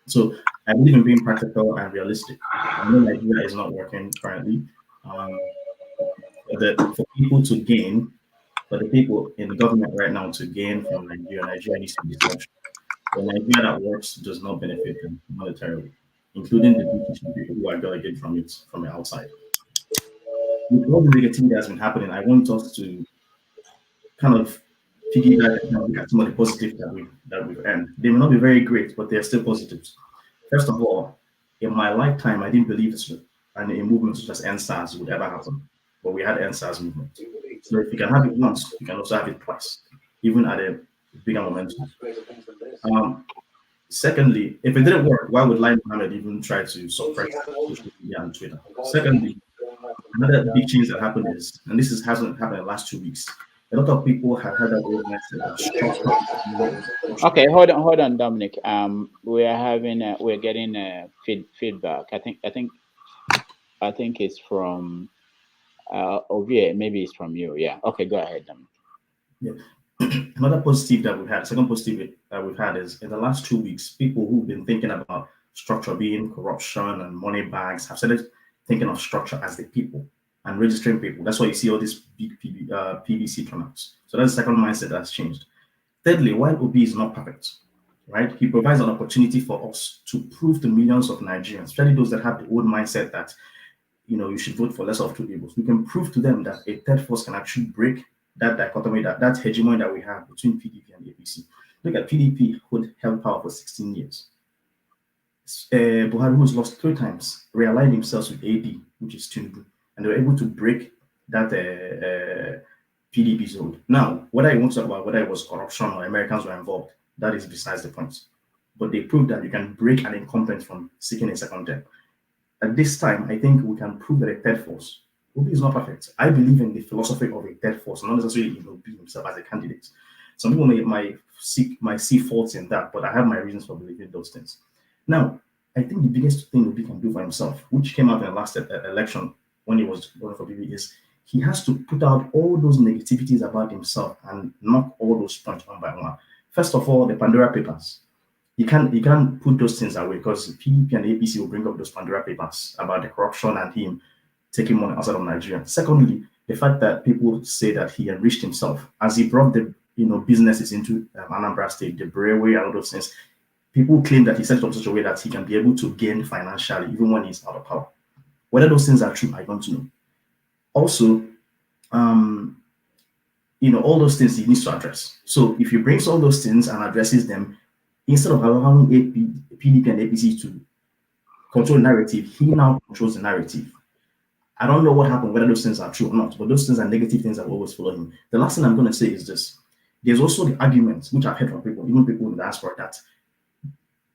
So I believe in being practical and realistic. I know Nigeria is not working currently. For people to gain, for the people in the government right now to gain from Nigeria needs to be structured. The Nigeria that works does not benefit them monetarily, including the people who are delegated from the outside. With all the negativity that's been happening, I want us to kind of piggyback and look at some of the positives that we've earned. They may not be very great, but they're still positives. First of all, in my lifetime, I didn't believe this and a movement such as NSAS would ever happen. But we had NSAS movement. So if you can have it once, you can also have it twice, even at a bigger momentum. Secondly, if it didn't work, why would Lai Mohammed even try to suppress social media and Twitter? Secondly, another big change that happened is, and this hasn't happened in the last 2 weeks, a lot of people have had that old message. Okay, hold on, Dominic. We're getting feedback. I think it's from Ovie. Maybe it's from you. Yeah. Okay, go ahead, Dominic. Yeah. Another positive that we've had, second positive that we've had is in the last 2 weeks, people who've been thinking about structure being corruption and money bags have started thinking of structure as the people and registering people. That's why you see all these big PVC turnouts. So that's the second mindset that's changed. Thirdly, while Obi is not perfect, right? He provides an opportunity for us to prove to millions of Nigerians, especially those that have the old mindset that, you should vote for less of two evils. We can prove to them that a third force can actually break that dichotomy, that hegemony that we have between PDP and APC. Look at PDP, who held power for 16 years. Buhari, who's lost 3 times, realigned himself with AD, which is Tinubu, and they were able to break that PDP's hold. Now, whether you want to talk about whether it was corruption or Americans were involved, that is besides the point. But they proved that you can break an incumbent from seeking a second term. At this time, I think we can prove that a third force, Obi is not perfect. I believe in the philosophy of a third force, not necessarily Obi himself as a candidate. Some people might see faults in that, but I have my reasons for believing those things. Now, I think the biggest thing Obi can do for himself, which came out in the last election when he was running for PB, is he has to put out all those negativities about himself and knock all those points one by one. First of all, the Pandora Papers. You can't put those things away because PDP and APC will bring up those Pandora Papers about the corruption and him taking money outside of Nigeria. Secondly, the fact that people say that he enriched himself as he brought the businesses into Anambra State, the brewery and all those things. People claim that he set it up in such a way that he can be able to gain financially even when he's out of power. Whether those things are true, I don't know. Also, all those things he needs to address. So if he brings all those things and addresses them, instead of allowing PDP and APC to control the narrative, he now controls the narrative. I don't know what happened, whether those things are true or not, but those things are negative things that will always follow him. The last thing I'm going to say is this. There's also the argument, which I've heard from people, even people in the diaspora, that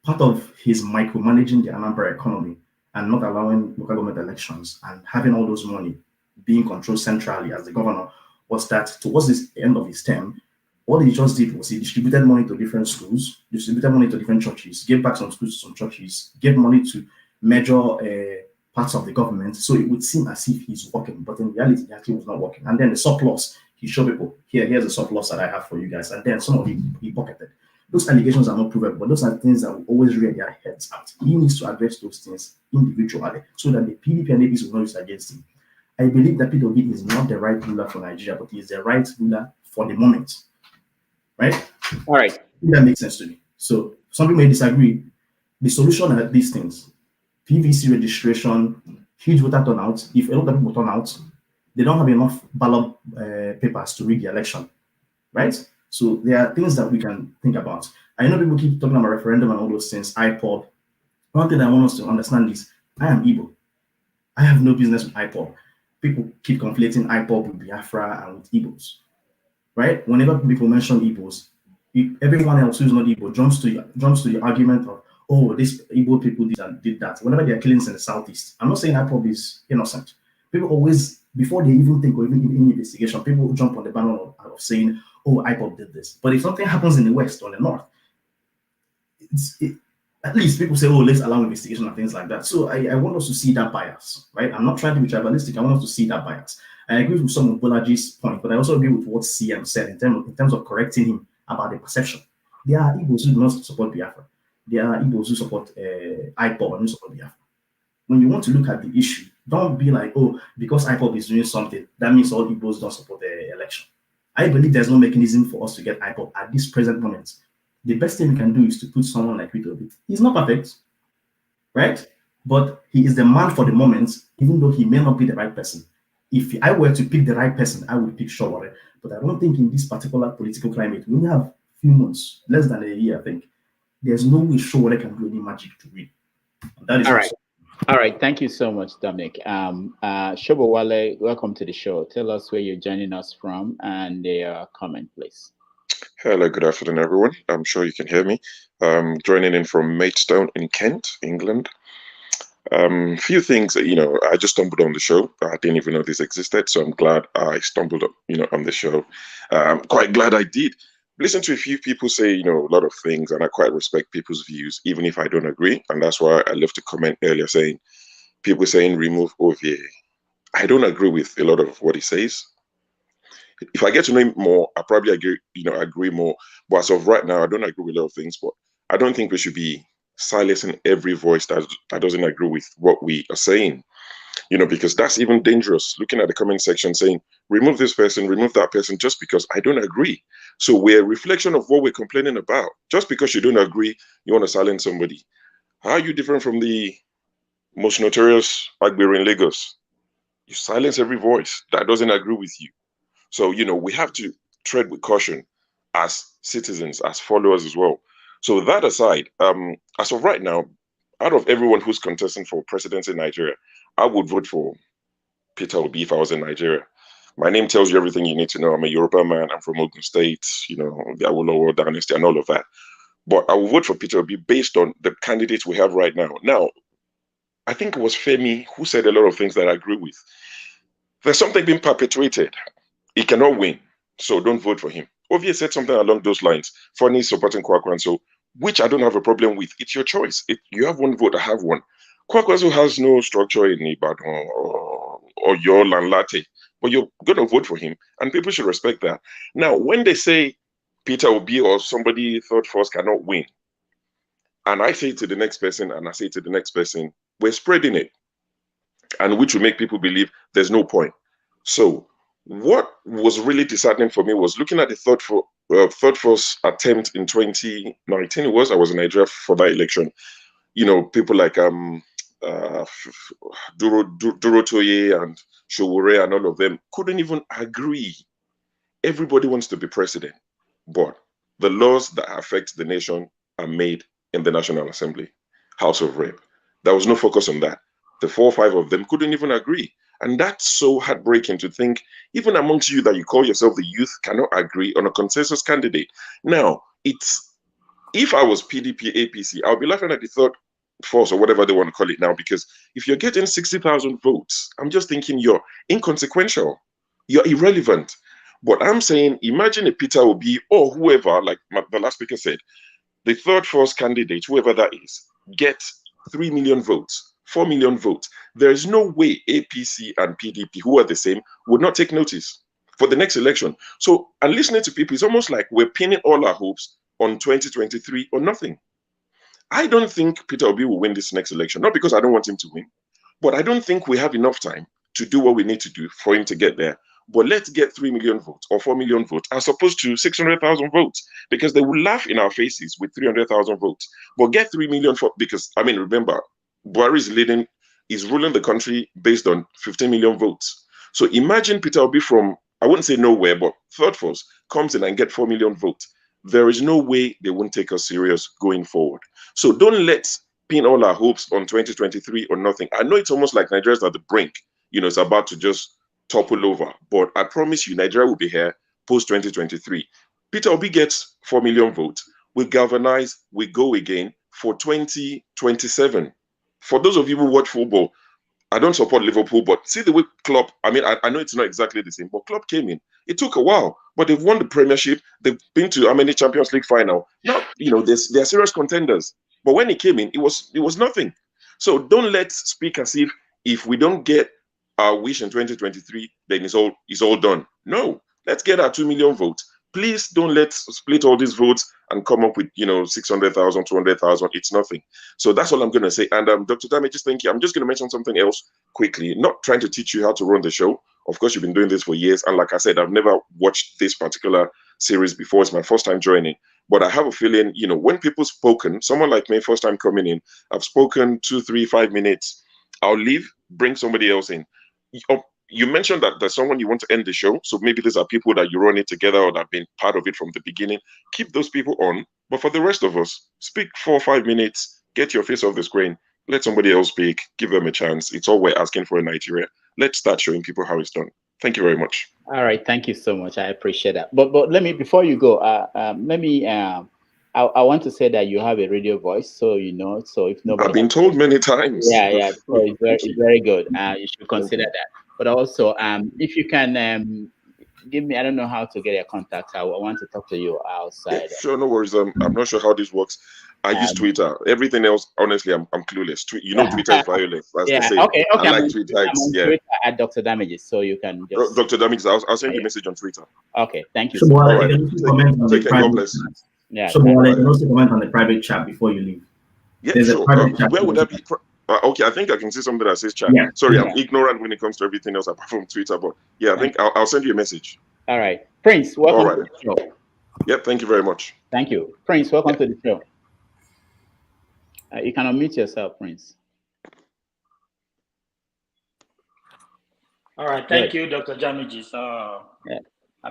part of his micromanaging the Anambra economy and not allowing local government elections and having all those money being controlled centrally as the governor was that towards the end of his term, what he just did was he distributed money to different schools, distributed money to different churches, gave back some schools to some churches, gave money to major parts of the government. So it would seem as if he's working, but in reality, he actually was not working. And then the surplus, he showed people, here's the surplus that I have for you guys. And then some of it he pocketed. Those allegations are not proven, but those are things that will always rear their heads out. He needs to address those things individually so that the PDP and APC will not use against him. I believe that Peter Obi is not the right ruler for Nigeria, but he is the right ruler for the moment. Right? All right. That makes sense to me. So some people may disagree. The solution are these things: PVC registration, huge voter turnout. If a lot of people turn out, they don't have enough ballot papers to rig the election. Right? So there are things that we can think about. I know people keep talking about referendum and all those things, IPOB. One thing I want us to understand is I am Igbo. I have no business with IPOB. People keep conflating IPOB with Biafra and with Igbos. Right? Whenever people mention Igbos, everyone else who's not Igbo jumps to the argument of, oh, these Igbo people did that. Whenever there are killings in the southeast, I'm not saying IPOB is innocent. People always, before they even think or even do any investigation, people jump on the banner of saying, oh, IPOB did this. But if something happens in the west or the north, at least people say, oh, let's allow investigation and things like that. So I want us to see that bias, right? I'm not trying to be tribalistic. I want us to see that bias. I agree with some of Bolaji's point, but I also agree with what CM said in terms of correcting him about the perception. There are Igbos who do not support Biafra. There are Igbos who support IPOB and who support Biafra. When you want to look at the issue, don't be like, oh, because IPOB is doing something, that means all Igbos don't support the election. I believe there's no mechanism for us to get IPOB at this present moment. The best thing we can do is to put someone like Peter Obi. He's not perfect, right? But he is the man for the moment, even though he may not be the right person. If I were to pick the right person, I would pick Sowore. But I don't think in this particular political climate, we only have a few months, less than a year, I think. There's no way Sowore can do any magic to win. That is all right. All right. Thank you so much, Dominic. Shobowale, welcome to the show. Tell us where you're joining us from and your comment, please. Hello, good afternoon, everyone. I'm sure you can hear me. Joining in from Maidstone in Kent, England. Few things, I just stumbled on the show. I didn't even know this existed, so I'm glad I stumbled up, on the show. I'm quite glad I did. Listen to a few people say, a lot of things, and I quite respect people's views, even if I don't agree. And that's why I left a comment earlier saying, people saying remove OVA. I don't agree with a lot of what he says. If I get to know him more, I probably agree more. But as of right now, I don't agree with a lot of things. But I don't think we should be silencing every voice that doesn't agree with what we are saying. Because that's even dangerous. Looking at the comment section saying, remove this person, remove that person, just because I don't agree. So we're a reflection of what we're complaining about. Just because you don't agree, you want to silence somebody. How are you different from the most notorious Agbero in Lagos? You silence every voice that doesn't agree with you. So, we have to tread with caution as citizens, as followers as well. So that aside, as of right now, out of everyone who's contesting for presidency in Nigeria, I would vote for Peter Obi if I was in Nigeria. My name tells you everything you need to know. I'm a Yoruba man. I'm from Ogun State, the Awolowo dynasty and all of that. But I will vote for Peter Obi based on the candidates we have right now. Now, I think it was Femi who said a lot of things that I agree with. There's something being perpetuated. He cannot win, so don't vote for him. Ovie said something along those lines. Funny supporting Kwankwaso, which I don't have a problem with. It's your choice. You have one vote, I have one. Kwankwaso has no structure in Ibadan or your Lanlate, but you're going to vote for him, and people should respect that. Now, when they say Peter Obi or somebody third force cannot win, and I say to the next person, and I say to the next person, we're spreading it, and which will make people believe there's no point. So, what was really disheartening for me was looking at the third force attempt in 2019. I was in Nigeria for that election. People like Durotoye and Sowore and all of them couldn't even agree. Everybody wants to be president, but the laws that affect the nation are made in the National Assembly, House of Rep. There was no focus on that. The 4 or 5 of them couldn't even agree. And that's so heartbreaking to think, even amongst you that you call yourself the youth, cannot agree on a consensus candidate. Now, if I was PDP, APC, I'll be laughing at the third force or whatever they want to call it now, because if you're getting 60,000 votes, I'm just thinking you're inconsequential, you're irrelevant. But I'm saying, imagine a Peter Obi or whoever, like the last speaker said, the third force candidate, whoever that is, get 3 million votes, 4 million votes. There is no way APC and PDP, who are the same, would not take notice for the next election. So, and listening to people, it's almost like we're pinning all our hopes on 2023 or nothing. I don't think Peter Obi will win this next election, not because I don't want him to win, but I don't think we have enough time to do what we need to do for him to get there. But let's get 3 million votes or 4 million votes as opposed to 600,000 votes, because they will laugh in our faces with 300,000 votes. But get 3 million because, I mean, remember, Buhari is ruling the country based on 15 million votes. So imagine Peter Obi from, I wouldn't say nowhere, but third force comes in and get 4 million votes. There is no way they won't take us serious going forward. So don't let's pin all our hopes on 2023 or nothing. I know it's almost like Nigeria's at the brink. It's about to just topple over. But I promise you, Nigeria will be here post-2023. Peter Obi gets 4 million votes. We galvanize, we go again for 2027. For those of you who watch football, I don't support Liverpool, but see the way Klopp, I mean, I know it's not exactly the same, but Klopp came in. It took a while, but they've won the Premiership. They've been to how many Champions League final? Now, they're serious contenders. But when he came in, it was nothing. So don't let's speak as if we don't get our wish in 2023, then it's all done. No, let's get our 2 million votes. Please don't let's split all these votes and come up with 600,000, 200,000. It's nothing. So that's all I'm going to say. And Dr. Damages, thank you. I'm just going to mention something else quickly. Not trying to teach you how to run the show. Of course, you've been doing this for years. And like I said, I've never watched this particular series before. It's my first time joining. But I have a feeling, when people spoken, someone like me, first time coming in, I've spoken 2, 3, 5 minutes. I'll leave, bring somebody else in. You mentioned that there's someone you want to end the show. So maybe these are people that you run it together or that have been part of it from the beginning. Keep those people on. But for the rest of us, speak 4 or 5 minutes, get your face off the screen, let somebody else speak, give them a chance. It's all we're asking for in Nigeria. Let's start showing people how it's done. Thank you very much. All right. Thank you so much. I appreciate that. But let me, before you go, I want to say that you have a radio voice, so so if nobody, I've been told many times. Yeah, so it's very good. You should consider that. But also, if you can give me, I don't know how to get your contact. I want to talk to you outside. Yeah, sure, no worries. I'm not sure how this works. I use Twitter. Everything else, honestly, I'm clueless. Twitter is violent. Yeah. Say. Okay. I like Twitter. I'm on Twitter at Dr. Damages, so you can just. Dr. Damages, I'll send you a message on Twitter. Okay. Thank you. So, All right. Take care. God bless. Yeah. So, you can also comment on the private chat before you leave. Yeah, There's sure. a private chat. Where would that be? Okay, I think I can see something that says chat. Yeah. Sorry, I'm ignorant when it comes to everything else apart from Twitter. But yeah, I think I'll send you a message. All right. Prince, welcome to the show. Yep, thank you very much. Thank you. Prince, welcome to the show. You can unmute yourself, Prince. All right, thank you, Dr. Damages. I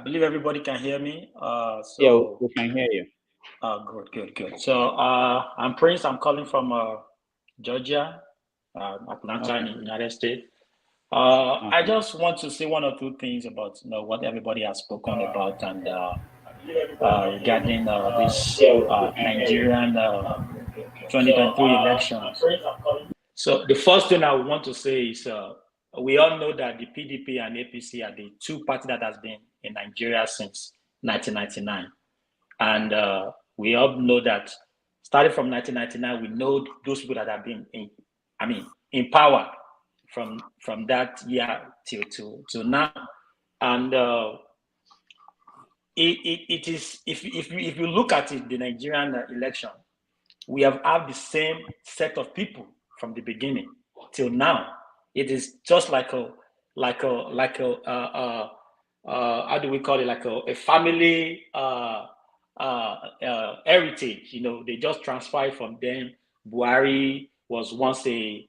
believe everybody can hear me. Yeah, we can hear you. Good. So I'm Prince. I'm calling from Georgia, Atlanta, in the United States. I just want to say one or two things about what everybody has spoken about and regarding this Nigerian 2023 elections. So the first thing I want to say is we all know that the PDP and APC are the two parties that has been in Nigeria since 1999. And we all know that starting from 1999, we know those people that have been in power from that year till now. And it is, if you look at it, the Nigerian election, we have had the same set of people from the beginning till now. It is just like a how do we call it, like a family heritage. They just transfer from them. Buhari was once a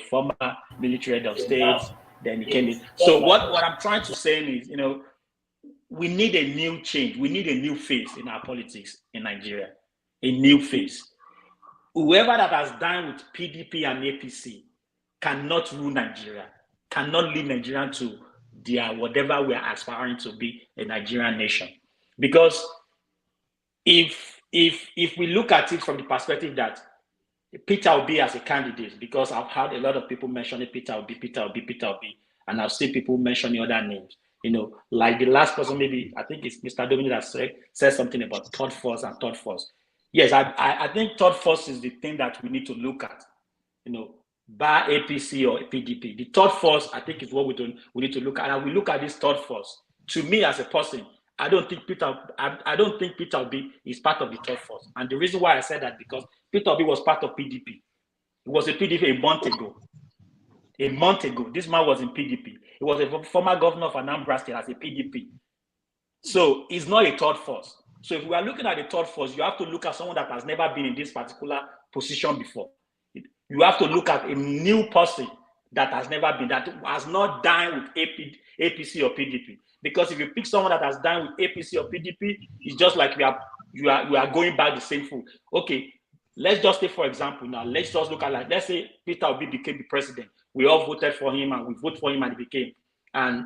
former military head of state, then he came in. So what I'm trying to say is, we need a new change. We need a new face in our politics in Nigeria, a new face. Whoever that has done with PDP and APC cannot rule Nigeria. cannot lead Nigeria to their whatever we are aspiring to be, a Nigerian nation. Because if we look at it from the perspective that Peter Obi as a candidate, because I've heard a lot of people mentioning Peter Obi, and I've seen people mentioning other names. You know, like the last person, maybe I think it's Mr. Dominic that said something about third force and third force. Yes, I think third force is the thing that we need to look at. You know, bar APC or PDP. The third force, I think, is what we need to look at. And we look at this third force. To me, as a person, I don't think Peter Obi is part of the third force. And the reason why I said that, because Peter Obi was part of PDP. He was a PDP a month ago. A month ago, this man was in PDP. He was a former governor of Anambra State as a PDP. So he's not a third force. So if we are looking at the third force, you have to look at someone that has never been in this particular position before. You have to look at a new person that has never been, that has not dined with APC or PDP. Because if you pick someone that has dined with APC or PDP, it's just like we are going back the same food. Okay, let's just take, for example, now, let's just look at, like, let's say Peter Obi became the president. We all voted for him and we voted for him and he became. And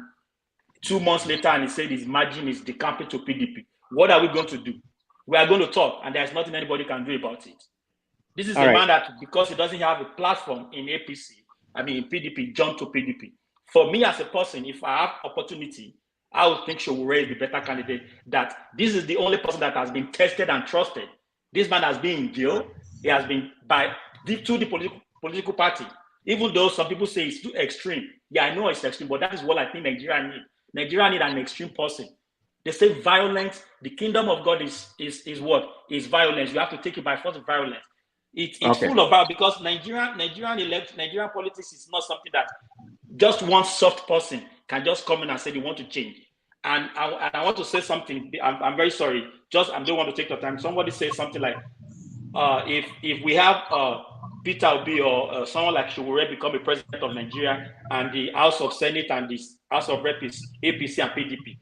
2 months later, and he said his margin is decamping to PDP. What are we going to do? We are going to talk, and there's nothing anybody can do about it. This is man that, because he doesn't have a platform in PDP, jumped to PDP. For me as a person, if I have opportunity, I would think Sowore is the better candidate. That this is the only person that has been tested and trusted. This man has been in jail. He has been to the political party. Even though some people say it's too extreme. Yeah, I know it's extreme, but that is what I think Nigeria needs. Nigeria needs an extreme person. They say violence. The kingdom of God is what? Is violence. You have to take it by force of violence. It's full of violence, because Nigerian politics is not something that just one soft person can just come in and say they want to change. And I want to say something. I'm very sorry. I don't want to take your time. Somebody says something like, if we have Peter Obi or someone like Sowore become a president of Nigeria, and the House of Senate and the House of Rep is APC and PDP,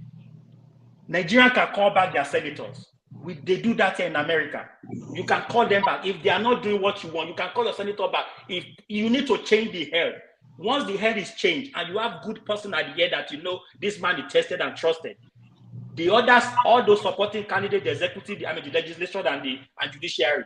Nigeria can call back their senators. They do that here in America. You can call them back. If they are not doing what you want, you can call your senator back. If you need to change the head. Once the head is changed and you have good person at the head that you know this man is tested and trusted, the others, all those supporting candidates, the executive, the legislature and judiciary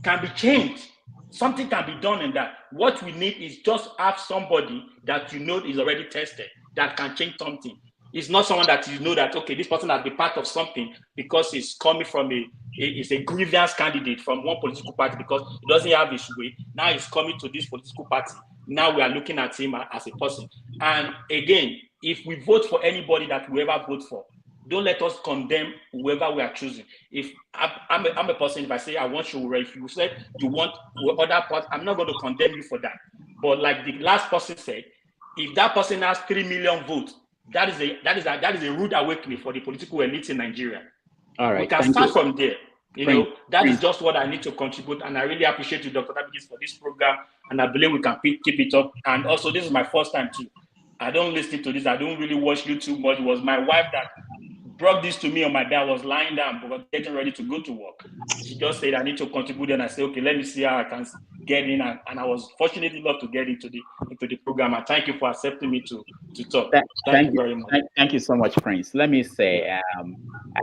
can be changed. Something can be done in that. What we need is just have somebody that you know is already tested, that can change something. It's not someone that you know that, okay, this person has been part of something because he's coming from it's a grievance candidate from one political party because he doesn't have his way. Now he's coming to this political party. Now we are looking at him as a person. And again, if we vote for anybody that we ever vote for, don't let us condemn whoever we are choosing. If I'm a person, if I say I want Sowore, if you say you want other part, I'm not going to condemn you for that. But like the last person said, if that person has 3 million votes, that is a rude awakening for the political elite in Nigeria. All right, we can start from there. That is just what I need to contribute, and I really appreciate you, Dr. Davidis, for this program, and I believe we can keep it up. And also, this is my first time too. I don't listen to this. I don't really watch YouTube much. It was my wife that brought this to me on my bed. I was lying down, but getting ready to go to work. She just said, I need to contribute. And I said, okay, let me see how I can get in. And I was fortunate enough to get into the program. And thank you for accepting me to talk. Thank you very much. Thank you so much, Prince. Let me say,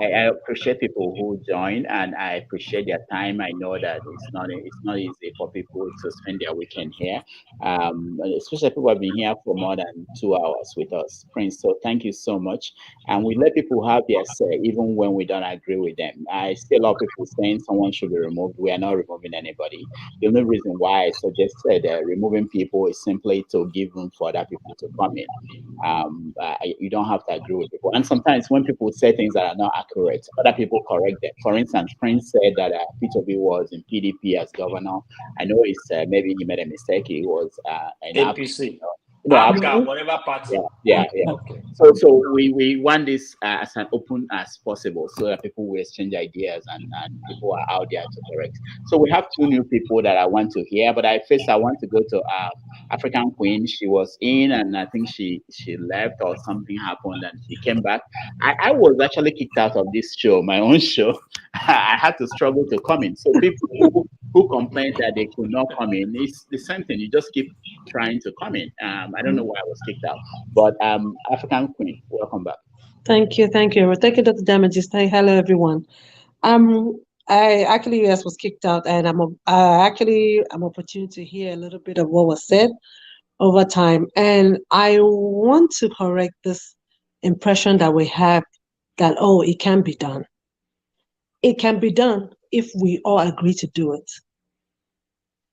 I appreciate people who join, and I appreciate their time. I know that it's not easy for people to spend their weekend here, especially people who have been here for more than 2 hours with us, Prince. So thank you so much. And we let people have their say, even when we don't agree with them. I see a lot of people saying someone should be removed. We are not removing anybody. The only reason why I suggested removing people is simply to give room for other people to come in. You don't have to agree with people. And sometimes when people say things that are not accurate, other people correct them. For instance, Prince said that Peter Obi was in PDP as governor. I know it's maybe he made a mistake. He was an APC. Whatever party. Yeah. Okay. So we want this as an open as possible, so that people will exchange ideas and people are out there to correct. So we have 2 new people that I want to hear, but I want to go to African Queen. She was in, and I think she left or something happened, and she came back. I was actually kicked out of this show, my own show. I had to struggle to come in. So people who who complained that they could not come in. It's the same thing. You just keep trying to come in. I don't know why I was kicked out. But African Queen, welcome back. Thank you. Thank you, Dr. Damages. Hello, everyone. I actually was kicked out, and I'm opportunity to hear a little bit of what was said over time, and I want to correct this impression that we have that it can be done. It can be done if we all agree to do it.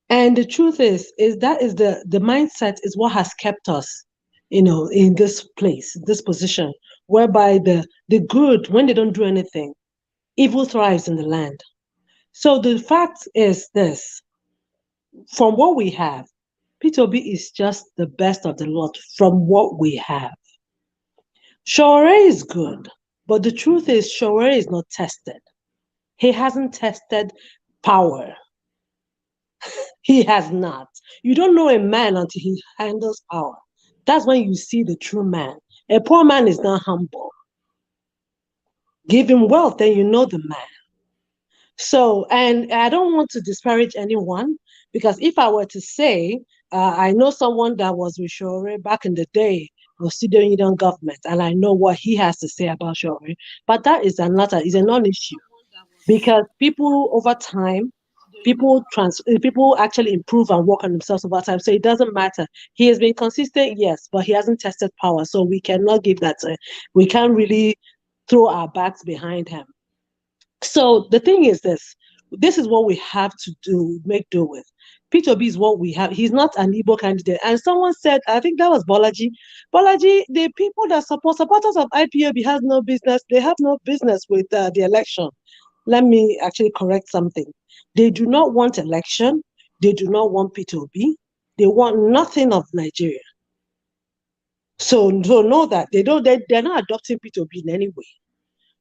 And the truth is that is the mindset is what has kept us, in this place, this position, whereby the good, when they don't do anything, evil thrives in the land. So the fact is this: from what we have, Peter Obi is just the best of the lot from what we have. Sowore is good, but the truth is Sowore is not tested. He hasn't tested power. He has not. You don't know a man until he handles power. That's when you see the true man. A poor man is not humble. Give him wealth, then you know the man. So, and I don't want to disparage anyone, because if I were to say, I know someone that was with Sowore back in the day, was still doing Union government, and I know what he has to say about Sowore, but that is a non-issue, because people over time, people actually improve and work on themselves over time. So it doesn't matter. He has been consistent, yes, but he hasn't tested power. So we cannot give that. We can't really throw our backs behind him. So the thing is this is what we have to make do with. Peter Obi is what we have. He's not an Igbo candidate. And someone said, I think that was Bolaji. Bolaji, the people that supporters of IPOB has no business. They have no business with the election. Let me actually correct something. They do not want election. They do not want Peter Obi. They want nothing of Nigeria. So know that they're not adopting Peter Obi in any way.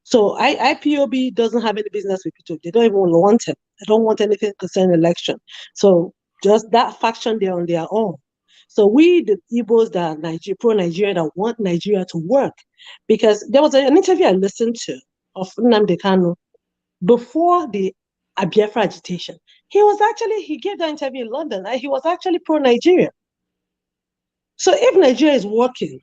So IPOB doesn't have any business with Peter Obi. They don't even want him. They don't want anything concerning election. So just that faction, they're on their own. So we, the Igbos that are pro-Nigeria, that want Nigeria to work, because there was an interview I listened to of Nnamdi Kanu before the Biafra agitation. He gave that interview in London, and he was actually pro-Nigeria. So if Nigeria is working,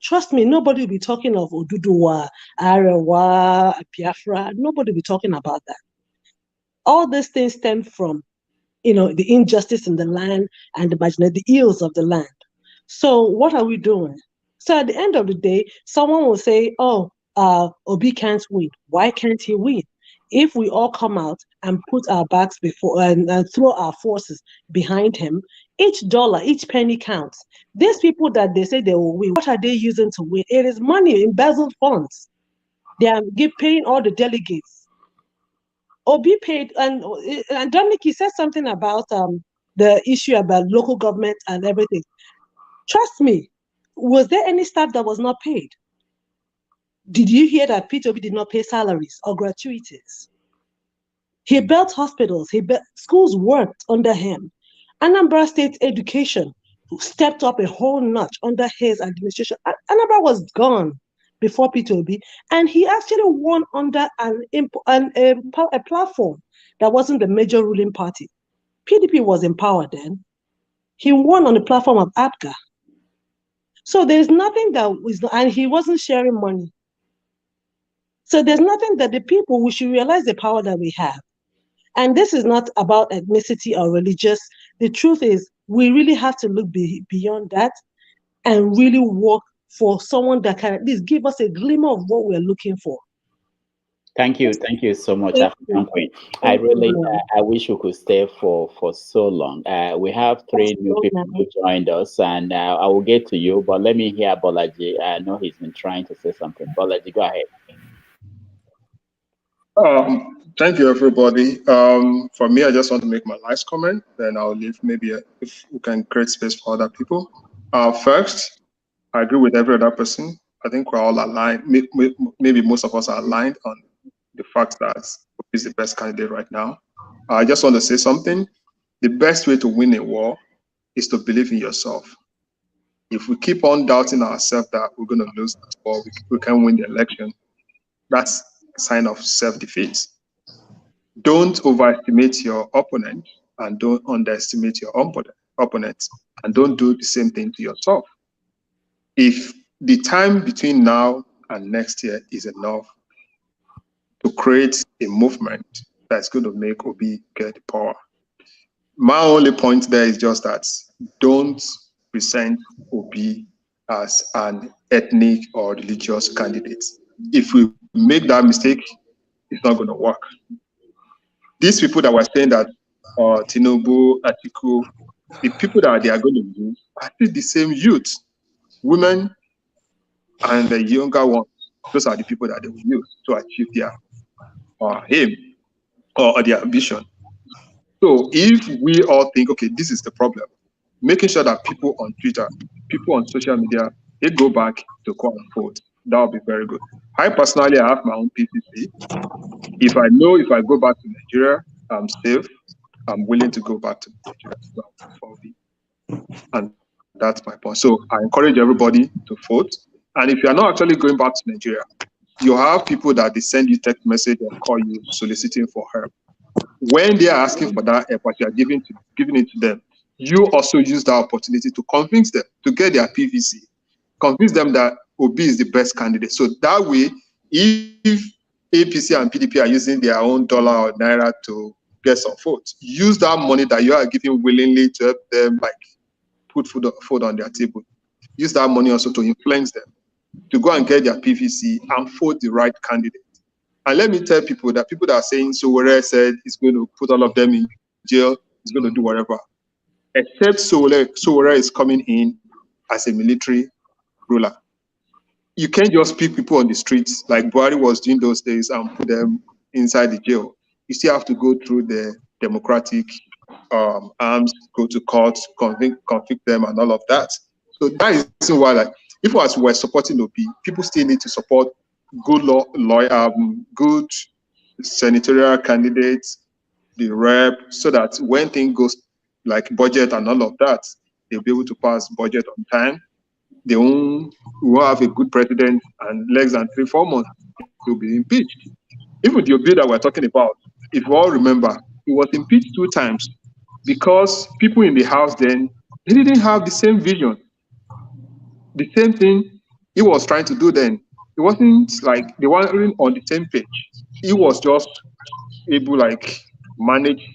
trust me, nobody will be talking of Oduduwa, Arewa, Biafra. Nobody will be talking about that. All these things stem from, the injustice in the land and the ills of the land. So what are we doing? So at the end of the day, someone will say, Obi can't win. Why can't he win? If we all come out and put our backs before and throw our forces behind him, each dollar, each penny counts. These people that they say they will win, what are they using to win? It is money, embezzled funds. They are paying all the delegates. Obi paid, and Dominic, he said something about the issue about local government and everything. Trust me, was there any staff that was not paid? Did you hear that Peter Obi did not pay salaries or gratuities? He built hospitals, schools worked under him. Anambra State education stepped up a whole notch under his administration. Anambra was gone before Peter Obi, and he actually won under a platform that wasn't the major ruling party. PDP was in power then. He won on the platform of APGA. So there's nothing and he wasn't sharing money. So there's nothing that we should realize the power that we have. And this is not about ethnicity or religious. The truth is, we really have to look beyond that and really work for someone that can at least give us a glimmer of what we're looking for. Thank you so much, African Queen. I wish we could stay for so long. We have three new people who joined us, and I will get to you, but let me hear Bolaji. I know he's been trying to say something. Bolaji, go ahead. Thank you, everybody. For me, I just want to make my last comment, then I'll leave maybe if we can create space for other people. First, I agree with every other person. I think we're all aligned. Maybe most of us are aligned on the fact that Obi is the best candidate right now. I just want to say something. The best way to win a war is to believe in yourself. If we keep on doubting ourselves that we're going to lose this war, we can't win the election, that's a sign of self-defeat. Don't overestimate your opponent. and don't underestimate your opponents, and don't do the same thing to yourself. If the time between now and next year is enough to create a movement that's going to make Obi get the power, my only point there is just that don't present Obi as an ethnic or religious candidate. If we make that mistake, it's not going to work. These people that were saying that Tinubu, Atiku, the people that they are going to use are still the same youth, women, and the younger ones. Those are the people that they will use to achieve their aim or their ambition. So if we all think, okay, this is the problem, making sure that people on Twitter, people on social media, they go back to quote unquote, that would be very good. I personally have my own PCC. If I know if I go back to Nigeria, I'm safe, I'm willing to go back to Nigeria. And that's my point. So I encourage everybody to vote. And if you are not actually going back to Nigeria, you have people that they send you text message or call you soliciting for help. When they are asking for that help, what you are giving it to them, you also use that opportunity to convince them to get their PVC. Convince them that Obi is the best candidate. So that way, if APC and PDP are using their own dollar or naira to get some votes, use that money that you are giving willingly to help them, like put food on their table. Use that money also to influence them to go and get their PVC and vote the right candidate. And let me tell people that are saying Sowore said he's going to put all of them in jail, he's going to do whatever. Except Sowore is coming in as a military ruler. You can't just pick people on the streets like Buhari was doing those days and put them inside the jail. You still have to go through the democratic arms, go to court, convict them and all of that. So that is why, like, if we're supporting Obi, people still need to support good good senatorial candidates, the rep, so that when things goes like budget and all of that, they'll be able to pass budget on time. They won't have a good president, and less than 3-4 months, he'll be impeached. Even the Obi that we're talking about, if we all remember, he was impeached 2 times because people in the house then, they didn't have the same vision. The same thing he was trying to do then. It wasn't like they weren't on the same page. He was just able like manage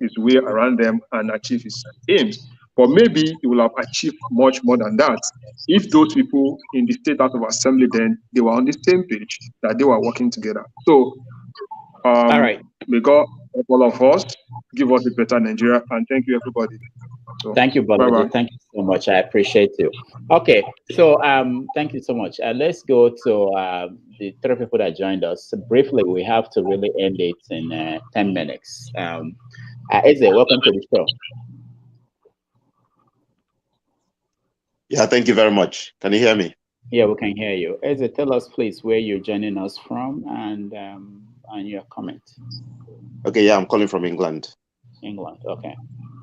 his way around them and achieve his aims. But maybe he will have achieved much more than that if those people in the State House of Assembly then they were on the same page, that they were working together. So all right. May God help all of us, give us a better Nigeria, and thank you everybody. So, thank you, Bolaji. Thank you so much. I appreciate you. Okay, so thank you so much. Let's go to the 3 people that joined us. Briefly, we have to really end it in 10 minutes. Eze, welcome to the show. Yeah, thank you very much. Can you hear me? Yeah, we can hear you. Eze, tell us please where you're joining us from and your comment. Okay, yeah, I'm calling from England. England, okay.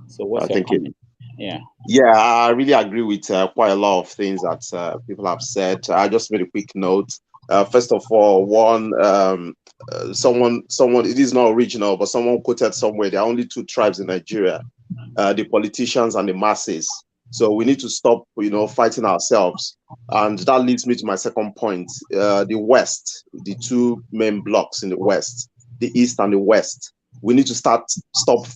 So what's your comment? Yeah. Yeah, I really agree with quite a lot of things that people have said. I just made a quick note. First of all, someone, it is not original, but someone quoted somewhere, there are only 2 tribes in Nigeria, the politicians and the masses. So we need to stop, fighting ourselves. And that leads me to my second point. The West, the 2 main blocks in the West, the East and the West, we need to stop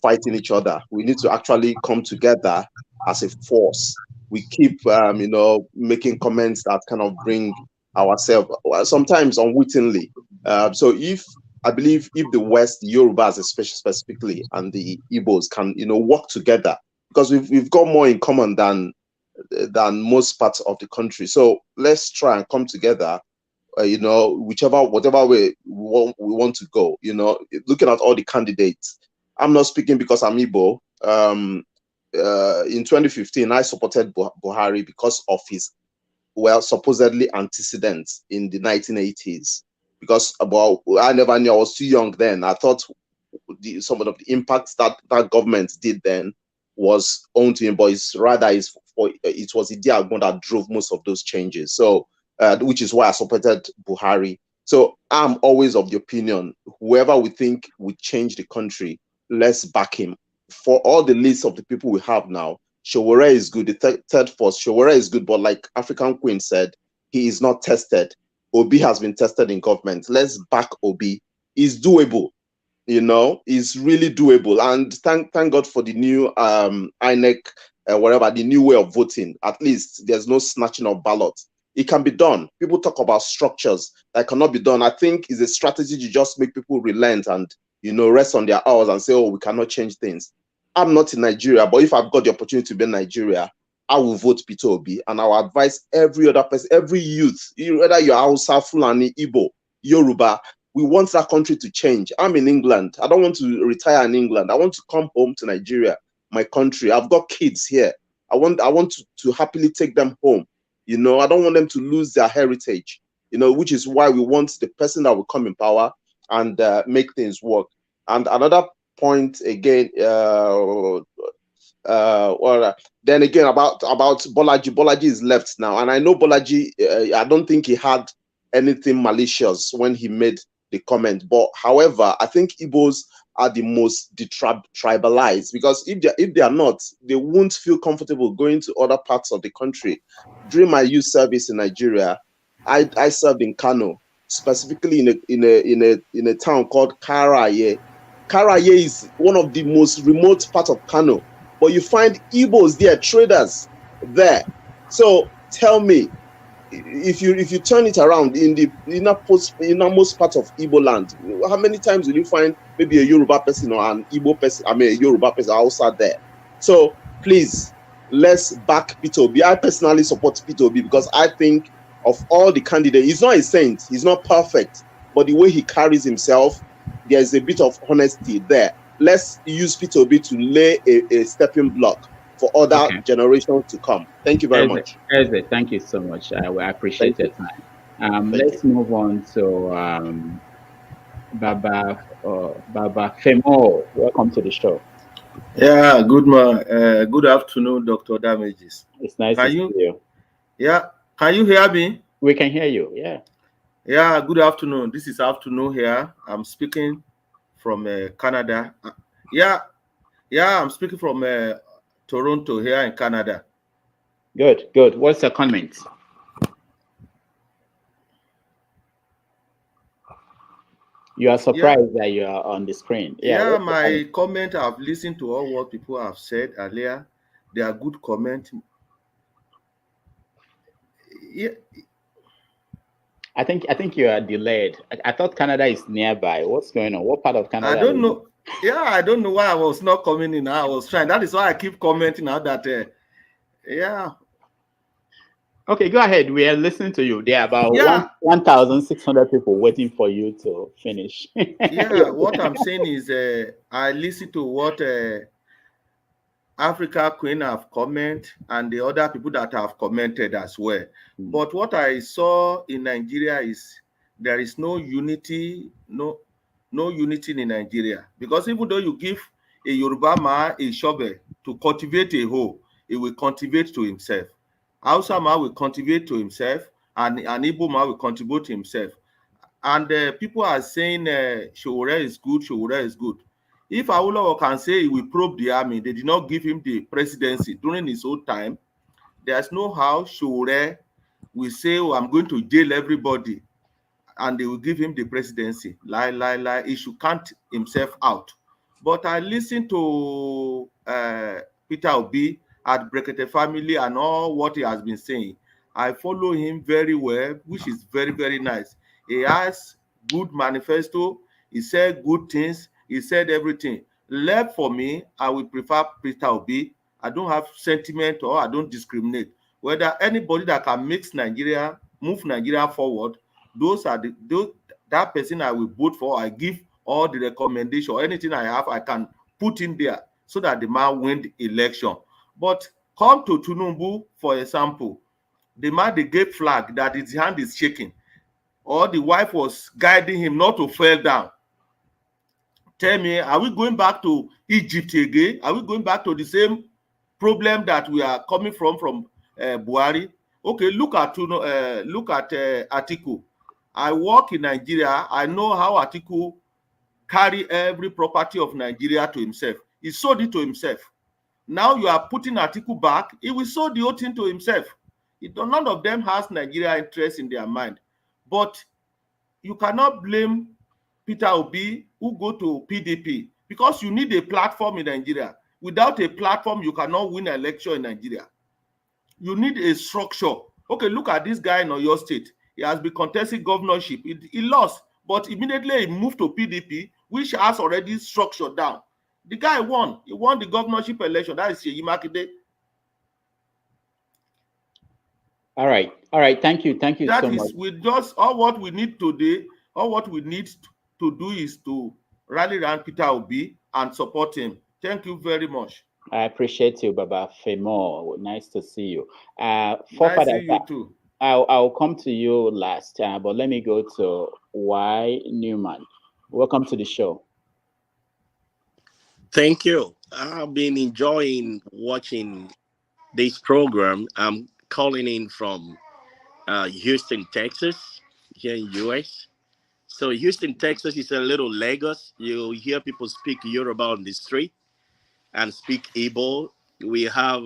fighting each other. We need to actually come together as a force. We keep, making comments that kind of bring ourselves, sometimes unwittingly. So I believe if the West, the Yorubas especially specifically, and the Igbos can, work together, because we've got more in common than most parts of the country. So let's try and come together. Whatever way we want to go, looking at all the candidates. I'm not speaking because I'm Igbo. In 2015, I supported Buhari because of his, supposedly antecedents in the 1980s. Because I never knew, I was too young then. I thought some of the impacts that government did then was owed to him, but it was Idi that drove most of those changes. So, which is why I supported Buhari. So I'm always of the opinion, whoever we think would change the country, let's back him for all the list of the people we have now, Sowore is good. The third force, Sowore is good, but like African Queen said, he is not tested. Obi has been tested in government. Let's back Obi. It's doable. It's really doable. And thank God for the new INEC, whatever, the new way of voting. At least there's no snatching of ballots. It can be done. People talk about structures that cannot be done. I think it's a strategy to just make people relent and, rest on their hours and say, oh, we cannot change things. I'm not in Nigeria, but if I've got the opportunity to be in Nigeria, I will vote Peter Obi, and I will advise every other person, every youth, whether you're Hausa, Fulani, Igbo, Yoruba, we want that country to change. I'm in England. I don't want to retire in England. I want to come home to Nigeria, my country. I've got kids here. I want to happily take them home. I don't want them to lose their heritage, which is why we want the person that will come in power and make things work. And another point again, then again about Bolaji. Bolaji is left now. And I know Bolaji, I don't think he had anything malicious when he made the comment. But however, I think Igbos are the most tribalized, because if they are not, they won't feel comfortable going to other parts of the country. During my youth service in Nigeria, I served in Kano, specifically in a town called Karaye. Karaye is one of the most remote parts of Kano, but you find Igbos there, traders there. So tell me, if you turn it around in the innermost part of Igbo land, how many times will you find maybe a Yoruba person or an Igbo person, a Yoruba person outside there? So please, let's back Peter Obi. I personally support Peter Obi because I think of all the candidates, he's not a saint, he's not perfect, but the way he carries himself, there's a bit of honesty there. Let's use Peter Obi to lay a stepping block for other generations to come. Thank you very much. Thank you so much. I appreciate your time. Let's move on to Baba Femo. Welcome to the show. Yeah, good afternoon, Dr. Damages. It's nice to see you. Yeah, can you hear me? We can hear you, yeah. Yeah, good afternoon. This is afternoon here. I'm speaking from Canada. Yeah, I'm speaking from Toronto here in Canada. Good. What's the comment? You are surprised that you are on the screen. Yeah, my comment, I've listened to all what people have said earlier. They are good comments. Yeah. I think you are delayed. I thought Canada is nearby. What's going on? What part of Canada? I don't know. Yeah, I don't know why I was not coming in. I was trying. That is why I keep commenting now that, yeah. Okay, go ahead. We are listening to you. There are about 1,600 people waiting for you to finish. Yeah, what I'm saying is I listen to what Africa Queen have commented and the other people that have commented as well. But what I saw in Nigeria is there is no unity, no unity in Nigeria. Because even though you give a Yoruba man a shovel to cultivate a hoe, he will cultivate to himself. Hausa man will cultivate to himself, and an Igbo man will contribute to himself. And people are saying Sowore is good, Sowore is good. If Awolowo can say he will probe the army, they did not give him the presidency during his own time, there's no how Sowore will say, oh, I'm going to jail everybody, and they will give him the presidency. Lie. He should count himself out. But I listened to Peter Obi at Brekete family and all what he has been saying. I follow him very well, which is very, very nice. He has good manifesto. He said good things. He said everything. Left for me, I will prefer Peter Obi. I don't have sentiment or I don't discriminate. Whether anybody that can move Nigeria forward, that person I will vote for. I give all the recommendation, anything I have, I can put in there so that the man win the election. But come to Tinubu, for example, the man they gave flag that his hand is shaking, or the wife was guiding him not to fall down. Tell me, are we going back to Egypt again? Are we going back to the same problem that we are coming from Buhari? Okay, look at Atiku. I work in Nigeria. I know how Atiku carry every property of Nigeria to himself. He sold it to himself. Now you are putting Atiku back. He will sold the whole thing to himself. None of them has Nigeria interest in their mind. But you cannot blame Peter Obi who go to PDP because you need a platform in Nigeria. Without a platform, you cannot win an election in Nigeria. You need a structure. Okay, look at this guy in Oyo State. He has been contesting governorship. He lost, but immediately he moved to PDP, which has already structured down. The guy won. He won the governorship election. That is Seyi Makinde. All right. Thank you That so is, much. we just all what we need today. All what we need to do is to rally around Peter Obi and support him. Thank you very much. I appreciate you, Baba Femo. Nice to see you. Nice Forefathers, seeing you too. I'll come to you last, but let me go to Y. Newman. Welcome to the show. Thank you. I've been enjoying watching this program. I'm calling in from Houston, Texas, here in US. So Houston, Texas is a little Lagos. You hear people speak Yoruba on the street and speak Igbo. We have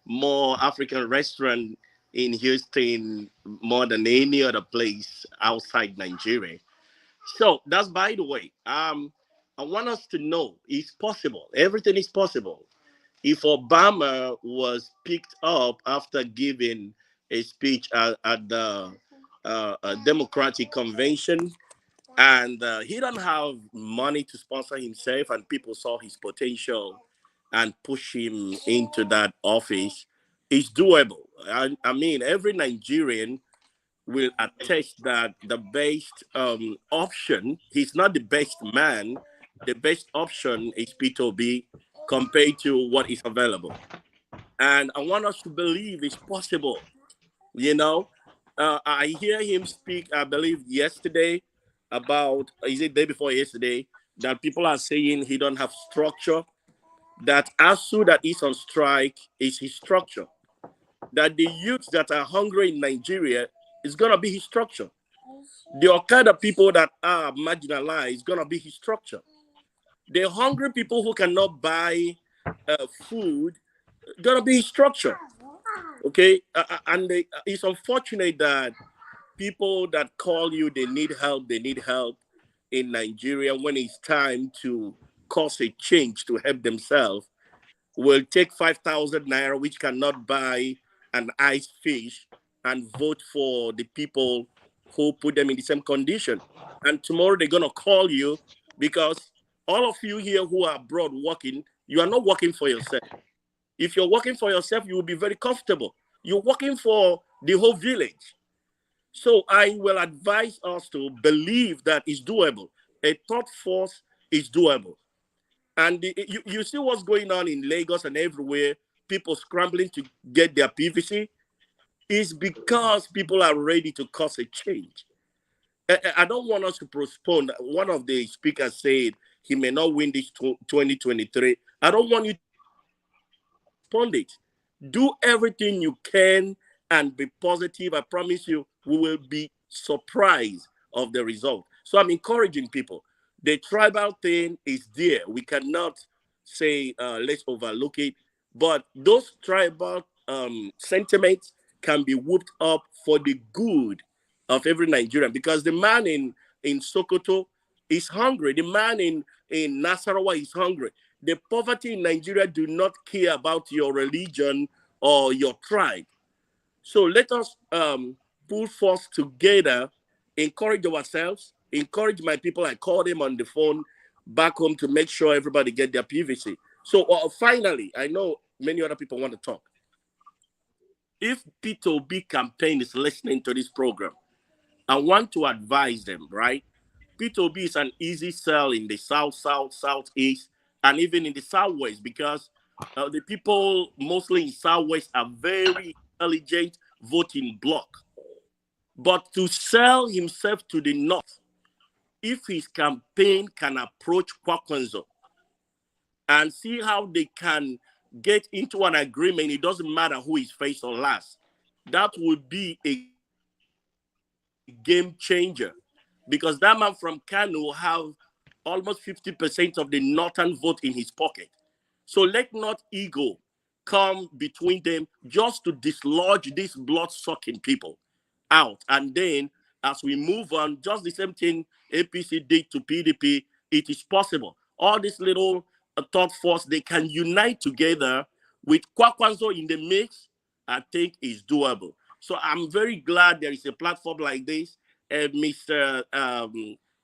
more African restaurant in Houston more than any other place outside Nigeria. So that's by the way. I want us to know it's possible. Everything is possible. If Obama was picked up after giving a speech at the Democratic Convention, and he don't have money to sponsor himself, and people saw his potential and push him into that office, it's doable. I mean, every Nigerian will attest that the best option, he's not the best man, the best option is P2B compared to what is available. And I want us to believe it's possible. You know, I hear him speak, I believe yesterday about, is it day before yesterday, that people are saying he don't have structure, that ASU that is on strike is his structure, that the youths that are hungry in Nigeria is going to be his structure. The Okada people that are marginalized is going to be his structure. The hungry people who cannot buy food going to be his structure. Okay? It's unfortunate that people that call you, they need help in Nigeria when it's time to cause a change to help themselves, will take 5,000 naira, which cannot buy an iced fish, and vote for the people who put them in the same condition. And tomorrow they're going to call you because all of you here who are abroad working, you are not working for yourself. If you're working for yourself, you will be very comfortable. You're working for the whole village. So I will advise us to believe that it's doable. A thought force is doable. And you see what's going on in Lagos and everywhere, people scrambling to get their PVC, is because people are ready to cause a change. I don't want us to postpone. One of the speakers said he may not win this 2023. I don't want you to postpone it. Do everything you can and be positive. I promise you, we will be surprised of the result. So I'm encouraging people. The tribal thing is there. We cannot say let's overlook it, but those tribal sentiments can be whooped up for the good of every Nigerian, because the man in Sokoto is hungry. The man in Nasarawa is hungry. The poverty in Nigeria do not care about your religion or your tribe. So let us pull force together, encourage ourselves, encourage my people. I called them on the phone back home to make sure everybody get their PVC. So finally, I know many other people want to talk. If P2B campaign is listening to this program, I want to advise them, right? P2B is an easy sell in the south, southeast, and even in the southwest, because the people mostly in southwest are very intelligent voting bloc. But to sell himself to the north, if his campaign can approach Kwankwaso and see how they can get into an agreement, it doesn't matter who is first or last, that would be a game changer, because that man from Kano have almost 50% of the northern vote in his pocket. So let not ego come between them just to dislodge these blood-sucking people out. And then as we move on, just the same thing APC did to PDP, it is possible. All these little thought force, they can unite together with Kwankwaso in the mix. I think is doable. So I'm very glad there is a platform like this. Mr.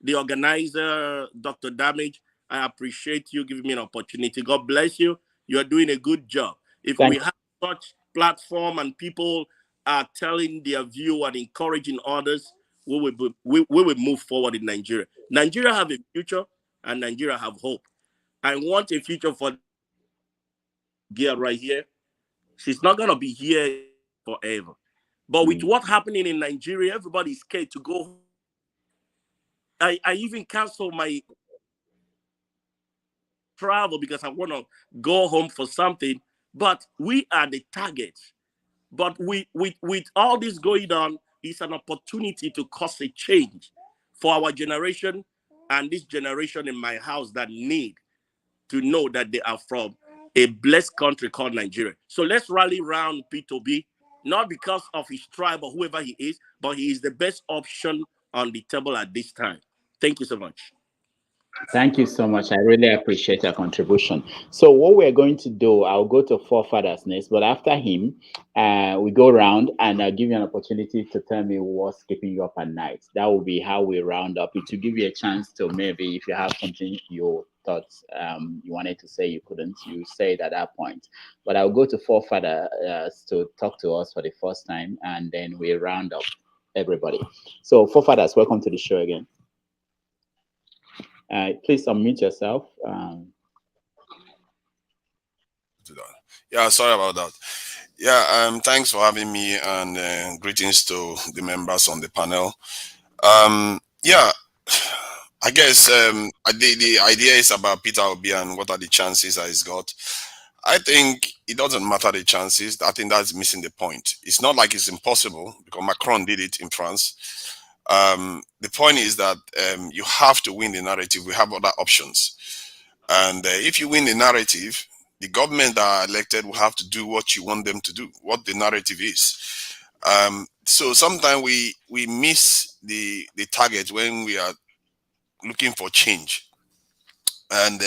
The organizer, Dr. Damage, I appreciate you giving me an opportunity. God bless you. You are doing a good job. If we have such platform and people are telling their view and encouraging others, we will move forward in Nigeria. Nigeria have a future and Nigeria have hope. I want a future for girl right here. She's not going to be here forever. But with what's happening in Nigeria, everybody's scared to go. I even cancel my travel because I want to go home for something. But we are the target. But with all this going on, it's an opportunity to cause a change for our generation and this generation in my house that need to know that they are from a blessed country called Nigeria. So let's rally around P2B, not because of his tribe or whoever he is, but he is the best option on the table at this time. Thank you so much. Thank you so much. I really appreciate your contribution. So what we're going to do, I'll go to Forefathers next, but after him, we go around and I'll give you an opportunity to tell me what's keeping you up at night. That will be how we round up. It will give you a chance to maybe, if you have something you thought you wanted to say you couldn't, you say it at that point. But I'll go to Forefathers to talk to us for the first time, and then we round up everybody. So Forefathers, welcome to the show again. Please unmute yourself. Yeah, sorry about that. Yeah, thanks for having me, and greetings to the members on the panel. Yeah, I guess the idea is about Peter Obi and what are the chances that he's got. I think it doesn't matter the chances. I think that's missing the point. It's not like it's impossible because Macron did it in France. The point is that you have to win the narrative. We have other options. And if you win the narrative, the government that are elected will have to do what you want them to do, what the narrative is. So sometimes we miss the target when we are looking for change. And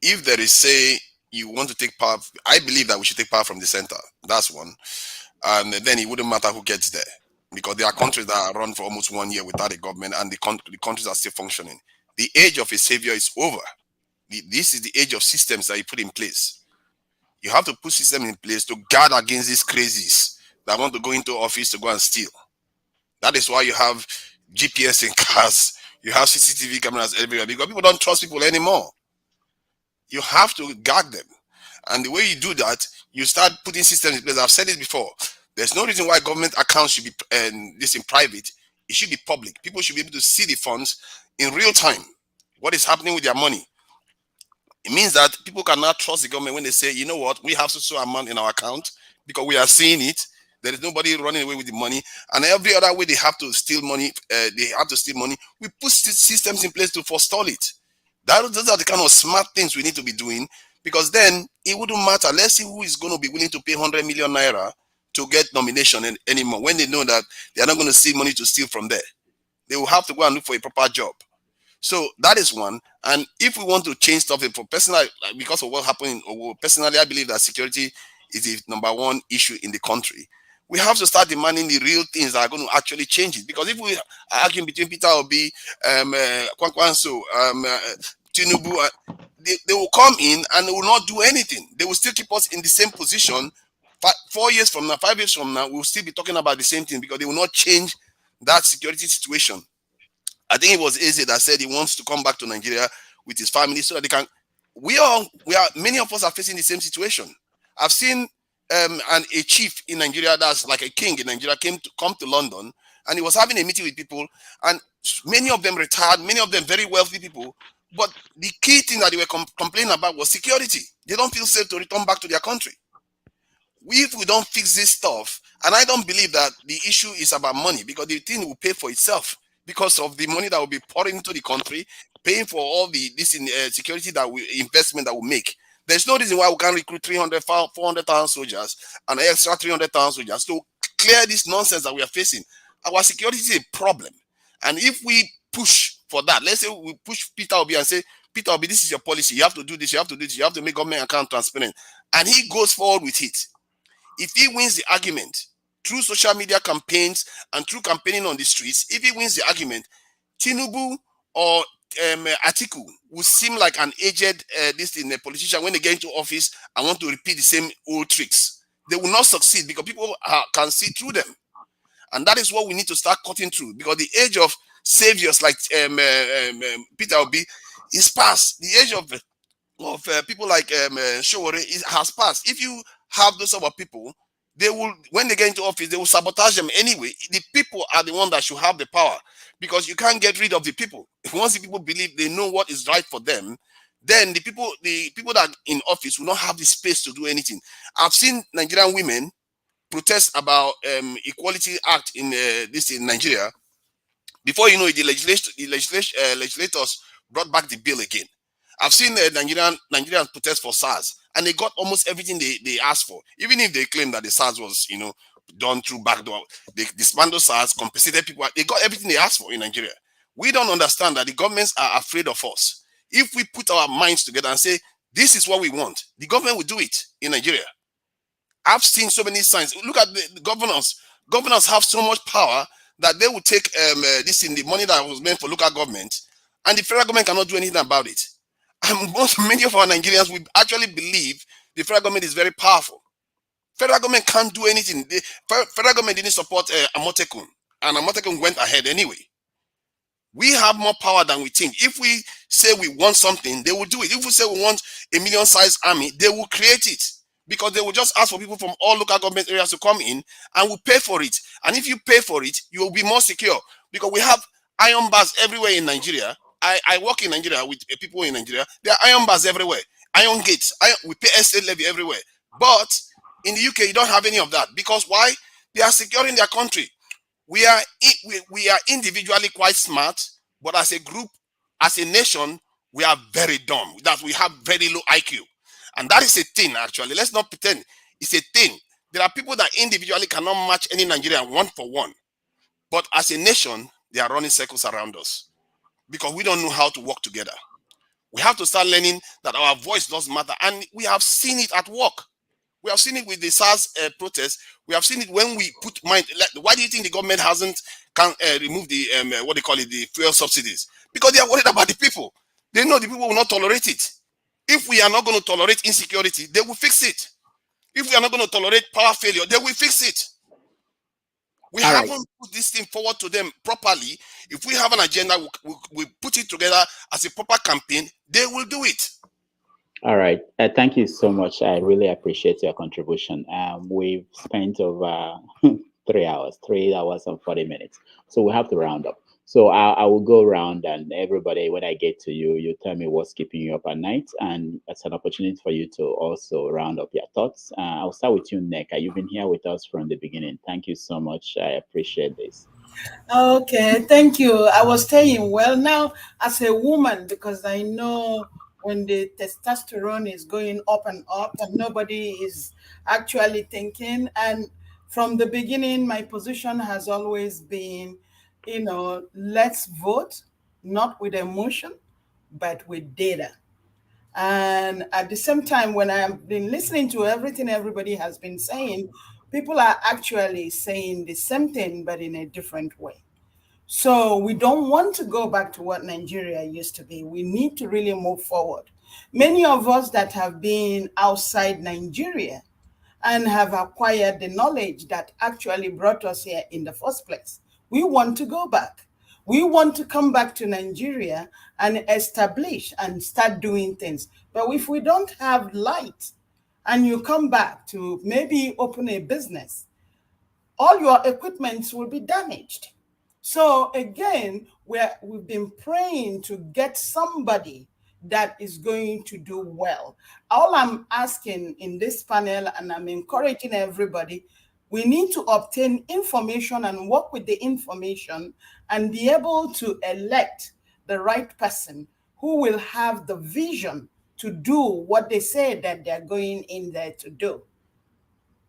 if there is, say, you want to take power, I believe that we should take power from the center. That's one. And then it wouldn't matter who gets there, because there are countries that are run for almost 1 year without a government, and the countries are still functioning. The age of a savior is over. This is the age of systems that you put in place. You have to put systems in place to guard against these crazies that want to go into office to go and steal. That is why you have GPS in cars, you have CCTV cameras everywhere, because people don't trust people anymore. You have to guard them. And the way you do that, you start putting systems in place. I've said it before. There's no reason why government accounts should be this in private. It should be public. People should be able to see the funds in real time. What is happening with their money? It means that people cannot trust the government when they say, you know what, we have so amount in our account because we are seeing it. There is nobody running away with the money. And every other way they have to steal money, we put systems in place to forestall it. Those are the kind of smart things we need to be doing, because then it wouldn't matter. Let's see who is going to be willing to pay 100 million naira to get nomination anymore when they know that they are not going to see money to steal from there. They will have to go and look for a proper job. So that is one. And if we want to change stuff for personal, because of what happened, personally, I believe that security is the number one issue in the country. We have to start demanding the real things that are going to actually change it. Because if we are arguing between Peter Obi, Kwankwaso, Tinubu, they will come in and they will not do anything. They will still keep us in the same position. 4 years from now, 5 years from now, we will still be talking about the same thing, because they will not change that security situation. I think it was Eze that said he wants to come back to Nigeria with his family so that they can. Many of us are facing the same situation. I've seen a chief in Nigeria that's like a king in Nigeria come to London, and he was having a meeting with people, and many of them retired, many of them very wealthy people. But the key thing that they were complaining about was security. They don't feel safe to return back to their country. If we don't fix this stuff, and I don't believe that the issue is about money, because the thing will pay for itself because of the money that will be poured into the country. paying for all this in security investment that we make. There's no reason why we can't recruit 400,000 soldiers and an extra 300,000 soldiers to clear this nonsense that we are facing. Our security is a problem. And if we push for that, let's say we push Peter Obi and say, Peter Obi, this is your policy. You have to do this. You have to do this. You have to make government account transparent. And he goes forward with it. If he wins the argument through social media campaigns and through campaigning on the streets, if he wins the argument, Tinubu or Atiku will seem like an aged politician when they get into office and want to repeat the same old tricks. They will not succeed because people can see through them. And that is what we need to start cutting through, because the age of saviors like Peter Obi is past. The age of people like Sowore has passed. If you have those sort of people, they will, when they get into office, they will sabotage them anyway. The people are the one that should have the power, because you can't get rid of the people. Once the people believe they know what is right for them, then the people that are in office will not have the space to do anything. I've seen Nigerian women protest about Equality Act in Nigeria. Before you know it, the legislators brought back the bill again. I've seen Nigerians protest for SARS, and they got almost everything they asked for. Even if they claim that the SARS was, done through backdoor, they dismantled SARS, compensated people. They got everything they asked for in Nigeria. We don't understand that the governments are afraid of us. If we put our minds together and say, this is what we want, the government will do it in Nigeria. I've seen so many signs. Look at the governors. Governors have so much power that they will take the money that was meant for local government, and the federal government cannot do anything about it. And many of our Nigerians will actually believe the federal government is very powerful. Federal government can't do anything. The federal government didn't support Amotekun, and Amotekun went ahead anyway. We have more power than we think. If we say we want something, they will do it. If we say we want a million-sized army, they will create it, because they will just ask for people from all local government areas to come in and will pay for it. And if you pay for it, you will be more secure, because we have iron bars everywhere in Nigeria. I work in Nigeria with people in Nigeria. There are iron bars everywhere, iron gates. We pay estate levy everywhere. But in the UK, you don't have any of that. Because why? They are securing their country. We are individually quite smart, but as a group, as a nation, we are very dumb. That we have very low IQ. And that is a thing, actually. Let's not pretend. It's a thing. There are people that individually cannot match any Nigerian one for one. But as a nation, they are running circles around us, because we don't know how to work together. We have to start learning that our voice does matter. And we have seen it at work. We have seen it with the SARS protests. We have seen it when we put mind. Why do you think the government hasn't removed the the fuel subsidies? Because they are worried about the people. They know the people will not tolerate it. If we are not going to tolerate insecurity, they will fix it. If we are not going to tolerate power failure, they will fix it. We haven't put this thing forward to them properly. If we have an agenda, we put it together as a proper campaign, they will do it. All right. Thank you so much. I really appreciate your contribution. We've spent over 3 hours and 40 minutes. So we have to round up. So I will go around, and everybody, when I get to you, you tell me what's keeping you up at night. And it's an opportunity for you to also round up your thoughts. I'll start with you, Neka. You've been here with us from the beginning. Thank you so much. I appreciate this. Okay, thank you. I was saying, well, now as a woman, because I know when the testosterone is going up and nobody is actually thinking. And from the beginning, my position has always been, let's vote, not with emotion, but with data. And at the same time, when I've been listening to everything everybody has been saying, people are actually saying the same thing, but in a different way. So we don't want to go back to what Nigeria used to be. We need to really move forward. Many of us that have been outside Nigeria and have acquired the knowledge that actually brought us here in the first place, we want to go back. We want to come back to Nigeria and establish and start doing things. But if we don't have light and you come back to maybe open a business, all your equipment will be damaged. So again, we've been praying to get somebody that is going to do well. All I'm asking in this panel, and I'm encouraging everybody, we need to obtain information and work with the information and be able to elect the right person who will have the vision to do what they say that they're going in there to do.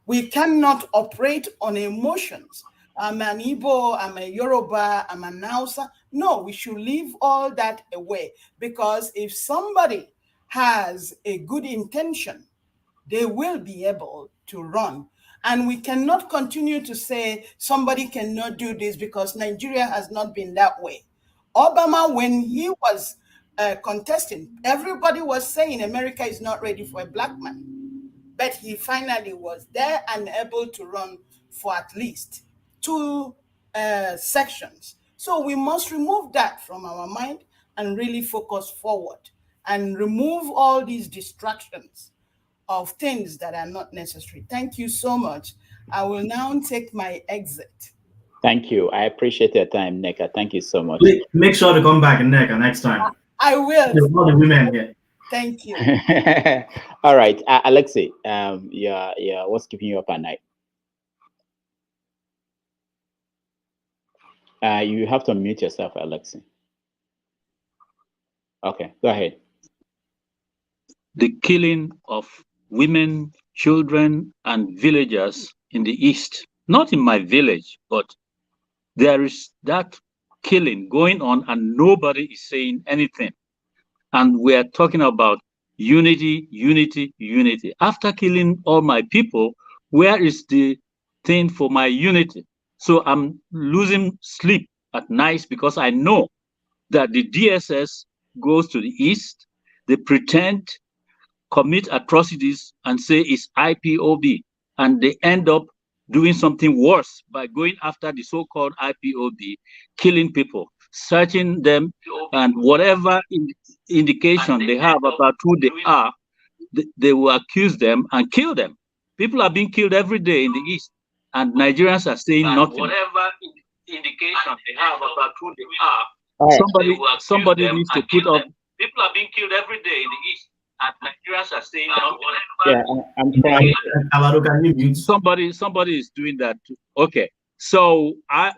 We cannot operate on emotions. I'm an Igbo, I'm a Yoruba, I'm an Hausa. No, we should leave all that away, because if somebody has a good intention, they will be able to run. And we cannot continue to say somebody cannot do this, because Nigeria has not been that way. Obama, when he was contesting, everybody was saying America is not ready for a black man. But he finally was there and able to run for at least 2 sections. So we must remove that from our mind and really focus forward and remove all these distractions of things that are not necessary. Thank you so much. I will now take my exit. Thank you. I appreciate your time, Neka. Thank you so much. Make sure to come back, Neka, next time. I will. There's all the women here. Thank you. All right, Alexei, yeah, what's keeping you up at night? You have to unmute yourself, Alexei. Okay, go ahead. The killing of women, children, and villagers in the East, not in my village, but there is that killing going on and nobody is saying anything. And we are talking about unity, unity, unity. After killing all my people, where is the thing for my unity? So I'm losing sleep at night because I know that the DSS goes to the East, they pretend, commit atrocities and say it's IPOB, and they end up doing something worse by going after the so-called IPOB, killing people, searching them, and whatever indication they have about who they are, they will accuse them and kill them. People are being killed every day in the East, and Nigerians are saying nothing. Whatever indication they have about who they are, somebody needs to put up. People are being killed every day in the East, and Nigerians are saying nothing. I'm trying. Somebody is doing that too. Okay, so I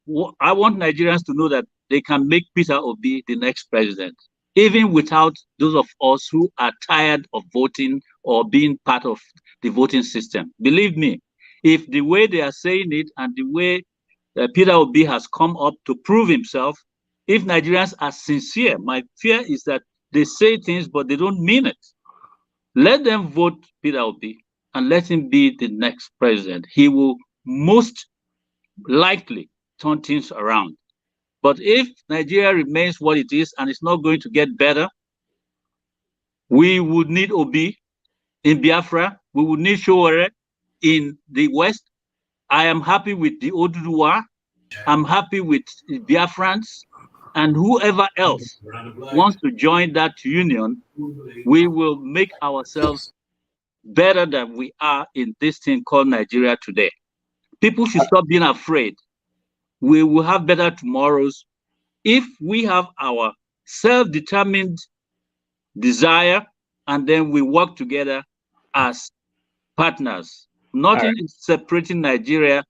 want Nigerians to know that they can make Peter Obi the next president, even without those of us who are tired of voting or being part of the voting system. Believe me, if the way they are saying it and the way Peter Obi has come up to prove himself, if Nigerians are sincere, my fear is that they say things but they don't mean it. Let them vote Peter Obi and let him be the next president. He will most likely turn things around. But if Nigeria remains what it is and it's not going to get better, we would need Obi in Biafra. We would need Sowore in the West. I am happy with the Oduduwa. I'm happy with Biafrans. And whoever else wants to join that union, we will make ourselves better than we are in this thing called Nigeria today. People should stop being afraid. We will have better tomorrows if we have our self-determined desire and then we work together as partners. Nothing is separating Nigeria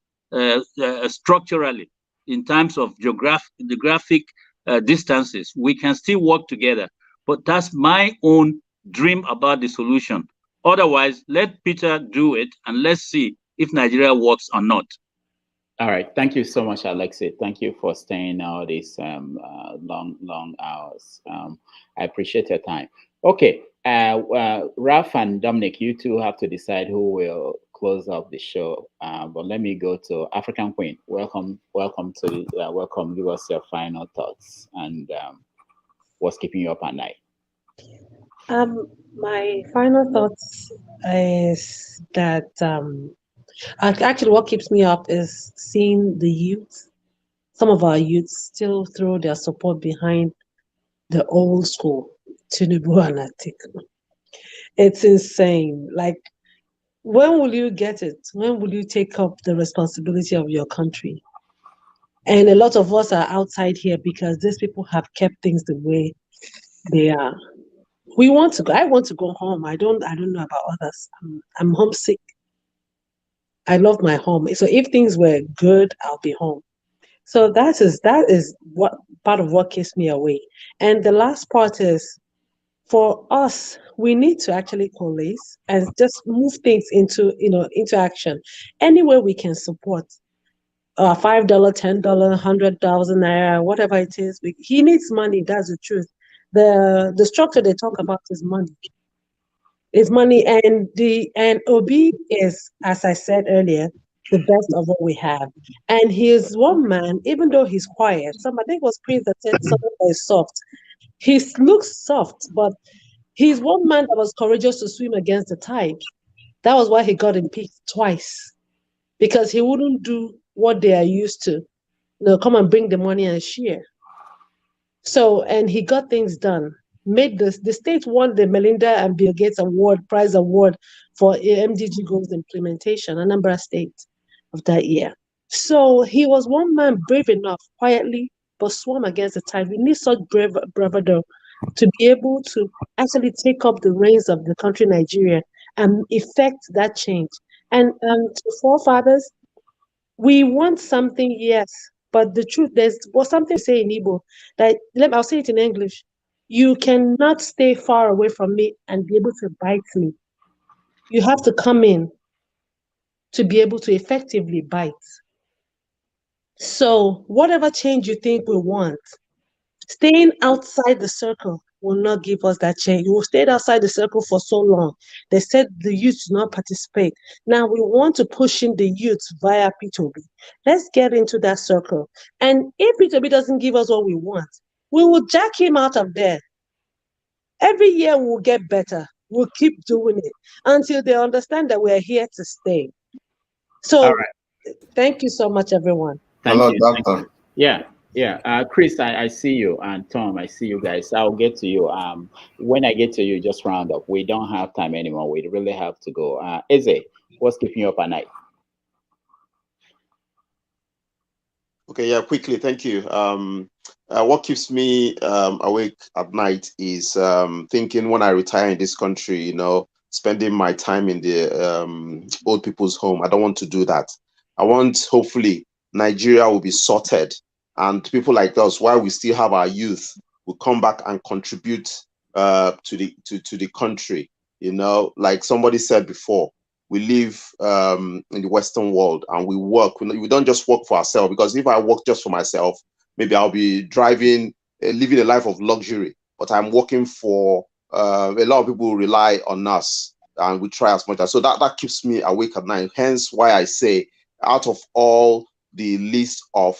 structurally in terms of geographic distances. We can still work together, but that's my own dream about the solution. Otherwise, let Peter do it and let's see if Nigeria works or not. All right. Thank you so much, Alexei. Thank you for staying all these long hours. I appreciate your time. Okay. Ralph and Dominic, you two have to decide who will close up the show. But let me go to African Queen. Welcome to welcome. Give us your final thoughts and what's keeping you up at night. My final thoughts is that actually what keeps me up is seeing the youth, some of our youths still throw their support behind the old school, Tinubu and Atiku. It's insane. Like, when will you get it? When will you take up the responsibility of your country? And a lot of us are outside here because these people have kept things the way they are. We want to go. I want to go home. I don't know about others. I'm homesick. I love my home. So if things were good, I'll be home. So that is what part of what keeps me awake. And the last part is for us, we need to actually coalesce and just move things into action. Any way we can support. $5, $10, 100,000 naira, whatever it is. He needs money. That's the truth. The structure they talk about is money. It's money, and Obi is, as I said earlier, the best of what we have. And he is one man, even though he's quiet. I think it was Prince that said someone that is soft. He looks soft, but he's one man that was courageous to swim against the tide. That was why he got impeached twice, because he wouldn't do what they are used to. Come and bring the money and share. So, and he got things done. Made the state won the Melinda and Bill Gates prize award for MDG goals implementation, Anambra State of that year. So he was one man brave enough, quietly, but swam against the tide. We need such bravado to be able to actually take up the reins of the country, Nigeria, and effect that change. And to forefathers, we want something, yes, but the truth, there's something to say in Igbo that I'll say it in English. You cannot stay far away from me and be able to bite me. You have to come in to be able to effectively bite. So, whatever change you think we want, staying outside the circle will not give us that change. We stayed outside the circle for so long. They said the youth do not participate. Now we want to push in the youth via P2B. Let's get into that circle. And if P2B doesn't give us what we want, we will jack him out of there. Every year we'll get better. We'll keep doing it until they understand that we are here to stay. So, All right. Thank you so much, everyone. Thank you. Doctor. Yeah. Chris, I see you, and Tom, I see you guys. I'll get to you. When I get to you, just round up. We don't have time anymore. We really have to go. Eze, what's keeping you up at night? Okay, yeah, quickly, thank you. What keeps me awake at night is thinking when I retire in this country, spending my time in the old people's home. I don't want to do that. I want, hopefully, Nigeria will be sorted, and people like us, while we still have our youth, will come back and contribute to the country. Like somebody said before, we live in the Western world and we work. We don't just work for ourselves, because if I work just for myself, maybe I'll be driving, living a life of luxury. But I'm working for a lot of people who rely on us, and we try as much as. So that keeps me awake at night. Hence why I say, out of all the list of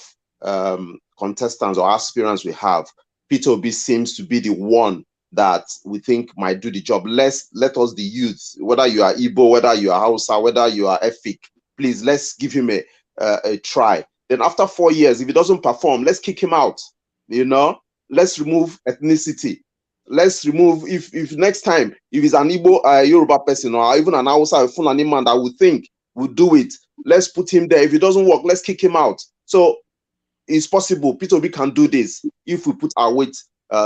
contestants or aspirants we have, P2B seems to be the one that we think might do the job. Let us, the youth, whether you are Igbo, whether you are Hausa, whether you are Efik, please, let's give him a try. Then after 4 years, if he doesn't perform, let's kick him out. Let's remove ethnicity. Let's remove, if next time, if he's an Igbo, Yoruba person, or even an Hausa, a Fulani man that we think would do it, let's put him there. If it doesn't work, let's kick him out. So it's possible. P2B can do this if we put our weight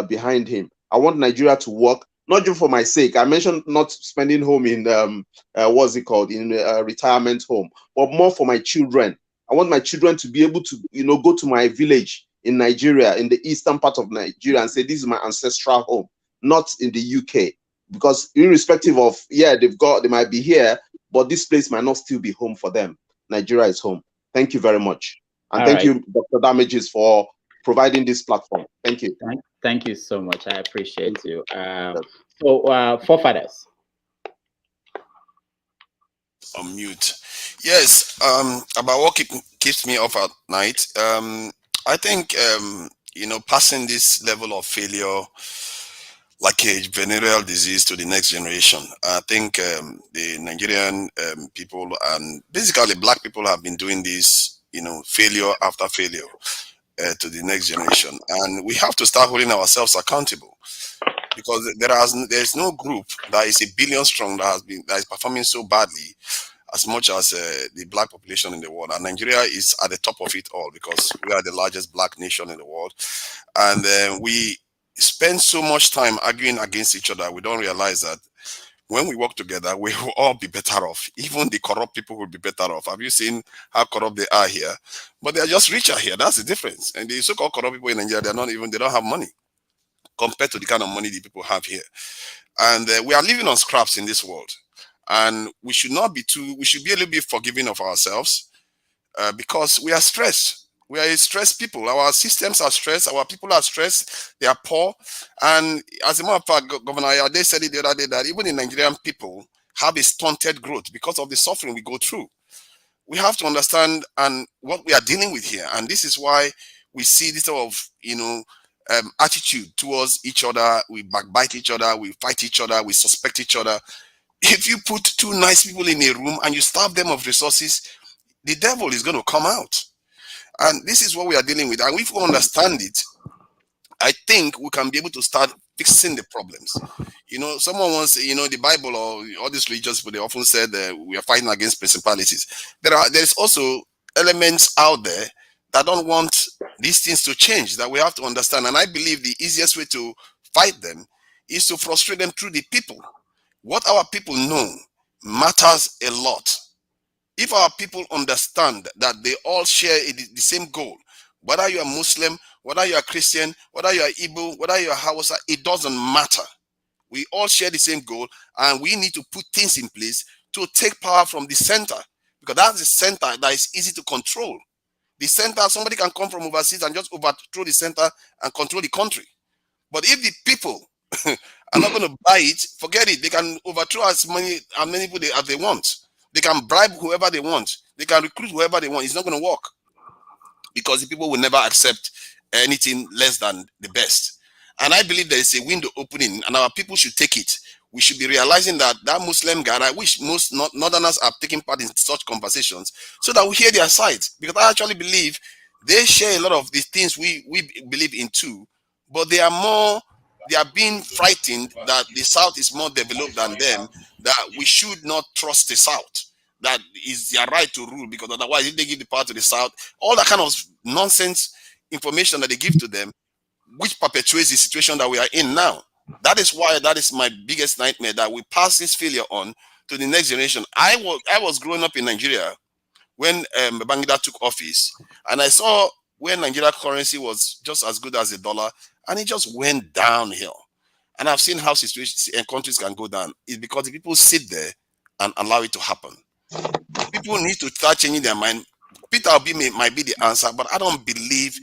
behind him. I want Nigeria to work, not just for my sake. I mentioned not spending home in what's it called, in a retirement home, but more for my children. I want my children to be able to, go to my village in Nigeria, in the eastern part of Nigeria, and say, this is my ancestral home, not in the UK. Because irrespective of, they might be here, but this place might not still be home for them. Nigeria is home. Thank you very much. And thank you, Dr. Damages, for providing this platform. Thank you. Thank you so much. I appreciate you. So, forefathers. On mute. Yes. About what keeps me up at night. I think passing this level of failure like a venereal disease to the next generation. I think the Nigerian people and basically black people have been doing this, failure after failure to the next generation, and we have to start holding ourselves accountable, because there's no group that is 1 billion strong that is performing so badly as much as the black population in the world, and Nigeria is at the top of it all because we are the largest black nation in the world, and we spend so much time arguing against each other. We don't realize that when we work together, we will all be better off. Even the corrupt people will be better off. Have you seen how corrupt they are here? But they are just richer here. That's the difference. And the so-called corrupt people in Nigeria, they don't have money compared to the kind of money the people have here. And we are living on scraps in this world. And we should be a little bit forgiving of ourselves because we are stressed. We are a stressed people. Our systems are stressed. Our people are stressed. They are poor. And as a matter of fact, Governor Ayade said it the other day that even the Nigerian people have a stunted growth because of the suffering we go through. We have to understand and what we are dealing with here. And this is why we see this sort of, attitude towards each other. We backbite each other. We fight each other. We suspect each other. If you put two nice people in a room and you starve them of resources, the devil is going to come out. And this is what we are dealing with. And if we understand it, I think we can be able to start fixing the problems. Someone once, the Bible or all these religious people, they often said we are fighting against principalities. There's also elements out there that don't want these things to change, that we have to understand. And I believe the easiest way to fight them is to frustrate them through the people. What our people know matters a lot. If our people understand that they all share the same goal, whether you are Muslim, whether you are Christian, whether you are Igbo, whether you are Hausa, it doesn't matter. We all share the same goal, and we need to put things in place to take power from the center, because that's the center that is easy to control. The center, somebody can come from overseas and just overthrow the center and control the country. But if the people are not going to buy it, forget it. They can overthrow as many people as they want. They can bribe whoever they want. They can recruit whoever they want. It's not going to work because the people will never accept anything less than the best. And I believe there is a window opening, and our people should take it. We should be realizing that Muslim guy, I wish most Northerners are taking part in such conversations so that we hear their sides, because I actually believe they share a lot of the things we believe in too, but they are being frightened that the South is more developed than them, that we should not trust the South. That is their right to rule, because otherwise if they give the power to the South, all that kind of nonsense information that they give to them, which perpetuates the situation that we are in now. That is why that is my biggest nightmare, that we pass this failure on to the next generation. I was growing up in Nigeria when Babangida took office, and I saw when Nigeria currency was just as good as the dollar, and it just went downhill. And I've seen how situations and countries can go down. It's because the people sit there and allow it to happen. People need to start changing their mind. Peter Obi might be the answer, but I don't believe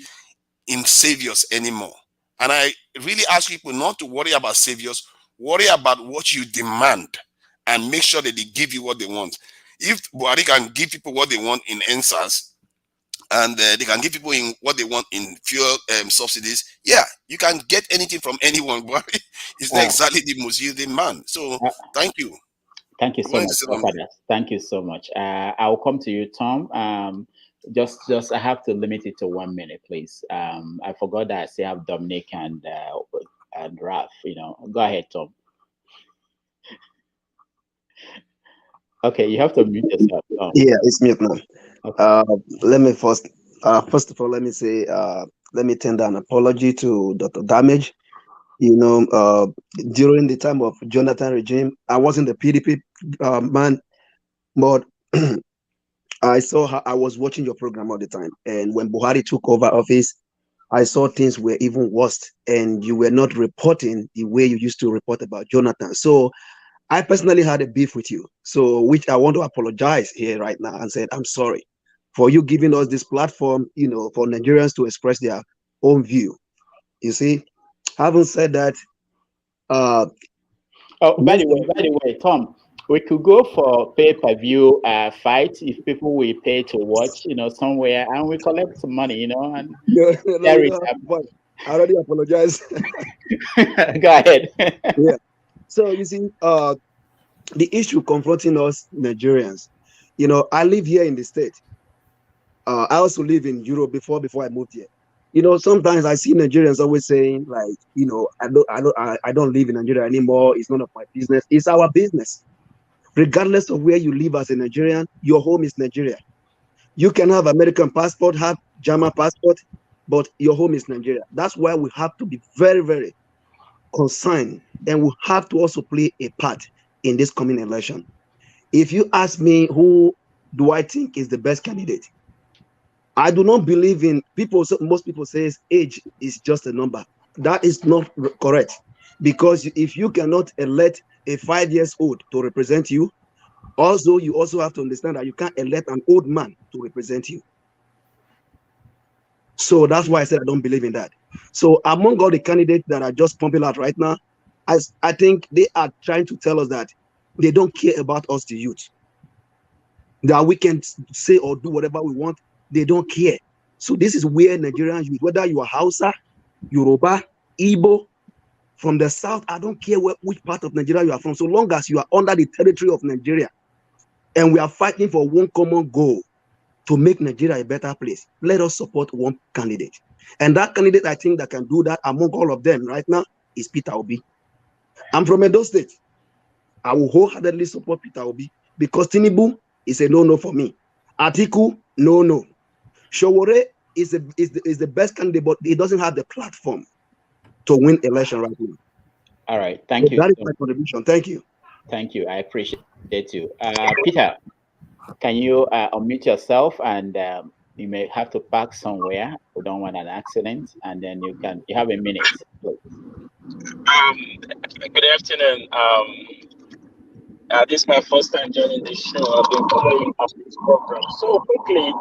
in saviors anymore. And I really ask people not to worry about saviors, worry about what you demand and make sure that they give you what they want. If Buhari can give people what they want in answers, and they can give people in what they want in fuel subsidies, yeah, you can get anything from anyone. Buhari is not exactly the most yielding man. So thank you. Thank you so much. Thank you so much. I will come to you, Tom. Just I have to limit it to 1 minute, please. I forgot that I still have Dominic and Ralph. Go ahead, Tom. Okay, you have to mute yourself. Tom. Yeah, it's mute now. Okay. Let me first of all, let me say, let me tender an apology to Dr. Damage. During the time of Jonathan regime, I wasn't the PDP man, but I saw how I was watching your program all the time. And when Buhari took over office, I saw things were even worse, and you were not reporting the way you used to report about Jonathan. So I personally had a beef with you. So which I want to apologize here right now and said, I'm sorry for you giving us this platform, for Nigerians to express their own view. You see, having said that, by the way, Tom, we could go for pay-per-view fight if people will pay to watch, somewhere, and we collect some money, and I already apologize. Go ahead. Yeah. So you see, the issue confronting us Nigerians, I live here in the States. I also live in Europe before I moved here. Sometimes I see Nigerians always saying like, I don't live in Nigeria anymore. It's none of my business. It's our business. Regardless of where you live as a Nigerian, your home is Nigeria. You can have American passport, have German passport, but your home is Nigeria. That's why we have to be very, very concerned, and we have to also play a part in this coming election. If you ask me who do I think is the best candidate, I do not believe in people. Most people say age is just a number. That is not correct, because if you cannot elect a 5 years old to represent you, you also have to understand that you can't elect an old man to represent you. So that's why I said I don't believe in that. So among all the candidates that are just pumping out right now, I think they are trying to tell us that they don't care about us, the youth. That we can say or do whatever we want. They don't care. So this is where Nigerian youth, whether you are Hausa, Yoruba, Igbo, from the south, I don't care which part of Nigeria you are from, so long as you are under the territory of Nigeria, and we are fighting for one common goal, to make Nigeria a better place. Let us support one candidate. And that candidate, I think, that can do that among all of them right now is Peter Obi. I'm from Edo State. I will wholeheartedly support Peter Obi because Tinubu is a no-no for me. Atiku, no-no. Sowore is the best candidate, but he doesn't have the platform to win election right now. All right, thank you. That is my contribution. Thank you. Thank you. I appreciate you. Peter, can you unmute yourself, and you may have to park somewhere. We don't want an accident, and then you have a minute. Please. Good afternoon. This is my first time joining this show. I've been following up this program. So quickly,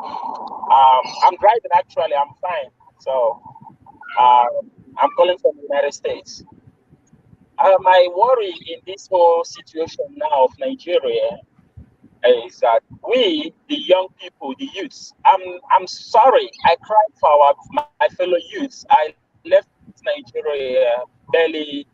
I'm driving actually, I'm fine. So I'm calling from the United States. My worry in this whole situation now of Nigeria is that we, the young people, the youths, I'm sorry, I cried for my fellow youths. I left Nigeria barely.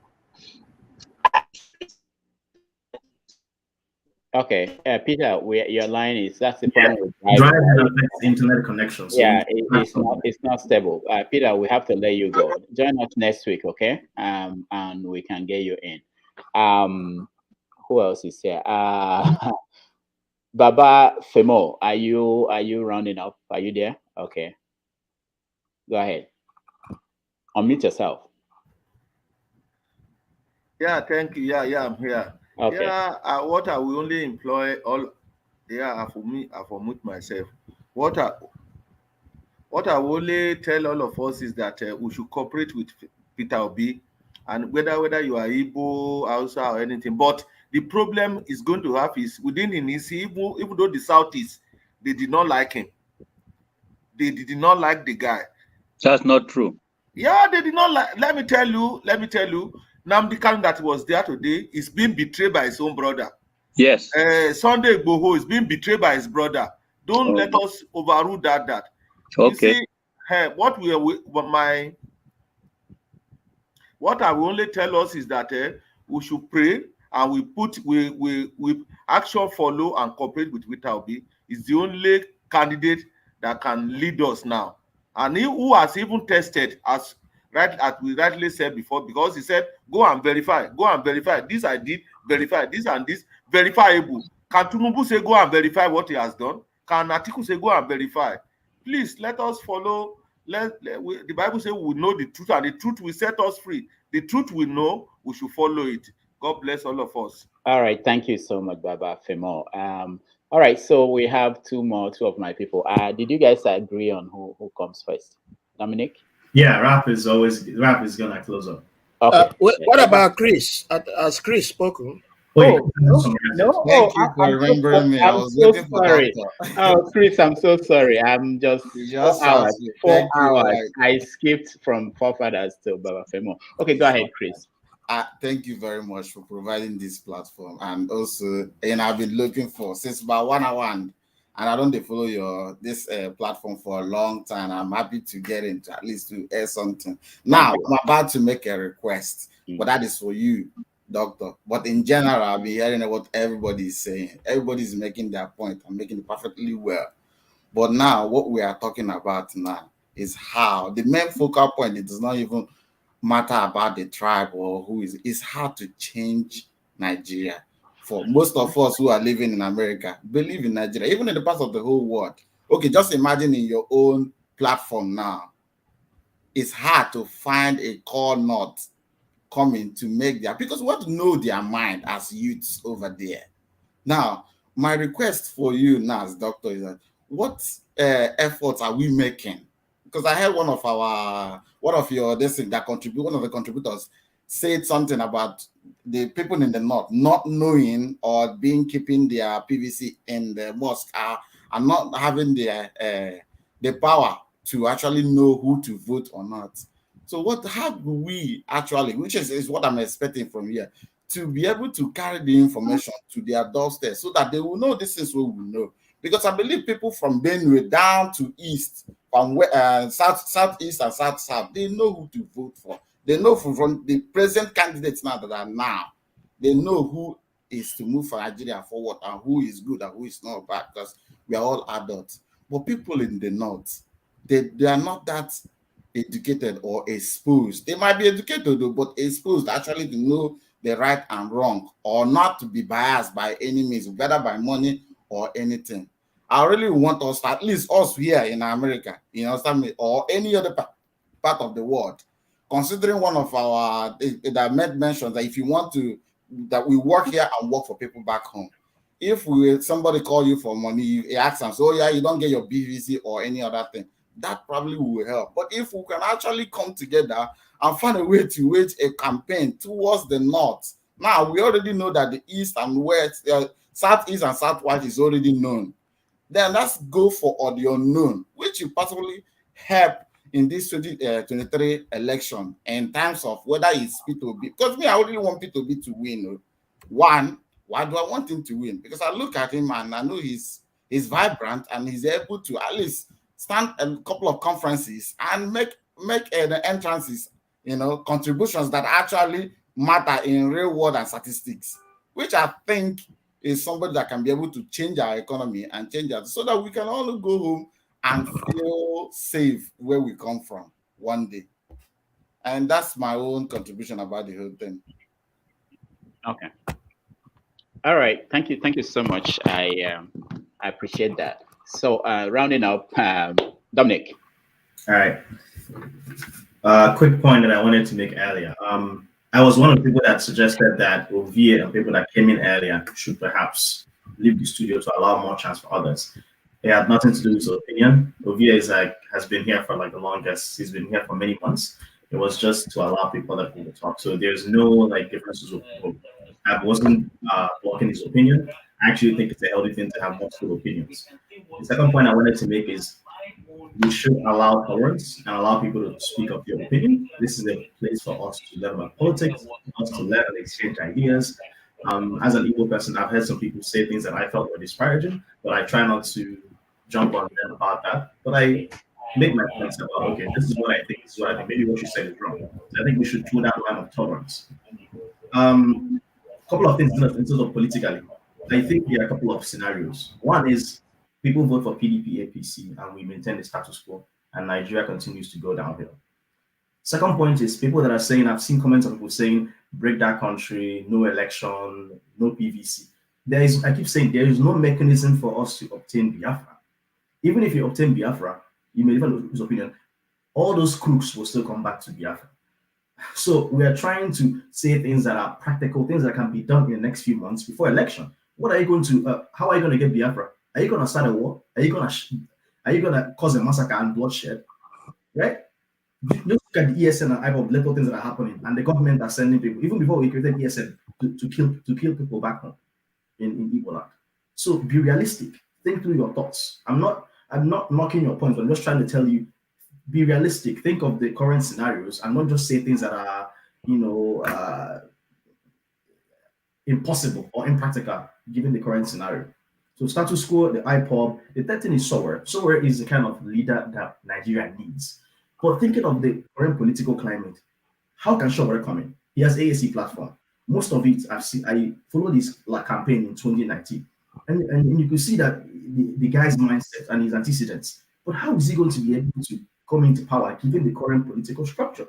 Okay, Peter, your line is, that's the problem with driving internet connection. So yeah, it's not stable. Peter, we have to let you go. Join us next week, okay? And we can get you in. Who else is here? Baba Femo, are you rounding up? Are you there? Okay. Go ahead. Unmute yourself. Yeah, thank you. Yeah, I'm here. Okay. Yeah, what I will only employ all. Yeah, for me, I formute myself. What I will only tell all of us is that we should cooperate with Peter Obi, and whether you are Igbo, Hausa, or anything. But the problem is going to have is within Inisi, even though the Southeast, they did not like him. They did not like the guy. That's not true. Yeah, they did not like. Let me tell you. Nnamdi Kanu that was there today is being betrayed by his own brother. Yes. Sunday Igboho is being betrayed by his brother. Don't let us overrule that. Okay. You see, what I will only tell us is that we should pray and we action follow and cooperate with Peter Obi. Is the only candidate that can lead us now, and he who has even tested as we rightly said before, because he said go and verify this I did, verify this and this, verifiable. Can Tinubu say go and verify what he has done? Can Atiku say go and verify? Please let us follow. The Bible says we know the truth, and the truth will set us free. The truth we know, we should follow it. God bless all of us. All right, thank you so much, Baba Femo. All right, so we have two of my people. Did you guys agree on who comes first? Dominic? Yeah, Rap is gonna close up. Okay. What about Chris? Has Chris spoken? Oh, no. Thank you for remembering me. I was waiting for sorry. Doctor. Oh, Chris, I'm so sorry. I'm just 4 hours. 4 hours. I skipped from forefathers to Baba Femo. Okay, go ahead, Chris. Thank you very much for providing this platform, and also, I've been looking for since about 1 hour, and I don't follow this platform for a long time. I'm happy to get into at least to air something. Now, I'm about to make a request, but that is for you, Doctor. But in general, I'll be hearing what everybody is saying. Everybody's making their point and making it perfectly well. But now, what we are talking about now is how the main focal point. It does not even matter about the tribe or who is how to change Nigeria. For most of us who are living in America, believe in Nigeria, even in the parts of the whole world. Okay, just imagine in your own platform now. It's hard to find a core knot coming to make their, because we want to know their mind as youths over there. Now, my request for you now as doctor is that what efforts are we making? Because I heard one of the contributors said something about the people in the north not knowing or keeping their PVC in the mosque are not having the power to actually know who to vote or not. So how do we actually, which is what I'm expecting from here, to be able to carry the information to their doorstep so that they will know this is what we know. Because I believe people from Benue down to east, from southeast and south, they know who to vote for. They know from the present candidates now that are now, they know who is to move for Nigeria forward and who is good and who is not bad, because we are all adults. But people in the north, they are not that educated or exposed. They might be educated though, but exposed actually to know the right and wrong, or not to be biased by any means, whether by money or anything. I really want us, at least us here in America, or any other part of the world, considering one of our that made mention that if you want to, that we work here and work for people back home. If somebody call you for money, you ask them, so yeah, you don't get your BVC or any other thing, that probably will help. But if we can actually come together and find a way to wage a campaign towards the north. Now, we already know that the east and west, southeast and southwest is already known. Then let's go for the unknown, which will possibly help in this 2023 election in terms of whether it's P2B. Because me, I really want P2B to win. One, why do I want him to win? Because I look at him and I know he's vibrant and he's able to at least stand a couple of conferences and make the entrances, contributions that actually matter in real world and statistics, which I think is somebody that can be able to change our economy and change it so that we can all go home and feel safe where we come from one day. And that's my own contribution about the whole thing. Okay. All right. Thank you so much. I appreciate that. So rounding up, Dominic. All right. Quick point that I wanted to make earlier. I was one of the people that suggested that Ovie and people that came in earlier should perhaps leave the studio to allow more chance for others. It had nothing to do with his opinion. Ovie has been here for the longest. He's been here for many months. It was just to allow people to talk. So there's no differences of opinion. I wasn't blocking his opinion. I actually think it's a healthy thing to have multiple opinions. The second point I wanted to make is we should allow tolerance and allow people to speak of their opinion. This is a place for us to learn about politics, us to learn and exchange ideas. As an Igbo person, I've heard some people say things that I felt were disparaging, but I try not to jump on them about that. But I make my points about, okay, this is what I think, this is what I think. Maybe what you said is wrong. So I think we should draw that line of tolerance. Couple of things in terms of politically. I think there are a couple of scenarios. One is people vote for PDP, APC, and we maintain the status quo, and Nigeria continues to go downhill. Second point is people that are saying, I've seen comments of people saying, break that country, no election, no PVC. I keep saying there is no mechanism for us to obtain Biafra. Even if you obtain Biafra, you may even lose opinion, all those crooks will still come back to Biafra. So we are trying to say things that are practical, things that can be done in the next few months before election. What are you going to, how are you going to get Biafra? Are you going to start a war? Are you going to cause a massacre and bloodshed? Right? Just look at the ESN and IPOB, little things that are happening, and the government are sending people, even before we created ESN, to kill people back home in Igbo land. So be realistic. Think through your thoughts. I'm not knocking your point, but I'm just trying to tell you, be realistic. Think of the current scenarios and not just say things that are, impossible or impractical given the current scenario. So status quo, the IPOB, the third thing is Sowore. Sowore is the kind of leader that Nigeria needs. But thinking of the current political climate, how can Sowore come in? He has AAC platform. Most of it, I followed his campaign in 2019. And you can see that the guy's mindset and his antecedents. But how is he going to be able to come into power given the current political structure?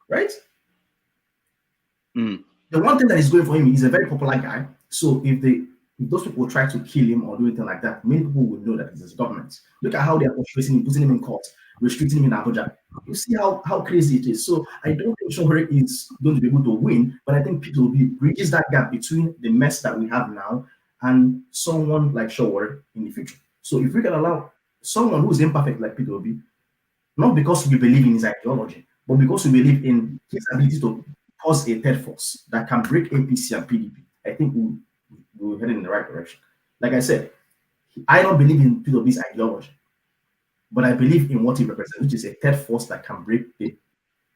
Right? The one thing that is going for him, he's a very popular guy. So if those people try to kill him or do anything like that, many people will know that it's his government. Look at how they are portraying him, putting him in court. restricting him in Abuja. You see how crazy it is. So I don't think Sowore is going to be able to win, but I think Peter Obi bridges that gap between the mess that we have now and someone like Sowore in the future. So if we can allow someone who is imperfect like Peter Obi, not because we believe in his ideology, but because we believe in his ability to cause a third force that can break APC and PDP, I think we're heading in the right direction. Like I said, I don't believe in Peter Obi's ideology, but I believe in what he represents, which is a third force that can break the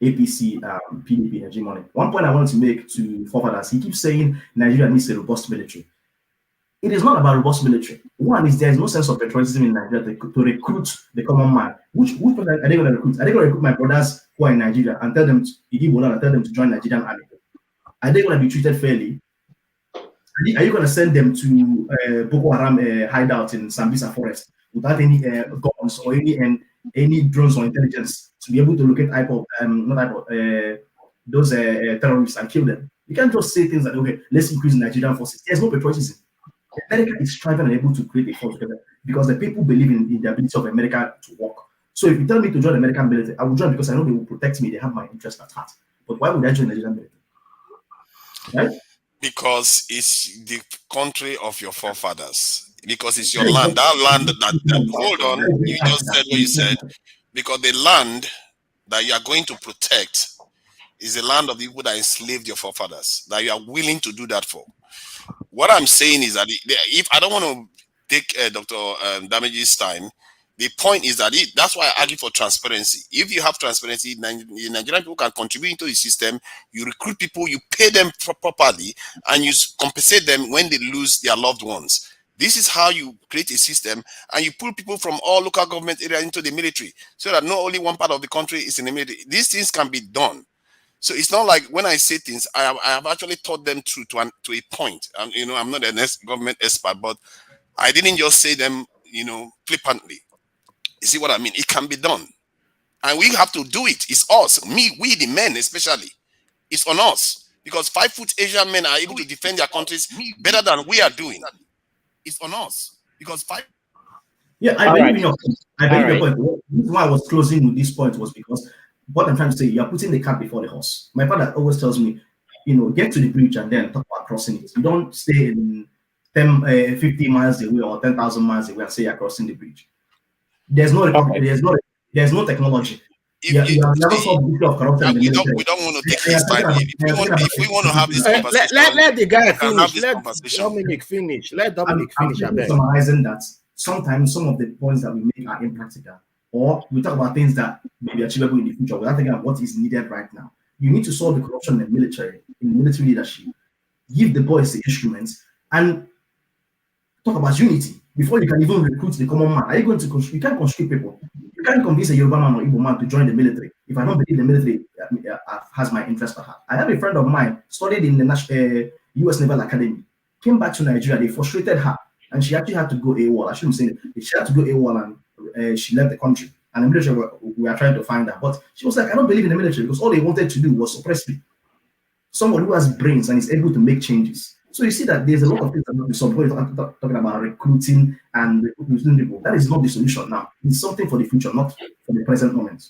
APC, PDP hegemony. One point I want to make to forefathers, he keeps saying Nigeria needs a robust military. It is not about robust military. One is there is no sense of patriotism in Nigeria to recruit the common man. Which person are they going to recruit? Are they going to recruit my brothers who are in Nigeria and tell them to join Nigerian army? Are they going to be treated fairly? Are you going to send them to Boko Haram hideout in Sambisa forest without any guns or any drones or intelligence to be able to locate those terrorists and kill them? You can't just say things like, okay, let's increase Nigerian forces. There's no patriotism. America is striving and able to create a force together because the people believe in the ability of America to work. So if you tell me to join the American military, I will join because I know they will protect me. They have my interest at heart. But why would I join the Nigerian military? Right? Because it's the country of your forefathers. Because it's your land. That land that hold on, you just said what you said. Because the land that you are going to protect is the land of the people that enslaved your forefathers, that you are willing to do that for. What I'm saying is that if I don't want to take Dr. Damage's time, the point is that that's why I argue for transparency. If you have transparency, Nigerian people can contribute into the system. You recruit people, you pay them properly, and you compensate them when they lose their loved ones. This is how you create a system, and you pull people from all local government areas into the military, so that not only one part of the country is in the military. These things can be done. So it's not like when I say things, I have actually taught them through to a point. I'm not a government expert, but I didn't just say them, flippantly. You see what I mean? It can be done. And we have to do it. It's us. We the men especially. It's on us. Because 5 foot Asian men are able to defend their countries better than we are doing. It's on us. Because Yeah, I believe in your point. I believe your point. The reason why I was closing with this point was because what I'm trying to say, you're putting the cart before the horse. My father always tells me, get to the bridge and then talk about crossing it. You don't stay in 50 miles away or 10,000 miles away and say you're crossing the bridge. There's no technology. You never solved the issue of corruption in the military. We don't want to take his time. If we want to have this conversation, let the guy finish. Let Dominic finish. Let Dominic finish. I'm summarizing that sometimes some of the points that we make are impractical, or we talk about things that may be achievable in the future without thinking about what is needed right now. You need to solve the corruption in military leadership, give the boys the instruments, and talk about unity before you can even recruit the common man. Are you going to you can't conscript people? You can't convince a Yoruba man or Igbo man to join the military if I don't believe the military has my interest at heart. I have a friend of mine studied in the US Naval Academy, came back to Nigeria. They frustrated her, and she actually had to go AWOL. I shouldn't say it. She had to go AWOL, and she left the country. And the military we are trying to find her, but she was like, I don't believe in the military because all they wanted to do was suppress me. Someone who has brains and is able to make changes. So you see that there's a lot of things that we saw. Talking about recruiting and recruiting people. That is not the solution now. It's something for the future, not for the present moment.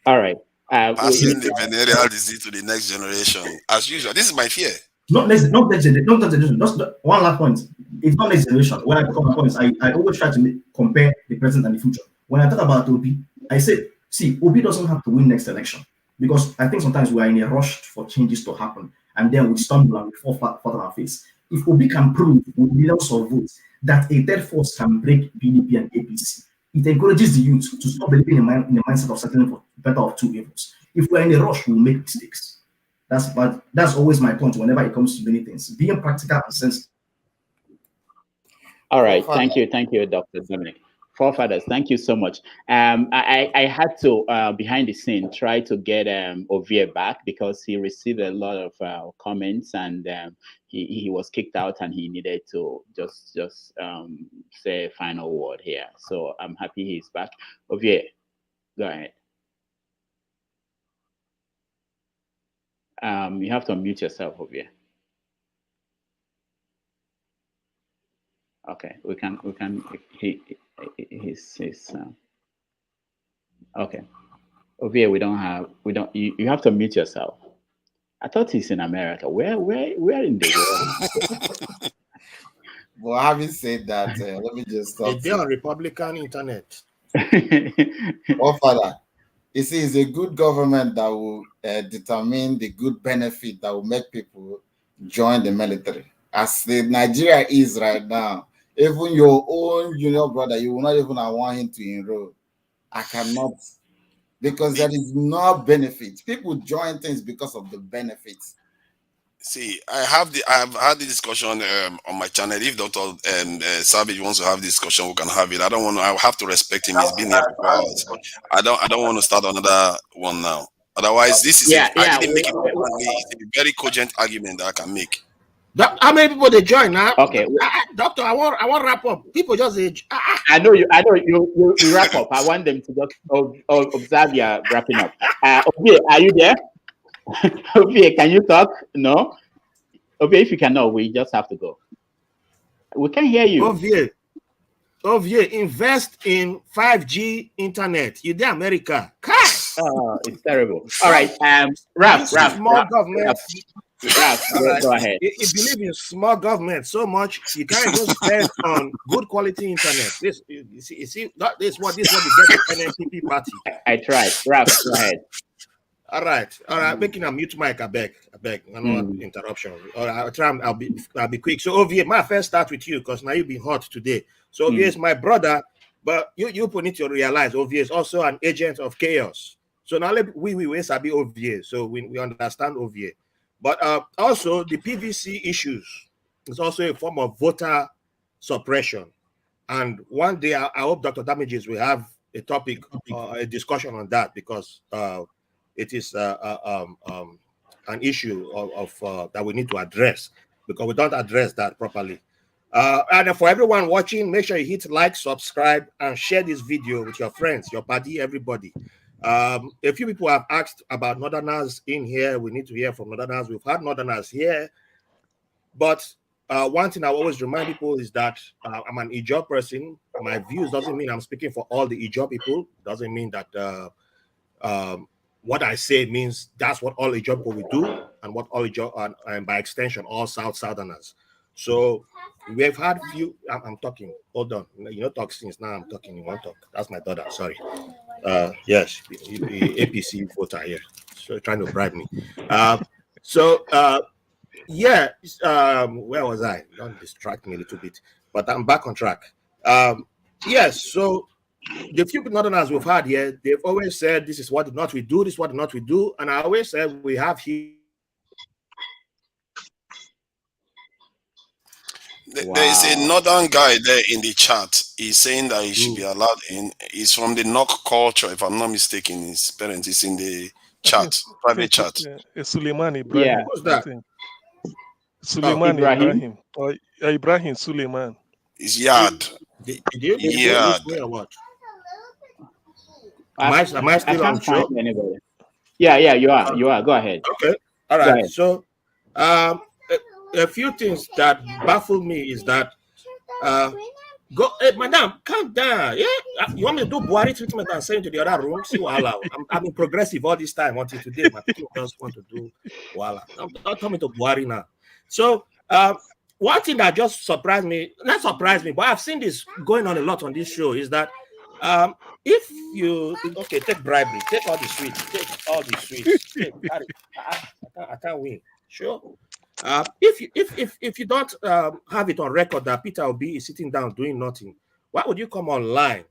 All right. Passing the venereal disease to the next generation, as usual. This is my fear. Not next generation. Just one last point. It's not next generation. When I talk about points, I always try to compare the present and the future. When I talk about Obi, I say, see, Obi doesn't have to win next election because I think sometimes we are in a rush for changes to happen, and then we stumble and we fall flat on our face. If Obi can prove with millions of votes that a third force can break PDP and APC, it encourages the youth to stop believing in the mindset of settling for better of two evils. If we're in a rush, we'll make mistakes. That's always my point whenever it comes to many things. Being practical and sensitive. All right. Thank you, Dr. Dominic. Forefathers, thank you so much. I had to, behind the scene, try to get Ovie back because he received a lot of comments and he was kicked out and he needed to just say a final word here. So I'm happy he's back. Ovie, go ahead. You have to unmute yourself, Ovie. Okay, he's Okay. Over here, we don't. You have to mute yourself. I thought he's in America. Where in the world? Well, having said that, let me just They talk are on to Republican internet. oh, Father. You see, it's a good government that will determine the good benefit that will make people join the military. As the Nigeria is right now, even your own junior brother, you will not even want him to enroll. I cannot, because there is no benefit. People join things because of the benefits. See, I've had the discussion on my channel. If Dr. Savage wants to have this discussion, we can have it. I don't want to. I have to respect him. He's been here for hours. I don't want to start another one now. Otherwise, this is I didn't make it personally. It's a very cogent argument that I can make. How many people they join now? Okay, doctor, I want wrap up. People just I know you. You wrap up. I want them to just observe your wrapping up. Ovie, are you there? Ovie, can you talk? No. Ovie, if you cannot, we just have to go. We can hear you. Ovie, invest in 5G internet. You there, America? It's terrible. All right, Ralph, government. Go ahead. You believe in small government so much, you can't even spend on good quality internet. This is what you get the NNPP party. I tried. Ralph, go ahead. All right. Making a mute mic. I beg. No interruption. All right, I'll try. I'll be quick. So Ovie, my first start with you because now you've been hot today. So Ovie is my brother, but you need to realize Ovie is also an agent of chaos. So now we sabi Ovie, so we understand Ovie. But also the PVC issues is also a form of voter suppression. And one day I hope Dr. Damages will have a topic, a discussion on that because it is an issue of that we need to address because we don't address that properly. And for everyone watching, make sure you hit like, subscribe, and share this video with your friends, your buddy, everybody. A few people have asked about Northerners in here. We need to hear from Northerners. We've had Northerners here. But one thing I always remind people is that I'm an Ijaw person. My views doesn't mean I'm speaking for all the Ijaw people. Doesn't mean that what I say means that's what all Ijaw people will do and what all Ijaw, and by extension, all Southerners. So we've had few. I'm talking. Hold on. You know, talk since now. I'm talking. You want to talk? That's my daughter. Sorry. Yes, APC voter here. So trying to bribe me. Yeah. Where was I? Don't distract me a little bit. But I'm back on track. Yes. So the few Northerners we've had here, they've always said this is what not we do. This is what not we do. And I always said we have here. There is a northern guy there in the chat. He's saying that he should be allowed in. He's from the Nok culture, if I'm not mistaken. His parents is in the chat, private chat. Suleiman Ibrahim. Yeah. Who's that? Suleiman Ibrahim. Or Ibrahim Suleiman. It's Yard. Did you or what? Am I still on show? Anybody. Yeah, you are. You are. Go ahead. Okay. All right. So, a few things that baffle me is that hey, madam, calm down. Yeah, you want me to do Buhari treatment and send to the other room? See, voila. I've been progressive all this time until today. My people just want to do voila. Don't tell me to Buhari now. So, one thing that just surprised me, not surprised me, but I've seen this going on a lot on this show is that if you take bribery, take all the sweets, I can't win. Sure. If you don't have it on record that Peter Obi is sitting down doing nothing, why would you come online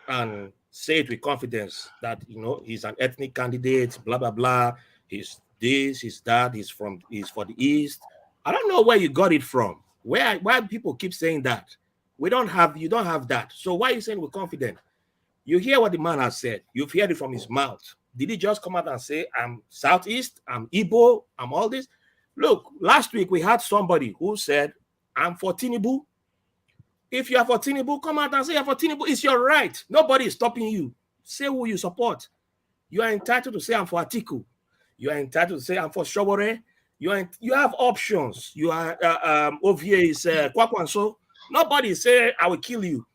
and say it with confidence that he's an ethnic candidate, blah blah blah, he's this, he's that, he's for the East? I don't know where you got it from. Why people keep saying that? You don't have that. So why are you saying with confidence? You hear what the man has said. You've heard it from his mouth. Did he just come out and say, I'm Southeast, I'm Igbo, I'm all this? Look, last week we had somebody who said, I'm for Tinubu. If you are for Tinubu, come out and say you're for Tinubu. It's your right. Nobody is stopping you. Say who you support. You are entitled to say I'm for Atiku. You are entitled to say I'm for Sowore. You have options. You are Ovie is Kwankwaso. Nobody say I will kill you.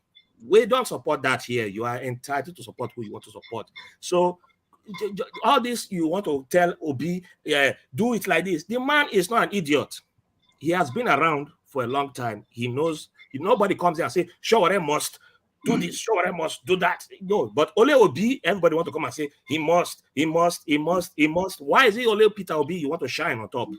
We don't support that here. You are entitled to support who you want to support. So all this you want to tell Obi, yeah, do it like this. The man is not an idiot. He has been around for a long time. He knows. Nobody comes here and say, Sowore must do this, Sowore must do that. No, but Ole Obi, everybody want to come and say, he must. Why is it Ole Peter Obi you want to shine on top?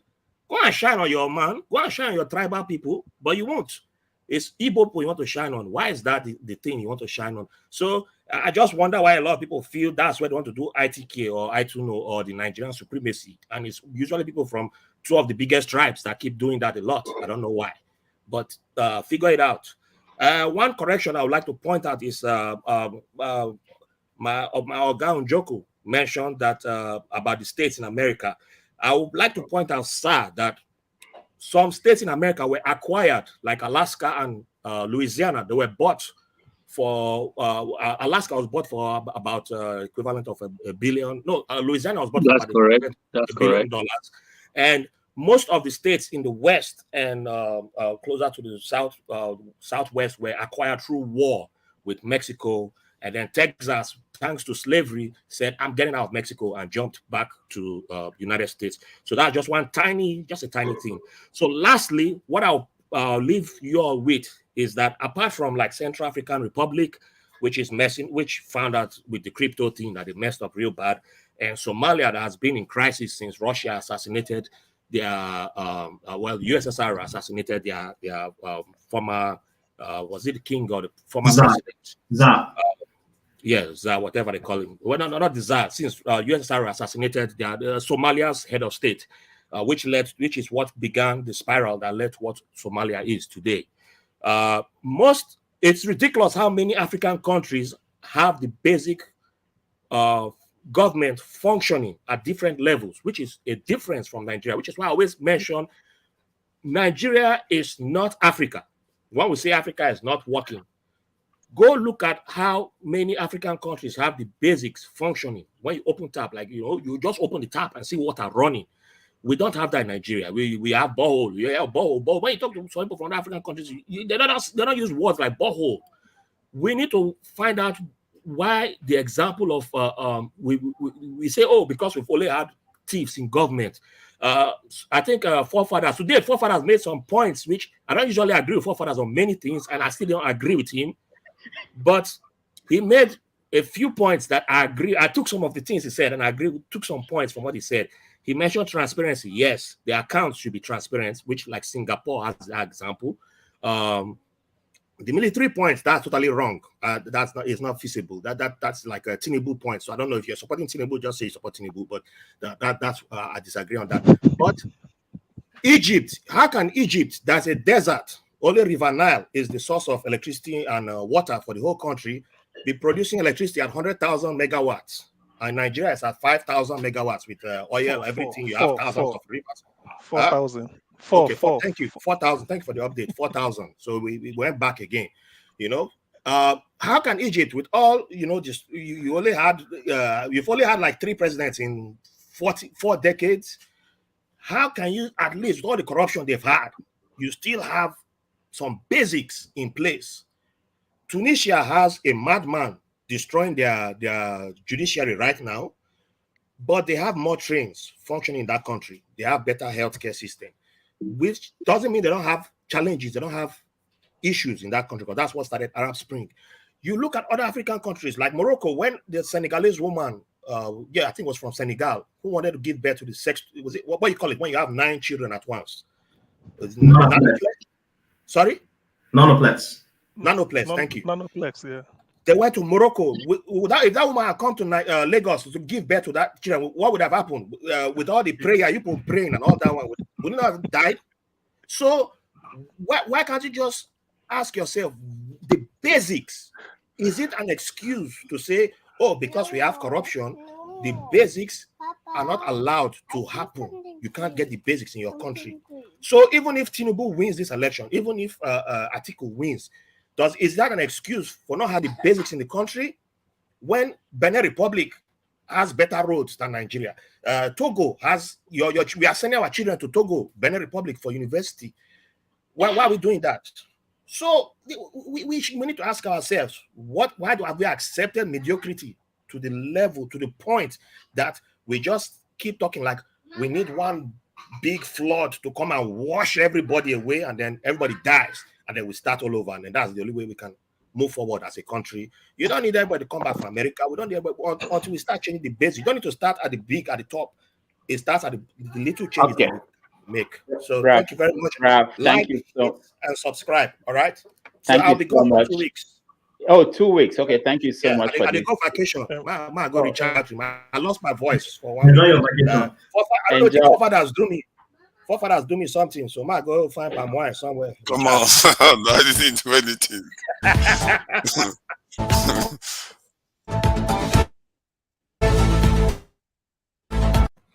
Go and shine on your man. Go and shine on your tribal people, but you won't. It's Igbo people you want to shine on. Why is that the thing you want to shine on? So I just wonder why a lot of people feel that's where they want to do ITK or ITUNO or the Nigerian supremacy. And it's usually people from two of the biggest tribes that keep doing that a lot. I don't know why, but figure it out. One correction I would like to point out is my Oga Njoku mentioned that about the states in America. I would like to point out, sir, that some states in America were acquired, like Alaska and Louisiana. They were bought for, Alaska was bought for about equivalent of a billion. No, Louisiana was bought for about $1 billion. And most of the states in the West and closer to the Southwest were acquired through war with Mexico. And then Texas, thanks to slavery, said, I'm getting out of Mexico and jumped back to United States. So that's just a tiny thing. So lastly, what I'll leave you all with is that apart from like Central African Republic, which found out with the crypto thing that it messed up real bad, and Somalia that has been in crisis since Russia assassinated their, USSR assassinated their former, was it the king or the former president? Tsar, whatever they call him. Well, no, not the Tsar. Since USSR assassinated Somalia's head of state, which is what began the spiral that led to what Somalia is today. It's ridiculous how many African countries have the basic government functioning at different levels, which is a difference from Nigeria, which is why I always mention Nigeria is not Africa. When we say Africa is not working, go look at how many African countries have the basics functioning. When you open tap, like, you just open the tap and see water running. We don't have that in Nigeria. We have borehole. Yeah, borehole. When you talk to some people from African countries, they don't use words like borehole. We need to find out why the example of we say, oh, because we've only had thieves in government. I think forefathers made some points which I don't usually agree with forefathers on many things, and I still don't agree with him. But he made a few points that I agree. I took some of the things he said and I agree. Took some points from what he said. He mentioned transparency. Yes, the accounts should be transparent, which like Singapore has that example. The military points, that's totally wrong. It's not feasible. That's like a Tinubu point. So I don't know if you're supporting Tinubu, just say you support Tinubu. But that's I disagree on that. But Egypt, how can Egypt, that's a desert, only River Nile is the source of electricity and water for the whole country, be producing electricity at 100,000 megawatts. And Nigeria is at 5,000 megawatts with oil, everything. You have thousands of rivers. 4,000. Thank you. 4,000. Thank you for the update. 4,000. So we went back again. How can Egypt, with all just you've only had like 3 presidents in 4 decades? How can you, at least with all the corruption they've had, you still have some basics in place? Tunisia has a madman destroying their judiciary right now, but they have more trains functioning in that country. They have better healthcare system, which doesn't mean they don't have challenges. They don't have issues in that country, because that's what started Arab Spring. You look at other African countries like Morocco, when the Senegalese woman, I think it was from Senegal, who wanted to give birth to the sex, was it what you call it when you have 9 children at once? Sorry? Nanoplex. Thank you. Nanoplex, yeah. They went to Morocco. If that woman had come to Lagos to give birth to that children, what would have happened? With all the prayer, you put praying and all that one, wouldn't have died? So why can't you just ask yourself the basics? Is it an excuse to say, oh, because we have corruption, the basics are not allowed to happen? You can't get the basics in your country. So even if Tinubu wins this election, even if Atiku wins, is that an excuse for not having the basics in the country when Benin Republic has better roads than Nigeria? Togo has we are sending our children to Togo, Benin Republic for university. Why are we doing that? So we need to ask ourselves, why have we accepted mediocrity to the level, to the point that we just keep talking like we need one big flood to come and wash everybody away, and then everybody dies, and then we start all over, and then that's the only way we can move forward as a country. You don't need everybody to come back from America. We don't need everybody until we start changing the base. You don't need to start at the big, at the top. It starts at the little changes that we make. So Rab, thank you very much. Rab, Like thank you so and subscribe. All right. So thank I'll you be so gone for much. 2 weeks. Oh, 2 weeks. Okay, thank you so much for I this. go vacation. I go recharge. I lost my voice for 1 Enjoy week. your vacation. I don't know the forefathers do me. Forefathers do me something, so I go find palm wine somewhere. Come on, I didn't do anything.